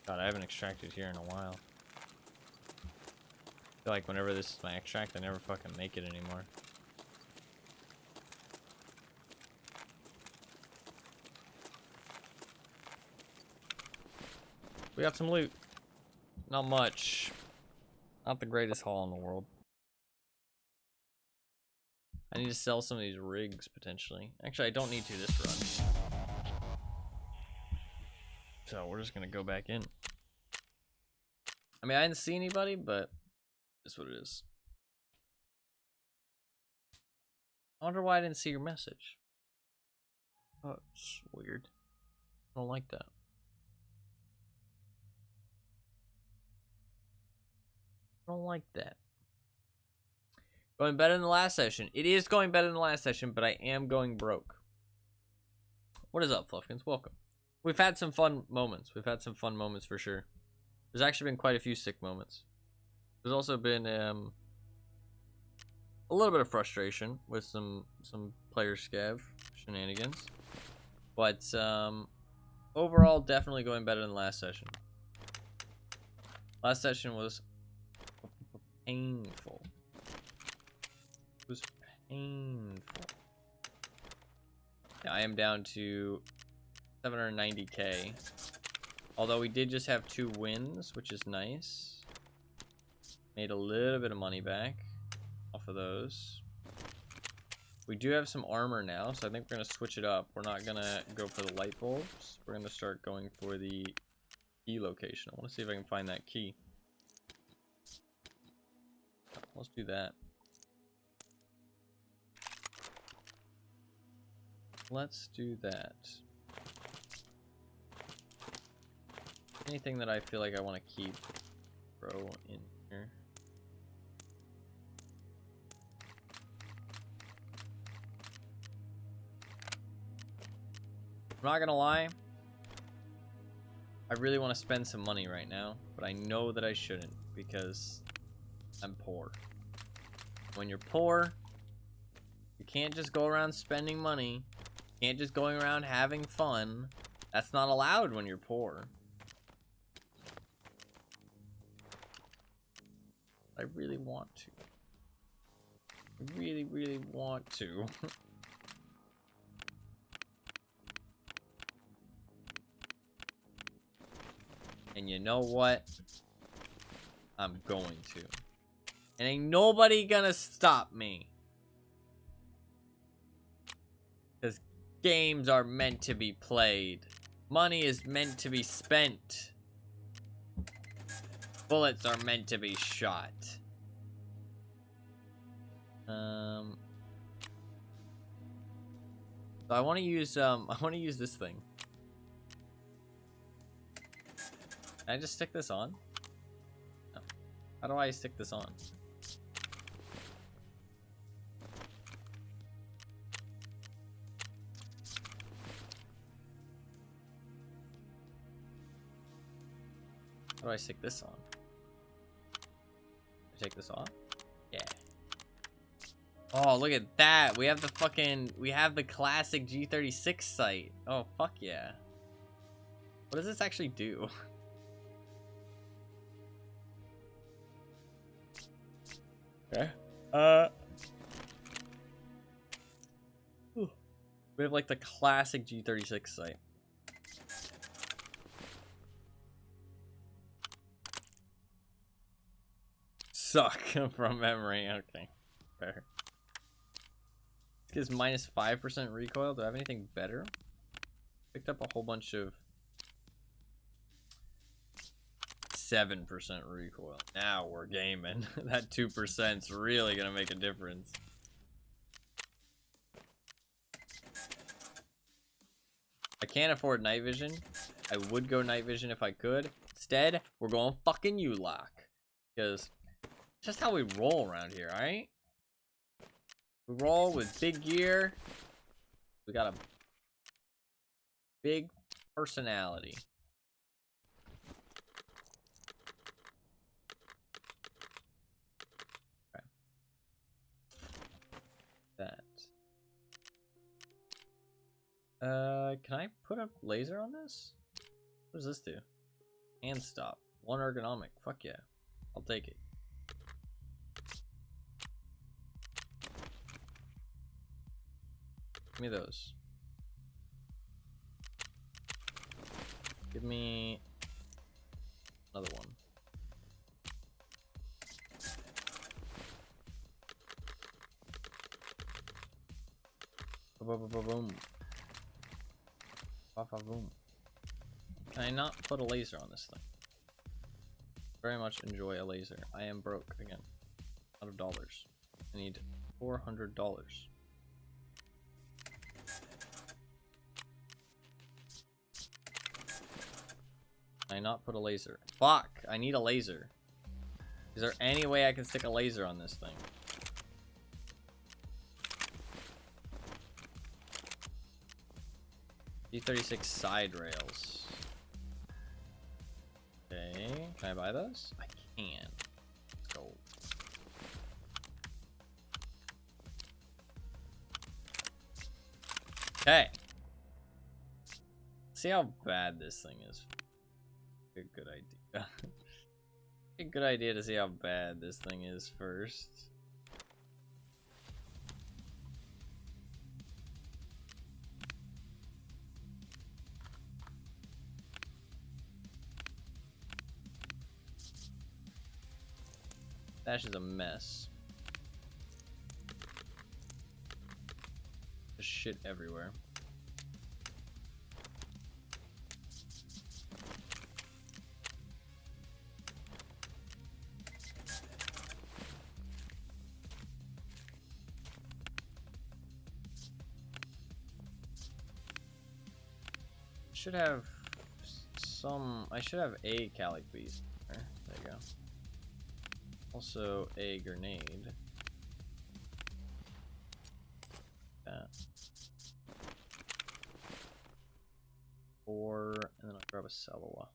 God, I haven't extracted here in a while. I feel like whenever this is my extract, I never fucking make it anymore. We got some loot. Not much. Not the greatest haul in the world. I need to sell some of these rigs, potentially. Actually, I don't need to this run. So we're just gonna go back in. I mean, I didn't see anybody, but that's what it is. I wonder why I didn't see your message. Oh, it's weird. I don't like that. I don't like that. Going better than the last session. It is going better than the last session, but I am going broke. What is up, Fluffkins? Welcome. We've had some fun moments. We've had some fun moments for sure. There's actually been quite a few sick moments. There's also been a little bit of frustration with some player Scav shenanigans. But overall, definitely going better than last session. Last session was painful. It was painful. Yeah, I am down to 790k. Although we did just have 2 wins, which is nice. Made a little bit of money back off of those. We do have some armor now, so I think we're going to switch it up. We're not going to go for the light bulbs. We're going to start going for the key location. I want to see if I can find that key. Let's do that. Let's do that. Anything that I feel like I want to keep, throw in here. I'm not gonna lie, I really want to spend some money right now, but I know that I shouldn't because I'm poor. When you're poor, you can't just go around spending money. You can't just go around having fun. That's not allowed when you're poor. I really want to. I really, really want to. And you know what? I'm going to. And ain't nobody gonna stop me. Because games are meant to be played. Money is meant to be spent. Bullets are meant to be shot. So I want to use this thing. Can I just stick this on? No. How do I stick this on? What do I stick this on? Take this off? Yeah. Oh, look at that. We have the classic G36 sight. Oh, fuck yeah. What does this actually do? Okay. We have like the classic G36 sight. Suck from memory. Okay. Fair. This gives minus 5% recoil. Do I have anything better? Picked up a whole bunch of 7% recoil. Now we're gaming. That 2% is really gonna make a difference. I can't afford night vision. I would go night vision if I could. Instead, we're going fucking U-lock. Because it's just how we roll around here, alright? We roll with big gear. We got a big personality. Okay. That. Can I put a laser on this? What does this do? Hand stop. 1 ergonomic. Fuck yeah. I'll take it. Give me those. Give me another one. Boom. Boom. Can I not put a laser on this thing? Very much enjoy a laser. I am broke again. Out of dollars. I need $400. Can I not put a laser? Fuck! I need a laser. Is there any way I can stick a laser on this thing? G36 side rails. Okay, can I buy those? I can. Let's go. Okay. See how bad this thing is. A good idea. A good idea to see how bad this thing is first. Dash is a mess. There's shit everywhere. Should have some. I should have a Calic Beast. There you go. Also a grenade. That. 4, and then I'll grab a Celawa.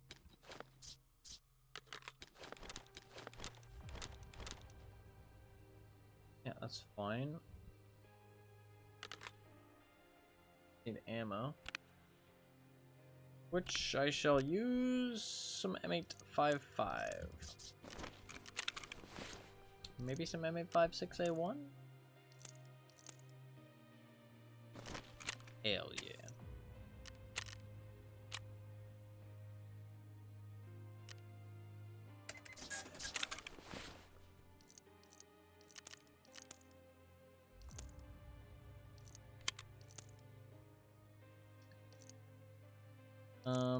Yeah, that's fine. Need ammo. Which I shall use some M855. Maybe some M856A1? Hell yeah.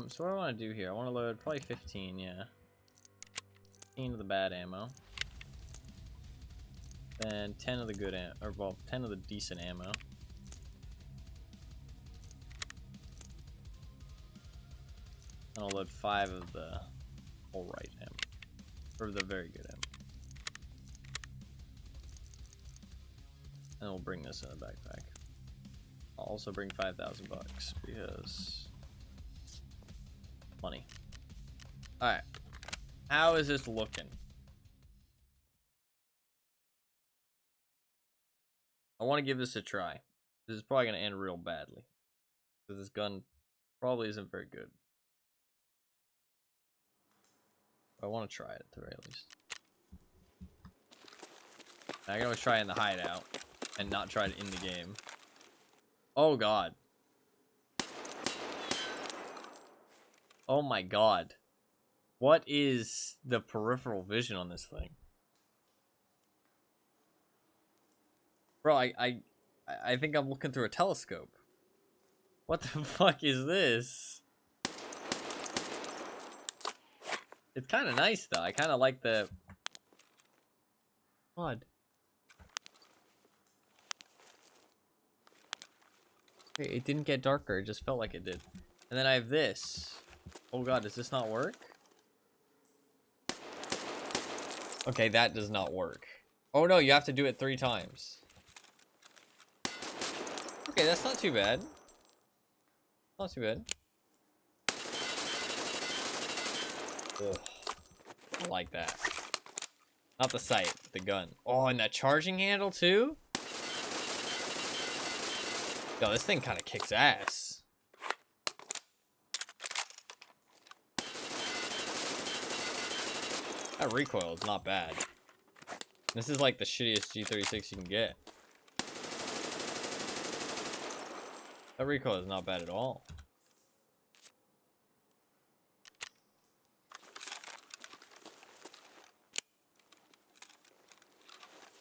So what I want to do here, I want to load probably 15, yeah. 15 of the bad ammo. Then 10 of the good ammo, or well, 10 of the decent ammo. And I'll load 5 of the alright ammo. Or the very good ammo. And we'll bring this in a backpack. I'll also bring 5,000 bucks because money. Alright. How is this looking? I want to give this a try. This is probably going to end real badly. Because this gun probably isn't very good. I want to try it at the very least. I can always try it in the hideout. And not try it in the game. Oh god. Oh my god. What is the peripheral vision on this thing? Bro, I think I'm looking through a telescope. What the fuck is this? It's kind of nice though. I kind of like the... God. Okay, it didn't get darker. It just felt like it did. And then I have this. Oh god, does this not work? Okay, that does not work. Oh no, you have to do it 3 times. Okay, that's not too bad. Not too bad. Ugh. I like that. Not the sight, the gun. Oh, and that charging handle too? Yo, this thing kind of kicks ass. That recoil is not bad. This is like the shittiest G36 you can get. That recoil is not bad at all.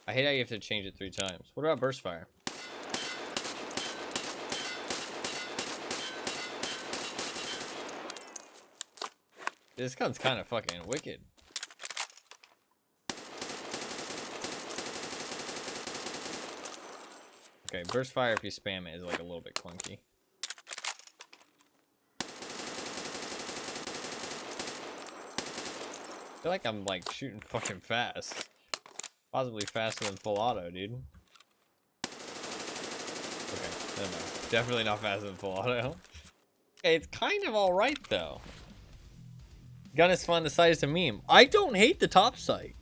I hate how you have to change it 3 times. What about burst fire? This gun's kind of fucking wicked. Okay, burst fire if you spam it is like a little bit clunky. I feel like I'm like shooting fucking fast. Possibly faster than full auto, dude. Okay, never mind. Definitely not faster than full auto. Okay, it's kind of alright though. Gun is fun, the sight is a meme. I don't hate the top sight.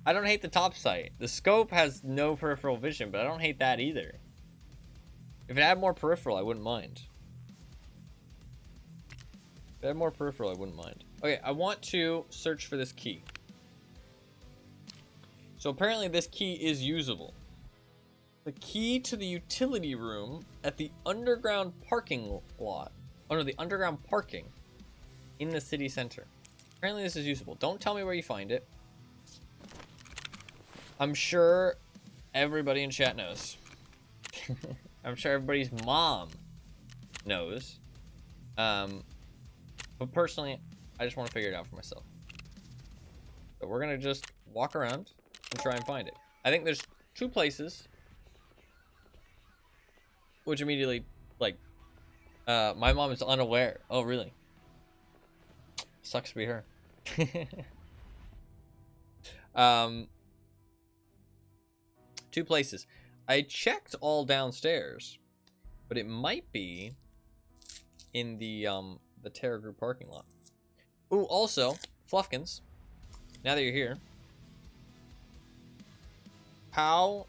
I don't hate the top sight. The scope has no peripheral vision, but I don't hate that either. If it had more peripheral, I wouldn't mind. If it had more peripheral, I wouldn't mind. Okay, I want to search for this key. So apparently this key is usable. The key to the utility room at the underground parking lot. Under the underground parking in the city center. Apparently this is usable. Don't tell me where you find it. I'm sure everybody in chat knows. I'm sure everybody's mom knows. But personally, I just want to figure it out for myself. So we're gonna just walk around and try and find it. I think there's 2 places. Which immediately, like, my mom is unaware. Oh, really? Sucks to be her. 2 places. I checked all downstairs, but it might be in the Terra Group parking lot. Ooh, also, Fluffkins, now that you're here, how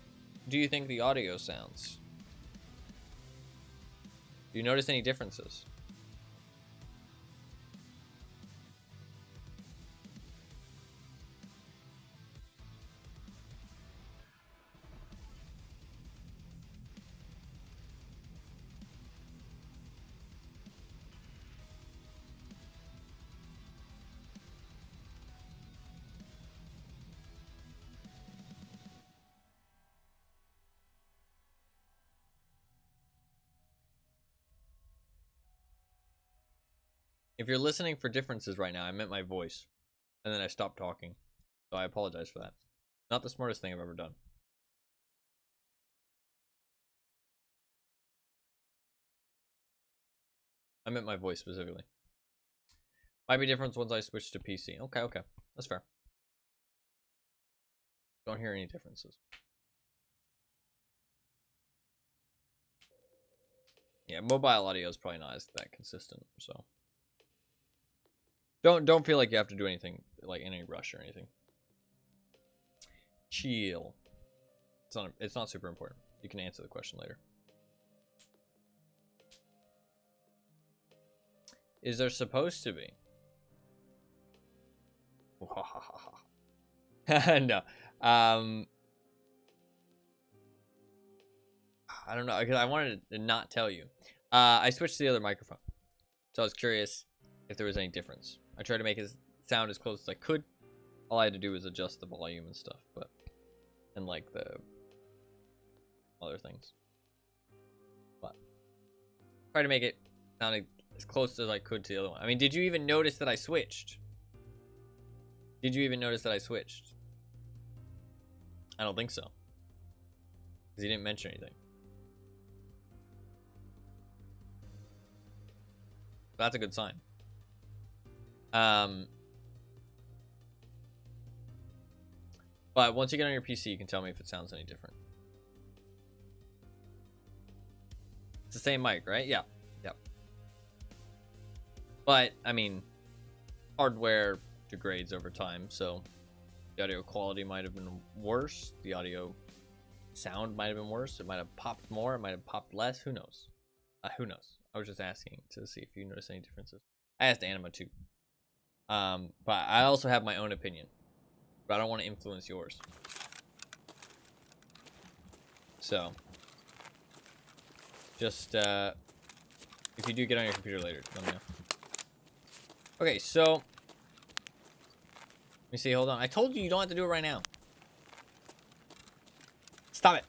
do you think the audio sounds? Do you notice any differences? If you're listening for differences right now, I meant my voice. And then I stopped talking. So I apologize for that. Not the smartest thing I've ever done. I meant my voice specifically. Might be different once I switch to PC. Okay, okay. That's fair. Don't hear any differences. Yeah, mobile audio is probably not as that consistent, so. Don't feel like you have to do anything, like in any rush or anything. Chill. It's not super important. You can answer the question later. Is there supposed to be? No. I don't know, because I wanted to not tell you. I switched to the other microphone, so I was curious if there was any difference. I tried to make it sound as close as I could. All I had to do was adjust the volume and stuff, and like the other things. But try to make it sound as close as I could to the other one. I mean, did you even notice that I switched? Did you even notice that I switched? I don't think so, because he didn't mention anything. That's a good sign. But once you get on your PC, you can tell me if it sounds any different. It's the same mic, right? Yeah. Yep. But, I mean, hardware degrades over time, so the audio quality might have been worse. The audio sound might have been worse. It might have popped more. It might have popped less. Who knows? Who knows? I was just asking to see if you notice any differences. I asked Anima too. But I also have my own opinion. But I don't want to influence yours. So, just, if you do get on your computer later, let me know. Okay, so, let me see, hold on. I told you you don't have to do it right now. Stop it.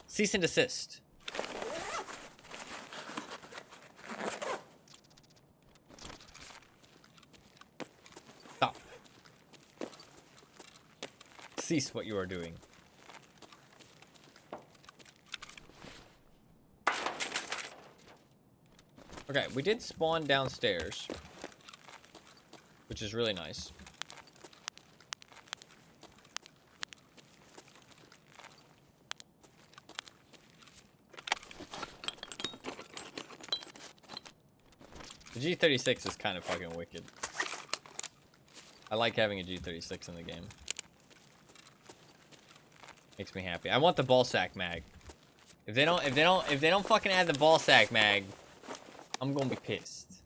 Cease and desist. Stop. Cease what you are doing. Okay, we did spawn downstairs, which is really nice. The G36 is kind of fucking wicked. I like having a G36 in the game. Makes me happy. I want the ball sack mag. If they don't fucking add the ball sack mag, I'm gonna be pissed.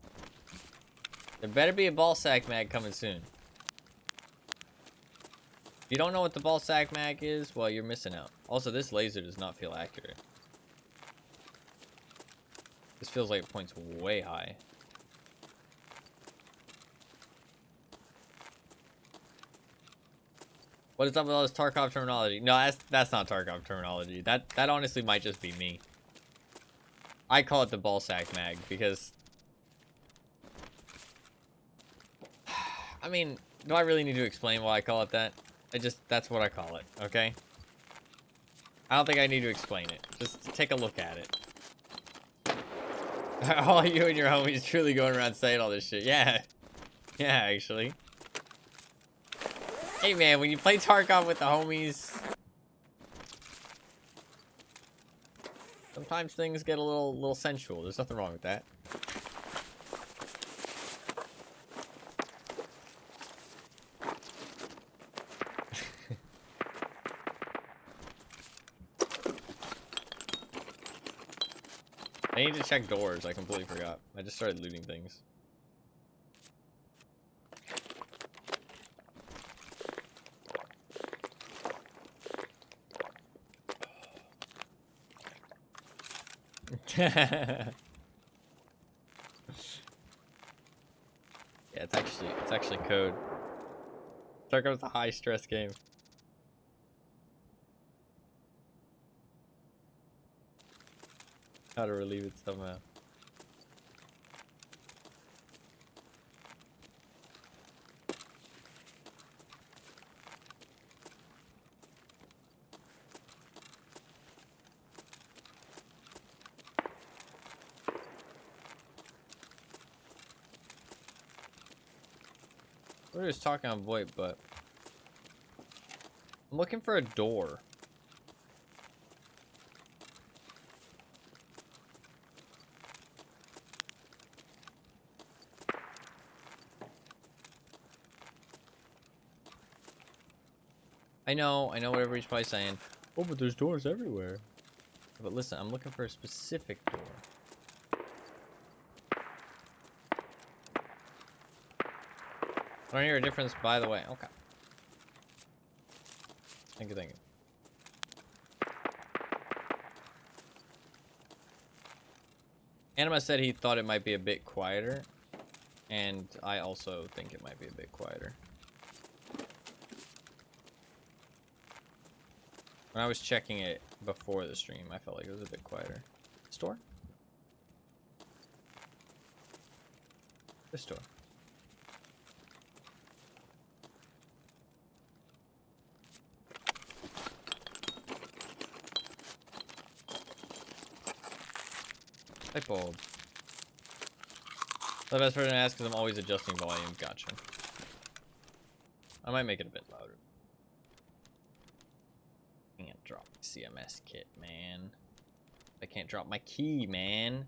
There better be a ball sack mag coming soon. If you don't know what the ball sack mag is, well, you're missing out. Also, this laser does not feel accurate. This feels like it points way high. What is up with all this Tarkov terminology? No, that's not Tarkov terminology. That honestly might just be me. I call it the ball sack mag because, I mean, do I really need to explain why I call it that? That's what I call it, okay? I don't think I need to explain it. Just take a look at it. All you and your homies truly going around saying all this shit. Yeah. Yeah, actually. Hey man, when you play Tarkov with the homies, sometimes things get a little sensual. There's nothing wrong with that. I need to check doors. I completely forgot. I just started looting things. Yeah, it's actually code. Tarkov's a high stress game. How to relieve it somehow. We're just talking on VoIP, but I'm looking for a door. I know what everybody's probably saying. Oh, but there's doors everywhere. But listen, I'm looking for a specific door. I don't hear a difference, by the way. Okay. Thank you, thank you. Anima said he thought it might be a bit quieter, and I also think it might be a bit quieter. When I was checking it before the stream, I felt like it was a bit quieter. Store? This door. Light bulb. The best person to ask because I'm always adjusting volume. Gotcha. I might make it a bit louder. Can't drop the CMS kit, man. I can't drop my key, man.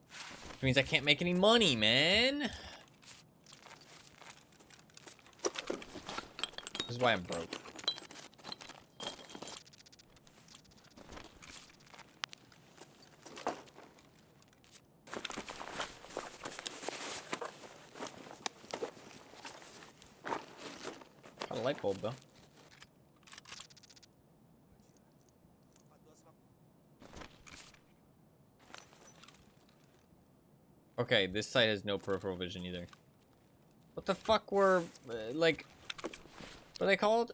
Which means I can't make any money, man. This is why I'm broke. Got a light bulb, though. Okay, this site has no peripheral vision either. What the fuck were, like, what are they called?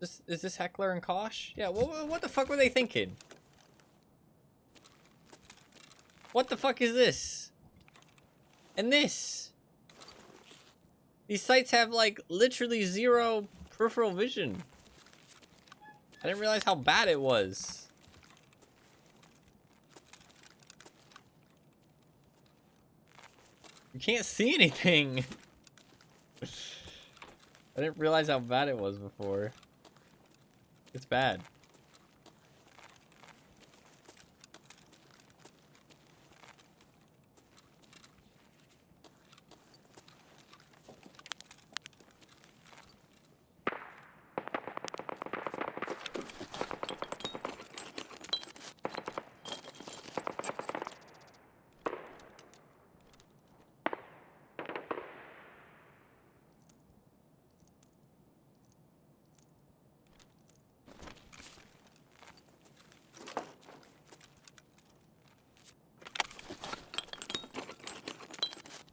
Is this Heckler and Koch? Yeah, what the fuck were they thinking? What the fuck is this? And this? These sites have, like, literally zero peripheral vision. I didn't realize how bad it was. You can't see anything. I didn't realize how bad it was before. It's bad.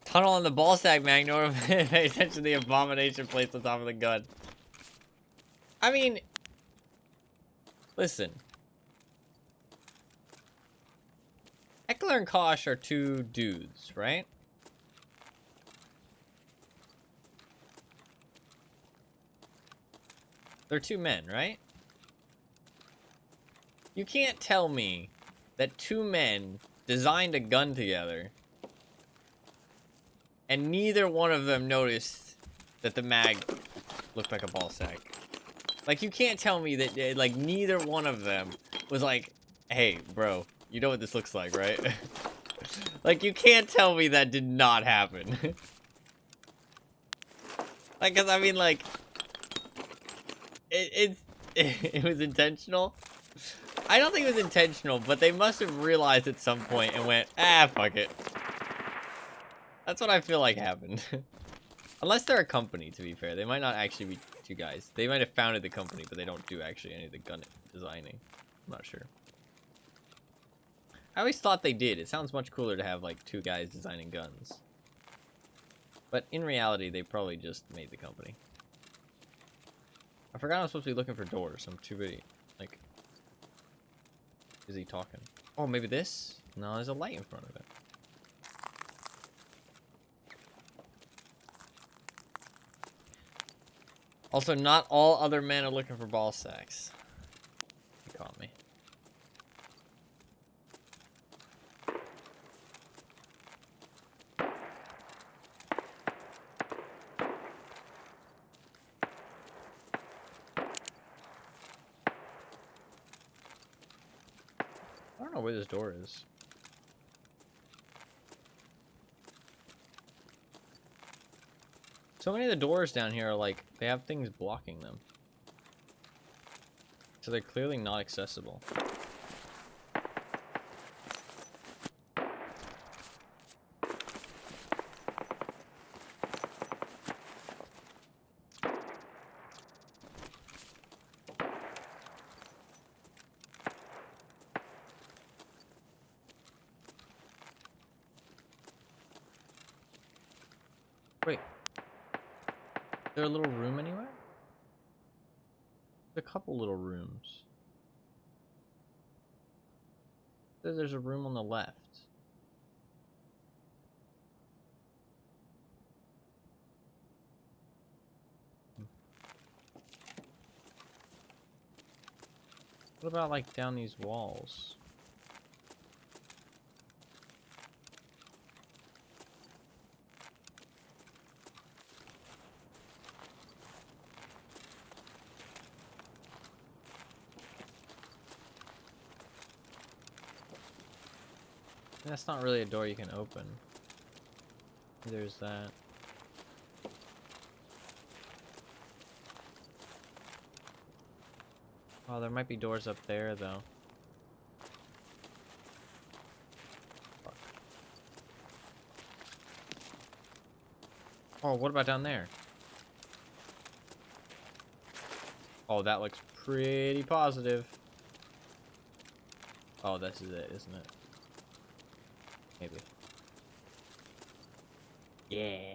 Tunnel on the ball sack, Magnor. Pay attention to the abomination placed on top of the gun. I mean, listen. Heckler and Koch are two dudes, right? They're two men, right? You can't tell me that two men designed a gun together and neither one of them noticed that the mag looked like a ball sack. Like, you can't tell me that, like, neither one of them was like, hey, bro, you know what this looks like, right? Like, you can't tell me that did not happen. Like, cause I mean, like, it was intentional. I don't think it was intentional, but they must have realized at some point and went, ah, fuck it. That's what I feel like happened. Unless they're a company, to be fair. They might not actually be two guys. They might have founded the company, but they don't do actually any of the gun designing. I'm not sure. I always thought they did. It sounds much cooler to have, like, two guys designing guns. But in reality, they probably just made the company. I forgot I'm supposed to be looking for doors. I'm too busy. Like, is he talking? Oh, maybe this? No, there's a light in front of it. Also, not all other men are looking for ball sacks. You caught me. I don't know where this door is. So many of the doors down here are like, they have things blocking them. So they're clearly not accessible. Wait. Is there a little room anywhere? There's a couple little rooms. There's a room on the left. What about like down these walls? That's not really a door you can open. There's that. Oh, there might be doors up there, though. Fuck. Oh, what about down there? Oh, that looks pretty positive. Oh, this is it, isn't it? Maybe. Yeah.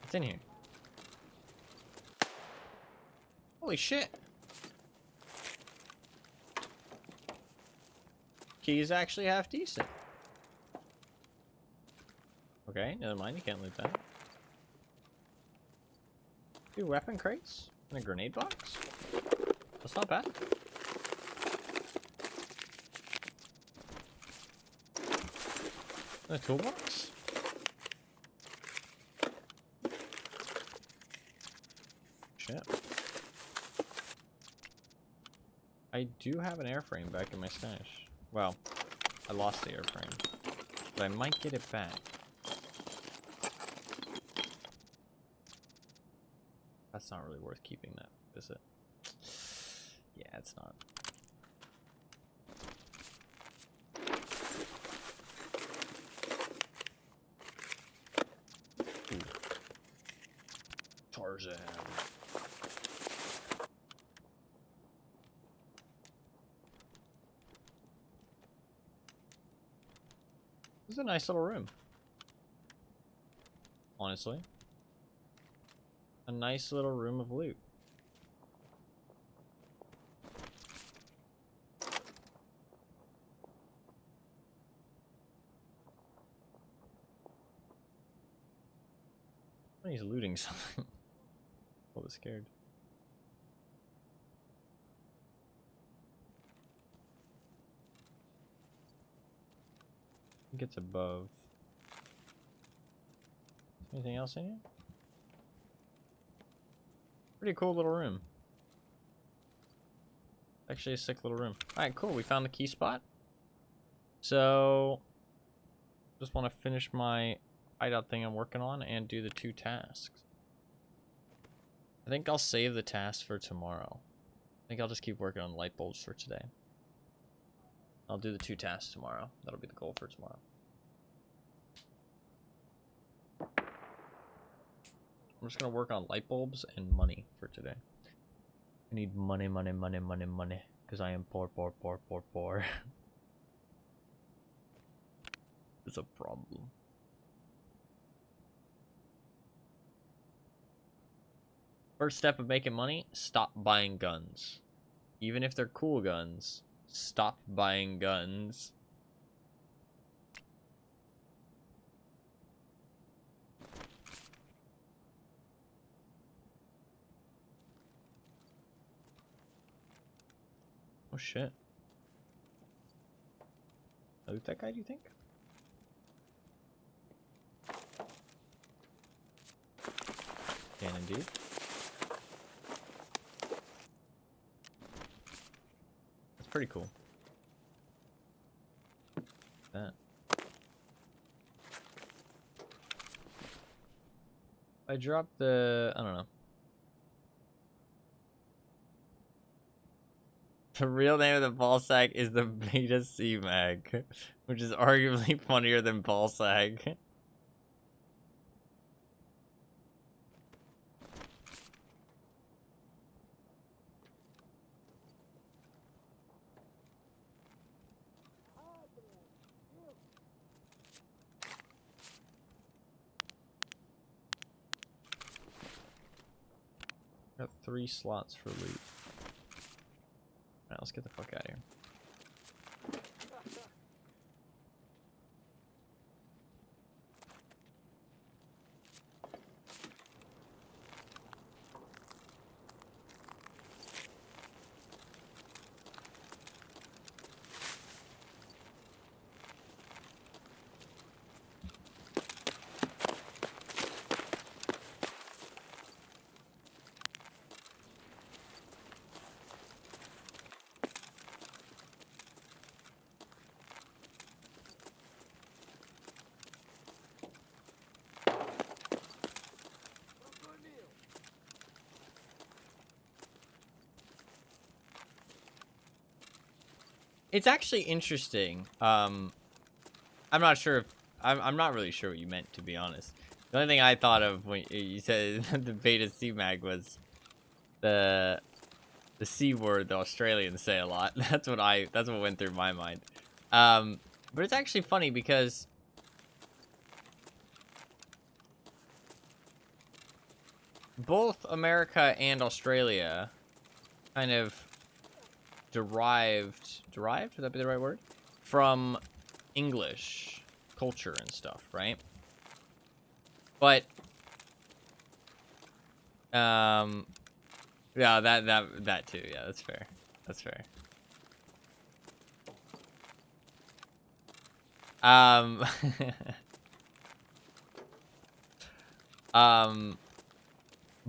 What's in here? Holy shit. Key's actually half decent. Okay, never mind, you can't loot that. 2 weapon crates and a grenade box? That's not bad. And a toolbox? Shit. I do have an airframe back in my stash. Well, I lost the airframe, but I might get it back. That's not really worth keeping, that, is it? Yeah, it's not. Ooh. Tarzan. This is a nice little room. Honestly. A nice little room of loot. He's looting something. I was scared. I think it's above. Anything else in here? Pretty cool little room. Actually a sick little room. Alright, cool. We found the key spot. So, just want to finish my hideout thing I'm working on and do the 2 tasks. I think I'll save the task for tomorrow. I think I'll just keep working on light bulbs for today. I'll do the 2 tasks tomorrow. That'll be the goal for tomorrow. I'm just gonna work on light bulbs and money for today. I need money, money, money, money, money. Because I am poor, poor, poor, poor, poor. It's a problem. First step of making money, stop buying guns. Even if they're cool guns, stop buying guns. Oh shit. Loot that guy, do you think? Can indeed. That's pretty cool. That. I dropped the, I don't know. The real name of the ball sack is the Beta C Mag, which is arguably funnier than ball sack. Got 3 slots for loot. Alright, let's get the fuck out of here. It's actually interesting. I'm not sure if I'm not really sure what you meant, to be honest. The only thing I thought of when you said the Beta C Mag was the C word the Australians say a lot. That's what went through my mind. But it's actually funny because both America and Australia kind of derived, would that be the right word? From English culture and stuff, right? But yeah, that too. Yeah, that's fair. That's fair.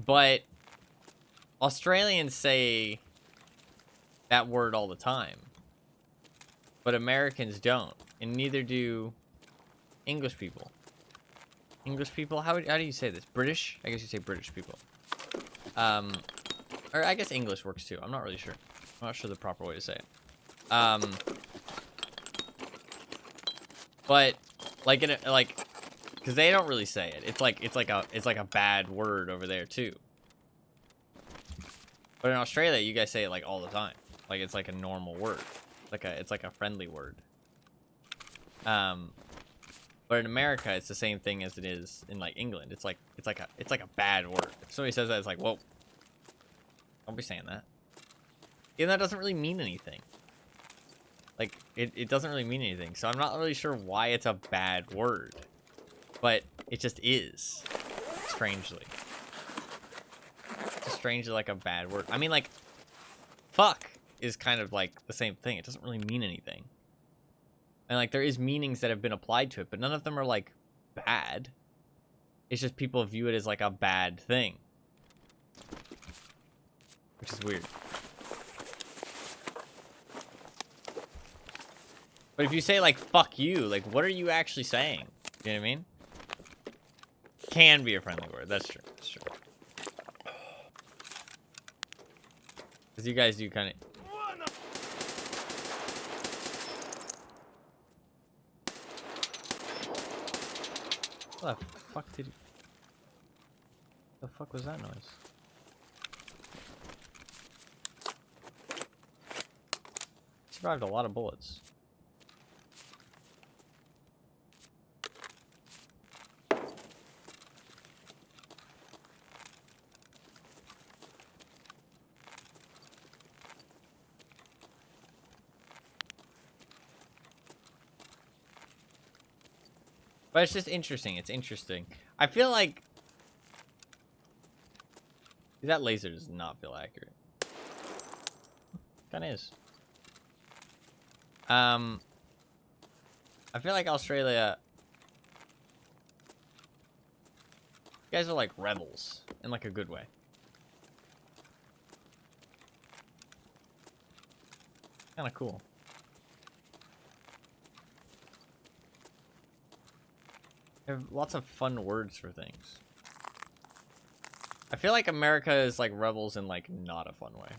But Australians say that word all the time, but Americans don't, and neither do English people. English people, how do you say this? British? I guess you say British people. Or I guess English works too. I'm not really sure. I'm not sure the proper way to say it. But like because they don't really say it. It's like a bad word over there too. But in Australia, you guys say it like all the time. Like it's like a normal word. It's like a friendly word. But in America, it's the same thing as it is in like England. It's like a bad word. If somebody says that, it's like, whoa, don't be saying that. And that doesn't really mean anything. Like it doesn't really mean anything. So I'm not really sure why it's a bad word, but it just is. Strangely, it's just strangely like a bad word. I mean, like, fuck is kind of like the same thing. It doesn't really mean anything. And, like, there is meanings that have been applied to it, but none of them are, like, bad. It's just people view it as, like, a bad thing. Which is weird. But if you say, like, fuck you, like, what are you actually saying? You know what I mean? Can be a friendly word. That's true. That's true. Because you guys do kind of... What the fuck did he... The fuck was that noise? Survived a lot of bullets. But it's just interesting. It's interesting. I feel like... That laser does not feel accurate. Kinda is. I feel like Australia... You guys are like rebels. In like a good way. Kinda cool. They have lots of fun words for things. I feel like America is like rebels in like not a fun way.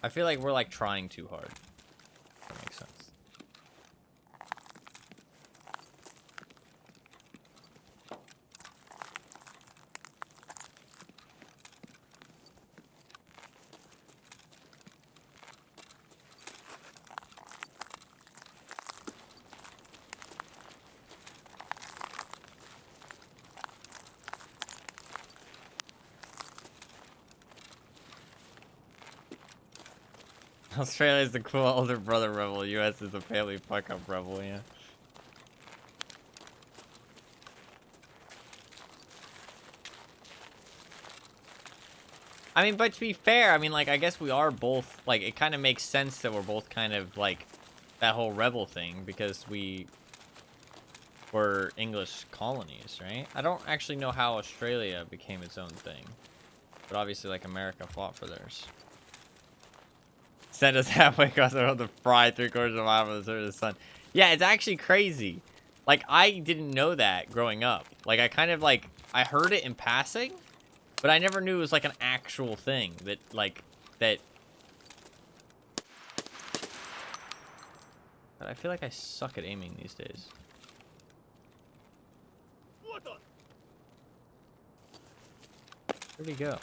I feel like we're like trying too hard. That makes sense. Australia is the cool older brother rebel. US is a family fuck up rebel, yeah. I mean, but to be fair, I mean, like, I guess we are both, like, it kind of makes sense that we're both kind of, like, that whole rebel thing, because we were English colonies, right? I don't actually know how Australia became its own thing. But obviously, like, America fought for theirs. Send us halfway across the world to fry 3/4 of a mile from the surface of the sun. Yeah, it's actually crazy. Like, I didn't know that growing up. Like, I kind of, like, I heard it in passing, but I never knew it was, like, an actual thing that, like, that... But I feel like I suck at aiming these days. Where'd he go?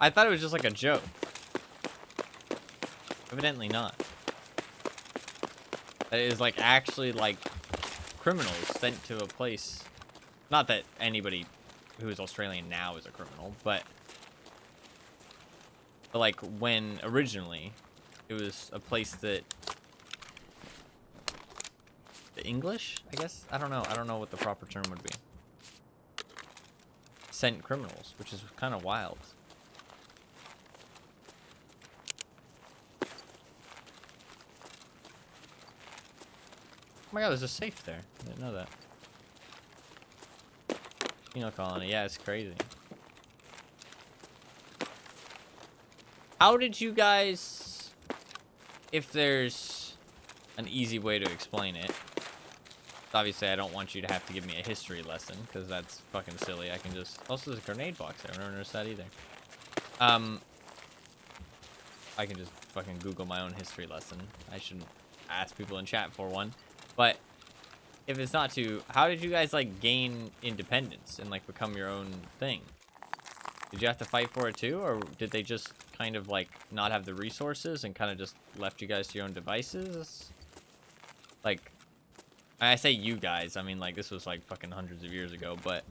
I thought it was just like a joke. Evidently not. That it is like actually like criminals sent to a place. Not that anybody who is Australian now is a criminal, but like when originally it was a place that the English, I guess? I don't know. I don't know what the proper term would be. Sent criminals, which is kind of wild. Oh my god, there's a safe there. I didn't know that. Penal colony, yeah, it's crazy. How did you guys, if there's an easy way to explain it, obviously I don't want you to have to give me a history lesson, because that's fucking silly. I can just, also there's a grenade box there, I don't notice that either. I can just fucking Google my own history lesson. I shouldn't ask people in chat for one. But if it's not to, how did you guys like gain independence and like become your own thing? Did you have to fight for it too, or did they just kind of like not have the resources and kind of just left you guys to your own devices? Like, I say you guys, I mean like this was like fucking hundreds of years ago, but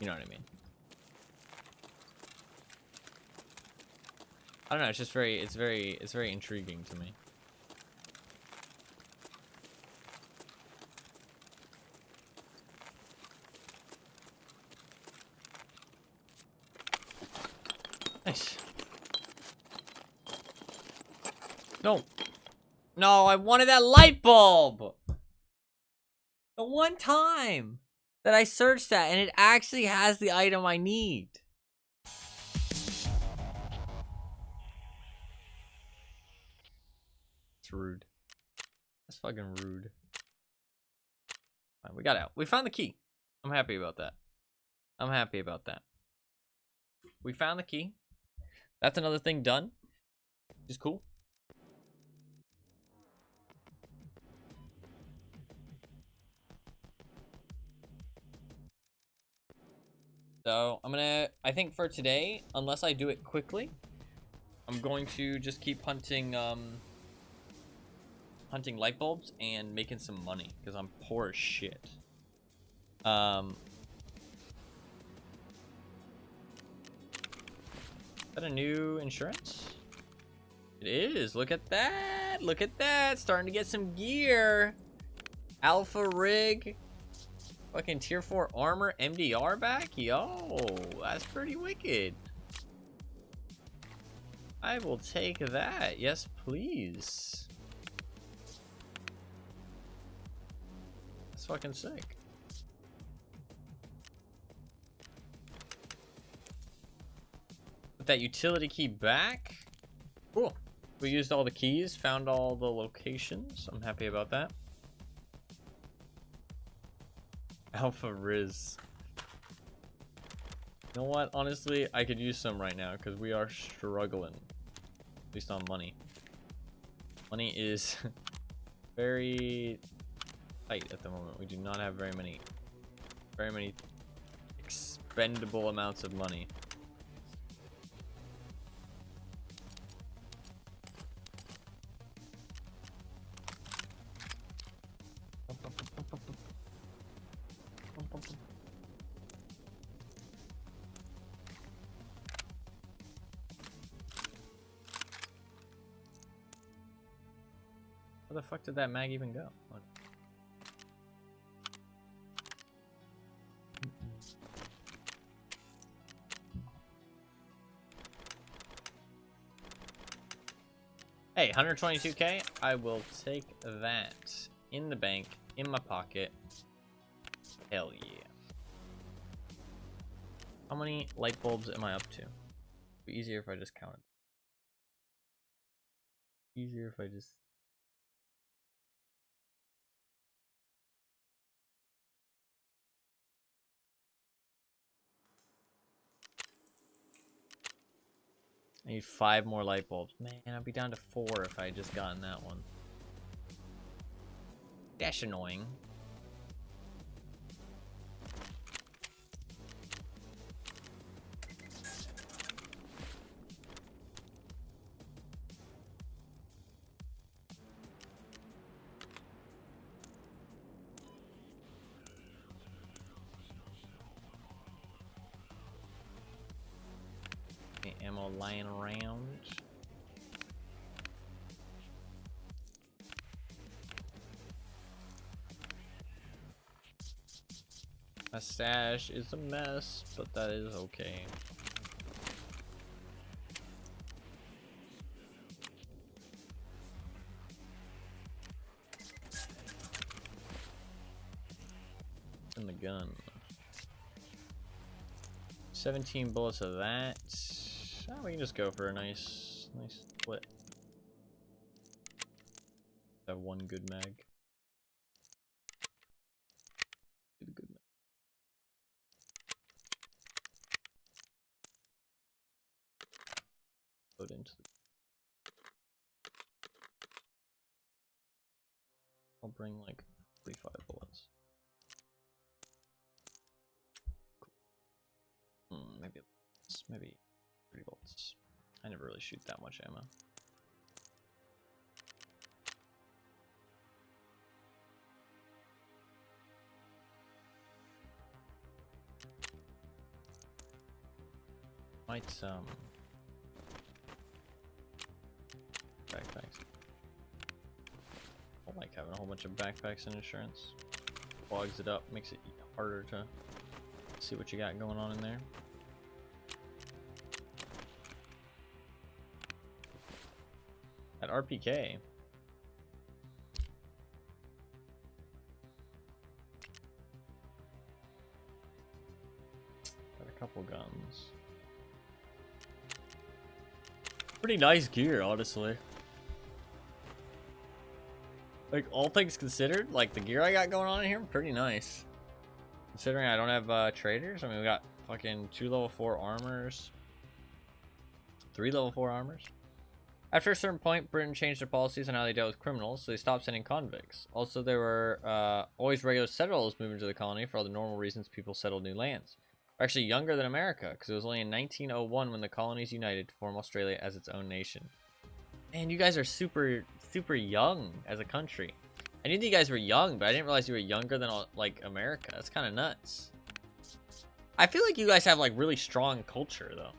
you know what I mean. I don't know, it's just very, it's very intriguing to me. Nice. No. No, I wanted that light bulb! The one time that I searched that and it actually has the item I need. It's rude. That's fucking rude. Right, we got out. We found the key. I'm happy about that. I'm happy about that. We found the key. That's another thing done. Which is cool. So, I think for today, unless I do it quickly, I'm going to just keep hunting, hunting light bulbs and making some money, because I'm poor as shit. Is that a new insurance? It is. Look at that. Look at that. Starting to get some gear. Alpha rig. Fucking tier 4 armor. MDR back. Yo, that's pretty wicked. I will take that. Yes, please. That's fucking sick. Put that utility key back. Cool. We used all the keys, found all the locations. I'm happy about that. Alpha Riz. You know what? Honestly, I could use some right now because we are struggling. At least on money. Money is very tight at the moment. We do not have very many expendable amounts of money. Where the fuck did that mag even go? What? Hey, 122k? I will take that in the bank, in my pocket. Hell yeah. How many light bulbs am I up to? It'd be easier if I just counted. Easier if I just... I need 5 more light bulbs. Man, I'd be down to 4 if I had just gotten that one. That's annoying. The ammo lying around. My stash is a mess, but that is okay. In the gun. 17 bullets of that. Oh, we can just go for a nice split. Have one good mag. Good mag. Load into the... I'll bring like 45 bullets. Cool. Maybe 3 bullets. I never really shoot that much ammo. Might backpacks. I don't like having a whole bunch of backpacks and insurance. Clogs it up, makes it harder to see what you got going on in there. At RPK. Got a couple guns. Pretty nice gear, honestly. Like, all things considered, like, the gear I got going on in here, pretty nice. Considering I don't have traders. I mean, we got fucking 2 level 4 armors. 3 level 4 armors. After a certain point, Britain changed their policies on how they dealt with criminals, so they stopped sending convicts. Also, there were always regular settlers moving to the colony for all the normal reasons people settled new lands. They're actually younger than America, because it was only in 1901 when the colonies united to form Australia as its own nation. Man, you guys are super young as a country. I knew that you guys were young, but I didn't realize you were younger than, like, America. That's kind of nuts. I feel like you guys have, like, really strong culture, though.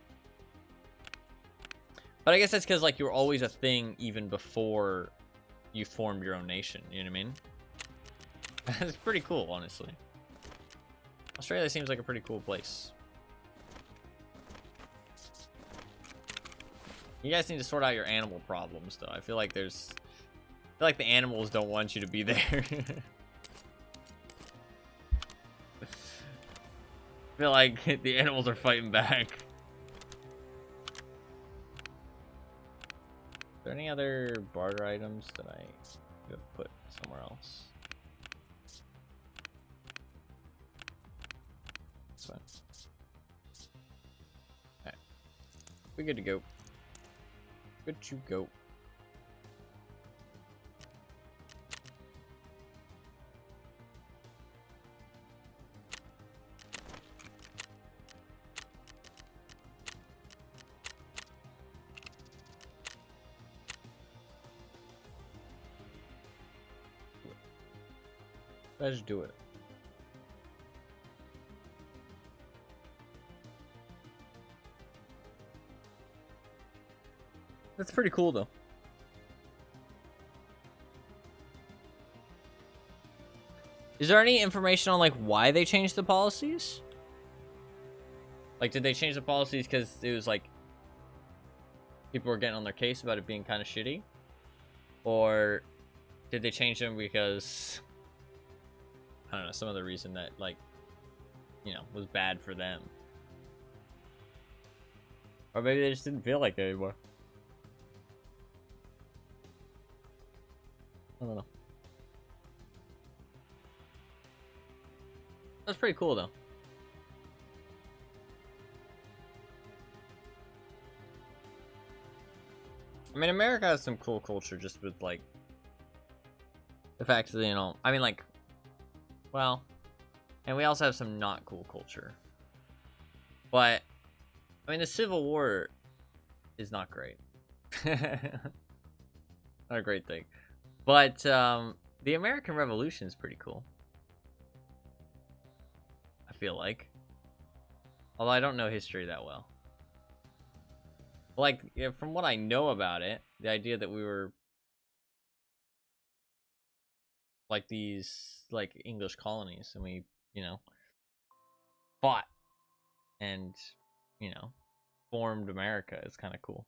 But I guess that's because, like, you were always a thing even before you formed your own nation. You know what I mean? It's pretty cool, honestly. Australia seems like a pretty cool place. You guys need to sort out your animal problems, though. I feel like the animals don't want you to be there. I feel like the animals are fighting back. Are there any other barter items that I could have put somewhere else? That's fine. Alright. We're good to go. Good to go. Let's do it. That's pretty cool, though. Is there any information on, like, why they changed the policies? Like, did they change the policies because it was, like, people were getting on their case about it being kind of shitty? Or did they change them because, I don't know, some other reason that, like, you know, was bad for them? Or maybe they just didn't feel like it anymore. I don't know. That's pretty cool, though. I mean, America has some cool culture just with, like, the fact that, you know, I mean, like, well, and we also have some not cool culture. But, I mean, the Civil War is not great. Not a great thing. But, the American Revolution is pretty cool. I feel like. Although I don't know history that well. Like, from what I know about it, the idea that we were like these, like, English colonies, and we, you know, fought and, you know, formed America is kind of cool.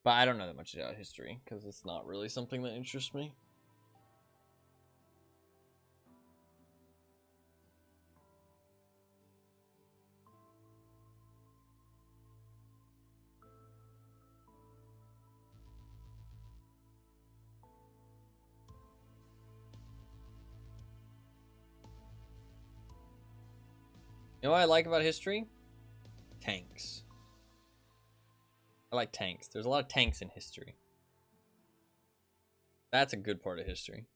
But I don't know that much about history, because it's not really something that interests me. You know what I like about history? Tanks. I like tanks. There's a lot of tanks in history. That's a good part of history.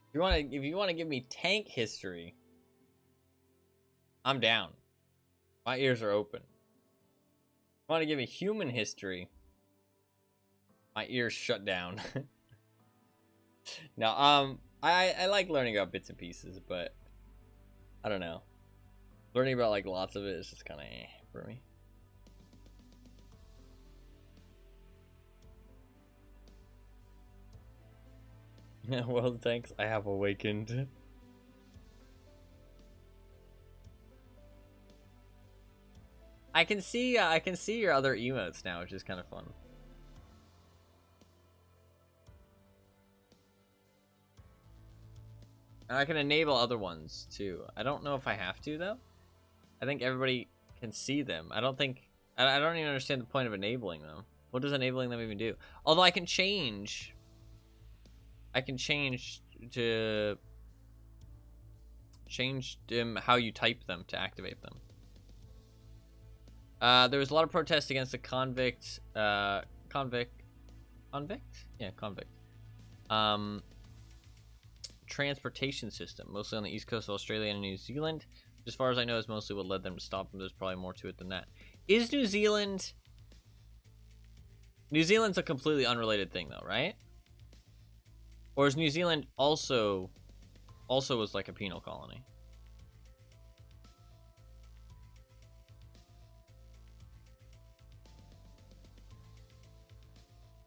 If you want to give me tank history, I'm down. My ears are open. If you want to give me human history, my ears shut down. No, I like learning about bits and pieces, but I don't know. Learning about, like, lots of it is just kind of for me. Well, thanks. I have awakened. I can see your other emotes now, which is kind of fun. And I can enable other ones too. I don't know if I have to, though. I think everybody can see them. I don't even understand the point of enabling them. What does enabling them even do? Although I can change to change how you type them to activate them. There was a lot of protests against the convict. Transportation system, mostly on the east coast of Australia and New Zealand. As far as I know, is mostly what led them to stop them. There's probably more to it than that. Is New Zealand's a completely unrelated thing, though, right? Or is New Zealand also was like a penal colony?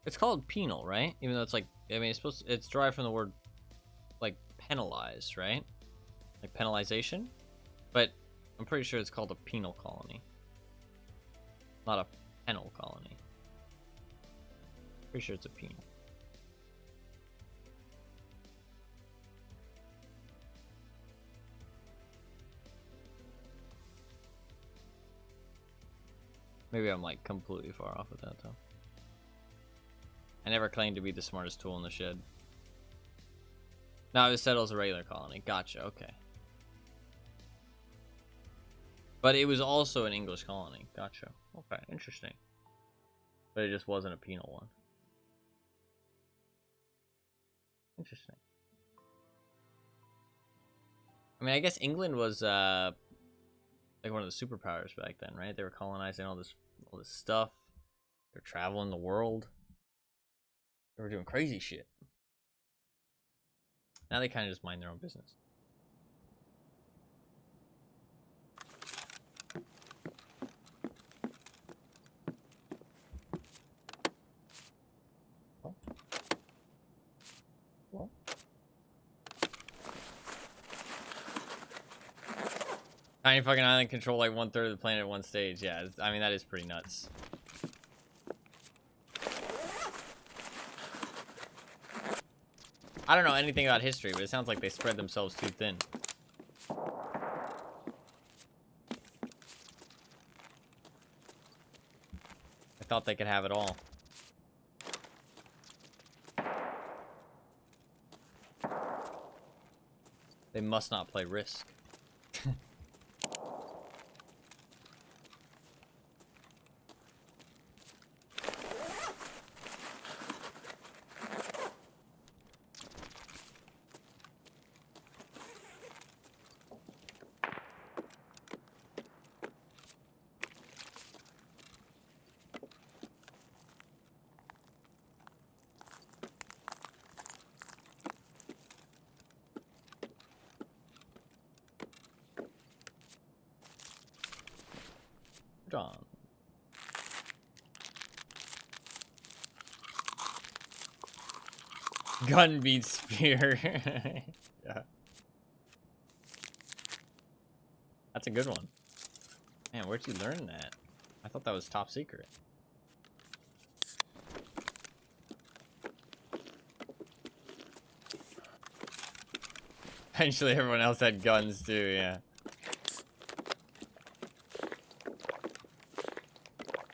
It's called penal, right? Even though it's like, I mean, it's derived from the word, like, penalize, right? Like penalization? But I'm pretty sure it's called a penal colony. Not a penal colony. Pretty sure it's a penal. Maybe I'm like completely far off with that though. I never claimed to be the smartest tool in the shed. No, it was settled as a regular colony. Gotcha, okay. But it was also an English colony. Gotcha. Okay, interesting. But it just wasn't a penal one. Interesting. I mean, I guess England was like one of the superpowers back then, right? They were colonizing all this stuff. They were traveling the world. They were doing crazy shit. Now they kind of just mind their own business. Oh. Well. Tiny fucking island control like 1/3 of the planet at one stage. Yeah, I mean, that is pretty nuts. I don't know anything about history, but it sounds like they spread themselves too thin. I thought they could have it all. They must not play Risk. John. Gun beats spear. Yeah. That's a good one. Man, where'd you learn that? I thought that was top secret. Eventually everyone else had guns too, yeah.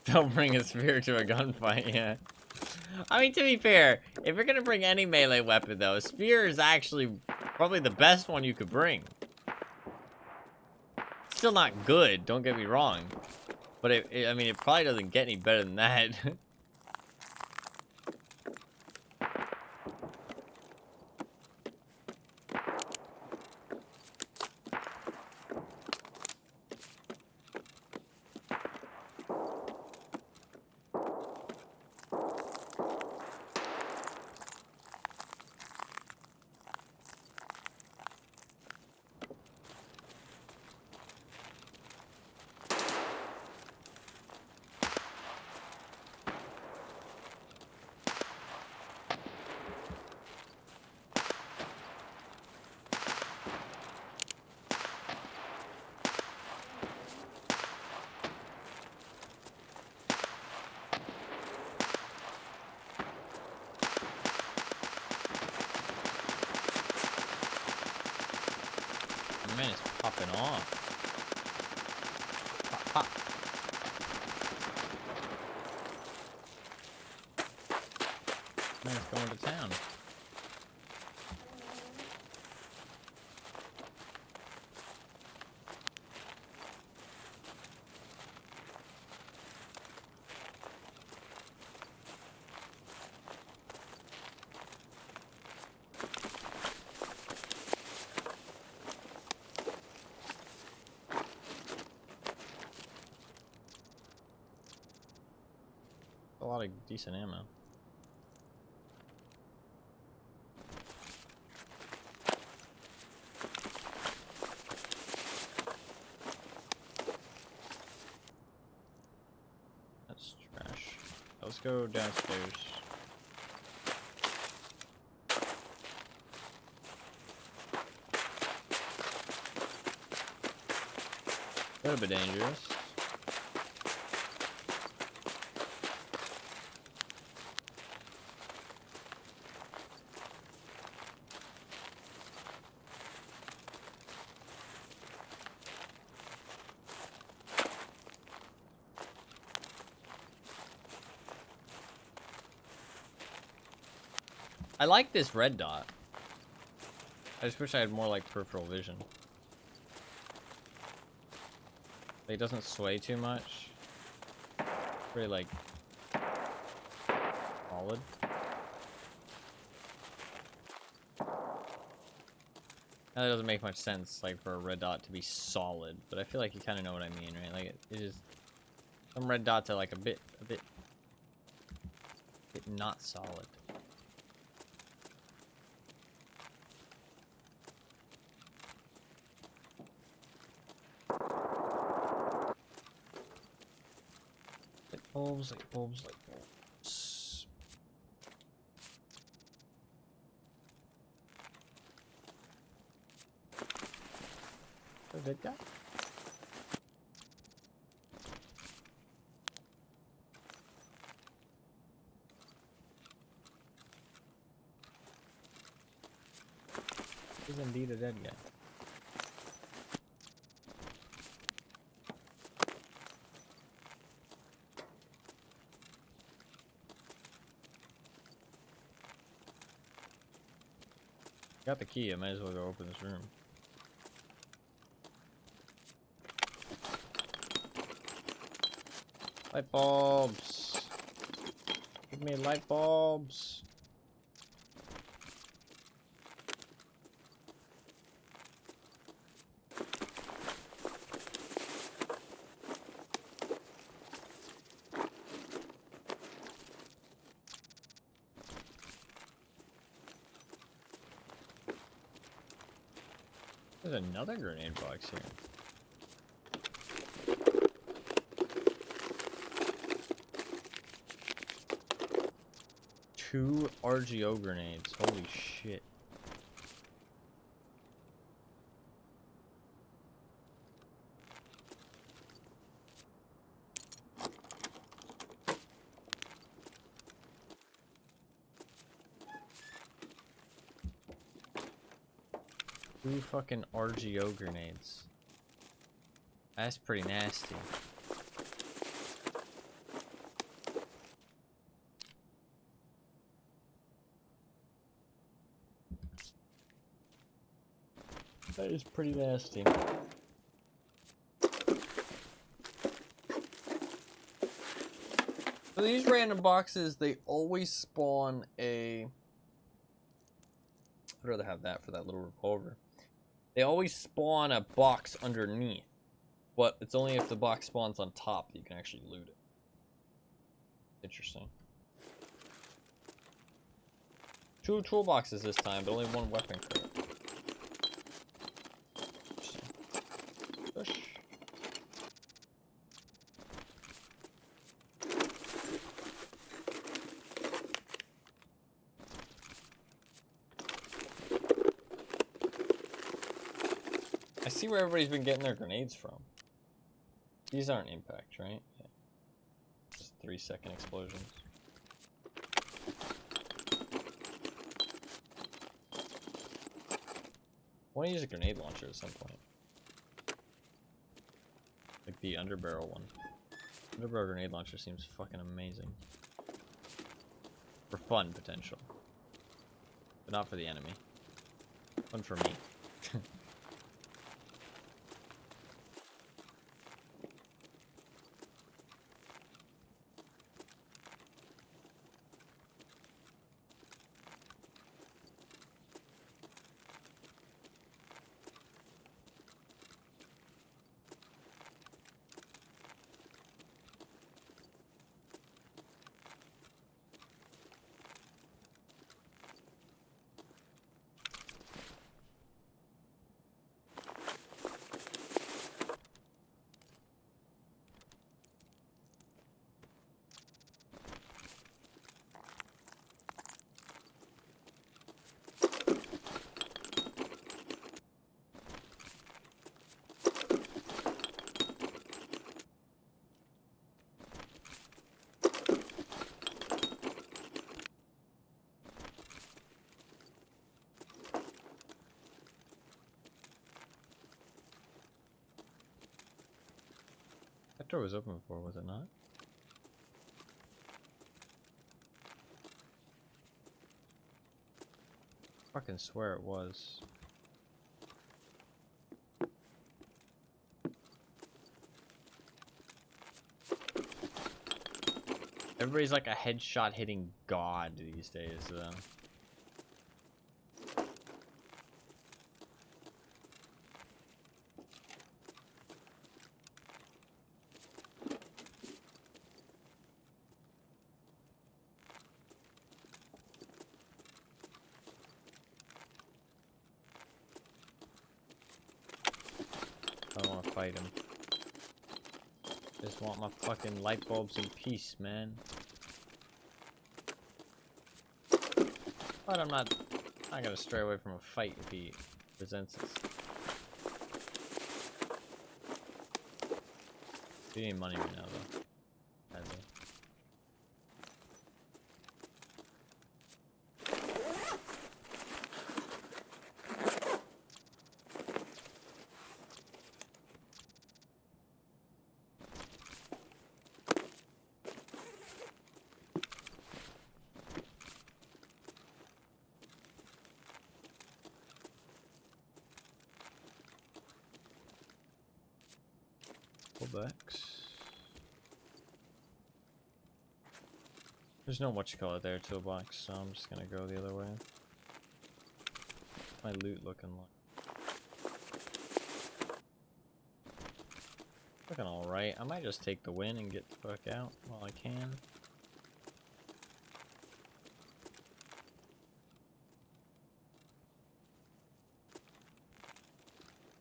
Don't bring a spear to a gunfight, yeah. I mean, to be fair, if you're gonna bring any melee weapon, though, a spear is actually probably the best one you could bring. Still not good, don't get me wrong. But I mean, it probably doesn't get any better than that. Man, it's popping off. Pop, pop. Man, it's going to town. A lot of decent ammo. That's trash. Let's go downstairs. A little bit dangerous. I like this red dot. I just wish I had more like peripheral vision. Like, it doesn't sway too much. It's really like solid. Now that doesn't make much sense, like for a red dot to be solid, but I feel like you kind of know what I mean, right? Like it just some red dots are like a bit not solid. Like bulbs, like bulbs, like bulbs. A red dot? Is indeed a dead guy. Got the key, I might as well go open this room. Light bulbs! Give me light bulbs! There's another grenade box here. Two RGO grenades. Holy shit. Two fucking RGO grenades. That's pretty nasty. That is pretty nasty. So these random boxes, they always spawn a... I'd rather have that for that little revolver. They always spawn a box underneath, but it's only if the box spawns on top that you can actually loot it. Interesting. Two toolboxes this time, but only one weapon crate. Push. I see where everybody's been getting their grenades from. These aren't impact, right? Yeah. Just 3-second explosions. I want to use a grenade launcher at some point. Like the underbarrel one. Underbarrel grenade launcher seems fucking amazing. For fun potential. But not for the enemy. Fun for me. That door was open before, was it not? Fucking swear it was. Everybody's like a headshot hitting god these days, though. I don't want to fight him. Just want my fucking light bulbs in peace, man. But I'm not gonna stray away from a fight if he presents it. You need money right now, though. Sadly. Pullbacks. There's no whatchamacallit there, toolbox, so I'm just gonna go the other way. What's my loot looking like? Looking alright. I might just take the win and get the fuck out while I can.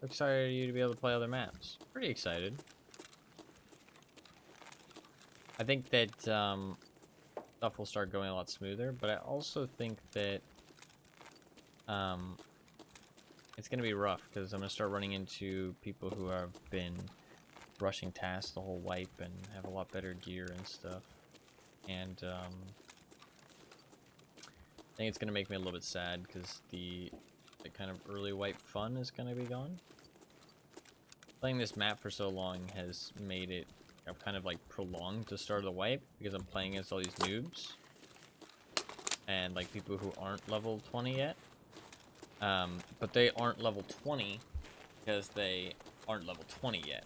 Excited for you to be able to play other maps. Pretty excited. I think that stuff will start going a lot smoother, but I also think that it's gonna be rough because I'm gonna start running into people who have been rushing tasks the whole wipe and have a lot better gear and stuff. And I think it's gonna make me a little bit sad because the kind of early wipe fun is gonna be gone. Playing this map for so long has made it kind of like prolonged the start of the wipe because I'm playing against all these noobs and like people who aren't level 20 yet. But they aren't level 20 because they aren't level 20 yet.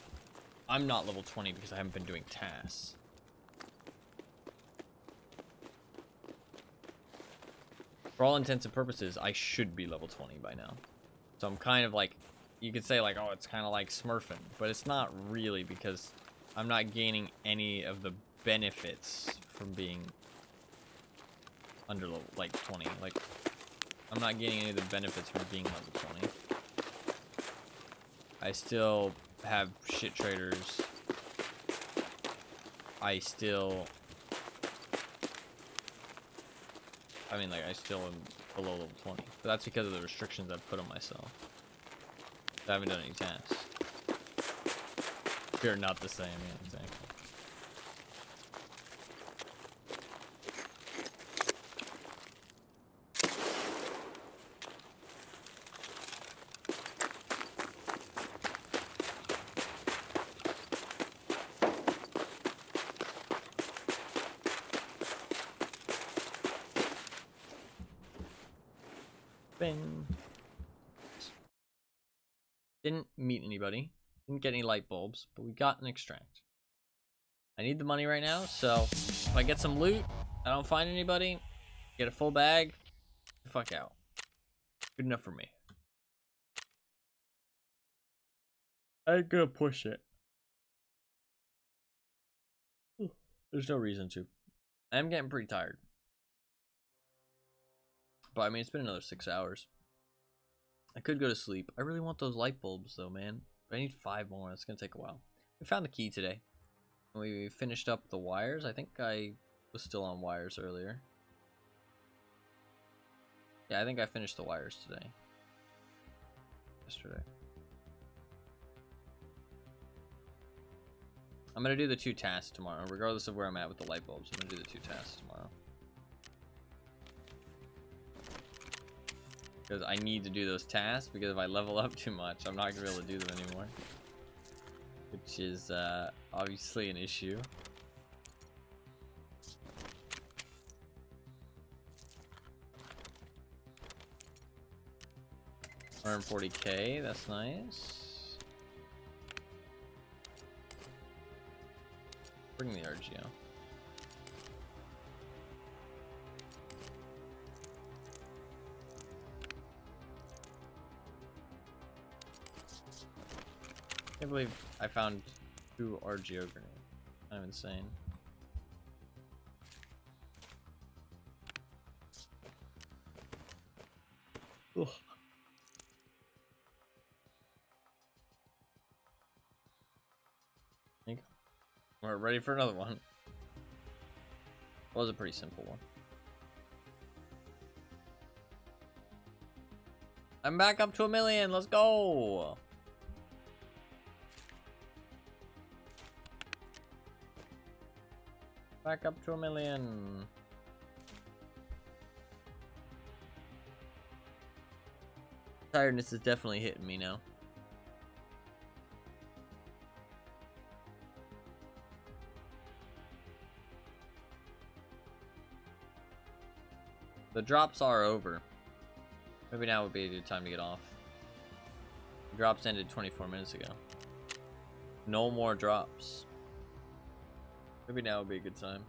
I'm not level 20 because I haven't been doing tasks. For all intents and purposes, I should be level 20 by now. So I'm kind of like, you could say like, oh, it's kind of like smurfing, but it's not really because I'm not gaining any of the benefits from being under level, like 20. Like, I'm not getting any of the benefits from being level 20. I still have shit traders. I still I still am below level 20. But that's because of the restrictions I've put on myself. I haven't done any tasks. They're not the same, yeah, exactly. Bing. Didn't meet anybody. Didn't get any light bulbs, but we got an extract. I need the money right now, so if I get some loot, I don't find anybody, get a full bag, the fuck out. Good enough for me. I ain't gonna push it. There's no reason to. I am getting pretty tired. But I mean, it's been another 6 hours. I could go to sleep. I really want those light bulbs though, man. But I need 5 more. It's gonna take a while. We found the key today. We finished up the wires. I think I was still on wires earlier. Yeah, I think I finished the wires today. Yesterday. I'm gonna do the 2 tasks tomorrow, regardless of where I'm at with the light bulbs. I'm gonna do the 2 tasks tomorrow. Because I need to do those tasks, because if I level up too much, I'm not gonna be able to do them anymore. Which is obviously an issue. 140k, that's nice. Bring the RGO. I can't believe I found 2 RGO grenades. I'm insane. Ugh. There you go. We're ready for another one. It was a pretty simple one. I'm back up to 1 million. Let's go. Back up to 1 million. Tiredness is definitely hitting me now. The drops are over. Maybe now would be a good time to get off. The drops ended 24 minutes ago. No more drops. Maybe now would be a good time.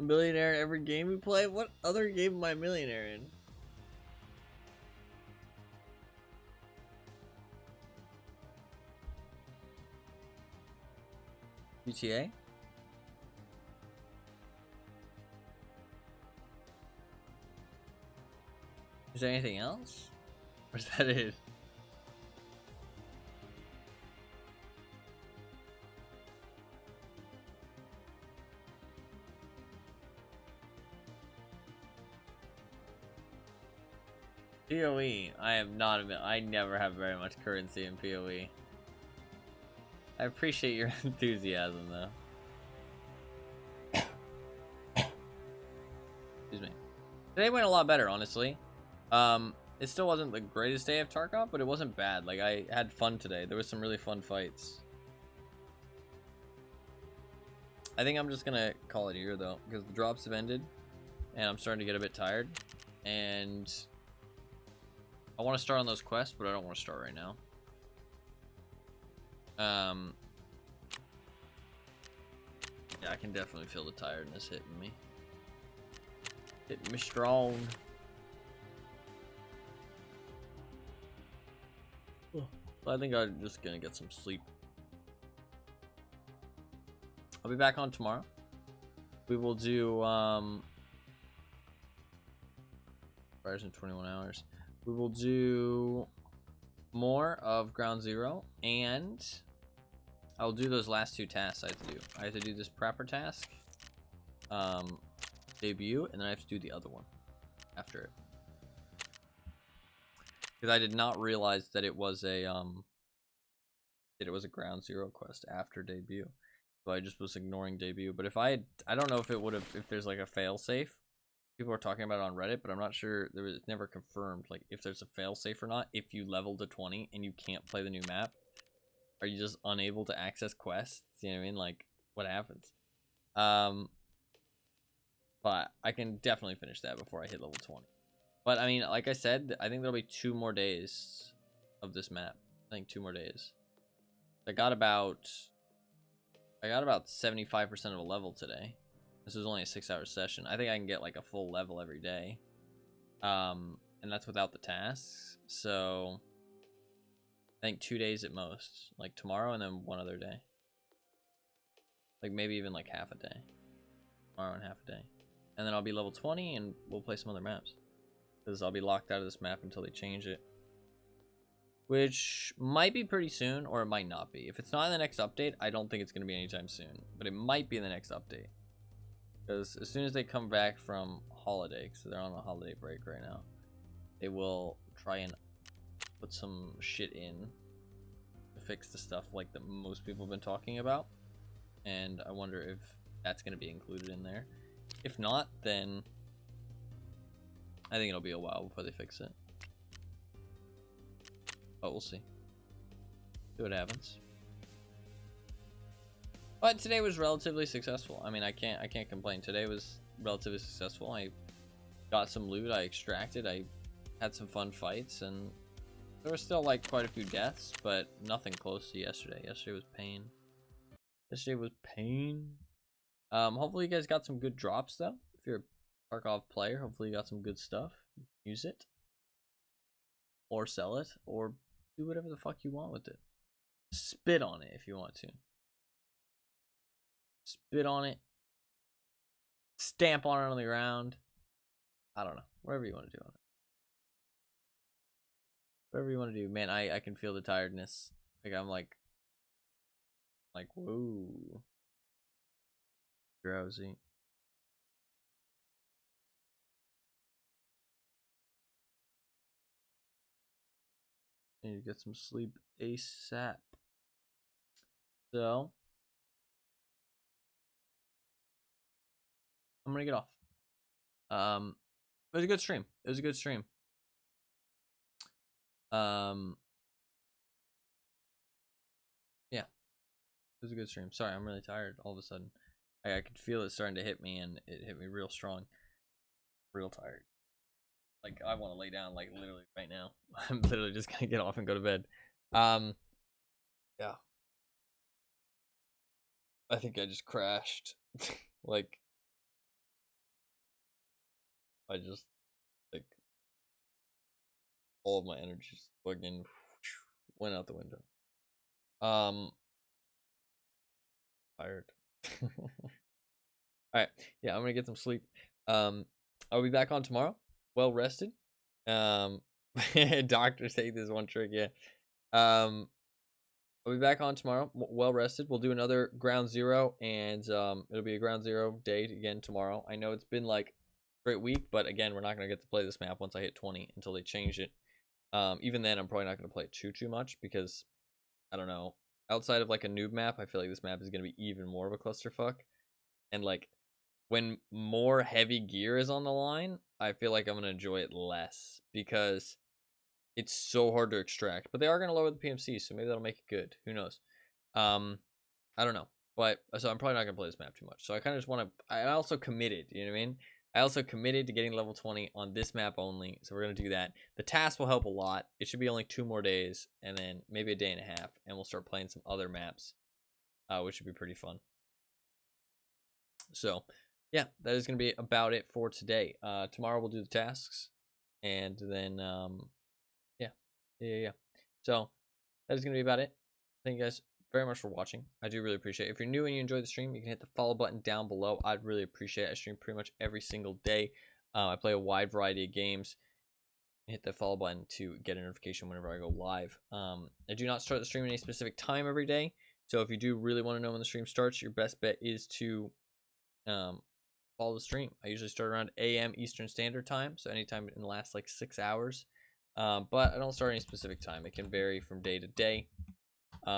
A millionaire in every game we play? What other game am I a millionaire in? GTA? Is there anything else? Or is that it? PoE. I never have very much currency in PoE. I appreciate your enthusiasm though. Excuse me. Today went a lot better, honestly. It still wasn't the greatest day of Tarkov, but it wasn't bad. Like, I had fun today. There was some really fun fights. I think I'm just gonna call it here though, because the drops have ended and I'm starting to get a bit tired, and I want to start on those quests, but I don't want to start right now. Yeah, I can definitely feel the tiredness hitting me. Hitting me strong. So I think I'm just gonna get some sleep. I'll be back on tomorrow. We will do fires in 21 hours. We will do more of Ground Zero, and I'll do those last 2 tasks I have to do. I have to do this prepper task, debut, and then I have to do the other one after it. Because I did not realize that it was a Ground Zero quest after debut, so I just was ignoring debut. But if I don't know if it would have, if there's like a fail safe. People are talking about it on Reddit, but I'm not sure. There was never confirmed like if there's a fail safe or not. If you level to 20 and you can't play the new map, are you just unable to access quests? You know what I mean? Like, what happens? But I can definitely finish that before I hit level 20. But I mean, like I said, I think there'll be 2 more days of this map. I think 2 more days. I got about 75% of a level today. This was only a 6-hour session. I think I can get like a full level every day. And that's without the tasks. So I think 2 days at most. Like tomorrow and then 1 other day. Like maybe even like half a day. Tomorrow and half a day. And then I'll be level 20 and we'll play some other maps. Because I'll be locked out of this map until they change it. Which might be pretty soon, or it might not be. If it's not in the next update, I don't think it's going to be anytime soon. But it might be in the next update. Because as soon as they come back from holiday, so they're on a holiday break right now, they will try and put some shit in to fix the stuff like that most people have been talking about. And I wonder if that's going to be included in there. If not, then I think it'll be a while before they fix it. But we'll see. See what happens. But today was relatively successful. I mean, I can't complain. Today was relatively successful. I got some loot. I extracted. I had some fun fights, and there were still like quite a few deaths, but nothing close to yesterday. Yesterday was pain. Yesterday was pain. Hopefully you guys got some good drops though. If you're a Tarkov player, hopefully you got some good stuff. You can use it, or sell it, or do whatever the fuck you want with it. Spit on it if you want to. Spit on it. Stamp on it on the ground. I don't know. Whatever you want to do on it. Whatever you want to do. Man, I can feel the tiredness. Like I'm like whoa. Drowsy. I need to get some sleep ASAP. So I'm gonna get off. It was a good stream. It was a good stream. Yeah, it was a good stream. Sorry, I'm really tired all of a sudden. I could feel it starting to hit me, and it hit me real strong. Real tired. Like I want to lay down, like literally right now. I'm literally just gonna get off and go to bed. Yeah. I think I just crashed. Like I just like all of my energy just fucking went out the window. Tired. Alright, yeah, I'm gonna get some sleep. I'll be back on tomorrow, well rested. Doctor say this one trick, yeah. I'll be back on tomorrow, well rested. We'll do another ground zero, and it'll be a ground zero day again tomorrow. I know it's been like a great week, but again, we're not gonna get to play this map once I hit 20 until they change it. Even then, I'm probably not gonna play it too much because I don't know. Outside of like a noob map, I feel like this map is gonna be even more of a clusterfuck. And like when more heavy gear is on the line, I feel like I'm gonna enjoy it less because it's so hard to extract. But they are gonna lower the PMC, so maybe that'll make it good. Who knows? I don't know. But so I'm probably not gonna play this map too much. So I kind of just want to. I also committed. You know what I mean? I also committed to getting level 20 on this map only. So we're gonna do that. The task will help a lot. It should be only 2 more days, and then maybe a day and a half, and we'll start playing some other maps, which should be pretty fun. So yeah, that is going to be about it for today. Tomorrow we'll do the tasks, and then yeah. So that is going to be about it. Thank you guys very much for watching. I do really appreciate it. If you're new and you enjoyed the stream, you can hit the follow button down below. I'd really appreciate it. I stream pretty much every single day. I play a wide variety of games. Hit the follow button to get a notification whenever I go live. I do not start the stream at any specific time every day. So if you do really want to know when the stream starts, your best bet is to follow the stream. I usually start around AM Eastern Standard Time, so anytime in the last like 6 hours. But I don't start any specific time. It can vary from day to day.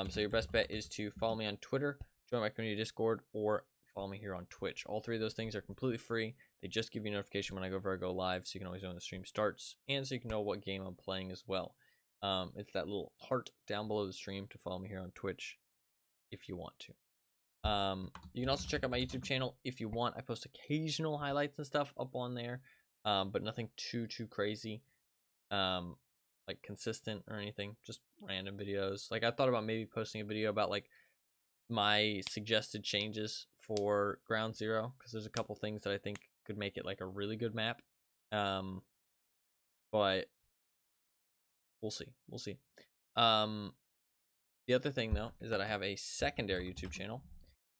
So your best bet is to follow me on Twitter, join my community Discord, or follow me here on Twitch. All 3 of those things are completely free. They just give you a notification whenever I go live, so you can always know when the stream starts, and so you can know what game I'm playing as well. It's that little heart down below the stream to follow me here on Twitch if you want to. You can also check out my YouTube channel if you want. I post occasional highlights and stuff up on there, but nothing too crazy, like consistent or anything. Just random videos. Like I thought about maybe posting a video about like my suggested changes for Ground Zero, because there's a couple things that I think could make it like a really good map. But we'll see. The other thing though is that I have a secondary YouTube channel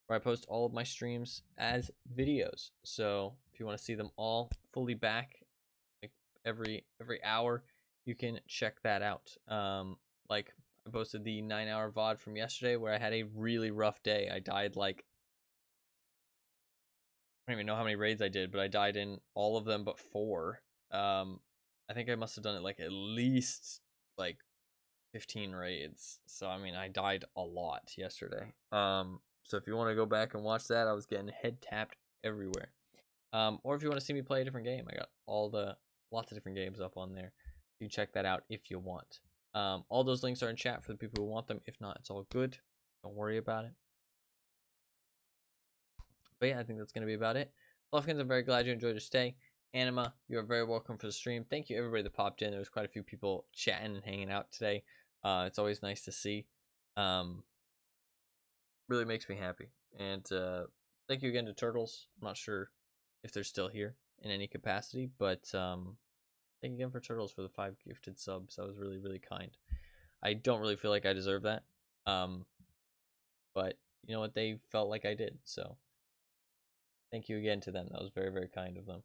where I post all of my streams as videos. So if you want to see them all fully back, like every hour, you can check that out. Like I posted the 9-hour VOD from yesterday where I had a really rough day. I died like, I don't even know how many raids I did, but I died in all of them but 4. I think I must have done it like at least like 15 raids. So I mean I died a lot yesterday. So if you want to go back and watch that, I was getting head tapped everywhere. Or if you want to see me play a different game, I got lots of different games up on there. You can check that out if you want. All those links are in chat for the people who want them. If not, it's all good. Don't worry about it. But yeah, I think that's going to be about it. Fluffkins, I'm very glad you enjoyed your stay. Anima, you're very welcome for the stream. Thank you, everybody that popped in. There was quite a few people chatting and hanging out today. It's always nice to see. Really makes me happy. And thank you again to Turtles. I'm not sure if they're still here in any capacity, but thank you again for Turtles for the 5 gifted subs. That was really, really kind. I don't really feel like I deserve that. But you know what? They felt like I did. So thank you again to them. That was very, very kind of them.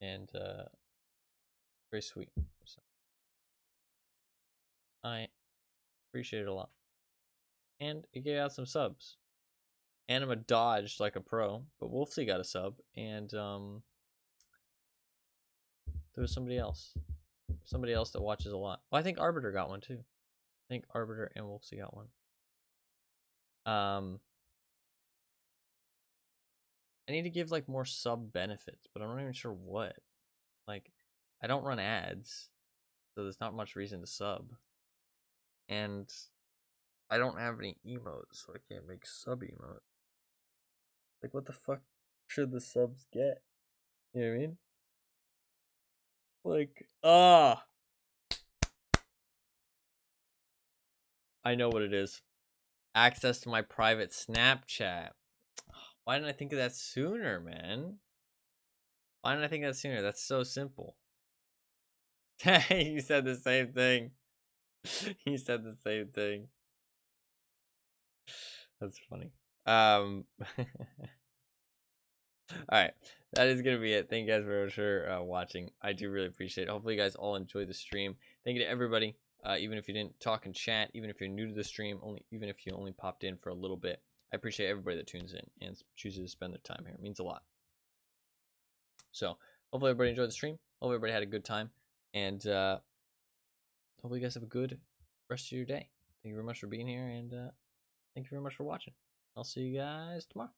And very sweet. So I appreciate it a lot. And it gave out some subs. Anima dodged like a pro, but Wolfsy got a sub, and there was somebody else that watches a lot. Well, I think Arbiter got one too. I think Arbiter and Wolfsy got one. I need to give like more sub benefits, but I'm not even sure what. Like, I don't run ads, so there's not much reason to sub, and I don't have any emotes, so I can't make sub emotes. Like, what the fuck should the subs get? You know what I mean? Like, I know what it is. Access to my private Snapchat. Why didn't I think of that sooner, man? Why didn't I think of that sooner? That's so simple. You said the same thing. You said the same thing. That's funny. Alright, that is going to be it. Thank you guys very much for watching. I do really appreciate it. Hopefully you guys all enjoyed the stream. Thank you to everybody, even if you didn't talk and chat, even if you're new to the stream, even if you only popped in for a little bit. I appreciate everybody that tunes in and chooses to spend their time here. It means a lot. So, hopefully everybody enjoyed the stream. Hope everybody had a good time. And hopefully you guys have a good rest of your day. Thank you very much for being here, and thank you very much for watching. I'll see you guys tomorrow.